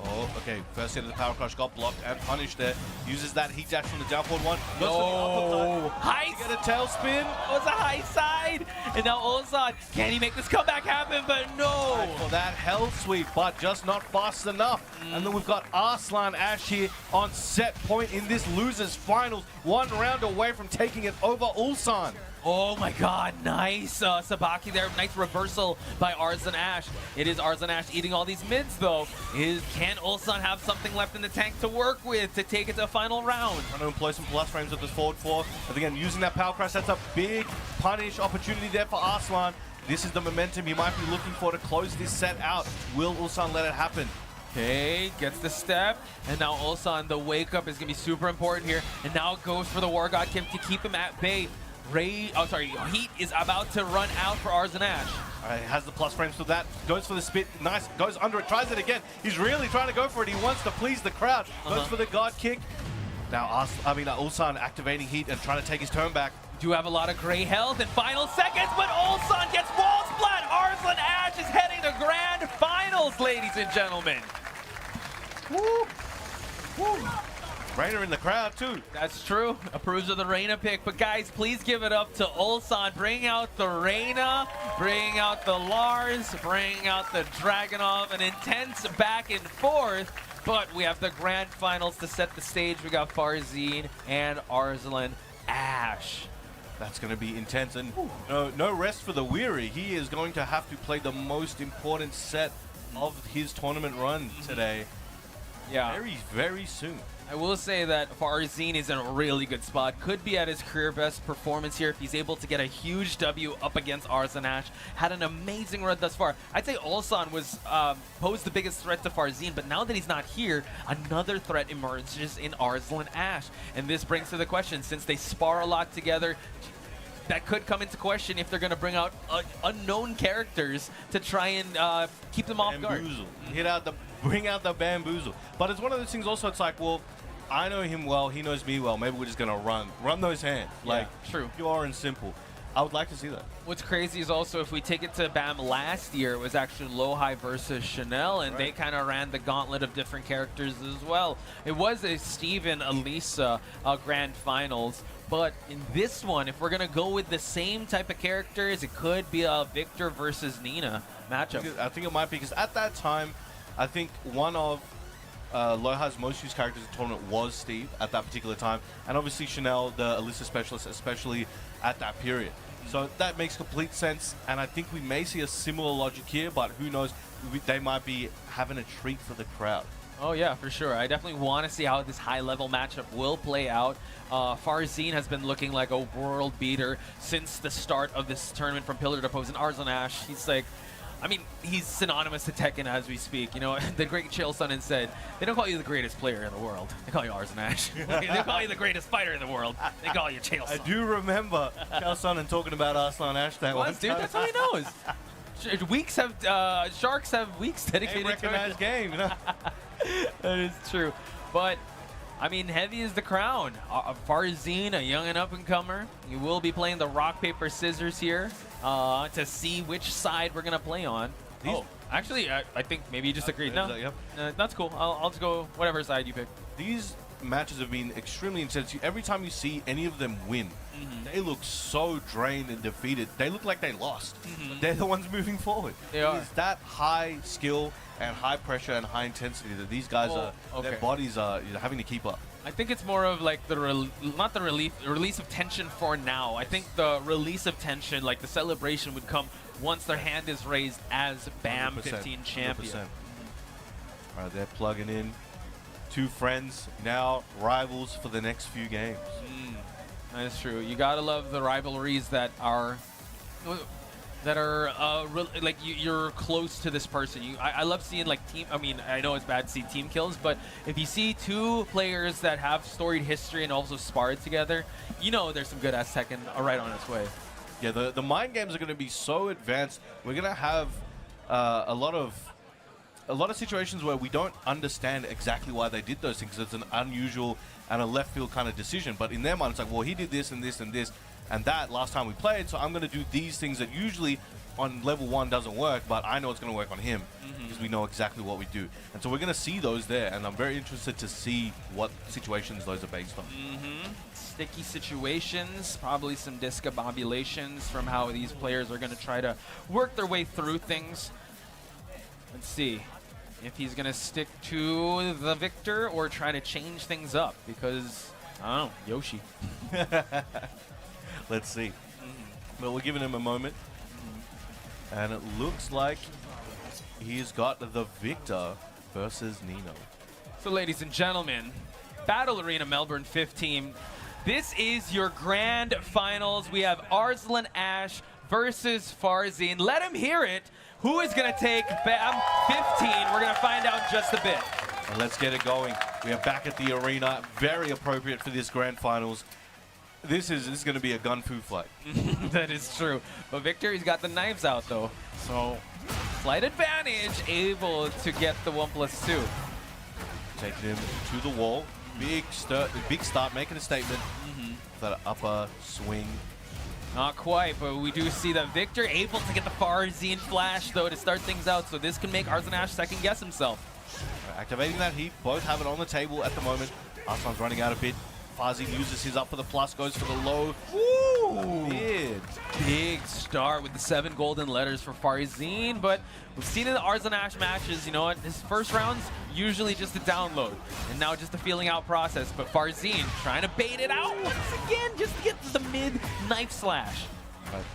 Oh, okay. First hit of the power crush got blocked and punished there. Uses that heat dash from the down forward 1. Goes for the uppercut. High. Get a tailspin. It was a high side. And now Ulsan, can he make this comeback happen? But no. Right for that hell sweep, but just not fast enough. And then we've got Arslan Ash here on set point in this losers finals. 1 round away from taking it over Ulsan. Oh my god, nice Sabaki there. Nice reversal by Arzon Ash. It is Arzon Ash eating all these mids though. Can Ulsan have something left in the tank to work with to take it to a final round? Trying to employ some plus frames with this forward 4. But again, using that power crash, that's a big punish opportunity there for Arslan. This is the momentum he might be looking for to close this set out. Will Ulsan let it happen? Okay, gets the step, and now Ulsan, the wake up is gonna be super important here. And now goes for the War God Kick to keep him at bay. Heat is about to run out for Arzon Ash. All right, has the plus frames for that. Goes for the spit. Nice. Goes under it. Tries it again. He's really trying to go for it. He wants to please the crowd. Goes for the guard kick. Now, Ulsan activating heat and trying to take his turn back. Do have a lot of gray health in final seconds, but Ulsan gets wall splat. Arzon Ash is heading to grand finals, ladies and gentlemen. Woo. Woo. Reina in the crowd too. That's true. Approves of the Reina pick. But guys, please give it up to Ulsan. Bring out the Reina. Bring out the Lars. Bring out the Dragunov. An intense back and forth. But we have the grand finals to set the stage. We got Farzin and Arslan Ash. That's going to be intense. And no rest for the weary. He is going to have to play the most important set of his tournament run today. Yeah. Very, very soon. I will say that Farzin is in a really good spot. Could be at his career best performance here if he's able to get a huge W up against Arzon Ash. Had an amazing run thus far. I'd say Ulsan was posed the biggest threat to Farzin, but now that he's not here, another threat emerges in Arslan Ash. And this brings to the question, since they spar a lot together, that could come into question if they're going to bring out unknown characters to try and keep them off guard. Bring out the bamboozle. But it's one of those things also, it's like, well, I know him well, he knows me well, maybe we're just going to run those hands. Like, true. Pure and simple. I would like to see that. What's crazy is also, if we take it to BAM last year, it was actually Lowhigh versus Chanel, and they kind of ran the gauntlet of different characters as well. It was a Steve and Elisa grand finals, but in this one, if we're going to go with the same type of characters, it could be a Victor versus Nina matchup. I think it might be, because at that time, I think one of Loha's most used characters in the tournament was Steve at that particular time, and obviously Chanel, the Alyssa specialist, especially at that period. So that makes complete sense, and I think we may see a similar logic here, but who knows, they might be having a treat for the crowd. Oh yeah, for sure. I definitely want to see how this high-level matchup will play out. Farzin has been looking like a world beater since the start of this tournament from pillar to post, and Arzon Ash, he's like, I mean, he's synonymous to Tekken as we speak. You know, the great Chael Sonnen said, they don't call you the greatest player in the world. They call you Arzon Ash. They call you the greatest fighter in the world. They call you Chael Sonnen. I do remember Chael Sonnen talking about Arslan Ash that one dude, that's all he knows. weeks have sharks have weeks dedicated to recognized game, you know. That is true. But I mean, heavy is the crown. Farzin, a young and up-and-comer. You will be playing the rock, paper, scissors here to see which side we're going to play on. Actually, I think maybe you just agreed. No, yep. That's cool. I'll just go whatever side you pick. These matches have been extremely intense. Every time you see any of them win, they look so drained and defeated. They look like they lost. But they're the ones moving forward. They are. It's that high skill and high pressure and high intensity that these guys their bodies are having to keep up. I think it's more of like not the release of tension for now. I think the release of tension, like the celebration, would come once their hand is raised as BAM 15 champion. 100%. All right, they're plugging in. Two friends, now rivals for the next few games. That is true. You gotta love the rivalries that are like you're close to this person. I love seeing like team. I mean, I know it's bad to see team kills, but if you see two players that have storied history and also sparred together, you know there's some good ass Tekken right on its way. Yeah, the mind games are going to be so advanced. We're going to have a lot of situations where we don't understand exactly why they did those things. It's an unusual and a left field kind of decision. But in their mind, it's like, well, he did this and this and this and that last time we played, so I'm going to do these things that usually on level 1 doesn't work, but I know it's going to work on him because we know exactly what we do. And so we're going to see those there, and I'm very interested to see what situations those are based on. Sticky situations, probably some discombobulations from how these players are going to try to work their way through things. Let's see if he's going to stick to the victor or try to change things up because, I don't know, Yoshi. Let's see. Well, we're giving him a moment. And it looks like he's got the victor versus Nino. So, ladies and gentlemen, Battle Arena Melbourne 15. This is your grand finals. We have Arslan Ash versus Farzin. Let him hear it. Who is going to take BAM 15? We're going to find out in just a bit. And let's get it going. We are back at the arena. Very appropriate for this grand finals. This is going to be a gun fu fight. That is true. But Victor, he's got the knives out, though. So, slight advantage, able to get the 1+2. Taking him to the wall. Big start, making a statement. That upper swing. Not quite, but we do see that Victor able to get the Farzin flash, though, to start things out. So this can make Arslan Ash second guess himself. Activating that heat. Both have it on the table at the moment. Arslan's running out a bit. Farzin uses his up for the plus, goes for the low. Woo! Big start with the 7 golden letters for Farzin, but we've seen in the Arslan Ash matches, you know what, his first round's usually just a download, and now just a feeling out process, but Farzin trying to bait it out once again, just to get to the mid knife slash.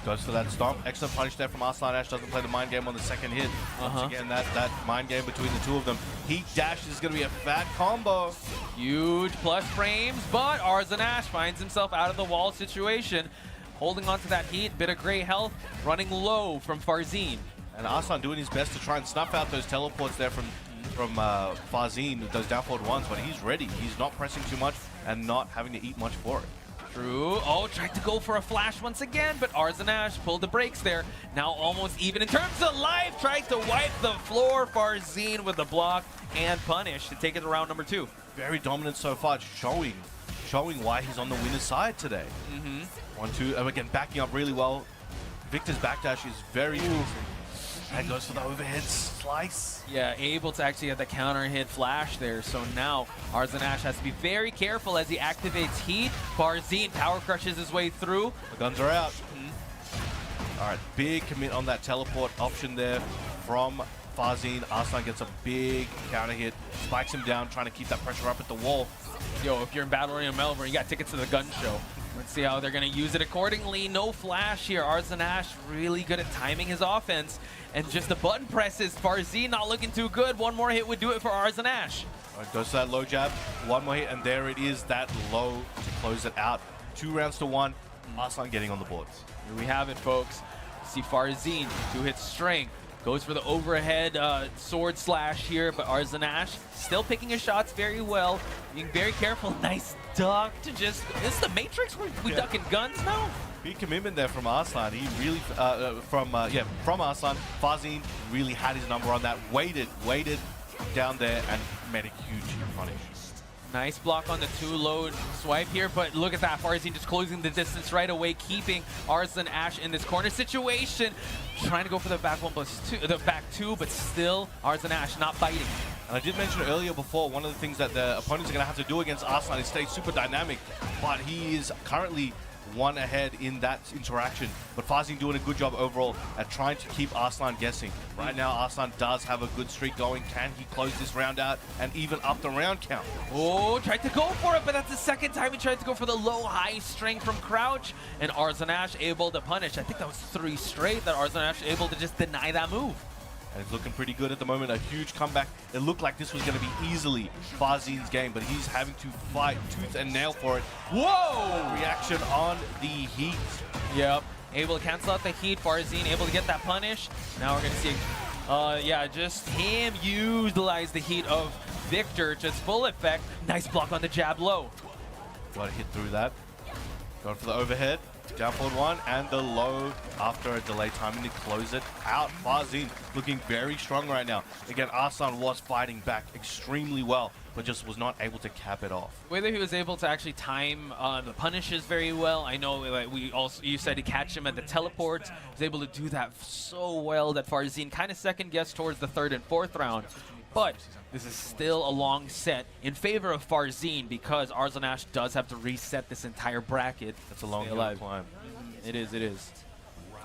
Goes for that stomp. Excellent punish there from Arslan Ash. Doesn't play the mind game on the second hit. Once again, that mind game between the two of them. Heat dash is going to be a fat combo. Huge plus frames, but Arslan Ash finds himself out of the wall situation. Holding on to that heat, bit of gray health, running low from Farzin. And Arslan doing his best to try and snuff out those teleports there from Farzin, those down forward ones, but he's ready. He's not pressing too much and not having to eat much for it. True. Oh, tried to go for a flash once again, but Arslan Ash pulled the brakes there. Now almost even in terms of life. Tried to wipe the floor. Farzin with the block and punish to take it to round number 2. Very dominant so far, showing why he's on the winner's side today. 1-2, again, backing up really well. Victor's backdash is very easy. And goes for the overhead slice. Yeah, able to actually get the counter hit flash there. So now Arslan Ash has to be very careful as he activates heat. Farzin power crushes his way through. The guns are out. All right, big commit on that teleport option there from Farzin. Arslan gets a big counter hit, spikes him down, trying to keep that pressure up at the wall. Yo, if you're in Battle Arena Melbourne, you got tickets to the gun show. Let's see how they're going to use it accordingly. No flash here. Arslan Ash really good at timing his offense. And just the button presses. Farzin not looking too good. One more hit would do it for Arslan Ash. Right, goes to that low jab. One more hit, and there it is. That low to close it out. 2 rounds to 1. Arslan getting on the boards. Here we have it, folks. See Farzin, 2 hits strength. Goes for the overhead sword slash here, but Arslan Ash still picking his shots very well. Being very careful. Nice duck to just... Is this the Matrix? We ducking guns now? Big commitment there from Arslan. He really, from Arslan, Farzin really had his number on that. Waited down there and made a huge punish. Nice block on the 2-load swipe here, but look at that. Farzin just closing the distance right away, keeping Arslan Ash in this corner situation. Trying to go for the back 1+2, the back 2, but still Arslan Ash not biting. And I did mention earlier before, one of the things that the opponents are going to have to do against Arslan is stay super dynamic, but he is currently one ahead in that interaction. But Farzin doing a good job overall at trying to keep Arslan guessing. Right now, Arslan does have a good streak going. Can he close this round out and even up the round count? Oh, tried to go for it, but that's the second time he tried to go for the low-high string from Crouch, and Arslan Ash able to punish. I think that was 3 straight that Arslan Ash able to just deny that move. And it's looking pretty good at the moment. A huge comeback. It looked like this was going to be easily Farzin's game, but he's having to fight tooth and nail for it. Whoa! Reaction on the heat. Yep. Able to cancel out the heat. Farzin able to get that punish. Now we're going to see, just him utilize the heat of Victor to its full effect. Nice block on the jab low. Got to hit through that. Going for the overhead. Down forward 1 and the low after a delay timing to close it out. Farzin looking very strong right now. Again, Arslan was fighting back extremely well, but just was not able to cap it off. Whether he was able to actually time the punishes very well. I know like you said to catch him at the teleports. Was able to do that so well that Farzin kind of second guessed towards the 3rd and 4th round. But this is still a long set in favor of Farzin because Arslan Ash does have to reset this entire bracket. That's a long climb. It is, it is.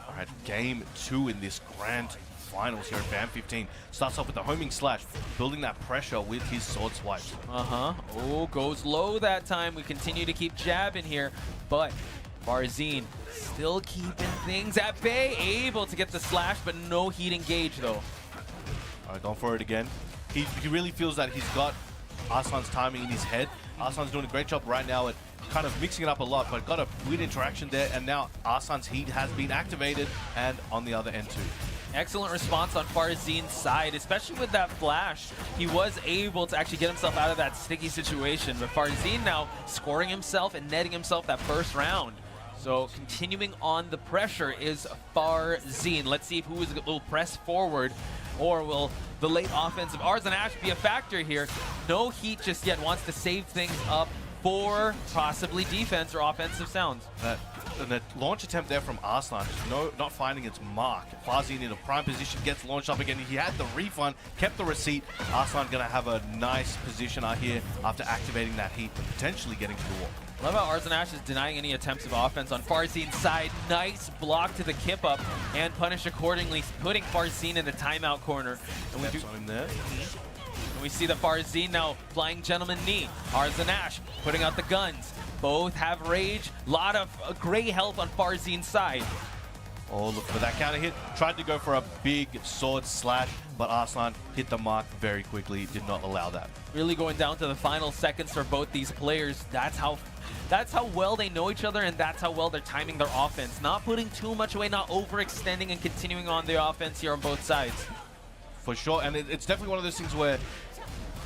All right, game 2 in this grand finals here at BAM 15. Starts off with the homing slash, building that pressure with his sword swipes. Oh, goes low that time. We continue to keep jabbing here, but Farzin still keeping things at bay. Able to get the slash, but no heat engage though. All right, going for it again. He really feels that he's got Arslan's timing in his head. Arslan's doing a great job right now at kind of mixing it up a lot, but got a weird interaction there, and now Arslan's heat has been activated, and on the other end too. Excellent response on Farzin's side, especially with that flash. He was able to actually get himself out of that sticky situation, but Farzin now scoring himself and netting himself that first round. So continuing on the pressure is Farzin. Let's see who will press forward, or will the late offense of Arslan Ash be a factor here? No heat just yet, wants to save things up for possibly defense or offensive sounds. And the launch attempt there from Arslan, not finding its mark. Farzin in a prime position, gets launched up again. He had the refund, kept the receipt. Arslan gonna have a nice position out here after activating that heat and potentially getting to the wall. Love how Arslan Ash is denying any attempts of offense on Farzin's side. Nice block to the kip up and punish accordingly, putting Farzin in the timeout corner. And Steps on him there. And we see the Farzin now flying gentleman knee. Arslan Ash putting out the guns. Both have rage. Lot of great help on Farzin's side. Oh, look for that counter hit. Tried to go for a big sword slash, but Arslan hit the mark very quickly. Did not allow that. Really going down to the final seconds for both these players. That's how well they know each other, and that's how well they're timing their offense. Not putting too much away, not overextending, and continuing on the offense here on both sides. For sure, and it's definitely one of those things where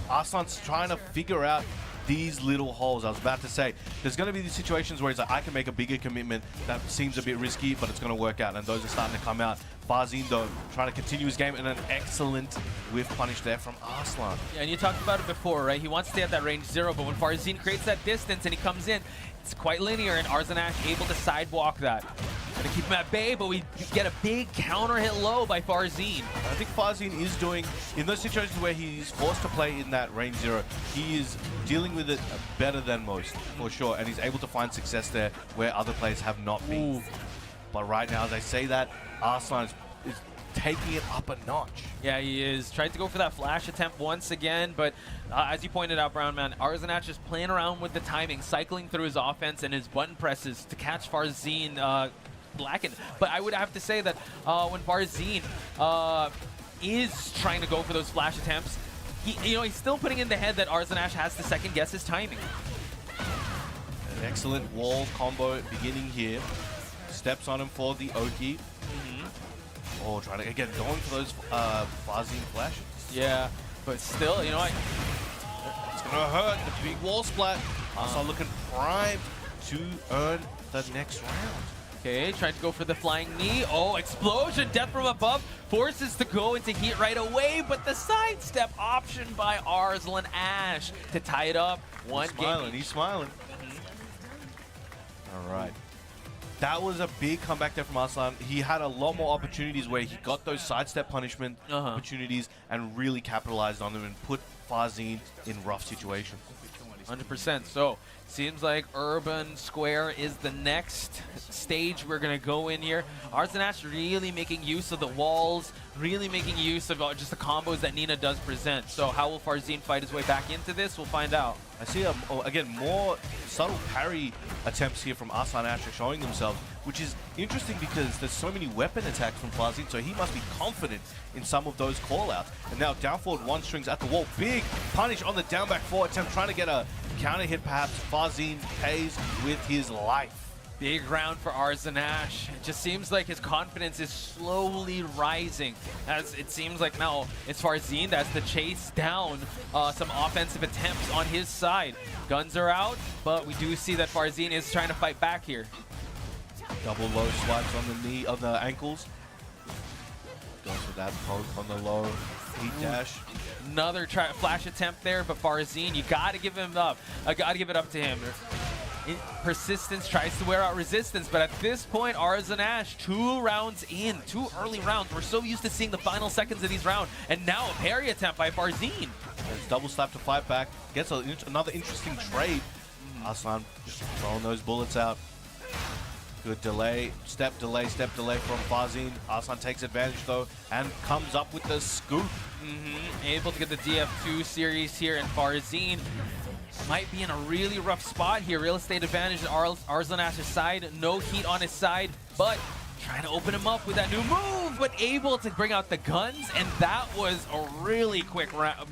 Arslan's trying to figure out these little holes. I was about to say, there's going to be these situations where he's like, I can make a bigger commitment that seems a bit risky, but it's going to work out, and those are starting to come out. Farzin, though, trying to continue his game, and an excellent whiff punish there from Arslan. Yeah, and you talked about it before, right? He wants to stay at that range 0, but when Farzin creates that distance and he comes in, it's quite linear, and Arslan Ash able to sidewalk that. Gonna keep him at bay, but we get a big counter hit low by Farzin. I think Farzin is doing, in those situations where he's forced to play in that range 0, he is dealing with it better than most, for sure, and he's able to find success there where other players have not been. But right now, as I say that, Arslan is taking it up a notch. Yeah, he is. Tried to go for that flash attempt once again, but as you pointed out, Brown Man, Arslan Ash is playing around with the timing, cycling through his offense and his button presses to catch Farzin blackened. But I would have to say that when Farzin is trying to go for those flash attempts, he's still putting in the head that Arslan Ash has to second guess his timing. An excellent wall combo beginning here. Steps on him for the Oki. Oh, trying to, again, going for those Farzin flashes. Yeah, but still, you know what? It's going to hurt. The big wall splat. Arslan looking primed to earn the next round. Okay, trying to go for the flying knee. Oh, explosion, death from above. Forces to go into heat right away, but the sidestep option by Arslan Ash to tie it up. He's smiling. All right. That was a big comeback there from Arslan. He had a lot more opportunities where he got those sidestep punishment opportunities and really capitalized on them and put Farzin in rough situations. 100%. So, seems like Urban Square is the next stage we're going to go in here. Arslan Ash really making use of the walls, really making use of just the combos that Nina does present. So how will Farzin fight his way back into this? We'll find out. I see, again, more subtle parry attempts here from Arslan Ash showing themselves, which is interesting because there's so many weapon attacks from Farzin, so he must be confident in some of those call-outs. And now down forward one strings at the wall. Big punish on the down back 4 attempt, trying to get a counter hit perhaps. Farzin pays with his life. Big round for Arslan Ash. It just seems like his confidence is slowly rising, as it seems like now it's Farzin that's to chase down some offensive attempts on his side. Guns are out, but we do see that Farzin is trying to fight back here. Double low swipes on the knee, of the ankles. Goes for that poke on the low heat dash. Another flash attempt there, but Farzin, you gotta give him up. I gotta give it up to him. Persistence tries to wear out resistance, but at this point, Arslan Ash, 2 rounds in, 2 early rounds. We're so used to seeing the final seconds of these rounds, and now a parry attempt by Farzin. It's double slap to fight back. Gets another interesting trade. Arslan just throwing those bullets out. Good delay, step delay from Farzin. Arslan takes advantage though, and comes up with the scoop. Able to get the DF2 series here, and Farzin might be in a really rough spot here. Real estate advantage on Arslan Ash's side. No heat on his side, but trying to open him up with that new move, but able to bring out the guns, and that was a really quick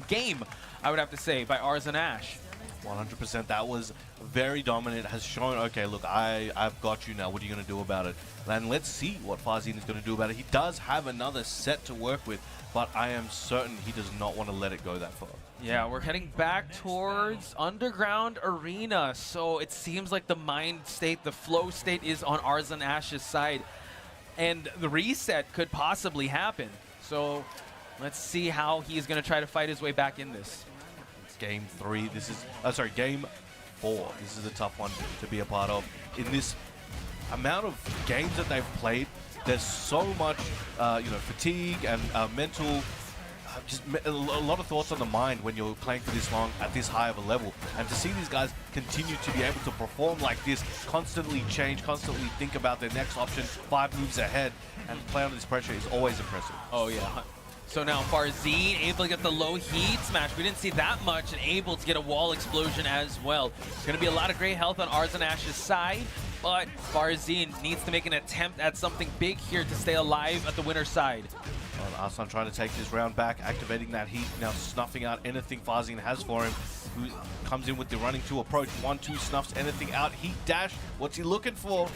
game, I would have to say, by Arslan Ash. 100%. That was very dominant. Has shown, okay, look, I've got you now. What are you going to do about it? And let's see what Farzin is going to do about it. He does have another set to work with, but I am certain he does not want to let it go that far. Yeah, we're heading back towards Underground Arena. So it seems like the mind state, the flow state is on Arslan Ash's side. And the reset could possibly happen. So let's see how he's going to try to fight his way back in this. Game 3. This is, game 4. This is a tough one to be a part of. In this amount of games that they've played, there's so much, fatigue and mental, just a lot of thoughts on the mind when you're playing for this long at this high of a level. And to see these guys continue to be able to perform like this, constantly change, constantly think about their next option, 5 moves ahead, and play under this pressure is always impressive. Oh yeah. So now Farzin able to get the low heat smash. We didn't see that much, and able to get a wall explosion as well. It's going to be a lot of great health on Arslan Ash's side, but Farzin needs to make an attempt at something big here to stay alive at the winner's side. Well, Arslan trying to take this round back, activating that heat, now snuffing out anything Farzin has for him. Who comes in with the running 2 approach, 1-2 snuffs anything out. Heat dash, what's he looking for?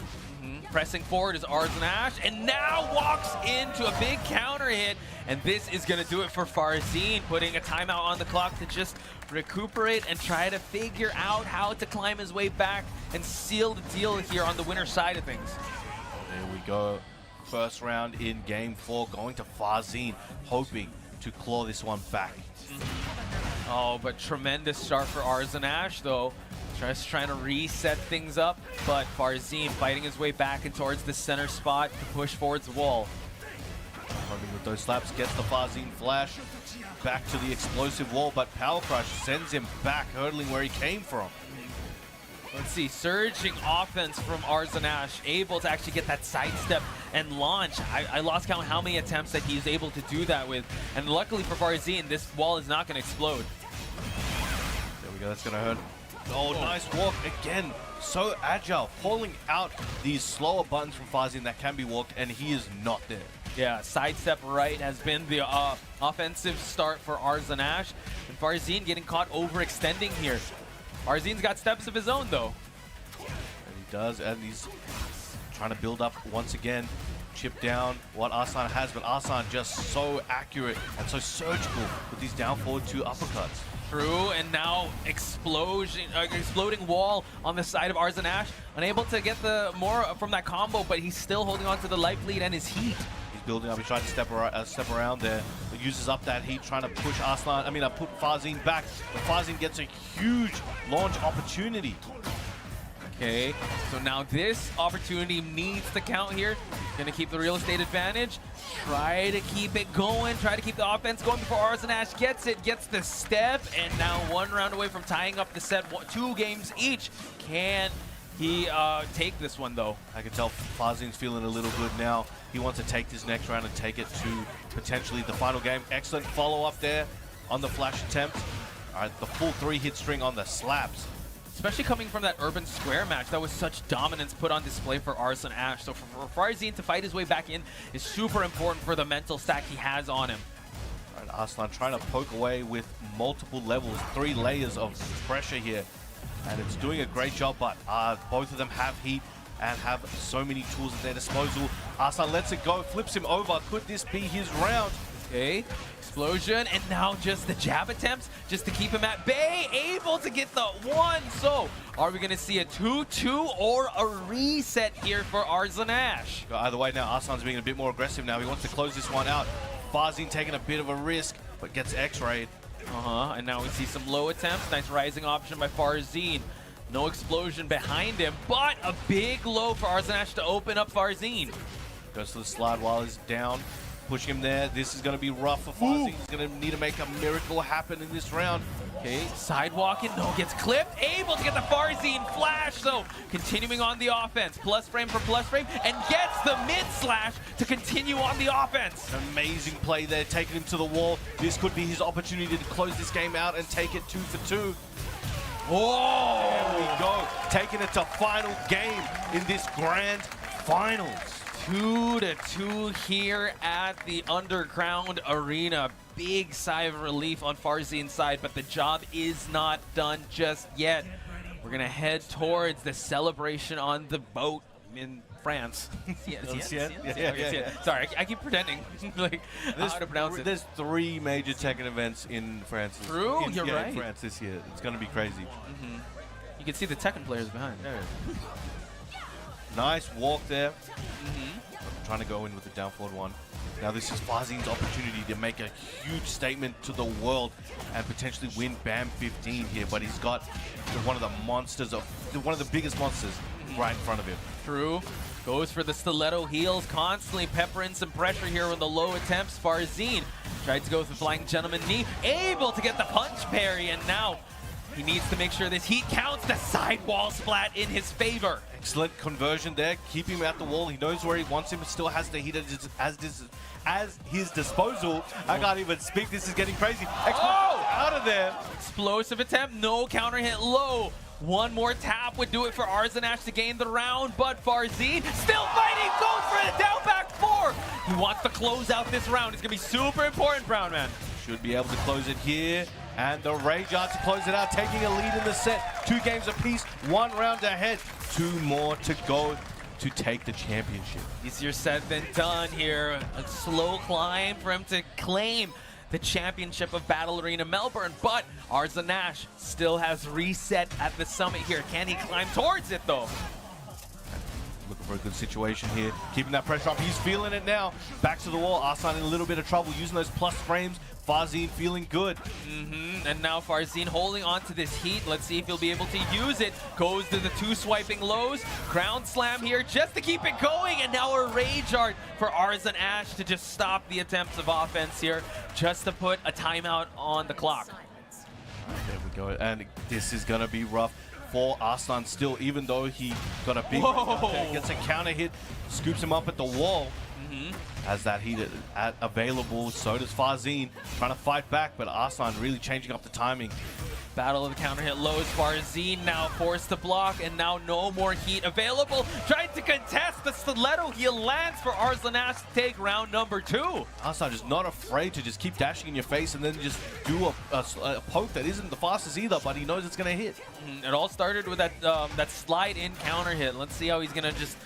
Pressing forward is Arslan Ash, and now walks into a big counter hit, and this is going to do it for Farzin, putting a timeout on the clock to just recuperate and try to figure out how to climb his way back and seal the deal here on the winner's side of things. There we go. First round in game 4, going to Farzin, hoping to claw this one back. Oh, but tremendous start for Arslan Ash, though. Just trying to reset things up, but Farzin fighting his way back and towards the center spot to push towards the wall. Running with those slaps, gets the Farzin flash back to the explosive wall, but Power Crush sends him back, hurdling where he came from. Let's see, surging offense from Arslan Ash, able to actually get that sidestep and launch. I lost count how many attempts that he's able to do that with, and luckily for Farzin, this wall is not going to explode. There we go, that's going to hurt. Oh, nice walk again. So agile, pulling out these slower buttons from Farzin that can be walked, and he is not there. Yeah, sidestep right has been the offensive start for Arslan Ash, and Farzin getting caught overextending here. Farzin's got steps of his own, though. And he does, and he's trying to build up once again. chip down what Arslan has, but Arslan just so accurate and so surgical with these down forward 2 uppercuts. Through, and now exploding wall on the side of Arslan Ash. Unable to get the more from that combo, but he's still holding on to the life lead and his heat. He's building up, he's trying to step around there. But uses up that heat, trying to push put Farzin back. But Farzin gets a huge launch opportunity. Okay, so now this opportunity needs to count here. Gonna keep the real estate advantage. Try to keep it going. Try to keep the offense going before Arslan Ash gets it. Gets the step, and now 1 round away from tying up the set. 2 games each. Can he take this one, though? I can tell Farzin's feeling a little good now. He wants to take this next round and take it to potentially the final game. Excellent follow-up there on the flash attempt. All right, the full 3-hit string on the slaps. Especially coming from that Urban Square match, that was such dominance put on display for Arslan Ash. So for Farzin to fight his way back in is super important for the mental stack he has on him. All right, Arslan trying to poke away with multiple levels, 3 layers of pressure here. And it's doing a great job, but both of them have heat and have so many tools at their disposal. Arslan lets it go, flips him over. Could this be his round? Okay, explosion, and now just the jab attempts just to keep him at bay, able to get the 1. So, are we going to see a 2-2 or a reset here for Arslan Ash? Either way, now Arslan's being a bit more aggressive now. He wants to close this one out. Farzin taking a bit of a risk, but gets X-rayed. And now we see some low attempts. Nice rising option by Farzin. No explosion behind him, but a big low for Arslan Ash to open up Farzin. Goes to the slide while he's down. Push him there. This is going to be rough for Farzin. He's going to need to make a miracle happen in this round. Okay, sidewalking, no, gets clipped. Able to get the Farzin flash, so continuing on the offense. Plus frame for plus frame, and gets the mid-slash to continue on the offense. Amazing play there, taking him to the wall. This could be his opportunity to close this game out and take it 2 for 2. Oh! There we go. Taking it to final game in this grand finals. 2-2 here at the Underground Arena. Big sigh of relief on Farzin's side, but the job is not done just yet. We're gonna head towards the celebration on the boat in France. Yeah. Sorry, I keep pretending like how to pronounce it. There's 3 major Tekken events in France. True, you're right. In France this year. It's gonna be crazy. You can see the Tekken players behind. Nice walk there. Trying to go in with the down forward 1. Now this is Farzin's opportunity to make a huge statement to the world and potentially win BAM 15 here, but he's got one of the biggest monsters right in front of him. True. Goes for the stiletto heels, constantly peppering some pressure here with the low attempts. Farzin tried to go with the flying gentleman knee, able to get the punch parry, and now he needs to make sure this heat counts. The side wall splat in his favor. Excellent conversion there, keeping him at the wall. He knows where he wants him, still has the heat as his disposal. I can't even speak, this is getting crazy. Out of there. Explosive attempt, no counter hit low. One more tap would do it for Arslan Ash to gain the round, but Farzin still fighting, goes for the down back 4. He wants to close out this round. It's gonna be super important, Brown Man. Should be able to close it here. And the Rage Art to close it out, taking a lead in the set. 2 games apiece, 1 round ahead. 2 more to go to take the championship. Easier said than done here. A slow climb for him to claim the championship of Battle Arena Melbourne, but Arslan Ash still has reset at the summit here. Can he climb towards it though? Looking for a good situation here, keeping that pressure up. He's feeling it now. Back to the wall. Arslan in a little bit of trouble, using those plus frames. Farzin feeling good. And now Farzin holding on to this heat. Let's see if he'll be able to use it. Goes to the 2 swiping lows. Crown slam here just to keep it going. And now a Rage Art for Arslan Ash to just stop the attempts of offense here, just to put a timeout on the clock. There we go. And this is going to be rough for Arslan still, even though he got a big gets a counter hit, scoops him up at the wall. Has that heat available, so does Farzin, trying to fight back, but Arslan really changing up the timing. Battle of the counter hit lows. Farzin now forced to block, and now no more heat available. Trying to contest the stiletto heel lands for Arslan Ash to take round number 2. Arslan just not afraid to just keep dashing in your face and then just do a poke that isn't the fastest either, but he knows it's going to hit. It all started with that that slide in counter hit. Let's see how he's going to just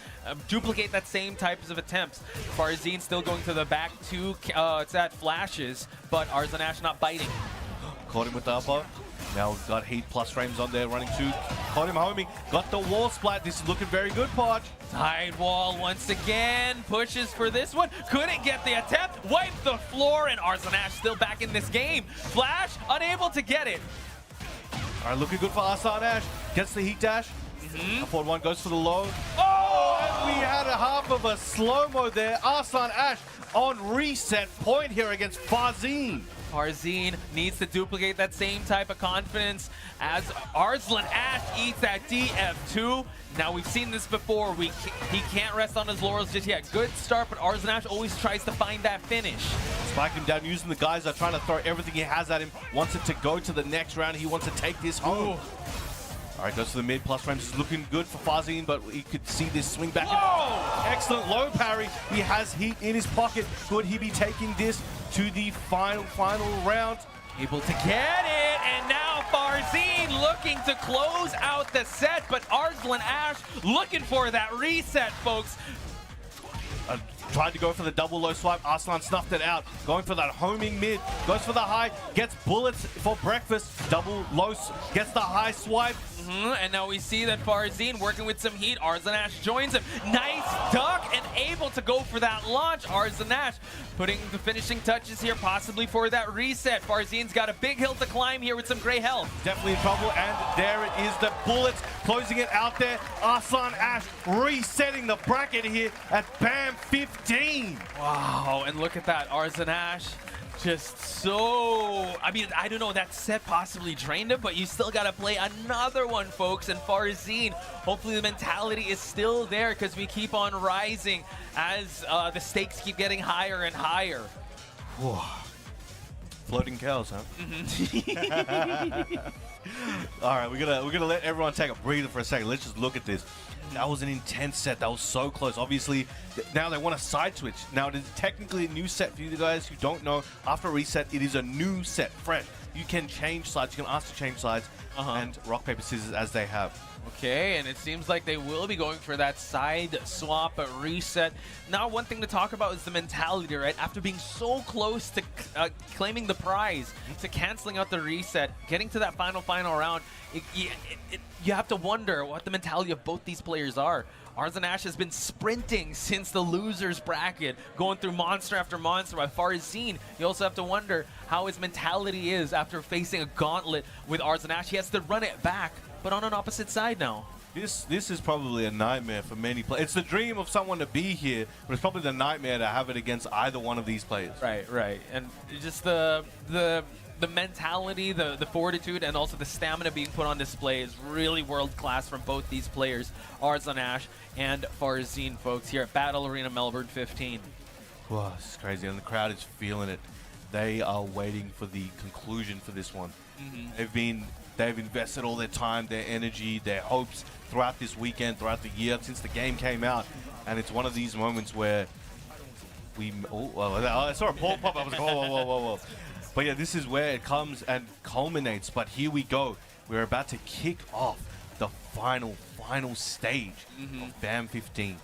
duplicate that same types of attempts. Farzin still going to the back two, it's at flashes, but Arzanash not biting. Caught him with the upper. Now we've got heat plus frames on there running two. Caught him homing. Got the wall splat. This is looking very good, Podge. Tide wall once again. Pushes for this one. Couldn't get the attempt. Wiped the floor, and Arzanash still back in this game. Flash unable to get it. All right, looking good for Arsan Ash. Gets the heat dash. Upward one goes for the low. Oh! And we had a half of a slow-mo there. Arsan Ash on reset point here against Farzin. Farzin needs to duplicate that same type of confidence as Arslan Ash eats that DF2. Now, we've seen this before. He can't rest on his laurels just yet. Good start, but Arslan Ash always tries to find that finish. Spike him down, using the guys that are trying to throw everything he has at him. Wants it to go to the next round. He wants to take this home. All right, goes to the mid. Plus frames is looking good for Farzin, but he could see this swing back. Whoa! Excellent low parry. He has heat in his pocket. Could he be taking this to the final round? Able to get it, and now Farzin looking to close out the set, but Arslan Ash looking for that reset, folks. Tried to go for the double low swipe. Arslan snuffed it out. Going for that homing mid. Goes for the high. Gets bullets for breakfast. Double low. Gets the high swipe. And now we see that Farzin working with some heat. Arslan Ash joins him. Nice duck and able to go for that launch. Arslan Ash putting the finishing touches here, possibly for that reset. Farzin's got a big hill to climb here with some gray health. Definitely in trouble, and there it is. The bullets closing it out there. Arslan Ash resetting the bracket here at BAM 15. Wow, and look at that. Arslan Ash just so, I mean, I don't know, that set possibly drained him, but you still got to play another one, folks. And Farzin, hopefully the mentality is still there because we keep on rising as the stakes keep getting higher and higher. Whoa. Floating cows, huh? All right, we're gonna let everyone take a breather for a second. Let's just look at this. That was an intense set. That was so close. Obviously, now they want to side switch. Now, it is technically a new set for you guys who don't know. After a reset, it is a new set, fresh. You can change sides. You can ask to change sides and rock, paper, scissors as they have. Okay, and it seems like they will be going for that side swap reset. Now, one thing to talk about is the mentality, right? After being so close to claiming the prize, to canceling out the reset, getting to that final round, you have to wonder what the mentality of both these players are. Arslan Ash has been sprinting since the losers bracket, going through monster after monster. By Farzin, you also have to wonder how his mentality is after facing a gauntlet with Arslan Ash. He has to run it back, but on an opposite side now. This is probably a nightmare for many players. It's the dream of someone to be here, but it's probably the nightmare to have it against either one of these players. Right. And just the mentality, the fortitude, and also the stamina being put on display is really world-class from both these players, Arslan Ash and Farzin, folks, here at Battle Arena Melbourne 15. Wow, it's crazy, and the crowd is feeling it. They are waiting for the conclusion for this one. They've invested all their time, their energy, their hopes throughout this weekend, throughout the year, since the game came out, and it's one of these moments where I saw a ball pop. I was like, whoa. But yeah, this is where it comes and culminates. But here we go. We're about to kick off the final stage of BAM 15.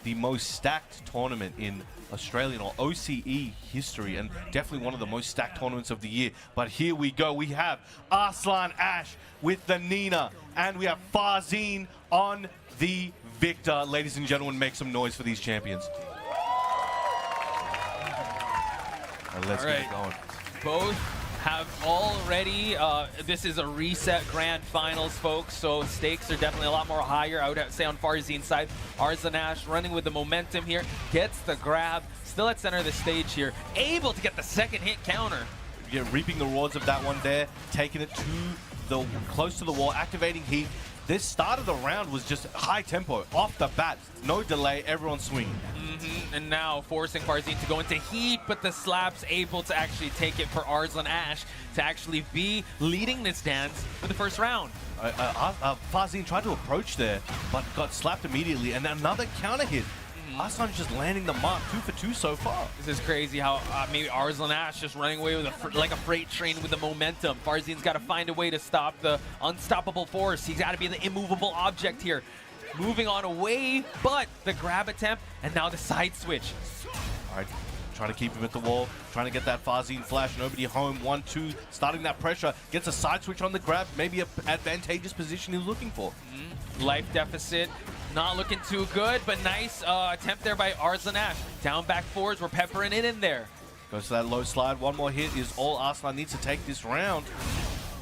The most stacked tournament in Australian or OCE history, and definitely one of the most stacked tournaments of the year. But here we go. We have Arslan Ash with the Nina, and we have Farzin on the Victor. Ladies and gentlemen, make some noise for these champions. Let's get it going. Both have already, this is a reset grand finals, folks, so stakes are definitely a lot more higher, I would say, on Farzin's side. Arslan Ash running with the momentum here, gets the grab, still at center of the stage here, able to get the second hit counter. Yeah, reaping the rewards of that one there, taking it to the close to the wall, activating heat. This start of the round was just high tempo, off the bat, no delay, everyone swinging. And now forcing Farzin to go into heat, but the slap's able to actually take it for Arslan Ash to actually be leading this dance for the first round. Farzin tried to approach there, but got slapped immediately, and another counter hit. Arslan just landing the mark, 2 for 2 so far. This is crazy how maybe Arslan Ash just running away with like a freight train with the momentum. Farzin's got to find a way to stop the unstoppable force. He's got to be the immovable object here. moving on away, but the grab attempt and now the side switch. All right, trying to keep him at the wall, trying to get that Farzine flash. Nobody home. 1-2, starting that pressure. Gets a side switch on the grab. Maybe a advantageous position he was looking for. Life deficit, not looking too good, but nice attempt there by Arslan. Down back forwards, we're peppering it in there. Goes to that low slide. One more hit is all Arslan needs to take this round.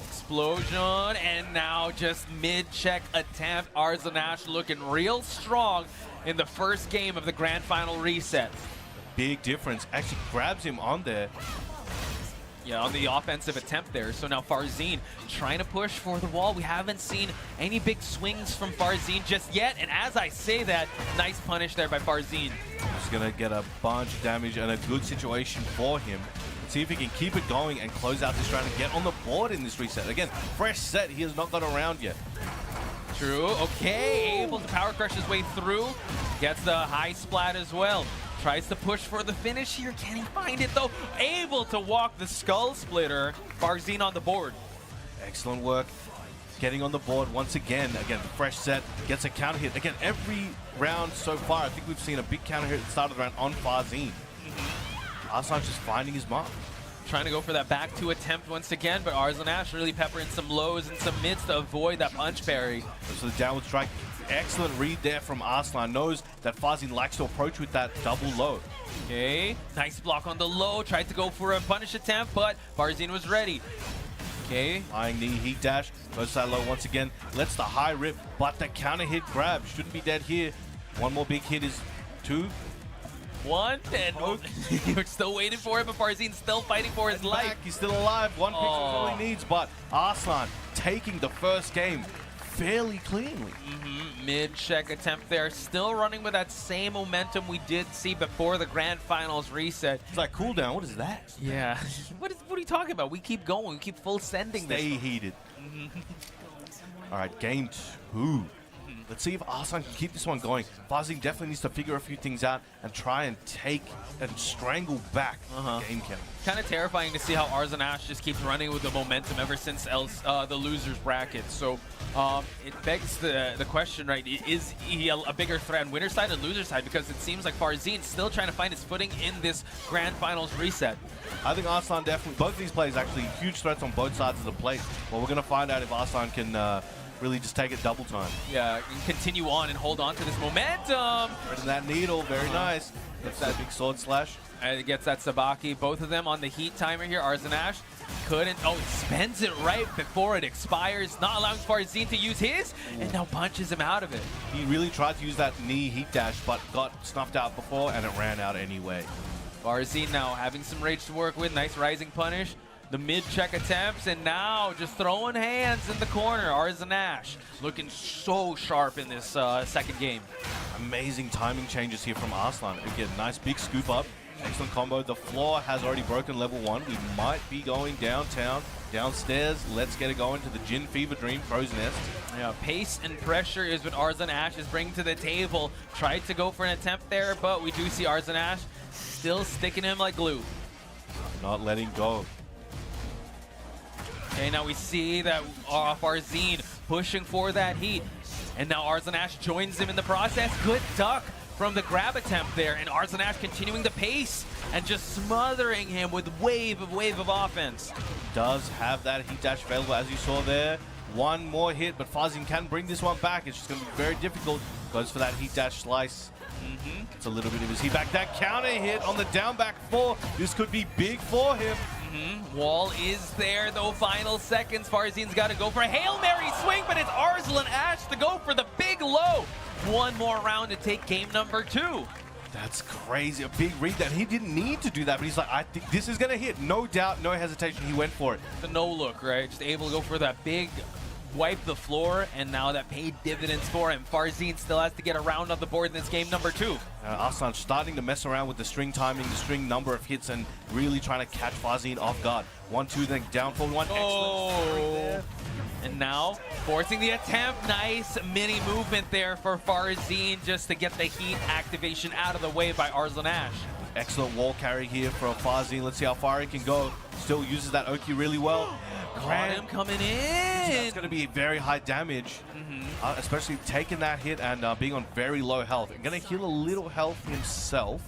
Explosion, and now just mid-check attempt. Arslan looking real strong in the first game of the grand final reset. Big difference. Actually grabs him on there. Yeah, on the offensive attempt there. So now Farzine trying to push for the wall. We haven't seen any big swings from Farzine just yet. And as I say that, nice punish there by Farzine. He's going to get a bunch of damage and a good situation for him. Let's see if he can keep it going and close out this round and get on the board in this reset. Again, fresh set. He has not got around yet. True. Okay, able to power crush his way through. Gets the high splat as well. Tries to push for the finish here. Can he find it though? Able to walk the skull splitter. Farzine on the board. Excellent work. Getting on the board once again. Again, fresh set. Gets a counter hit. Again, every round so far, I think we've seen a big counter hit at the start of the round on Farzine. Arslan's just finding his mark. Trying to go for that back two attempt once again, but Arslan really peppering some lows and some mids to avoid that punch parry. So the downward strike. Excellent read there from Arslan. Knows that Farzine likes to approach with that double low. Okay, nice block on the low. Tried to go for a punish attempt, but Farzine was ready. Okay. Flying knee heat dash. Goes to that low once again. Lets the high rip, but the counter hit grab. Shouldn't be dead here. One more big hit is 2. 1, and you're still waiting for it, but Farzine's still fighting for his life. He's still alive. One picture is all he needs, but Arslan taking the first game fairly cleanly. Mid-check attempt there, still running with that same momentum we did see before the grand finals reset. It's like cooldown. What is that? Yeah. What are you talking about? We keep going. We keep full sending Stay this. heated. All right, game 2. Let's see if Arslan can keep this one going. Farzine definitely needs to figure a few things out and try and take and strangle back the game count. Kind of terrifying to see how Arslan just keeps running with the momentum ever since the loser's bracket. So it begs the question, right? Is he a bigger threat on winner's side or loser's side? Because it seems like Farzine's still trying to find his footing in this grand finals reset. I think Arslan definitely, both of these players actually huge threats on both sides of the plate. Well, we're going to find out if Arslan can really just take it double time. Yeah, and continue on and hold on to this momentum. Threading that needle, very nice. Gets that big sword slash. And it gets that Sabaki. Both of them on the heat timer here. Arslan couldn't. Oh, it spends it right before it expires, not allowing Farzine to use his, and now punches him out of it. He really tried to use that knee heat dash, but got snuffed out before, and it ran out anyway. Farzine now having some rage to work with. Nice rising punish. The mid-check attempts, and now just throwing hands in the corner. Arslan looking so sharp in this second game. Amazing timing changes here from Arslan. Again, nice big scoop up. Excellent combo. The floor has already broken level 1. We might be going downtown, downstairs. Let's get it going to the Jin Fever Dream Crow's Nest. Yeah, pace and pressure is what Arslan is bringing to the table. Tried to go for an attempt there, but we do see Arslan still sticking him like glue. Not letting go. Okay, now we see that Farzine pushing for that heat. And now Arslan joins him in the process. Good duck from the grab attempt there. And Arslan continuing the pace and just smothering him with wave of offense. Does have that heat dash available, as you saw there. One more hit, but Farzine can bring this one back. It's just going to be very difficult. Goes for that heat dash slice. It's a little bit of his heat back. That counter hit on the down back 4. This could be big for him. Wall is there though. Final seconds. Farzine's got to go for a Hail Mary swing, but it's Arslan to go for the big low. One more round to take game number 2. That's crazy. A big read that he didn't need to do that, but he's like, I think this is going to hit. No doubt, no hesitation. He went for it. The no look, right? Just able to go for that big wipe the floor, and now that paid dividends for him. Farzine still has to get a round on the board in this game number 2. Arslan starting to mess around with the string timing, the string number of hits, and really trying to catch Farzine off guard. 1-2, then down for 1. Excellent. And now forcing the attempt. Nice mini movement there for Farzine just to get the heat activation out of the way by Arslan Excellent wall carry here for Farzine. Let's see how far he can go. Still uses that Oki really well. Got him coming It's in. going to be very high damage, especially taking that hit and being on very low health. Going to heal a little health himself.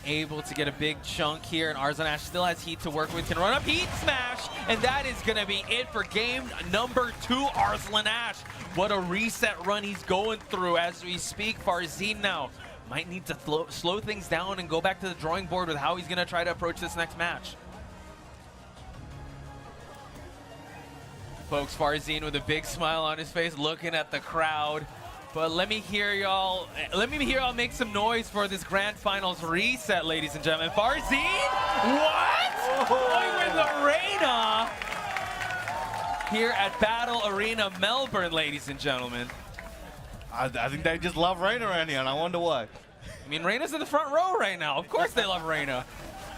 Able to get a big chunk here, and Arzanash still has heat to work with. Can run up Heat Smash, and that is going to be it for game number 2. Arslan Ash, what a reset run he's going through as we speak. Farzin now might need to slow things down and go back to the drawing board with how he's going to try to approach this next match. Folks, Farzin with a big smile on his face looking at the crowd. But let me hear y'all make some noise for this grand finals reset, ladies and gentlemen. Farzin? What? Going with Arena here at Battle Arena Melbourne, ladies and gentlemen. I think they just love Reina around here, and I wonder why. I mean, Reina's in the front row right now. Of course they love Reina.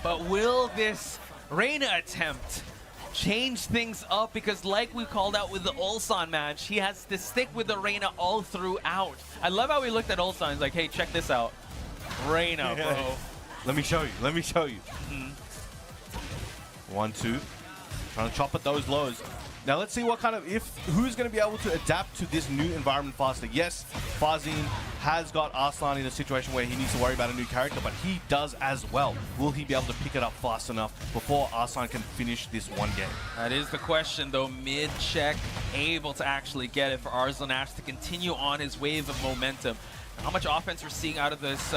But will this Reina attempt change things up? Because like we called out with the Ulsan match, he has to stick with the Reina all throughout. I love how he looked at Ulsan. He's like, hey, check this out. Reina, bro. Let me show you. Let me show you. 1-2. Trying to chop at those lows. Now let's see what kind of, who's going to be able to adapt to this new environment faster. Yes, Farzin has got Arslan in a situation where he needs to worry about a new character, but he does as well. Will he be able to pick it up fast enough before Arslan can finish this one game? That is the question, though. Mid-check, able to actually get it for Arslan Ash to continue on his wave of momentum. How much offense we're seeing out of this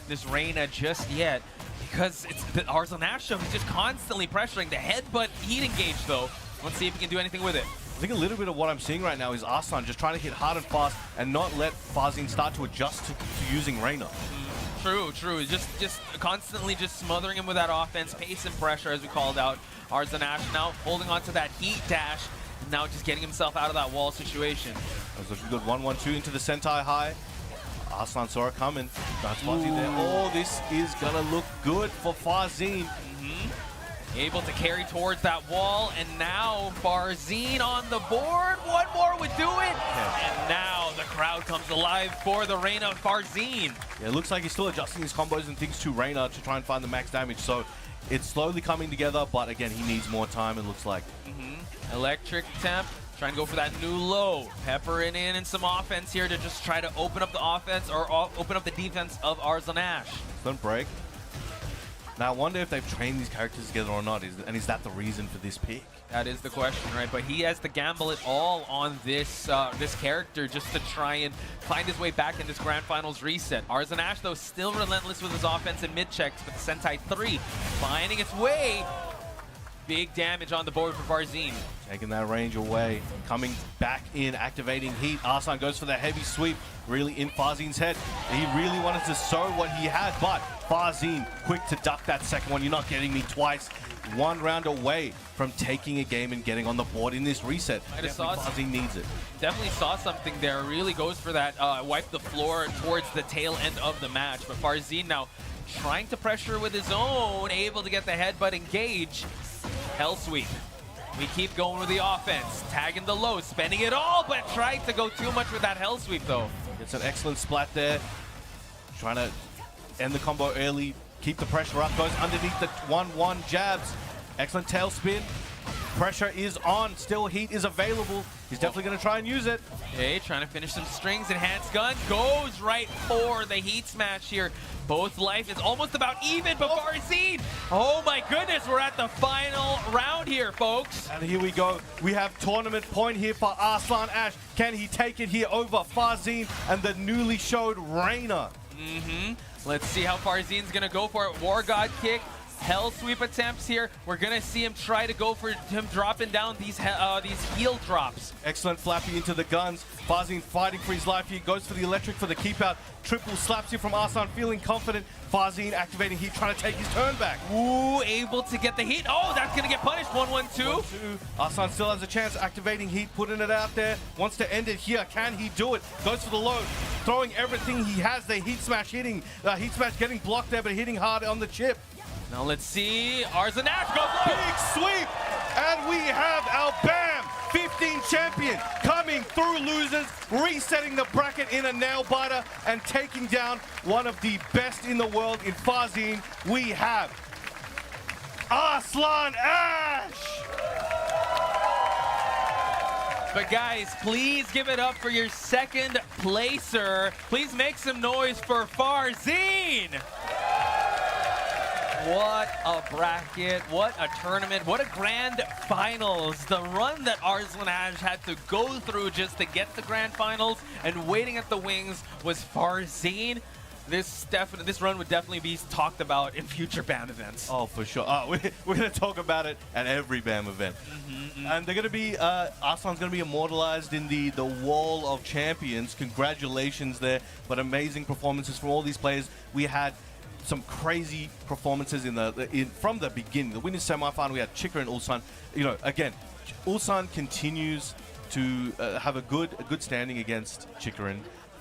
this Reina just yet? Because it's the Arslan Ash show. He's just constantly pressuring the headbutt heat engage, though. Let's see if he can do anything with it. I think a little bit of what I'm seeing right now is Arslan just trying to hit hard and fast and not let Farzin start to adjust to using Reina. True. Just constantly just smothering him with that offense, pace and pressure, as we called out. Arslan Ash now holding on to that heat dash, and now just getting himself out of that wall situation. That was looking good. 1-1-2 into the Sentai high. Arslan saw it coming. That's Farzin there. Oh, this is gonna look good for Farzin. Able to carry towards that wall, and now Farzin on the board. One more would do it. And now the crowd comes alive for the Reina Farzin. Yeah, it looks like he's still adjusting his combos and things to Reina to try and find the max damage. So it's slowly coming together, but again, he needs more time, it looks like. Electric Temp, trying to go for that new low. Peppering in some offense here to just try to open up the offense or open up the defense of Arslan Ash. Don't break. Now I wonder if they've trained these characters together or not, and is that the reason for this pick? That is the question, right? But he has to gamble it all on this this character just to try and find his way back in this Grand Finals reset. Arslan Ash, though, still relentless with his offense and mid-checks, but the Sentai 3 finding its way. Big damage on the board for Farzin. Taking that range away, coming back in, activating heat. Arslan goes for the heavy sweep, really in Farzin's head. He really wanted to show what he had, but Farzin quick to duck that second one. You're not getting me twice. One round away from taking a game and getting on the board in this reset. Farzin needs it. Definitely saw something there. Really goes for that wipe the floor towards the tail end of the match. But Farzin now trying to pressure with his own, able to get the headbutt engage. Hell sweep. We keep going with the offense, tagging the low, spending it all, but trying to go too much with that hell sweep though. It's an excellent splat there. Trying to end the combo early, keep the pressure up, goes underneath the 1-1 jabs. Excellent tail spin. Pressure is on, still heat is available. He's definitely going to try and use it. Okay, trying to finish some strings. Enhanced gun goes right for the heat smash here. Both life is almost about even, but Farzin, oh my goodness, we're at the final round here, folks. And here we go. We have tournament point here for Arslan Ash. Can he take it here over Farzin and the newly showed Reina? Let's see how Farzin's going to go for it. War God kick. Hell sweep attempts here. We're gonna see him try to go for him dropping down these heal drops. Excellent flappy into the guns. Farzin fighting for his life here. Goes for the electric for the keep out. Triple slaps here from Arslan, feeling confident. Farzin activating heat, trying to take his turn back. Ooh, able to get the heat. Oh, that's gonna get punished. 1-1-2. Arslan still has a chance, activating heat, putting it out there. Wants to end it here. Can he do it? Goes for the load, throwing everything he has. The heat smash hitting. Heat smash getting blocked there, but hitting hard on the chip. Now let's see. Arslan Ash goes big sweep, and we have our BAM 15 champion coming through losers, resetting the bracket in a nail biter and taking down one of the best in the world in Farzin. We have Arslan Ash. But guys, please give it up for your second placer. Please make some noise for Farzine. What a bracket, what a tournament, what a grand finals. The run that Arslan Ash had to go through just to get the grand finals and waiting at the wings was Farzine. This run would definitely be talked about in future BAM events. Oh, for sure. We're going to talk about it at every BAM event. And they're going to be, Arslan's going to be immortalized in the Wall of Champions. Congratulations there. But amazing performances from all these players. We had some crazy performances from the beginning. The winning semifinal, we had Chikara and Ulsan. You know, again, Ulsan continues to have a good standing against Chikara.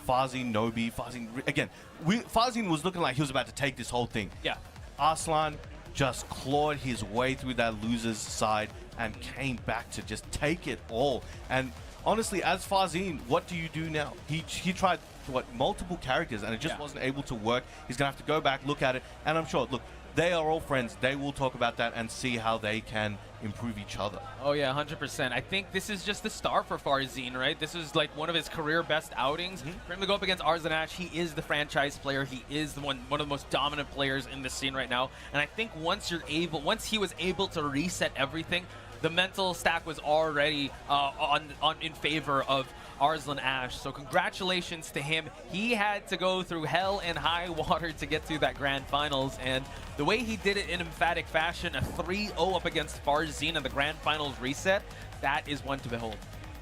Farzine, Nobi, Farzine, again, Farzine was looking like he was about to take this whole thing. Yeah. Arslan just clawed his way through that loser's side and came back to just take it all. And honestly, as Farzine, what do you do now? He tried, multiple characters, and it just wasn't able to work. He's going to have to go back, look at it, and I'm sure, look, they are all friends. They will talk about that and see how they can improve each other. Oh yeah, 100%. I think this is just the start for Farzine, right? This is like one of his career best outings. For him to go up against Arslan Ash, he is the franchise player. He is one of the most dominant players in the scene right now. And I think once he was able to reset everything, the mental stack was already in favor of Arslan Ash. So congratulations to him. He had to go through hell and high water to get to that grand finals, and the way he did it in emphatic fashion, a 3-0 up against Farzine in the grand finals reset, that is one to behold.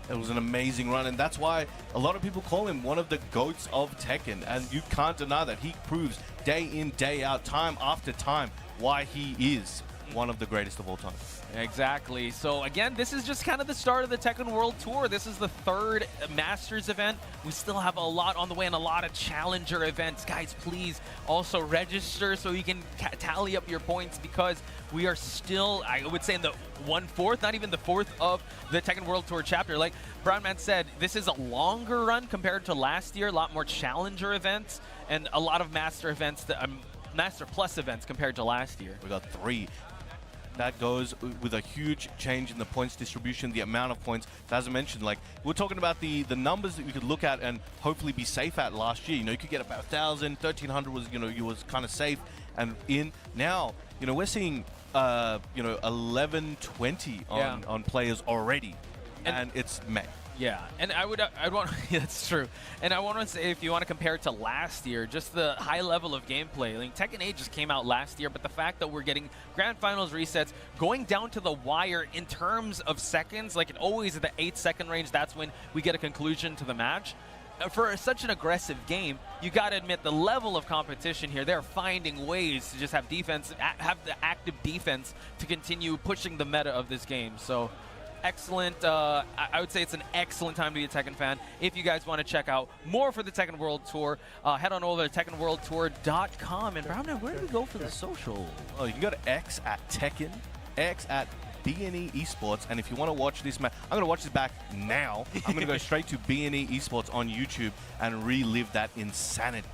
It was an amazing run, and that's why a lot of people call him one of the GOATs of Tekken, and you can't deny that. He proves day in, day out, time after time, why he is one of the greatest of all time. Exactly. So again, this is just kind of the start of the Tekken World Tour. This is the third Masters event. We still have a lot on the way and a lot of Challenger events. Guys, please also register so you can tally up your points, because we are still, I would say, in the 1/4, not even the 4th of the Tekken World Tour chapter. Like Brownman said, this is a longer run compared to last year. A lot more Challenger events and a lot of Master events, Master Plus events compared to last year. We got 3. That goes with a huge change in the points distribution, the amount of points. As I mentioned, like, we're talking about the numbers that you could look at and hopefully be safe at last year. You know, you could get about 1,000, 1,300 was, you know, you was kind of safe. And in now, you know, we're seeing, 1120 on players already, and it's May. Yeah, and I'd want yeah, that's true. And I want to say, if you want to compare it to last year, just the high level of gameplay. Like, Tekken 8 just came out last year, but the fact that we're getting grand finals resets, going down to the wire in terms of seconds, like it always at the 8-second range, that's when we get a conclusion to the match. For such an aggressive game, you got to admit the level of competition here. They're finding ways to just have defense, have the active defense to continue pushing the meta of this game. So excellent. I would say it's an excellent time to be a Tekken fan. If you guys want to check out more for the Tekken World Tour, head on over to TekkenWorldTour.com. And Brown, where do we go for the social? Oh, you can go to X at Tekken, X at BNE Esports, and if you want to watch this match, I'm going to watch this back now. I'm going to go straight to BNE Esports on YouTube and relive that insanity.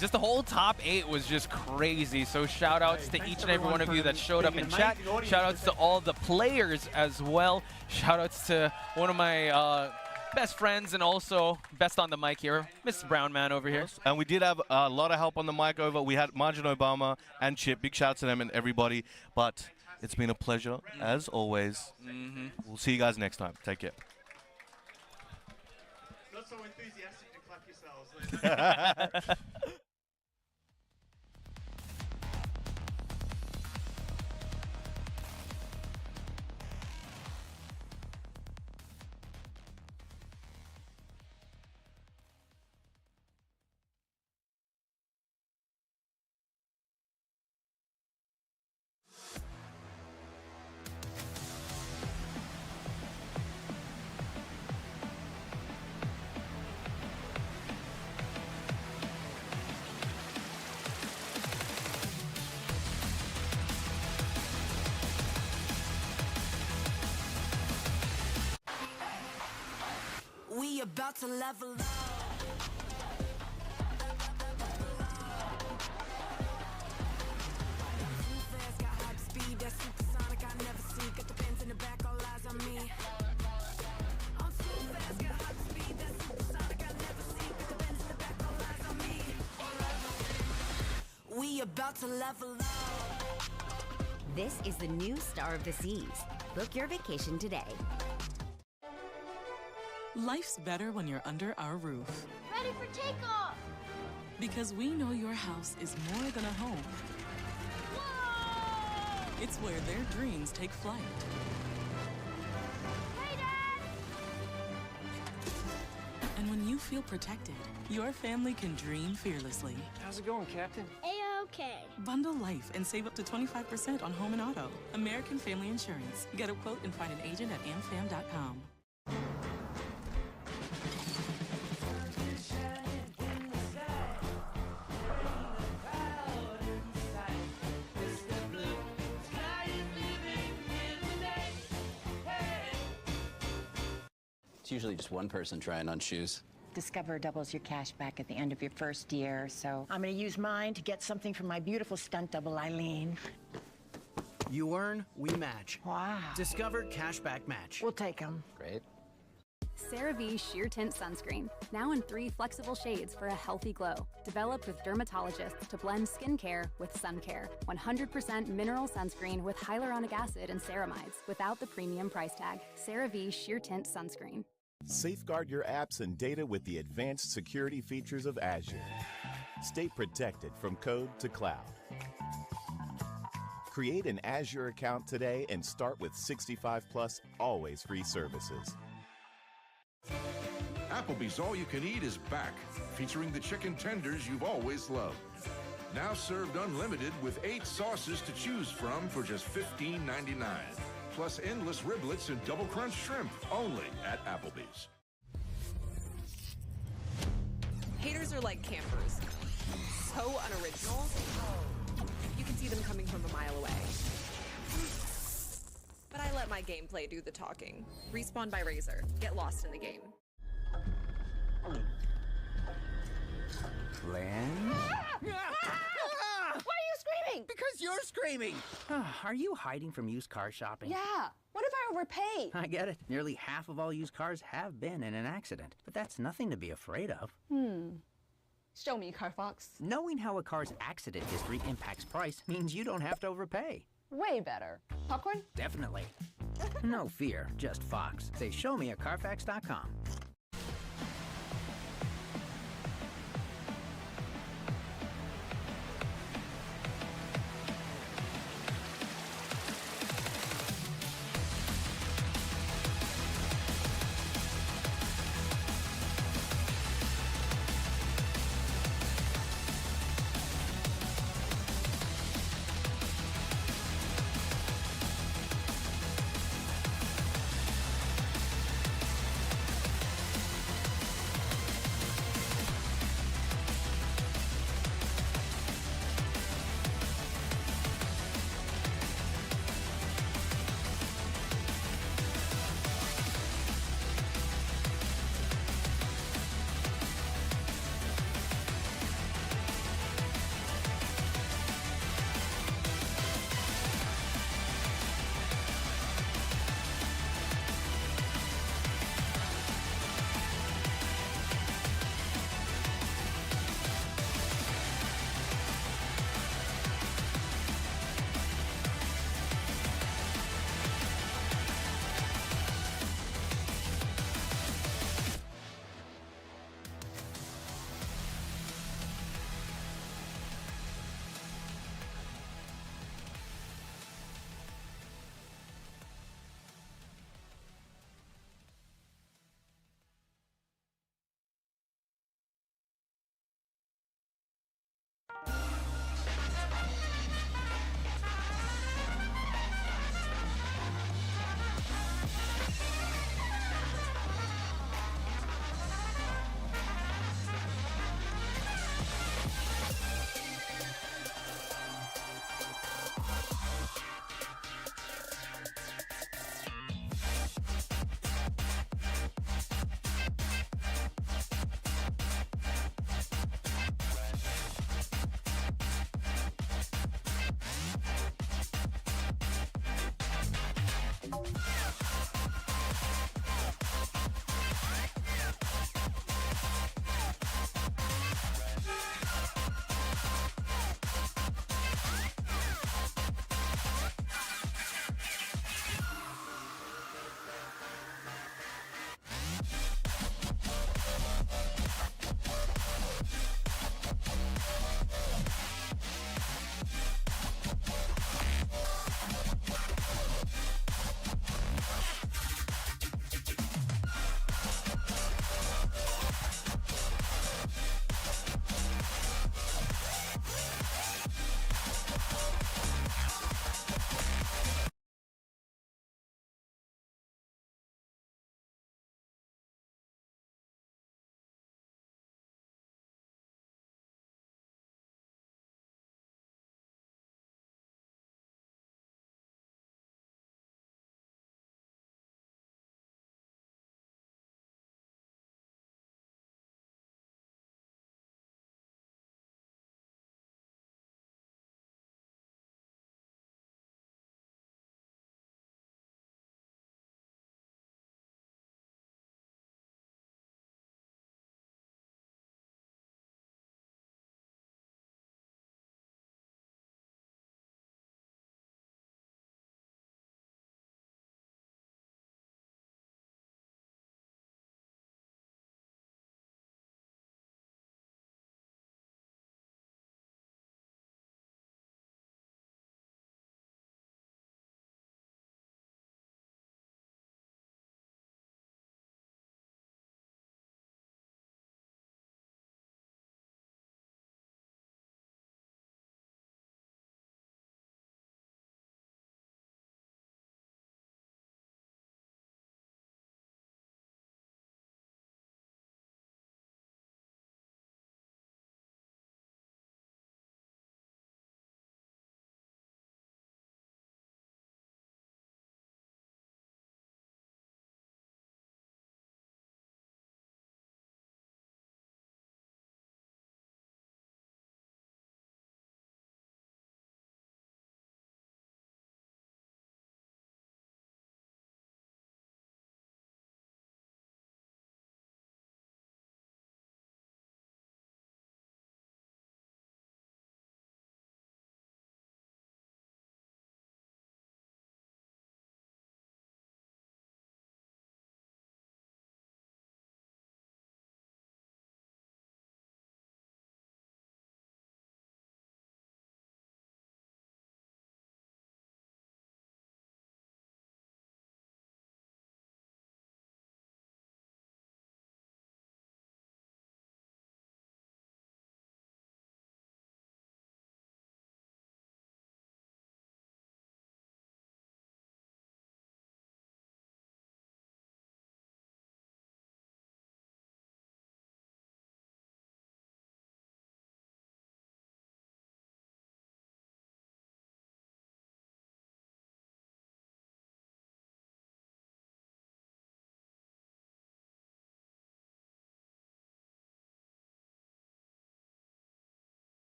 Just the whole top 8 was just crazy. So shout outs to each and every one of you that showed up in chat. Shout outs to all the players as well. Shout outs to one of my best friends and also best on the mic here, Mr. Brown Man over here. And we did have a lot of help on the mic over. We had Margin Obama and Chip. Big shout out to them and everybody. But it's been a pleasure, as always. We'll see you guys next time. Take care. Not so enthusiastic to clap yourselves. We about to level up. Got hype speed, that supersonic I never see. Got the pins in the back, all eyes on me. I'm We about to level up. This is the new Star of the Seas. Book your vacation today. Life's better when you're under our roof. Ready for takeoff! Because we know your house is more than a home. Whoa! It's where their dreams take flight. Hey, Dad! And when you feel protected, your family can dream fearlessly. How's it going, Captain? A-okay. Bundle life and save up to 25% on home and auto. American Family Insurance. Get a quote and find an agent at amfam.com. It's usually just one person trying on shoes. Discover doubles your cash back at the end of your first year, so I'm gonna use mine to get something from my beautiful stunt double, Eileen. You earn, we match. Wow. Discover Cashback Match. We'll take them. Great. CeraVe Sheer Tint Sunscreen, now in 3 flexible shades for a healthy glow. Developed with dermatologists to blend skincare with sun care. 100% mineral sunscreen with hyaluronic acid and ceramides without the premium price tag. CeraVe Sheer Tint Sunscreen. Safeguard your apps and data with the advanced security features of Azure. Stay protected from code to cloud. Create an Azure account today and start with 65+ always free services. Applebee's All You Can Eat is back, featuring the chicken tenders you've always loved. Now served unlimited with 8 sauces to choose from for just $15.99. Plus endless riblets and double crunch shrimp, only at Applebee's. Haters are like campers. So unoriginal. You can see them coming from a mile away. But I let my gameplay do the talking. Respawn by Razor. Get lost in the game. Lynn? Why are you screaming? Because you're screaming! Are you hiding from used car shopping? Yeah. What if I overpay? I get it. Nearly half of all used cars have been in an accident. But that's nothing to be afraid of. Show me, Carfax. Knowing how a car's accident history impacts price means you don't have to overpay. Way better. Popcorn? Definitely. No fear, just Fox. Say show me at Carfax.com.